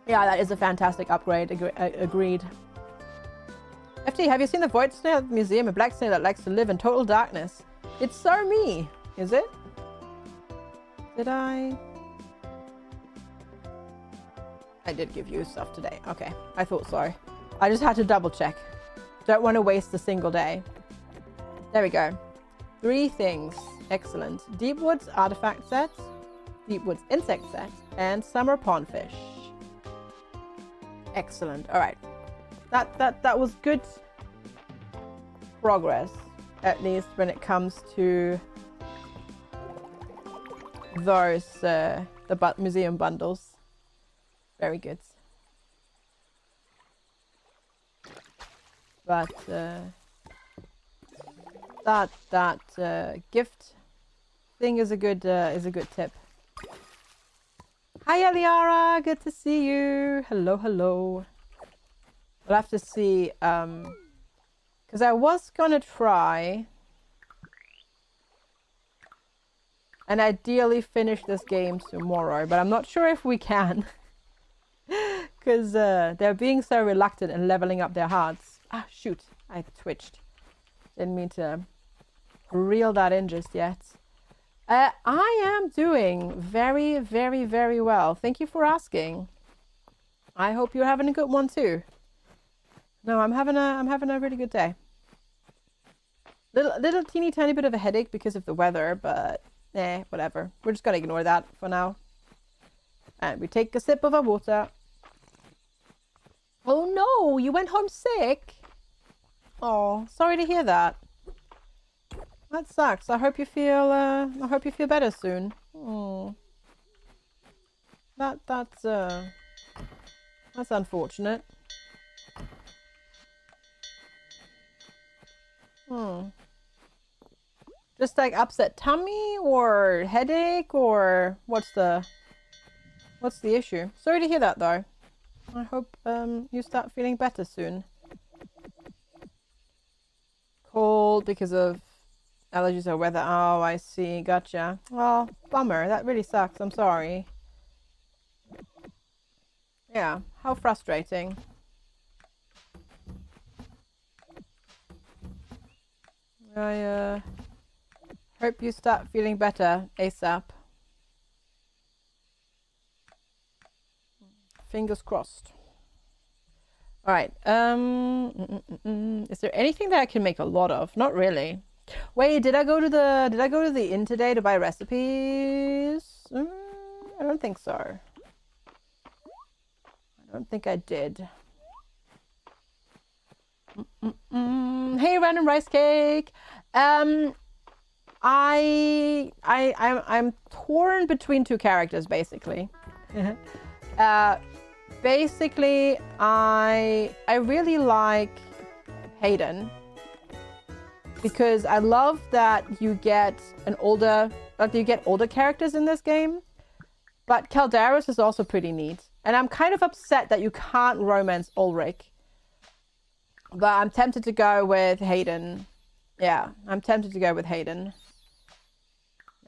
Yeah, that is a fantastic upgrade. Agreed. FT, have you seen the Void Snail at the museum? A black snail that likes to live in total darkness. It's so me. Is it? Did I? I did give you stuff today. Okay, I thought so. I just had to double check. Don't want to waste a single day. There we go. 3 things. Excellent. Deepwoods artifact set, Deepwoods insect set, and summer pondfish. Excellent. All right. That was good progress, at least when it comes to those the museum bundles. Very good. But that gift thing is a good tip. Hi Eliara, good to see you. Hello. We'll have to see because I was gonna try and ideally finish this game tomorrow, but I'm not sure if we can because they're being so reluctant and leveling up their hearts. Ah, shoot, I twitched. Didn't mean to reel that in just yet. I am doing very, very, very well. Thank you for asking. I hope you're having a good one too. No, I'm having a really good day. Little teeny tiny bit of a headache because of the weather, but whatever. We're just gonna ignore that for now. And we take a sip of our water. Oh no, you went home sick. Oh, sorry to hear that. That sucks. I hope you feel better soon. Oh. That's unfortunate. Just like upset tummy or headache or what's the issue? Sorry to hear that though. I hope you start feeling better soon. Cold because of allergies or weather. Oh, I see. Gotcha. Well, bummer. That really sucks. I'm sorry. Yeah, how frustrating. I hope you start feeling better ASAP. Fingers crossed. All right. Is there anything that I can make a lot of? Not really. Wait, did I go to the inn today to buy recipes? I don't think so. I don't think I did. Hey, random rice cake. I'm torn between two characters basically. Basically, I really like Hayden because I love that you get older characters in this game. But Calderis is also pretty neat. And I'm kind of upset that you can't romance Ulrich. But I'm tempted to go with Hayden. Yeah, I'm tempted to go with Hayden.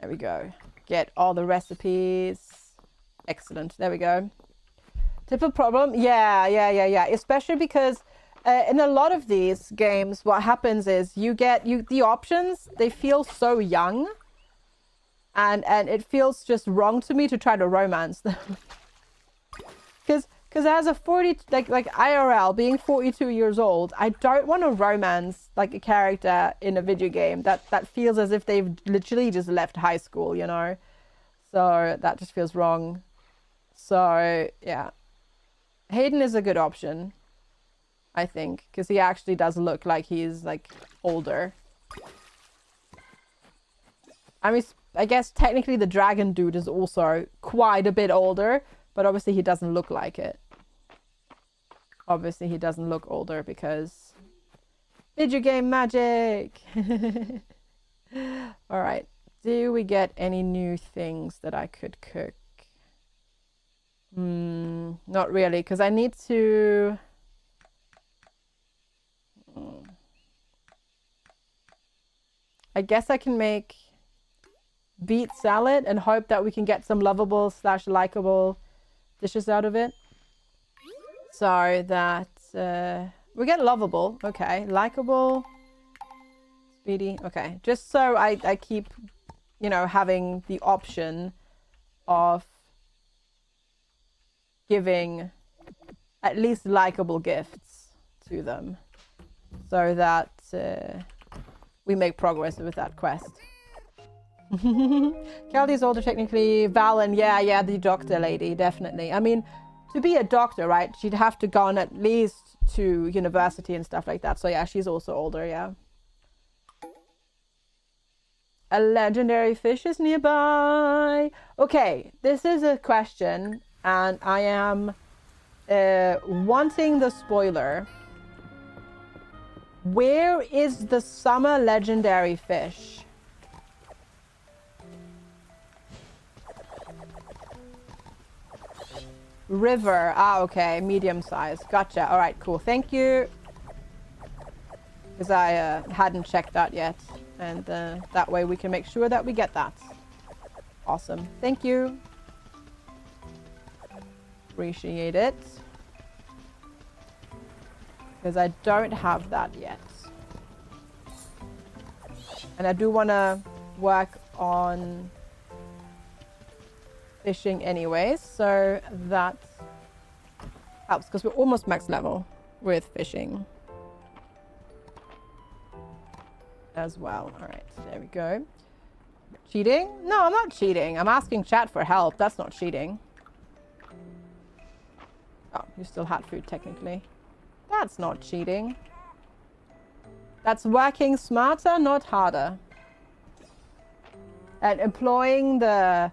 There we go. Get all the recipes. Excellent. There we go. Typical problem? Yeah. Especially because in a lot of these games, what happens is the options, they feel so young. And it feels just wrong to me to try to romance them. Because as a 40, like IRL, being 42 years old, I don't want to romance like a character in a video game that feels as if they've literally just left high school, you know? So that just feels wrong. So, yeah. Hayden is a good option, I think, because he actually does look like he's like older. I mean, I guess technically the dragon dude is also quite a bit older, but obviously he doesn't look like it. Obviously he doesn't look older because video game magic. All right. Do we get any new things that I could cook? Not really, because I need to... I guess I can make beet salad and hope that we can get some lovable / likable dishes out of it. So that we get lovable, okay, likable, speedy, okay, just so I keep, you know, having the option of giving at least likable gifts to them so that we make progress with that quest. Caldy's older technically. Valen, yeah, the doctor lady, definitely. I mean, to be a doctor, right, she'd have to go on at least to university and stuff like that. So yeah, she's also older, yeah. A legendary fish is nearby. Okay, this is a question, and I am wanting the spoiler. Where is the summer legendary fish? River. Ah, okay. Medium size. Gotcha. All right, cool. Thank you. Because I hadn't checked that yet. And that way we can make sure that we get that. Awesome. Thank you. Appreciate it. Because I don't have that yet. And I do want to work on fishing anyways, so that helps because we're almost max level with fishing as well. All right, there we go. Cheating? No, I'm not cheating. I'm asking chat for help. That's not cheating. Oh, you still had food technically. That's not cheating. That's working smarter, not harder. And employing the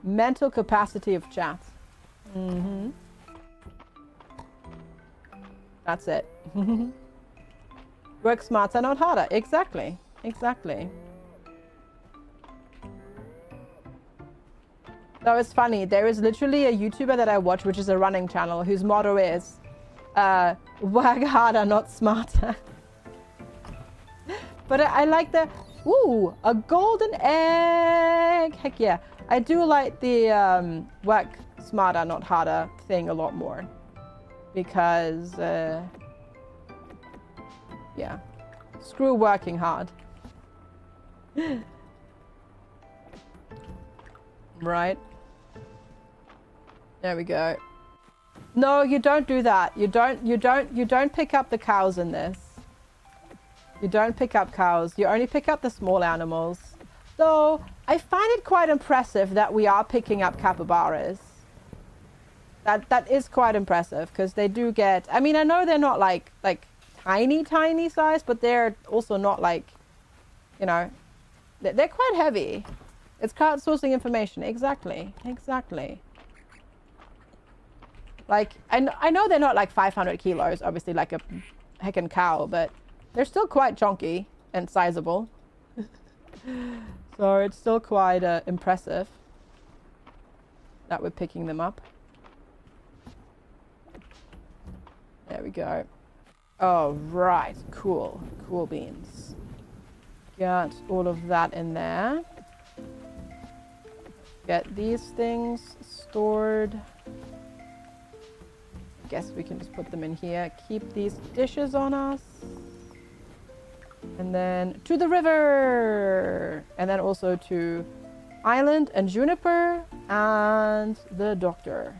mental capacity of chat. Mm-hmm. That's it. Work smarter, not harder. Exactly. Exactly. No, it's funny. There is literally a YouTuber that I watch, which is a running channel, whose motto is, work harder, not smarter. But I like the, ooh, a golden egg. Heck yeah. I do like the work smarter, not harder thing a lot more. Because, yeah. Screw working hard. Right. There we go. No, you don't do that. You don't pick up the cows in this. You don't pick up cows. You only pick up the small animals. Though, I find it quite impressive that we are picking up capybaras. That is quite impressive, because they do get... I mean, I know they're not like tiny size, but they're also not like, you know... They're quite heavy. It's crowdsourcing information. Exactly. Exactly. Like, I know they're not like 500 kilos, obviously, like a heckin' cow, but they're still quite chunky and sizable. So it's still quite impressive that we're picking them up. There we go. Oh, right. Cool. Cool beans. Got all of that in there. Get these things stored. Guess we can just put them in here. Keep these dishes on us. And then to the river. And then also to Island and Juniper and the doctor.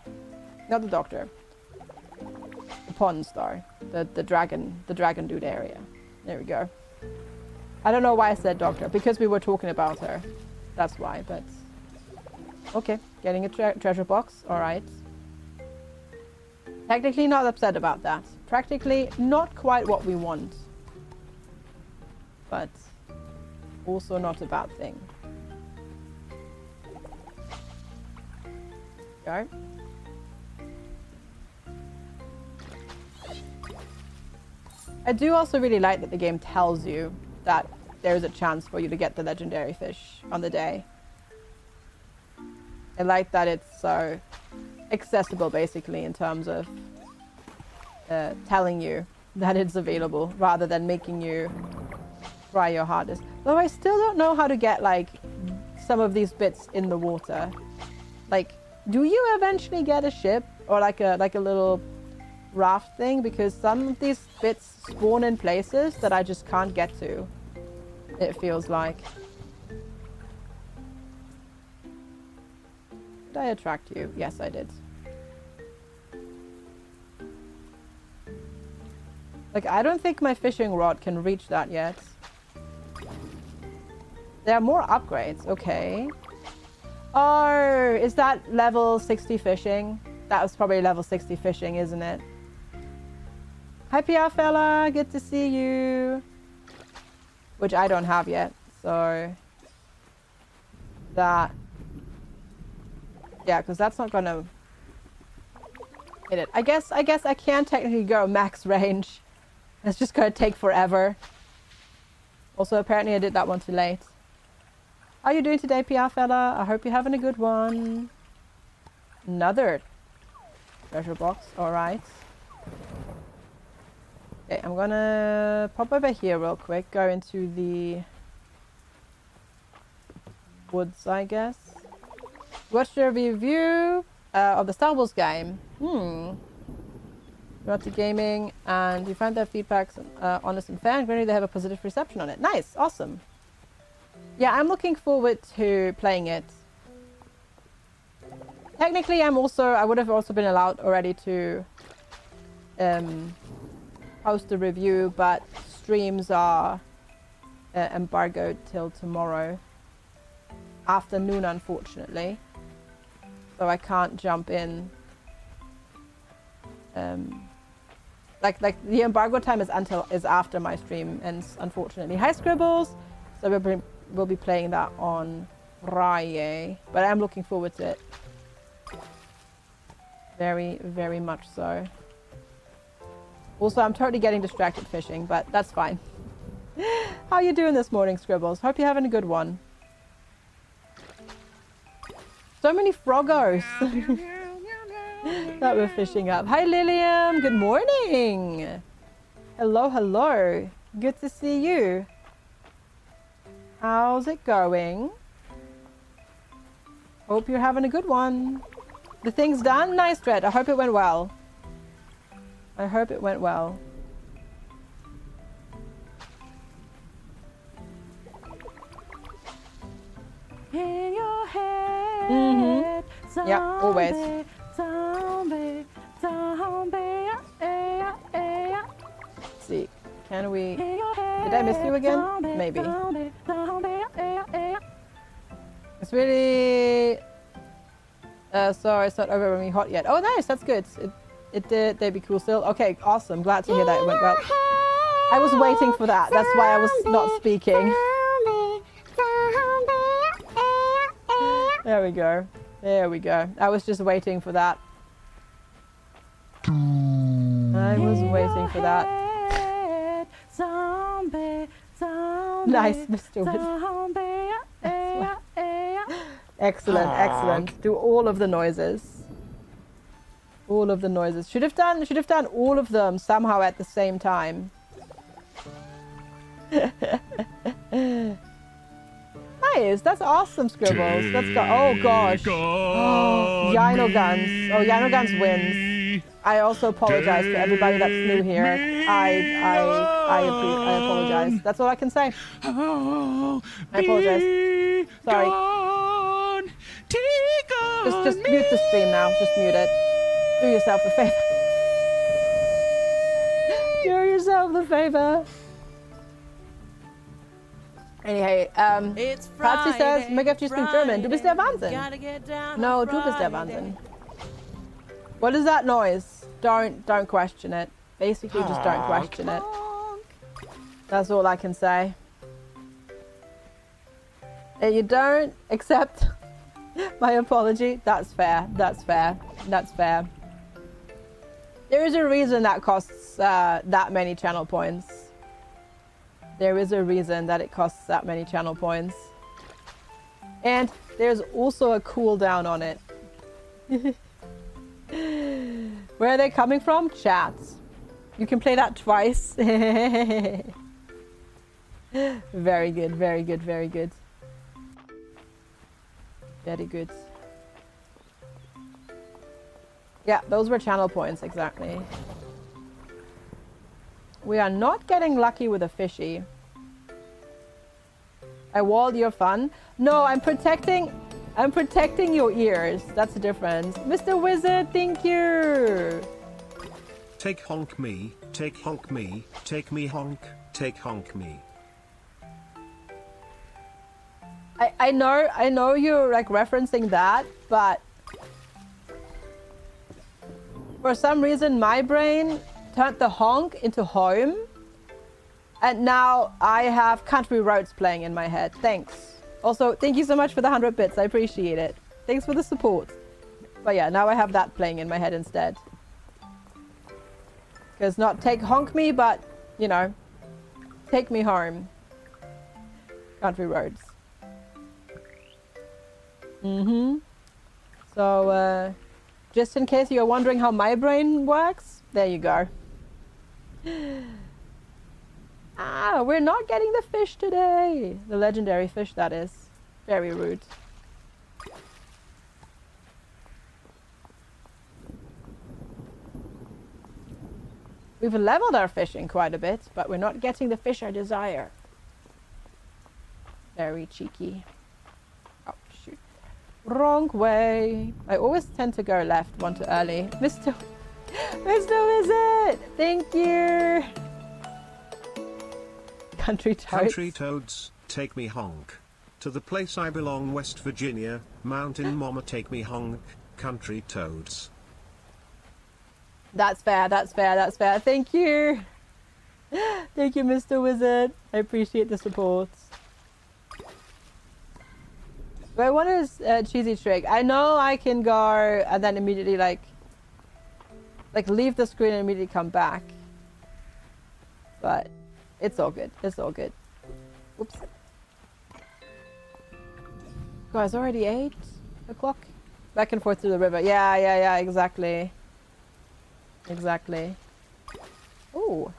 Not the doctor. The pond star. The dragon dude area. There we go. I don't know why I said doctor. Because we were talking about her. That's why, but... Okay, getting a treasure box. Alright. Technically not upset about that. Practically not quite what we want. But also not a bad thing. Go. I do also really like that the game tells you that there's a chance for you to get the legendary fish on the day. I like that it's so accessible, basically, in terms of telling you that it's available rather than making you try your hardest. Though I still don't know how to get like some of these bits in the water. Like, do you eventually get a ship or like a little raft thing? Because some of these bits spawn in places that I just can't get to. It feels like. Did I attract you? Yes, I did. Like, I don't think my fishing rod can reach that yet. There are more upgrades. Okay. Oh, is that level 60 fishing? That was probably level 60 fishing, isn't it? Hi, PR fella. Good to see you. Which I don't have yet, so... That... Yeah, because that's not gonna... hit it. I guess I can technically go max range. It's just gonna take forever. Also, apparently I did that one too late. How are you doing today, PR fella? I hope you're having a good one. Another treasure box. Alright. Okay, I'm gonna pop over here real quick. Go into the woods, I guess. Watched a review of the Star Wars game. About the gaming, and you found their feedback's honest and fair, and generally they have a positive reception on it. Nice, awesome. Yeah, I'm looking forward to playing it. Technically, I would have also been allowed already to post a review, but streams are embargoed till tomorrow afternoon, unfortunately. So I can't jump in Like the embargo time is after my stream ends, unfortunately. Hi Scribbles. So we'll be playing that on Friday, but I'm looking forward to it. Very, very much so. Also, I'm totally getting distracted fishing, but that's fine. How you doing this morning, Scribbles? Hope you're having a good one. So many froggos that we're fishing up. Hi, Lilium. Good morning. Hello, hello. Good to see you. How's it going? Hope you're having a good one. The thing's done? Nice, Dread. I hope it went well. I hope it went well.
In your head, zombie,
yeah, always.
Zombie, zombie,
Let's see, can we... Did I miss you again? Maybe. It's really... sorry, it's not overwhelmingly hot yet. Oh, nice, that's good. It did, they'd be cool still. Okay, awesome. Glad to hear that it went well. I was waiting for that. That's why I was not speaking. There we go. There we go. I was just waiting for that. I was waiting for that. Nice, Mr. Wizard. Excellent, excellent. Do all of the noises. All of the noises. Should have done all of them somehow at the same time. Nice, that's awesome, Scribbles. Let's go. Oh gosh. Oh, Yino Guns. Oh, Yino Guns wins. I also apologize to everybody that's new here. I apologize. That's all I can say. I apologize. Sorry. Just mute the stream now. Just mute it. Do yourself a favor. Do yourself the favor. Anyway, Patsy says, McFG speaks German. Du bist der Wahnsinn. No, du bist der Wahnsinn. What is that noise? Don't question it. Basically, just don't question it. That's all I can say. If you don't accept my apology, that's fair. That's fair. That's fair. There is a reason that costs that many channel points. There is a reason that it costs that many channel points. And there's also a cooldown on it. Where are they coming from? Chats. You can play that twice. Very good, very good, very good. Very good. Yeah, those were channel points, exactly. We are not getting lucky with a fishy. I walled your fun. No, I'm protecting your ears. That's the difference. Mr. Wizard, thank you.
Take honk me, take honk me, take me honk, take honk me.
I know you're like referencing that, but for some reason my brain turned the honk into home, and now I have Country Roads playing in my head. Thanks. Also, thank you so much for the 100 bits. I appreciate it. Thanks for the support. But yeah, now I have that playing in my head instead. Because not take honk me, but, you know, take me home. Country Roads. So, just in case you're wondering how my brain works, there you go. Ah, we're not getting the fish today. The legendary fish, that is. Very rude. We've leveled our fishing quite a bit, but we're not getting the fish I desire. Very cheeky. Oh, shoot. Wrong way. I always tend to go left one too early. Mr. Wizard! Thank you! Country Toads.
Country Toads, take me honk. To the place I belong, West Virginia, Mountain Mama, take me honk. Country Toads.
That's fair, that's fair, that's fair. Thank you. Thank you, Mr. Wizard. I appreciate the support. Wait, what is cheesy trick? I know I can go and then immediately like leave the screen and immediately come back. But it's all good. It's all good. Oops. Guys, already 8 o'clock? Back and forth through the river. Yeah, exactly. Exactly. Ooh.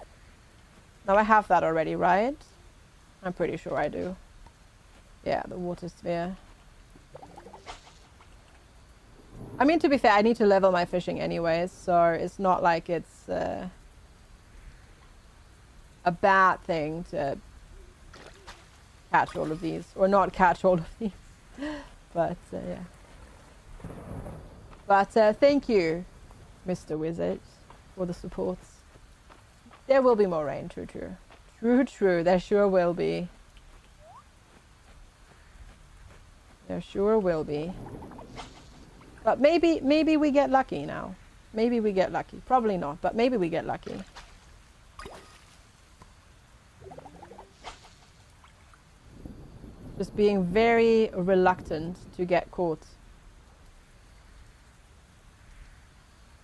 Now I have that already, right? I'm pretty sure I do. Yeah, the water sphere. I mean, to be fair, I need to level my fishing anyways, so it's not like it's a bad thing to catch all of these, or not catch all of these. But yeah. But thank you, Mr. Wizard, for the support. There will be more rain, true. True, there sure will be. There sure will be. But maybe we get lucky now. Maybe we get lucky. Probably not, but maybe we get lucky. Just being very reluctant to get caught.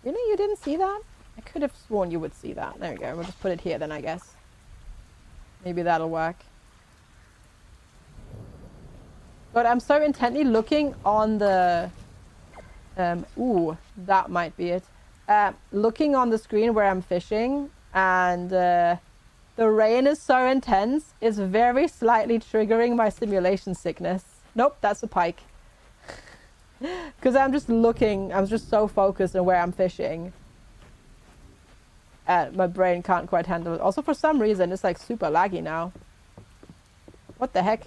Really? You didn't see that? I could have sworn you would see that. There we go. We'll just put it here then, I guess. Maybe that'll work. But I'm so intently looking on the... ooh, that might be it. Looking on the screen where I'm fishing, and the rain is so intense, it's very slightly triggering my simulation sickness. Nope, that's a pike. Because I'm just looking, I'm just so focused on where I'm fishing. My brain can't quite handle it. Also, for some reason, it's like super laggy now. What the heck?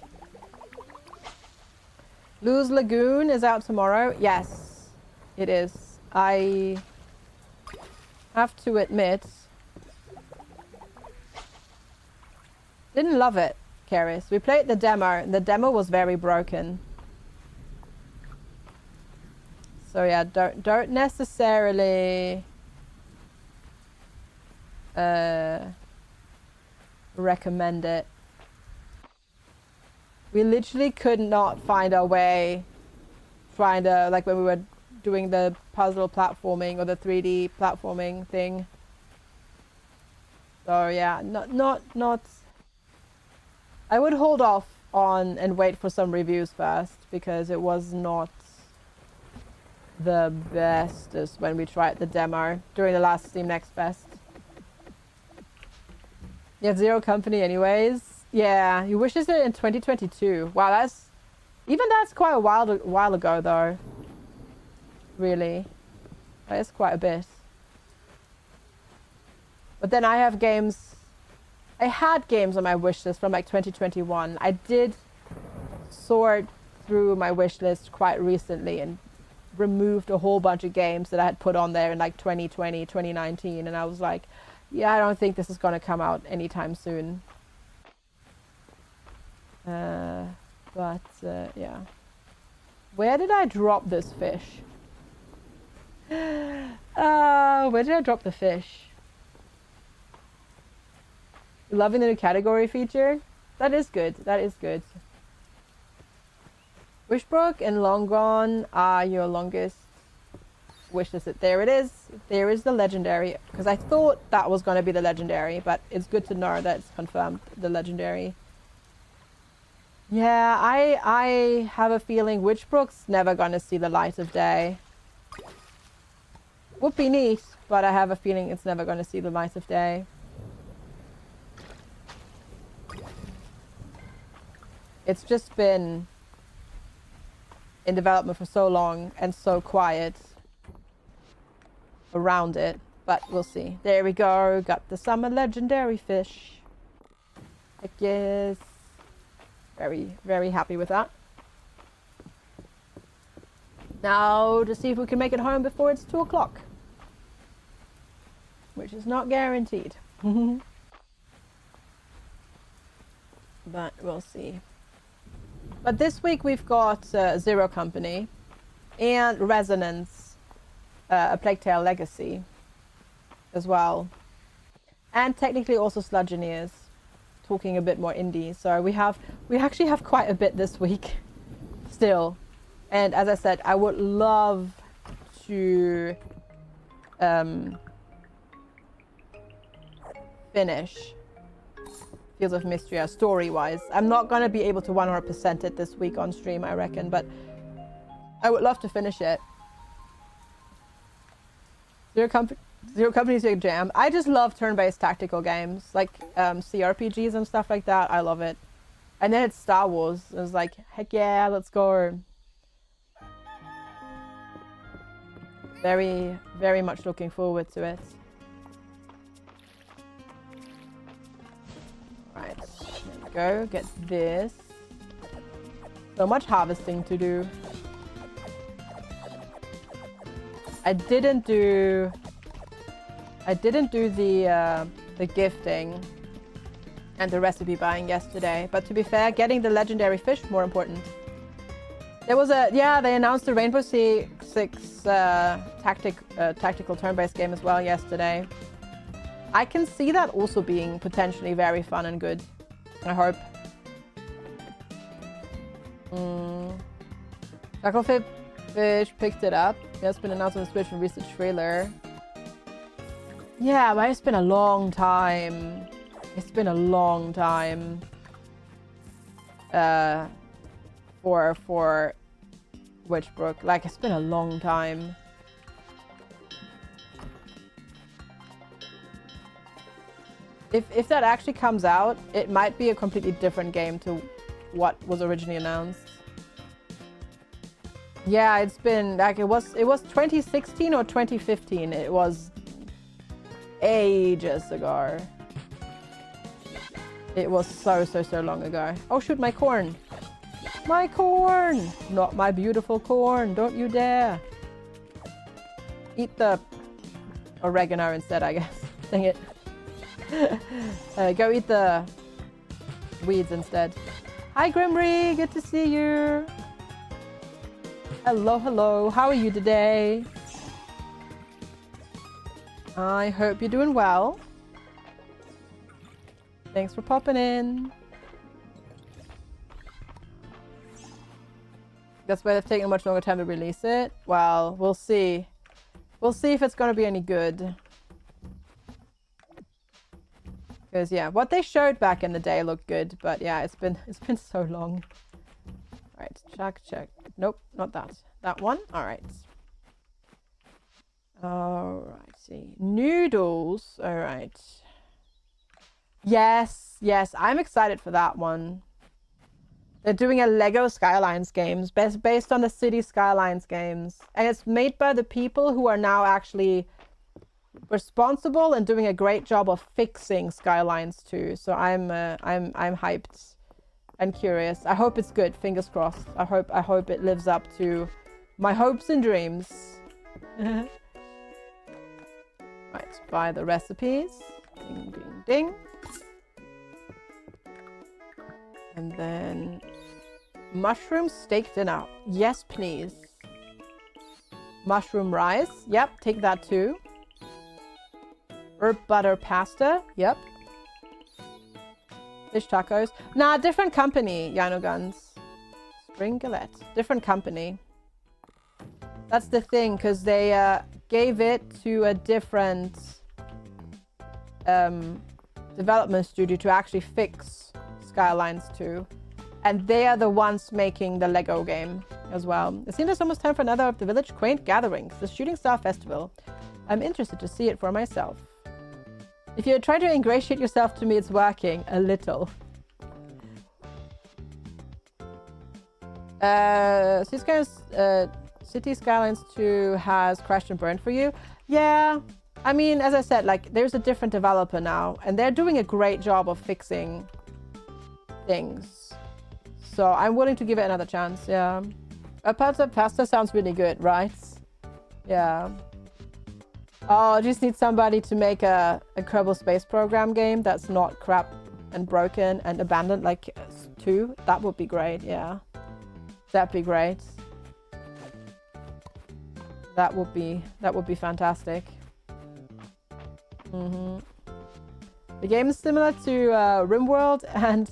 Luz Lagoon is out tomorrow. Yes, it is. I have to admit, didn't love it, Karis. We played the demo, and the demo was very broken. So yeah, don't necessarily recommend it. We literally could not find our way trying to, like when we were doing the puzzle platforming or the 3D platforming thing. So yeah, not. I would hold off on and wait for some reviews first, because it was not the bestest when we tried the demo during the last Steam Next Fest. You had zero company anyways. Yeah, you wished it in 2022. Wow, that's quite a while ago though. Really, that is quite a bit. But then I have games. I had games on my wish list from like 2021. I did sort through my wish list quite recently and removed a whole bunch of games that I had put on there in like 2020, 2019, and I was like, yeah, I don't think this is going to come out anytime soon. But yeah. Where did I drop this fish? Where did I drop the fish? Loving the new category feature? That is good. That is good. Wishbrook and Long Gone are your longest wish list. There it is. There is the legendary. Because I thought that was going to be the legendary, but it's good to know that it's confirmed the legendary. Yeah, I have a feeling Witchbrook's never going to see the light of day. Would be neat, but I have a feeling it's never going to see the light of day. It's just been in development for so long and so quiet around it, but we'll see. There we go, got the summer legendary fish. Heck yes. Very, very happy with that. Now to see if we can make it home before it's 2 o'clock. Which is not guaranteed. But we'll see. But this week we've got Zero Company and Resonance, A Plague Tale Legacy. as well. And technically also Sludgeoneers, talking a bit more indie. So we actually have quite a bit this week still. And as I said, I would love to finish Fields of Mistria story-wise. I'm not going to be able to 100% it this week on stream, I reckon, but I would love to finish it. Zero Company's your jam. I just love turn-based tactical games, like CRPGs and stuff like that. I love it. And then it's Star Wars. It was like, heck yeah, let's go. Very, very much looking forward to it. Right, there we go. Get this. So much harvesting to do. I didn't do the gifting and the recipe buying yesterday, but to be fair, getting the legendary fish more important. There was they announced the Rainbow Six tactical turn-based game as well yesterday. I can see that also being potentially very fun and good. I hope. Chucklefish picked it up. It's been announced on the Switch and released a trailer. Yeah, but it's been a long time. It's been a long time. For Witchbrook. Like, it's been a long time. If that actually comes out, it might be a completely different game to what was originally announced. Yeah, it's been like it was 2016 or 2015. It was ages ago. It was so long ago. Oh shoot, my corn. My corn! Not my beautiful corn. Don't you dare. Eat the oregano instead, I guess. Dang it. Go eat the weeds instead. Hi Grimry, good to see you. Hello, hello. How are you today? I hope you're doing well. Thanks for popping in. That's why they've taken a much longer time to release it. Well, we'll see. We'll see if it's going to be any good. Because yeah, what they showed back in the day looked good, but yeah, it's been so long. All right, check. Nope, not that. That one. All right. All right. See, noodles. All right. Yes, I'm excited for that one. They're doing a Lego Skylines games based on the City Skylines games, and it's made by the people who are now actually responsible and doing a great job of fixing Skylines too. So I'm hyped and curious. I hope it's good. Fingers crossed. I hope it lives up to my hopes and dreams. Right, buy the recipes. Ding, ding, ding. And then mushroom steak dinner. Yes, please. Mushroom rice. Yep, take that too. Herb butter pasta. Yep. Fish tacos. Nah, different company, Yano Guns. Spring Galette. Different company. That's the thing, because they gave it to a different development studio to actually fix Skylines 2. And they are the ones making the Lego game as well. It seems it's almost time for another of the Village Quaint gatherings, the Shooting Star Festival. I'm interested to see it for myself. If you're trying to ingratiate yourself to me, it's working a little. City Skylines 2 has crashed and burned for you. Yeah, I mean, as I said, like, there's a different developer now, and they're doing a great job of fixing things. So I'm willing to give it another chance, yeah. A pasta sounds really good, right? Yeah. Oh, I just need somebody to make a Kerbal Space Program game that's not crap and broken and abandoned like 2. That would be great, yeah. That'd be great. That would be fantastic. The game is similar to RimWorld and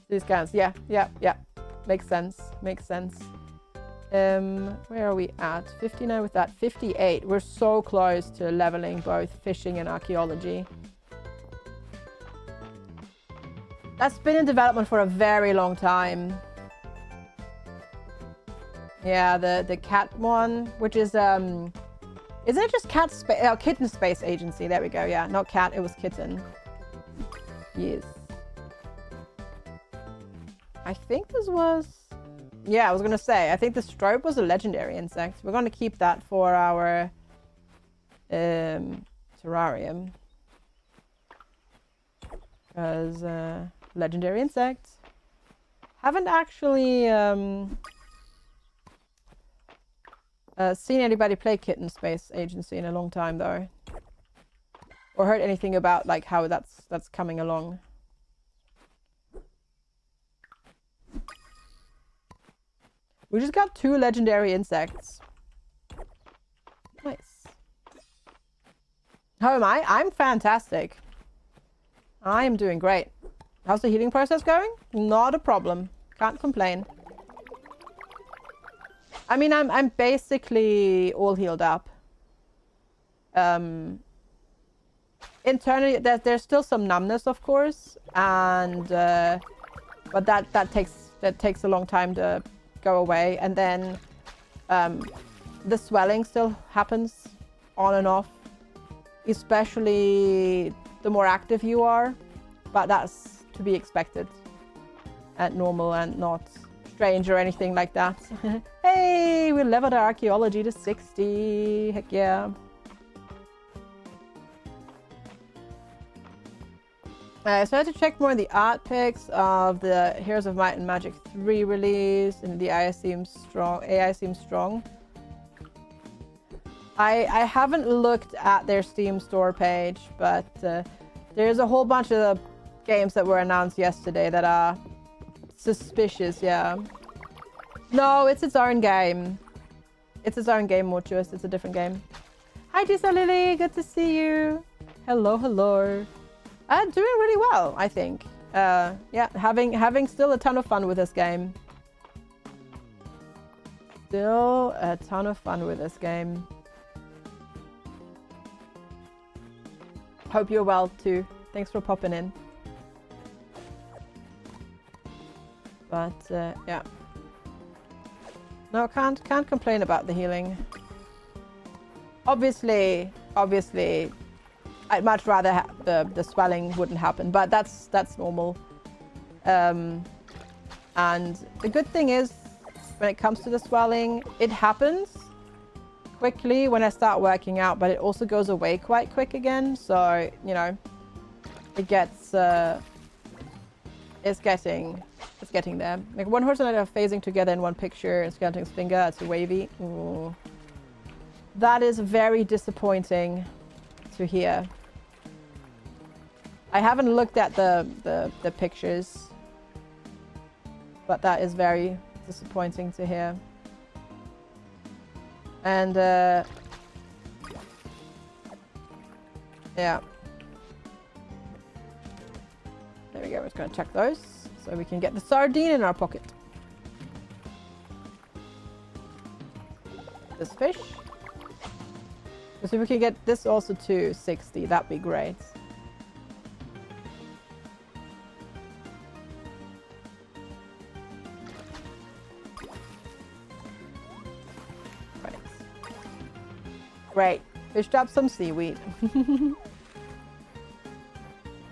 these guys. Yeah. Makes sense. Where are we at? 59 with that. 58. We're so close to leveling both fishing and archaeology. That's been in development for a very long time. Yeah, the cat one, which is isn't it just cat space? Oh, kitten space agency. There we go. Yeah, not cat. It was kitten. Yes. I think this was. Yeah, I was gonna say. I think the strobe was a legendary insect. We're gonna keep that for our terrarium because legendary insect. Haven't actually seen anybody play Kitten Space Agency in a long time though, or heard anything about like how that's coming along. We just got 2 legendary insects. Nice. How am I? I'm fantastic. I am doing great. How's the healing process going? Not a problem. Can't complain. I mean, I'm basically all healed up. Internally, there's still some numbness, of course, and but that takes a long time to go away, and then the swelling still happens on and off, especially the more active you are, but that's to be expected and normal and not strange or anything like that. Hey, we leveled our archaeology to 60. Heck yeah. So I had to check more of the art pics of the Heroes of Might and Magic 3 release, and the AI seems strong. I haven't looked at their Steam store page, but there's a whole bunch of games that were announced yesterday that are suspicious, yeah. No, it's its own game. It's its own game, Mortuous. It's a different game. Hi, Disa Lily. Good to see you. Hello, hello. Doing really well, I think. Yeah, having still a ton of fun with this game. Still a ton of fun with this game. Hope you're well too. Thanks for popping in. But yeah. No, can't complain about the healing. Obviously, I'd much rather the swelling wouldn't happen, but that's normal. And the good thing is, when it comes to the swelling, it happens quickly when I start working out, but it also goes away quite quick again. So, you know, it gets it's getting there. Like one horse and I are phasing together in one picture and Skeleton's finger, it's wavy. Ooh. That is very disappointing to hear. I haven't looked at the pictures, but that is very disappointing to hear. And yeah. There we go, we're just gonna check those so we can get the sardine in our pocket. This fish. So if we can get this also to 60, that'd be great. Right. Great. Fished up some seaweed.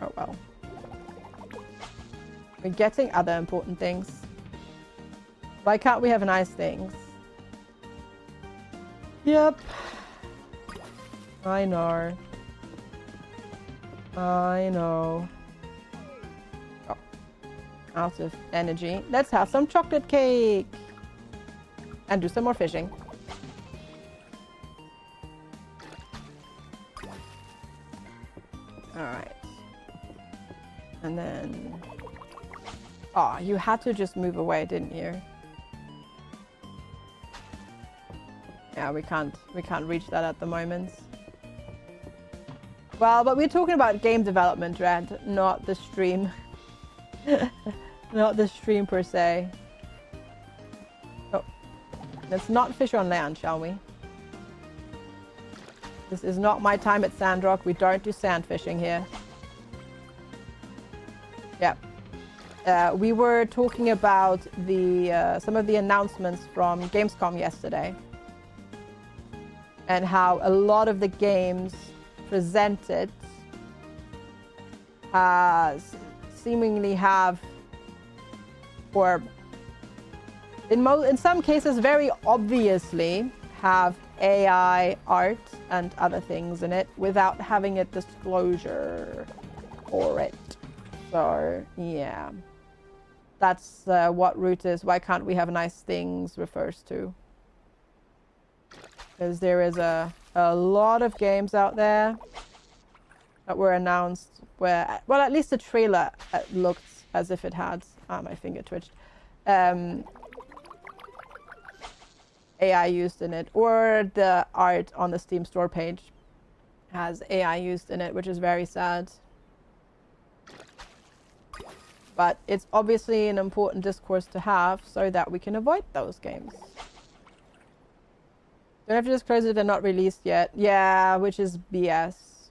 Oh well. We're getting other important things. Why can't we have nice things? Yep. I know. I know. Oh. Out of energy. Let's have some chocolate cake. And do some more fishing. Alright. And then... Oh, you had to just move away, didn't you? Yeah, we can't reach that at the moment. Well, but we're talking about game development, Red, not the stream. Not the stream per se. Oh, let's not fish on land, shall we? This is not my time at Sandrock. We don't do sand fishing here. Yeah. We were talking about the some of the announcements from Gamescom yesterday. And how a lot of the games presented seemingly have, or in some cases very obviously have AI art and other things in it without having a disclosure for it. So yeah, that's what root is. Why can't we have nice things refers to? Because there is a lot of games out there that were announced where, well, at least the trailer looked as if it had, my finger twitched, AI used in it, or the art on the Steam store page has AI used in it, which is very sad. But it's obviously an important discourse to have so that we can avoid those games. Don't have to disclose it, they're not released yet. Yeah, which is BS.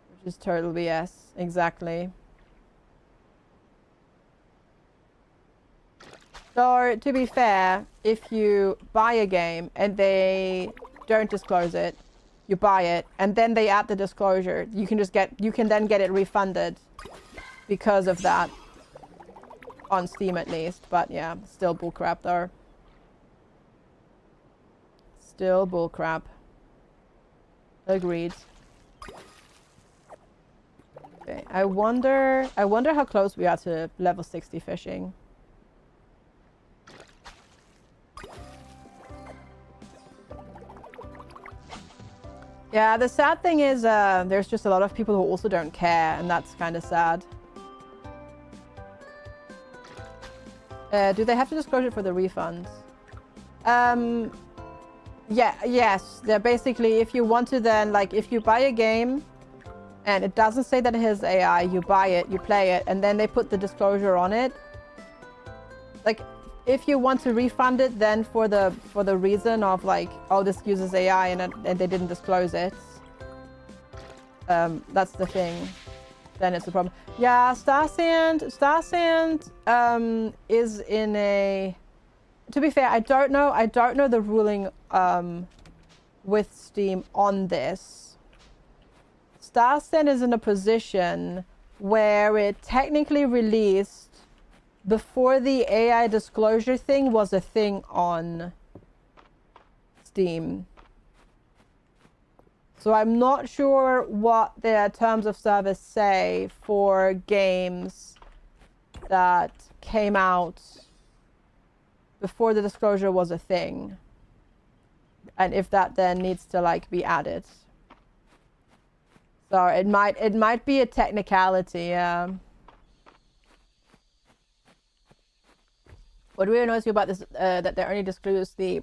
Which is total BS, exactly. So, to be fair, if you buy a game and they don't disclose it, you buy it, and then they add the disclosure, you can then get it refunded because of that. On Steam at least, but yeah, still bullcrap though. Still bullcrap. Agreed. Okay, I wonder how close we are to level 60 fishing. Yeah, the sad thing is there's just a lot of people who also don't care, and that's kind of sad. Do they have to disclose it for the refunds? Yeah, yes. They're basically, if you want to then, like, if you buy a game and it doesn't say that it has AI, you buy it, you play it, and then they put the disclosure on it. Like, if you want to refund it then for the reason of like, oh, this uses AI and they didn't disclose it. That's the thing. Then it's a problem. Yeah, Star Sand is in a... To be fair, I don't know the ruling with Steam on this. Star Sand is in a position where it technically released before the AI disclosure thing was a thing on Steam. So I'm not sure what their terms of service say for games that came out before the disclosure was a thing. And if that then needs to like be added. So it might be a technicality, yeah. What really annoys me about this, that they only disclose the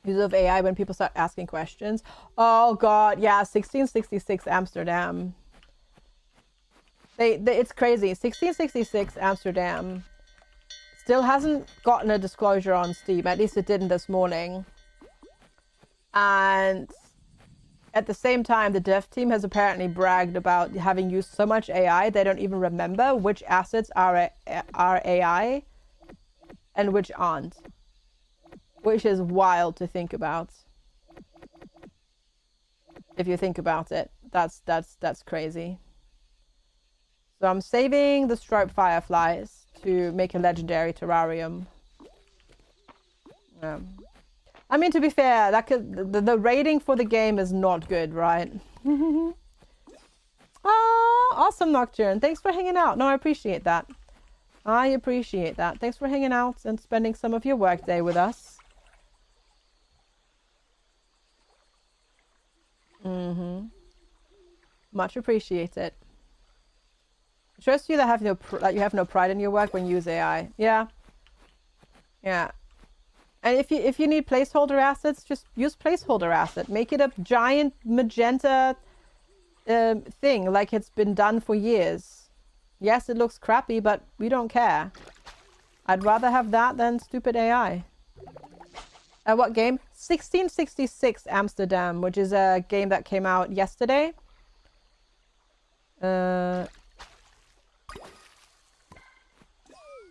use of AI when people start asking questions. Oh god, yeah, 1666 Amsterdam. It's crazy. 1666 Amsterdam still hasn't gotten a disclosure on Steam. At least it didn't this morning. And at the same time, the dev team has apparently bragged about having used so much AI they don't even remember which assets are AI and which aren't. Which is wild to think about. If you think about it, that's crazy. So I'm saving the striped fireflies to make a legendary terrarium. I mean, to be fair, that the rating for the game is not good, right? Oh, awesome, Nocturne. Thanks for hanging out. No, I appreciate that. I appreciate that. Thanks for hanging out and spending some of your workday with us. Much appreciated. Trust you that you have no pride in your work when you use AI. Yeah. Yeah. And if you need placeholder assets, just use placeholder asset. Make it a giant magenta thing like it's been done for years. Yes, it looks crappy, but we don't care. I'd rather have that than stupid AI. What game? 1666 Amsterdam, which is a game that came out yesterday. Yeah,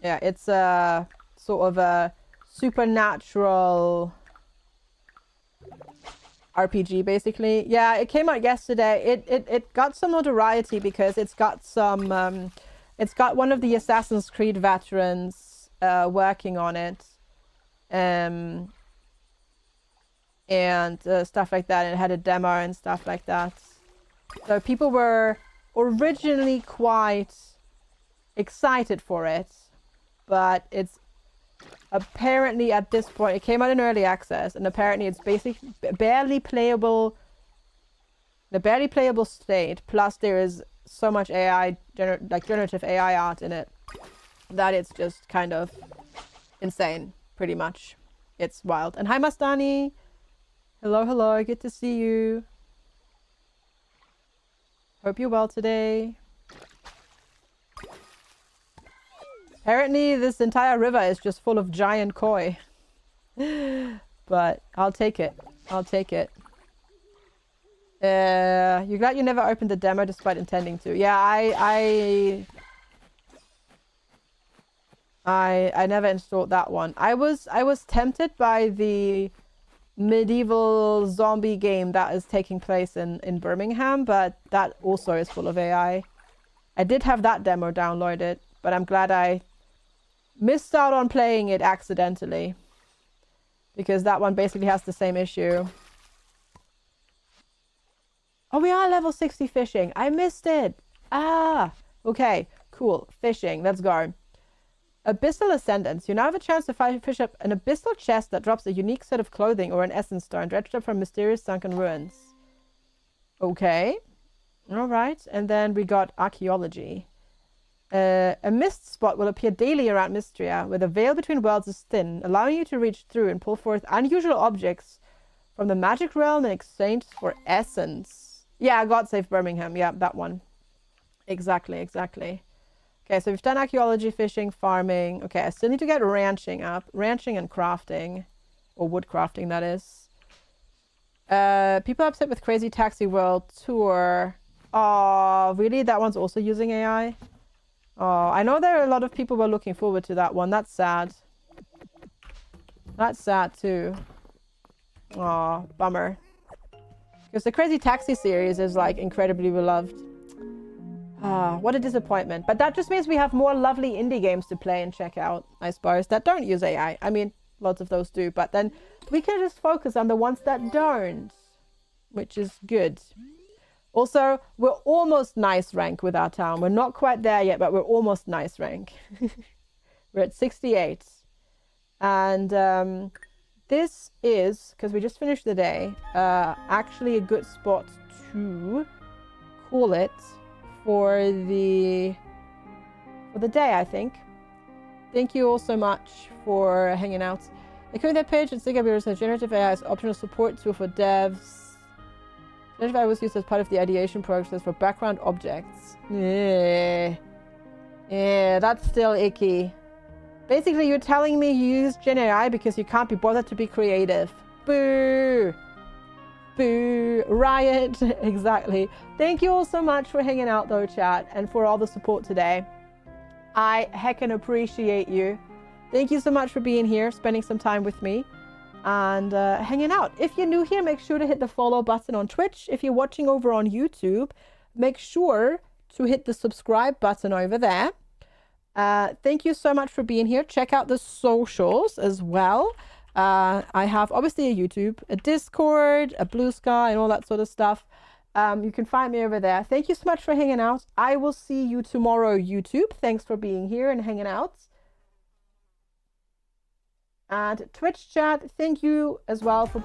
it's a sort of a supernatural RPG, basically. Yeah, it came out yesterday. It got some notoriety because it's got some it's got one of the Assassin's Creed veterans working on it, and stuff like that. It had a demo and stuff like that. So people were originally quite excited for it, but it's apparently at this point, it came out in early access, and apparently it's basically barely playable, the barely playable state, plus there is so much AI, generative AI art in it, that it's just kind of insane, pretty much. It's wild. And hi, Mastani. Hello, hello. Good to see you. Hope you're well today. Apparently, this entire river is just full of giant koi. But I'll take it. I'll take it. You're glad you never opened the demo despite intending to. Yeah, I never installed that one. I was tempted by the medieval zombie game that is taking place in Birmingham, but that also is full of AI. I did have that demo downloaded, but I'm glad I missed out on playing it accidentally, because that one basically has the same issue. Oh, we are level 60 fishing. I missed it. Ah, okay, cool. Fishing, let's go. Abyssal Ascendants. You now have a chance to fish up an abyssal chest that drops a unique set of clothing or an essence stone dredged up from mysterious sunken ruins. Okay. All right. And then we got archaeology. A mist spot will appear daily around Mistria, where the veil between worlds is thin, allowing you to reach through and pull forth unusual objects from the magic realm in exchange for essence. Yeah, God Save Birmingham. Yeah, that one. Exactly, exactly. Okay, so we've done archaeology, fishing, farming. Okay, I still need to get ranching up. Ranching and crafting. Or wood crafting, that is. People upset with Crazy Taxi World Tour. Oh, really? That one's also using AI? Oh, I know there are a lot of people who are looking forward to that one. That's sad. That's sad, too. Oh, bummer. Because the Crazy Taxi series is, like, incredibly beloved. Ah, what a disappointment. But that just means we have more lovely indie games to play and check out, I suppose, that don't use AI. I mean, lots of those do, but then we can just focus on the ones that don't, which is good. Also, we're almost nice rank with our town. We're not quite there yet, but we're almost nice rank. We're at 68. And this is, because we just finished the day, actually a good spot to call it for the day, I think. Thank you all so much for hanging out. Including that page, it's a generative AI is optional support tool for devs. Generative AI was used as part of the ideation process for background objects. Yeah, that's still icky. Basically, you're telling me you use Gen AI because you can't be bothered to be creative. Boo! Boo! Riot! Exactly. Thank you all so much for hanging out though, chat, and for all the support today. I heckin' appreciate you. Thank you so much for being here, spending some time with me, and hanging out. If you're new here, make sure to hit the follow button on Twitch. If you're watching over on YouTube, make sure to hit the subscribe button over there. Thank you so much for being here. Check out the socials as well. I have obviously a YouTube, a Discord, a Blue Sky, and all that sort of stuff. You can find me over there. Thank you so much for hanging out. I will see you tomorrow, YouTube. Thanks for being here and hanging out. And Twitch chat, thank you as well for being